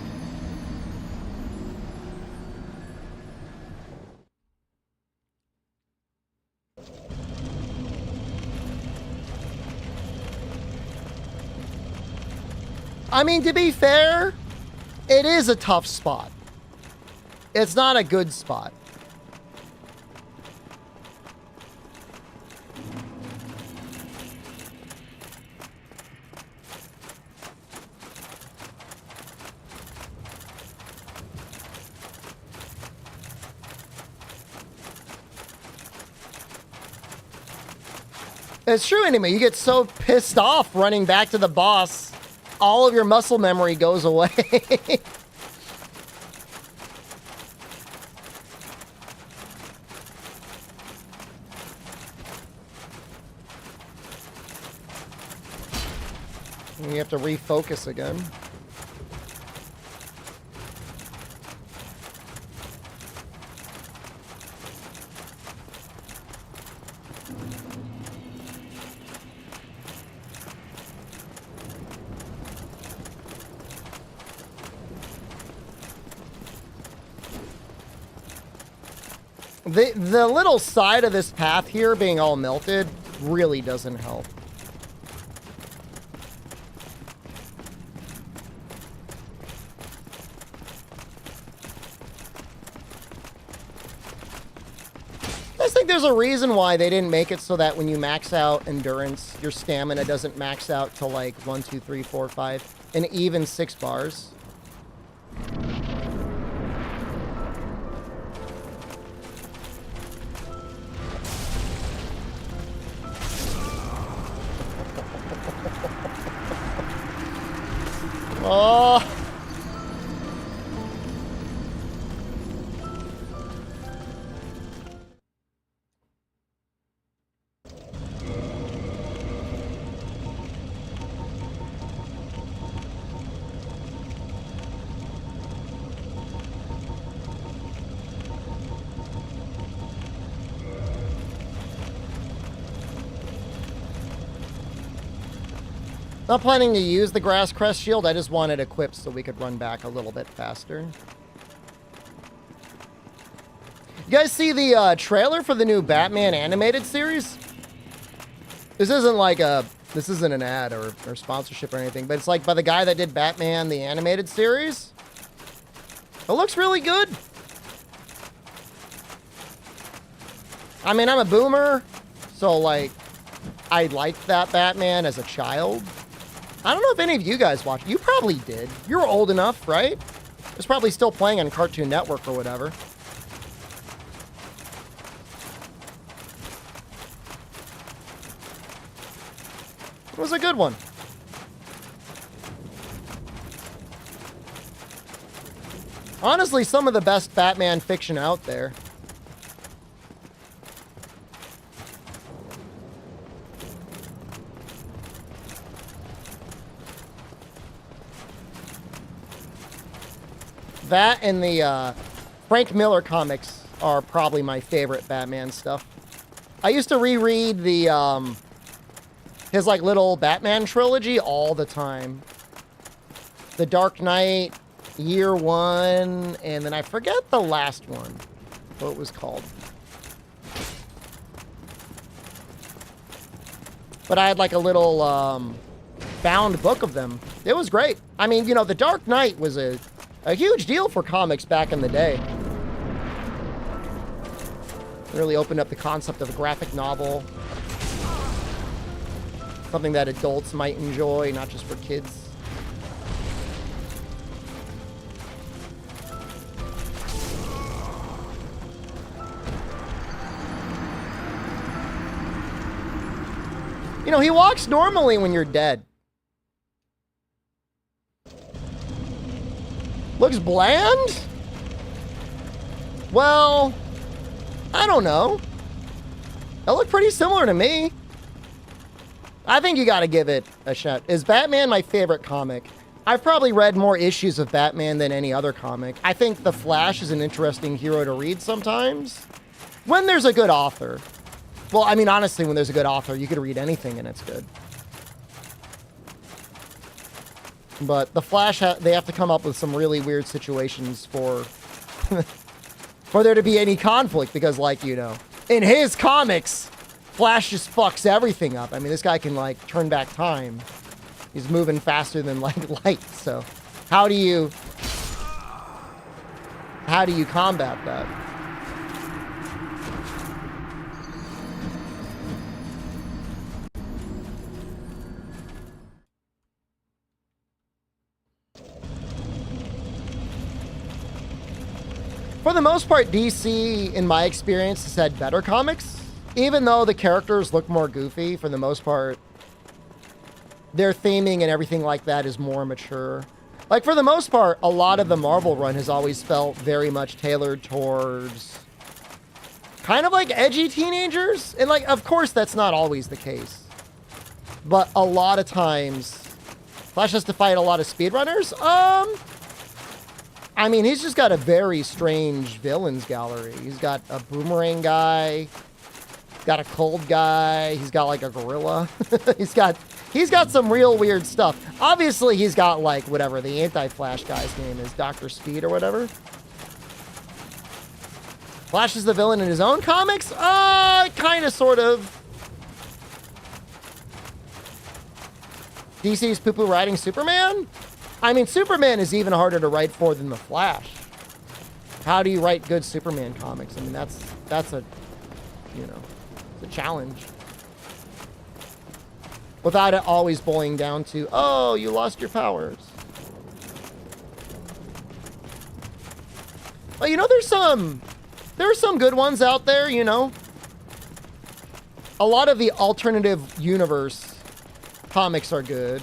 I mean, to be fair, it is a tough spot. It's not a good spot. It's true, anyway. You get so pissed off running back to the boss, all of your muscle memory goes away. And you have to refocus again. The little side of this path here being all melted really doesn't help. I just think there's a reason why they didn't make it so that when you max out endurance, your stamina doesn't max out to like 1, 2, 3, 4, 5, and even 6 bars. Oh. Not planning to use the grass crest shield. I just want it equipped so we could run back a little bit faster. You guys see the trailer for the new Batman animated series? This isn't like this isn't an ad or sponsorship or anything, but it's like by the guy that did Batman the animated series. It looks really good. I mean, I'm a boomer, so like I liked that Batman as a child. I don't know if any of you guys watched. You probably did. You were old enough, right? It was probably still playing on Cartoon Network or whatever. It was a good one. Honestly, some of the best Batman fiction out there. That and the Frank Miller comics are probably my favorite Batman stuff. I used to reread the, his, like, little Batman trilogy all the time. The Dark Knight, Year One, and then I forget the last one, what it was called. But I had, like, a little, bound book of them. It was great. I mean, you know, the Dark Knight was a huge deal for comics back in the day. Really opened up the concept of a graphic novel. Something that adults might enjoy, not just for kids. You know, he walks normally when you're dead. Looks bland? Well, I don't know. That looked pretty similar to me. I think you gotta give it a shot. Is Batman my favorite comic? I've probably read more issues of Batman than any other comic. I think The Flash is an interesting hero to read sometimes. When there's a good author. Well, I mean, honestly, when there's a good author, you could read anything and it's good. But The Flash, they have to come up with some really weird situations for for there to be any conflict, because, like, you know, in his comics, Flash just fucks everything up. I mean, this guy can, like, turn back time. He's moving faster than, like, light, so how do you combat that? For the most part, DC, in my experience, has had better comics. Even though the characters look more goofy, for the most part, their theming and everything like that is more mature. Like, for the most part, a lot of the Marvel run has always felt very much tailored towards kind of like edgy teenagers. And, like, of course, that's not always the case. But a lot of times, Flash has to fight a lot of speedrunners. I mean, he's just got a very strange villains gallery. He's got a boomerang guy, he's got a cold guy, he's got like a gorilla. he's got some real weird stuff. Obviously, he's got like whatever the anti-Flash guy's name is, Dr. Speed or whatever. Flash is the villain in his own comics? Kind of, sort of. DC's poo-poo writing Superman? I mean, Superman is even harder to write for than The Flash. How do you write good Superman comics? I mean, that's a, you know, it's a challenge. Without it always boiling down to, oh, you lost your powers. Well, you know, there are some good ones out there, you know. A lot of the alternative universe comics are good.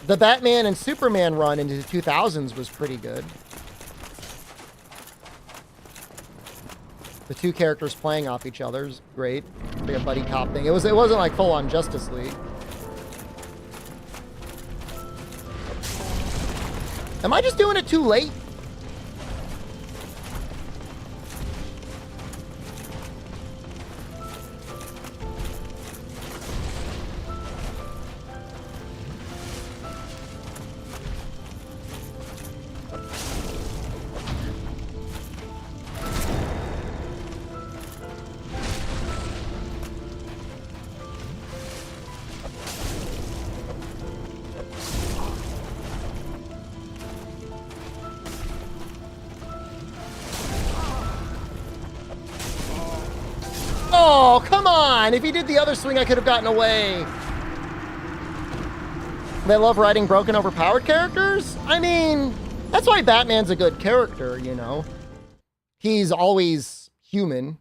The Batman and Superman run into the 2000s was pretty good. The two characters playing off each other is great. Like a buddy cop thing. It wasn't like full-on Justice League. Am I just doing it too late? Oh, come on! If he did the other swing, I could have gotten away. They love writing broken, overpowered characters? I mean, that's why Batman's a good character, you know? He's always human.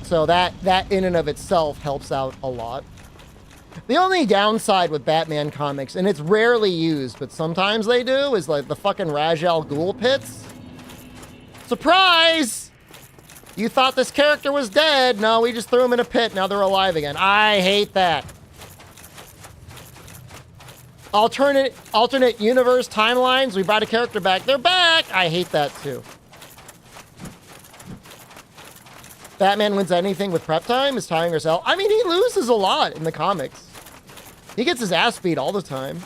So that in and of itself helps out a lot. The only downside with Batman comics, and it's rarely used, but sometimes they do, is like the fucking Ra's al Ghul pits. Surprise! You thought this character was dead. No, we just threw him in a pit. Now they're alive again. I hate that. alternate universe timelines. We brought a character back. They're back. I hate that too. Batman wins anything with prep time. Is tiring as hell. I mean, he loses a lot in the comics. He gets his ass beat all the time.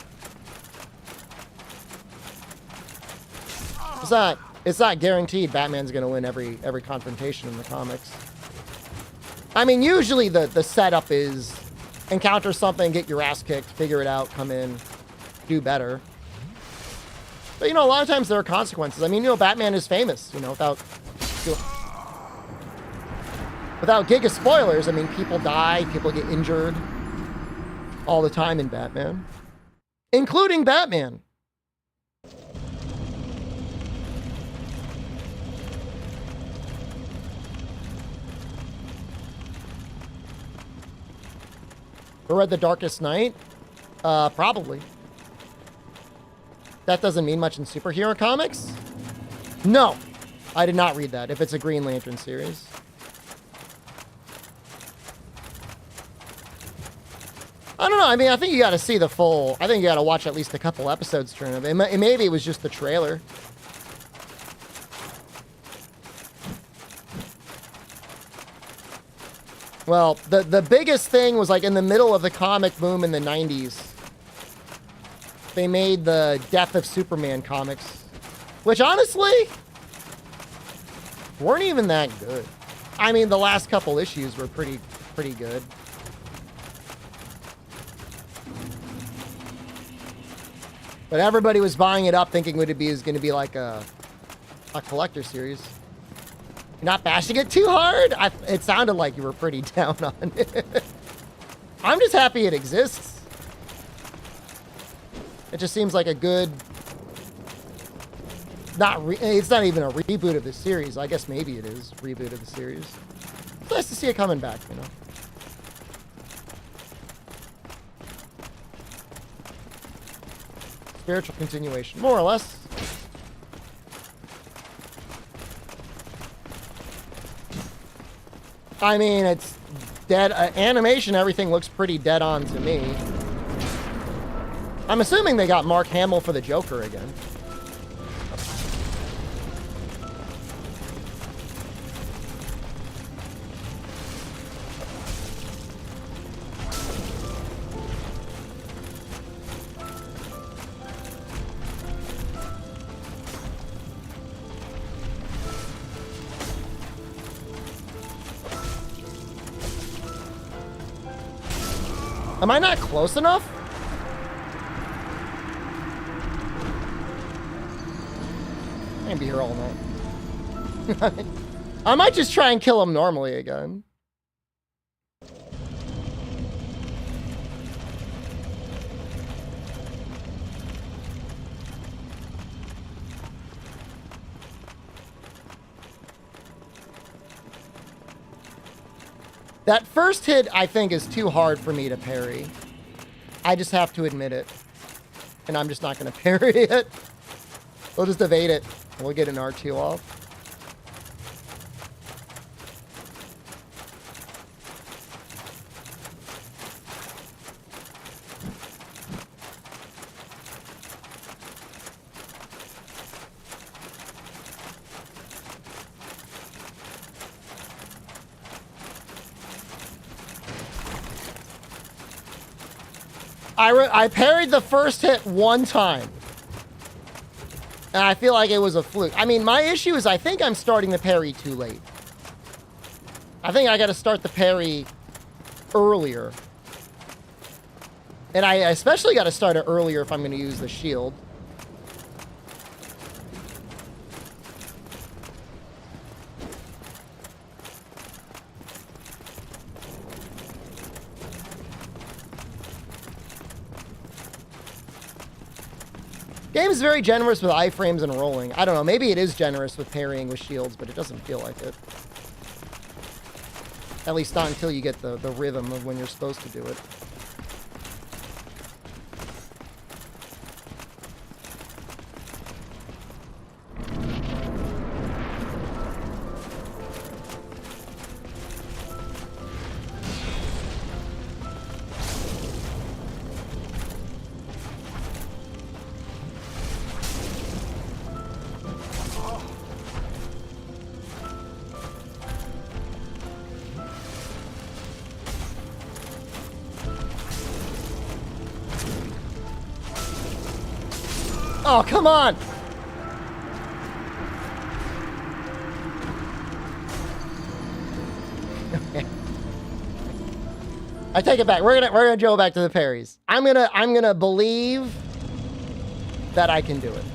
It's not guaranteed Batman's gonna win every confrontation in the comics. I mean, usually the setup is encounter something, get your ass kicked, figure it out, come in, do better. But, you know, a lot of times there are consequences. I mean, you know, Batman is famous, you know, without giga spoilers. I mean, people die, people get injured all the time in Batman, including Batman. Who read The Darkest Night? Probably. That doesn't mean much in superhero comics? No, I did not read that, if it's a Green Lantern series. I don't know. I mean, I think you got to see the full... I think you got to watch at least a couple episodes during it. Maybe it was just the trailer. Well, the biggest thing was like in the middle of the comic boom in the 90s. They made the Death of Superman comics, which honestly weren't even that good. I mean, the last couple issues were pretty good. But everybody was buying it up thinking it was going to be like a collector series. You're not bashing it too hard? It sounded like you were pretty down on it. I'm just happy it exists. It just seems like a good... it's not even a reboot of the series. I guess maybe it is a reboot of the series. It's nice to see it coming back, you know. Spiritual continuation, more or less. I mean, it's dead. Animation, everything looks pretty dead on to me. I'm assuming they got Mark Hamill for the Joker again. Am I not close enough? I can't be here all night. I might just try and kill him normally again. That first hit, I think, is too hard for me to parry. I just have to admit it. And I'm just not going to parry it. We'll just evade it. And we'll get an R2 off. I parried the first hit one time. And I feel like it was a fluke. I mean, my issue is I think I'm starting the parry too late. I think I got to start the parry earlier. And I especially got to start it earlier if I'm going to use the shield. Game is very generous with iframes and rolling. I don't know, maybe it is generous with parrying with shields, but it doesn't feel like it. At least not until you get the rhythm of when you're supposed to do it. Oh, come on! I take it back. We're gonna go back to the parries. I'm gonna believe that I can do it.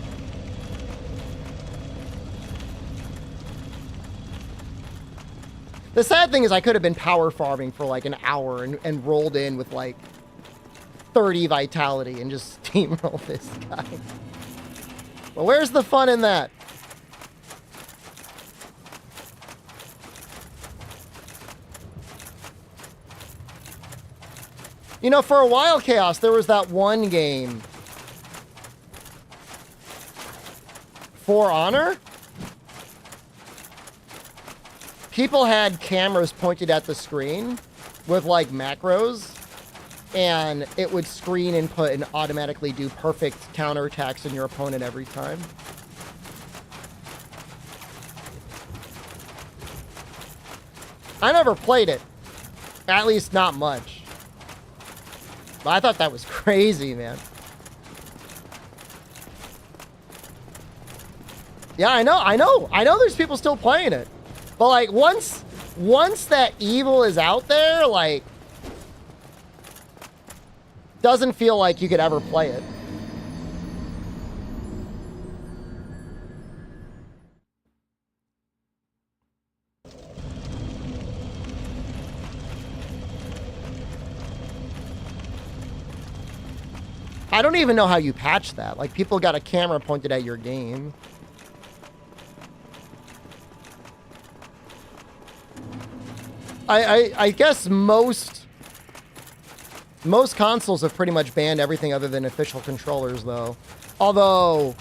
The sad thing is I could have been power farming for like an hour and rolled in with like 30 vitality and just steamroll this guy. Well, where's the fun in that? You know, for a while, Chaos, there was that one game, For Honor. People had cameras pointed at the screen with like macros, and it would screen input and automatically do perfect counterattacks on your opponent every time. I never played it. At least not much. But I thought that was crazy, man. Yeah, I know there's people still playing it. But like once that evil is out there, like doesn't feel like you could ever play it. I don't even know how you patch that. Like people got a camera pointed at your game. I guess most consoles have pretty much banned everything other than official controllers, though. Although,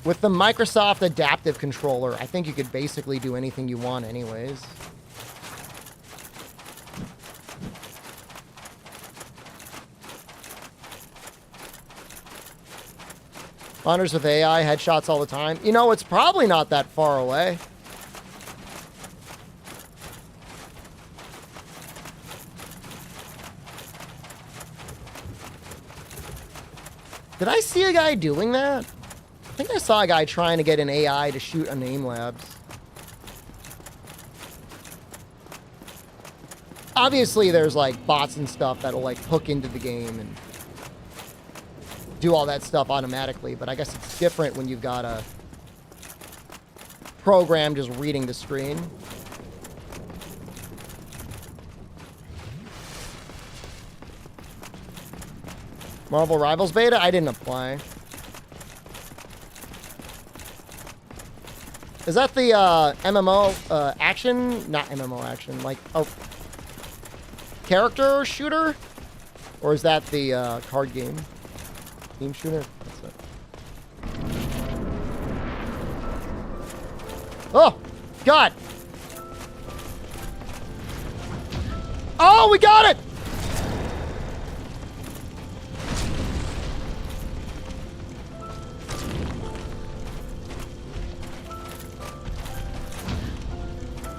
with the Microsoft Adaptive Controller, I think you could basically do anything you want anyways. Honors with AI, headshots all the time. You know, it's probably not that far away. Did I see a guy doing that? I think I saw a guy trying to get an AI to shoot a Name Labs. Obviously, there's like bots and stuff that'll like hook into the game and do all that stuff automatically, but I guess it's different when you've got a program just reading the screen. Marvel Rivals beta? I didn't apply. Is that the MMO action? Not MMO action, like character shooter? Or is that the card game? Team shooter? That's it. Oh! God! Oh, we got it!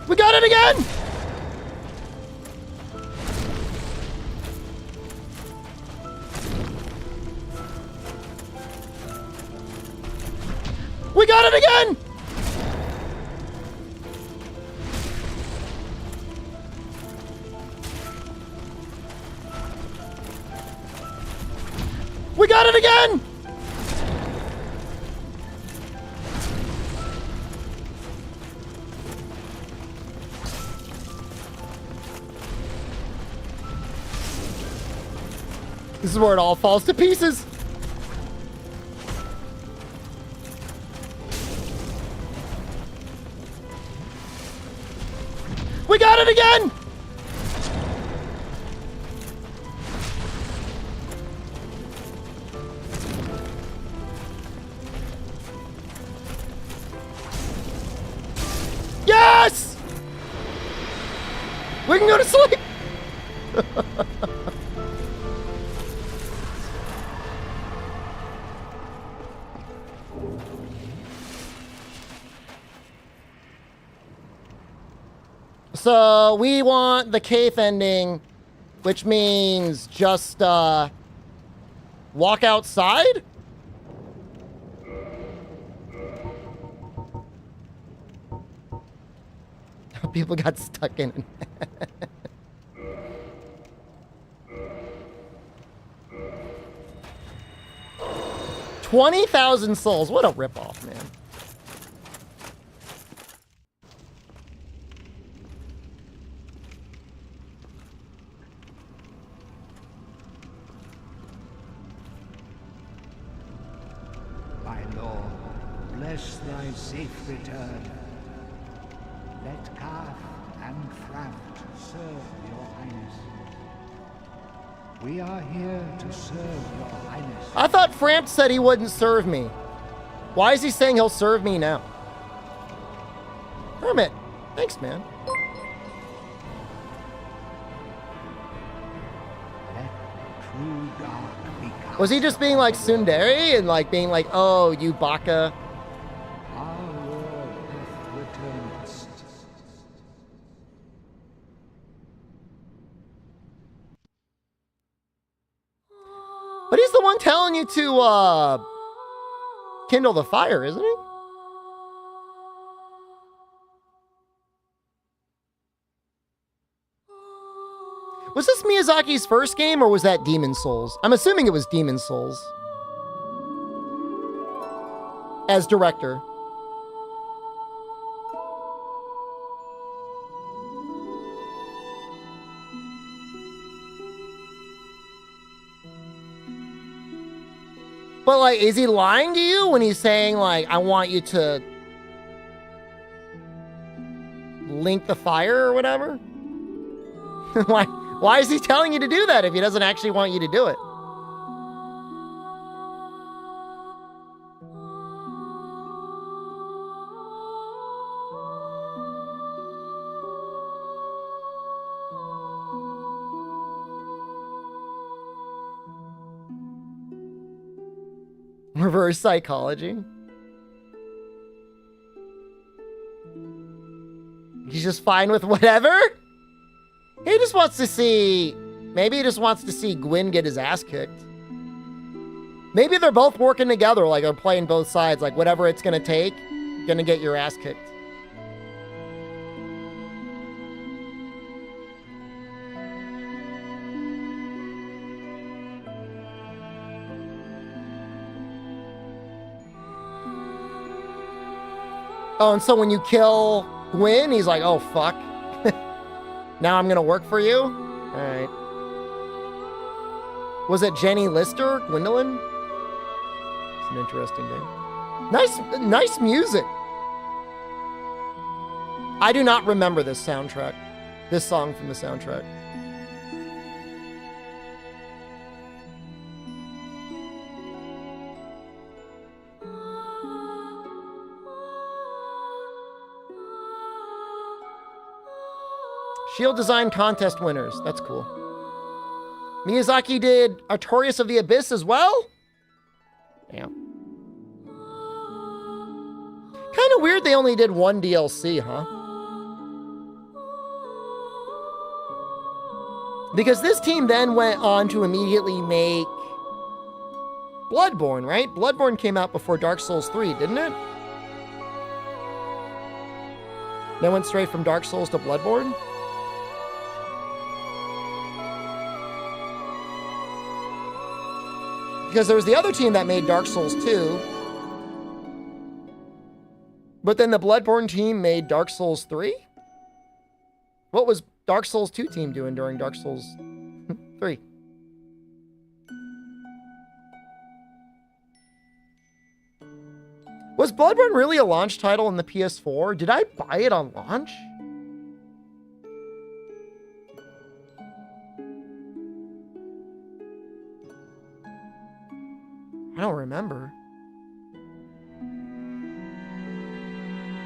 We got it again! We got it again! We got it again! This is where it all falls to pieces. We got it again! Yes! We can go to sleep! So we want the cave ending, which means just walk outside? People got stuck in it. 20,000 souls. What a ripoff, man. My lord, bless thy safe return. Let Kath and Fraft serve your highness. We are here to serve your highness. I thought Frampt said he wouldn't serve me. Why is he saying he'll serve me now? Hermit. Thanks, man. Let true dark be cast. Was he just being like tsundere and like being like, oh, you baka? Our lord hath returned. But he's the one telling you to kindle the fire, isn't he? Was this Miyazaki's first game or was that Demon Souls? I'm assuming it was Demon Souls. As director. But, like, is he lying to you when he's saying, like, I want you to link the fire or whatever? Why is he telling you to do that if he doesn't actually want you to do it? Reverse psychology. He's just fine with whatever? He just wants to see... Maybe he just wants to see Gwyn get his ass kicked. Maybe they're both working together, like they're playing both sides. Like, whatever it's gonna take, you're gonna get your ass kicked. Oh, and so when you kill Gwyn, he's like, oh, fuck. Now I'm gonna work for you? Alright. Was it Jenny Lister? Gwendolyn? It's an interesting game. Nice music. I do not remember this soundtrack. This song from the soundtrack. Shield Design Contest winners. That's cool. Miyazaki did Artorias of the Abyss as well? Yeah. Kind of weird they only did one DLC, huh? Because this team then went on to immediately make Bloodborne, right? Bloodborne came out before Dark Souls 3, didn't it? They went straight from Dark Souls to Bloodborne? Because there was the other team that made Dark Souls 2. But then the Bloodborne team made Dark Souls 3? What was Dark Souls 2 team doing during Dark Souls 3? Was Bloodborne really a launch title on the PS4? Did I buy it on launch? I don't remember.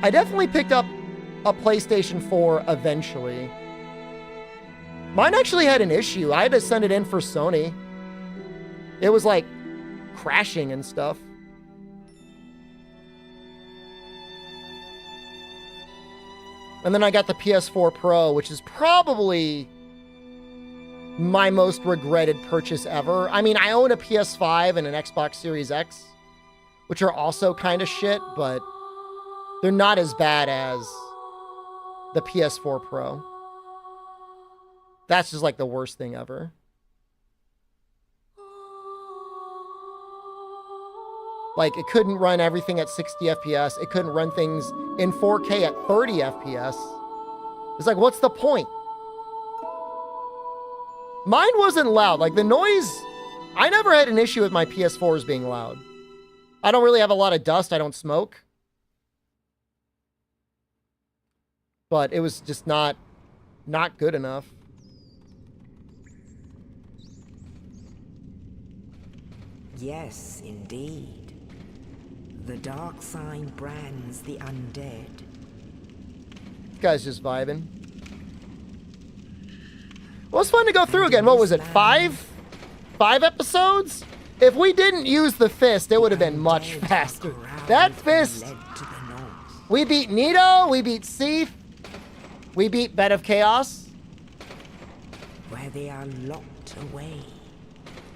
I definitely picked up a PlayStation 4 eventually. Mine actually had an issue. I had to send it in for Sony. It was like crashing and stuff. And then I got the PS4 Pro, which is probably my most regretted purchase ever. I mean, I own a PS5 and an Xbox Series X, which are also kind of shit, but they're not as bad as the PS4 Pro. That's just like the worst thing ever. Like, it couldn't run everything at 60 FPS. It couldn't run things in 4K at 30 FPS. It's like, what's the point? Mine wasn't loud. Like, the noise, I never had an issue with my PS4s being loud. I don't really have a lot of dust. I don't smoke. But it was just not good enough. Yes, indeed. The dark sign brands the undead. This guy's just vibing. Well, it's fun to go through again. What was it, 5 episodes? If we didn't use the fist, it would have been much faster. That fist, we beat Nito, we beat Seath, we beat Bed of Chaos. Where they are locked away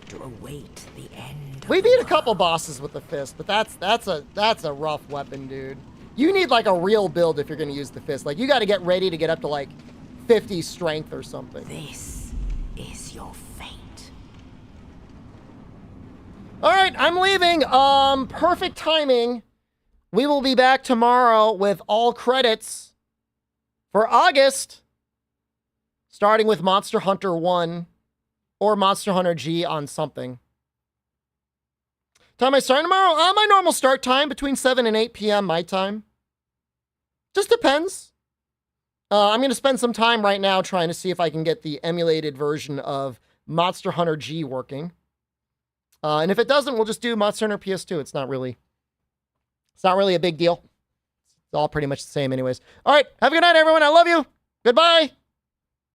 to await the end. We beat a couple bosses with the fist, but that's a rough weapon, dude. You need like a real build if you're gonna use the fist. Like, you got to get ready to get up to like 50 strength or something. This is your fate. All right, I'm leaving. Perfect timing. We will be back tomorrow with all credits for August, starting with Monster Hunter 1 or Monster Hunter G on something. Time I start tomorrow? My normal start time, between 7 and 8 p.m. my time. Just depends. I'm going to spend some time right now trying to see if I can get the emulated version of Monster Hunter G working. And if it doesn't, we'll just do Monster Hunter PS2. It's not really a big deal. It's all pretty much the same anyways. All right, have a good night, everyone. I love you. Goodbye.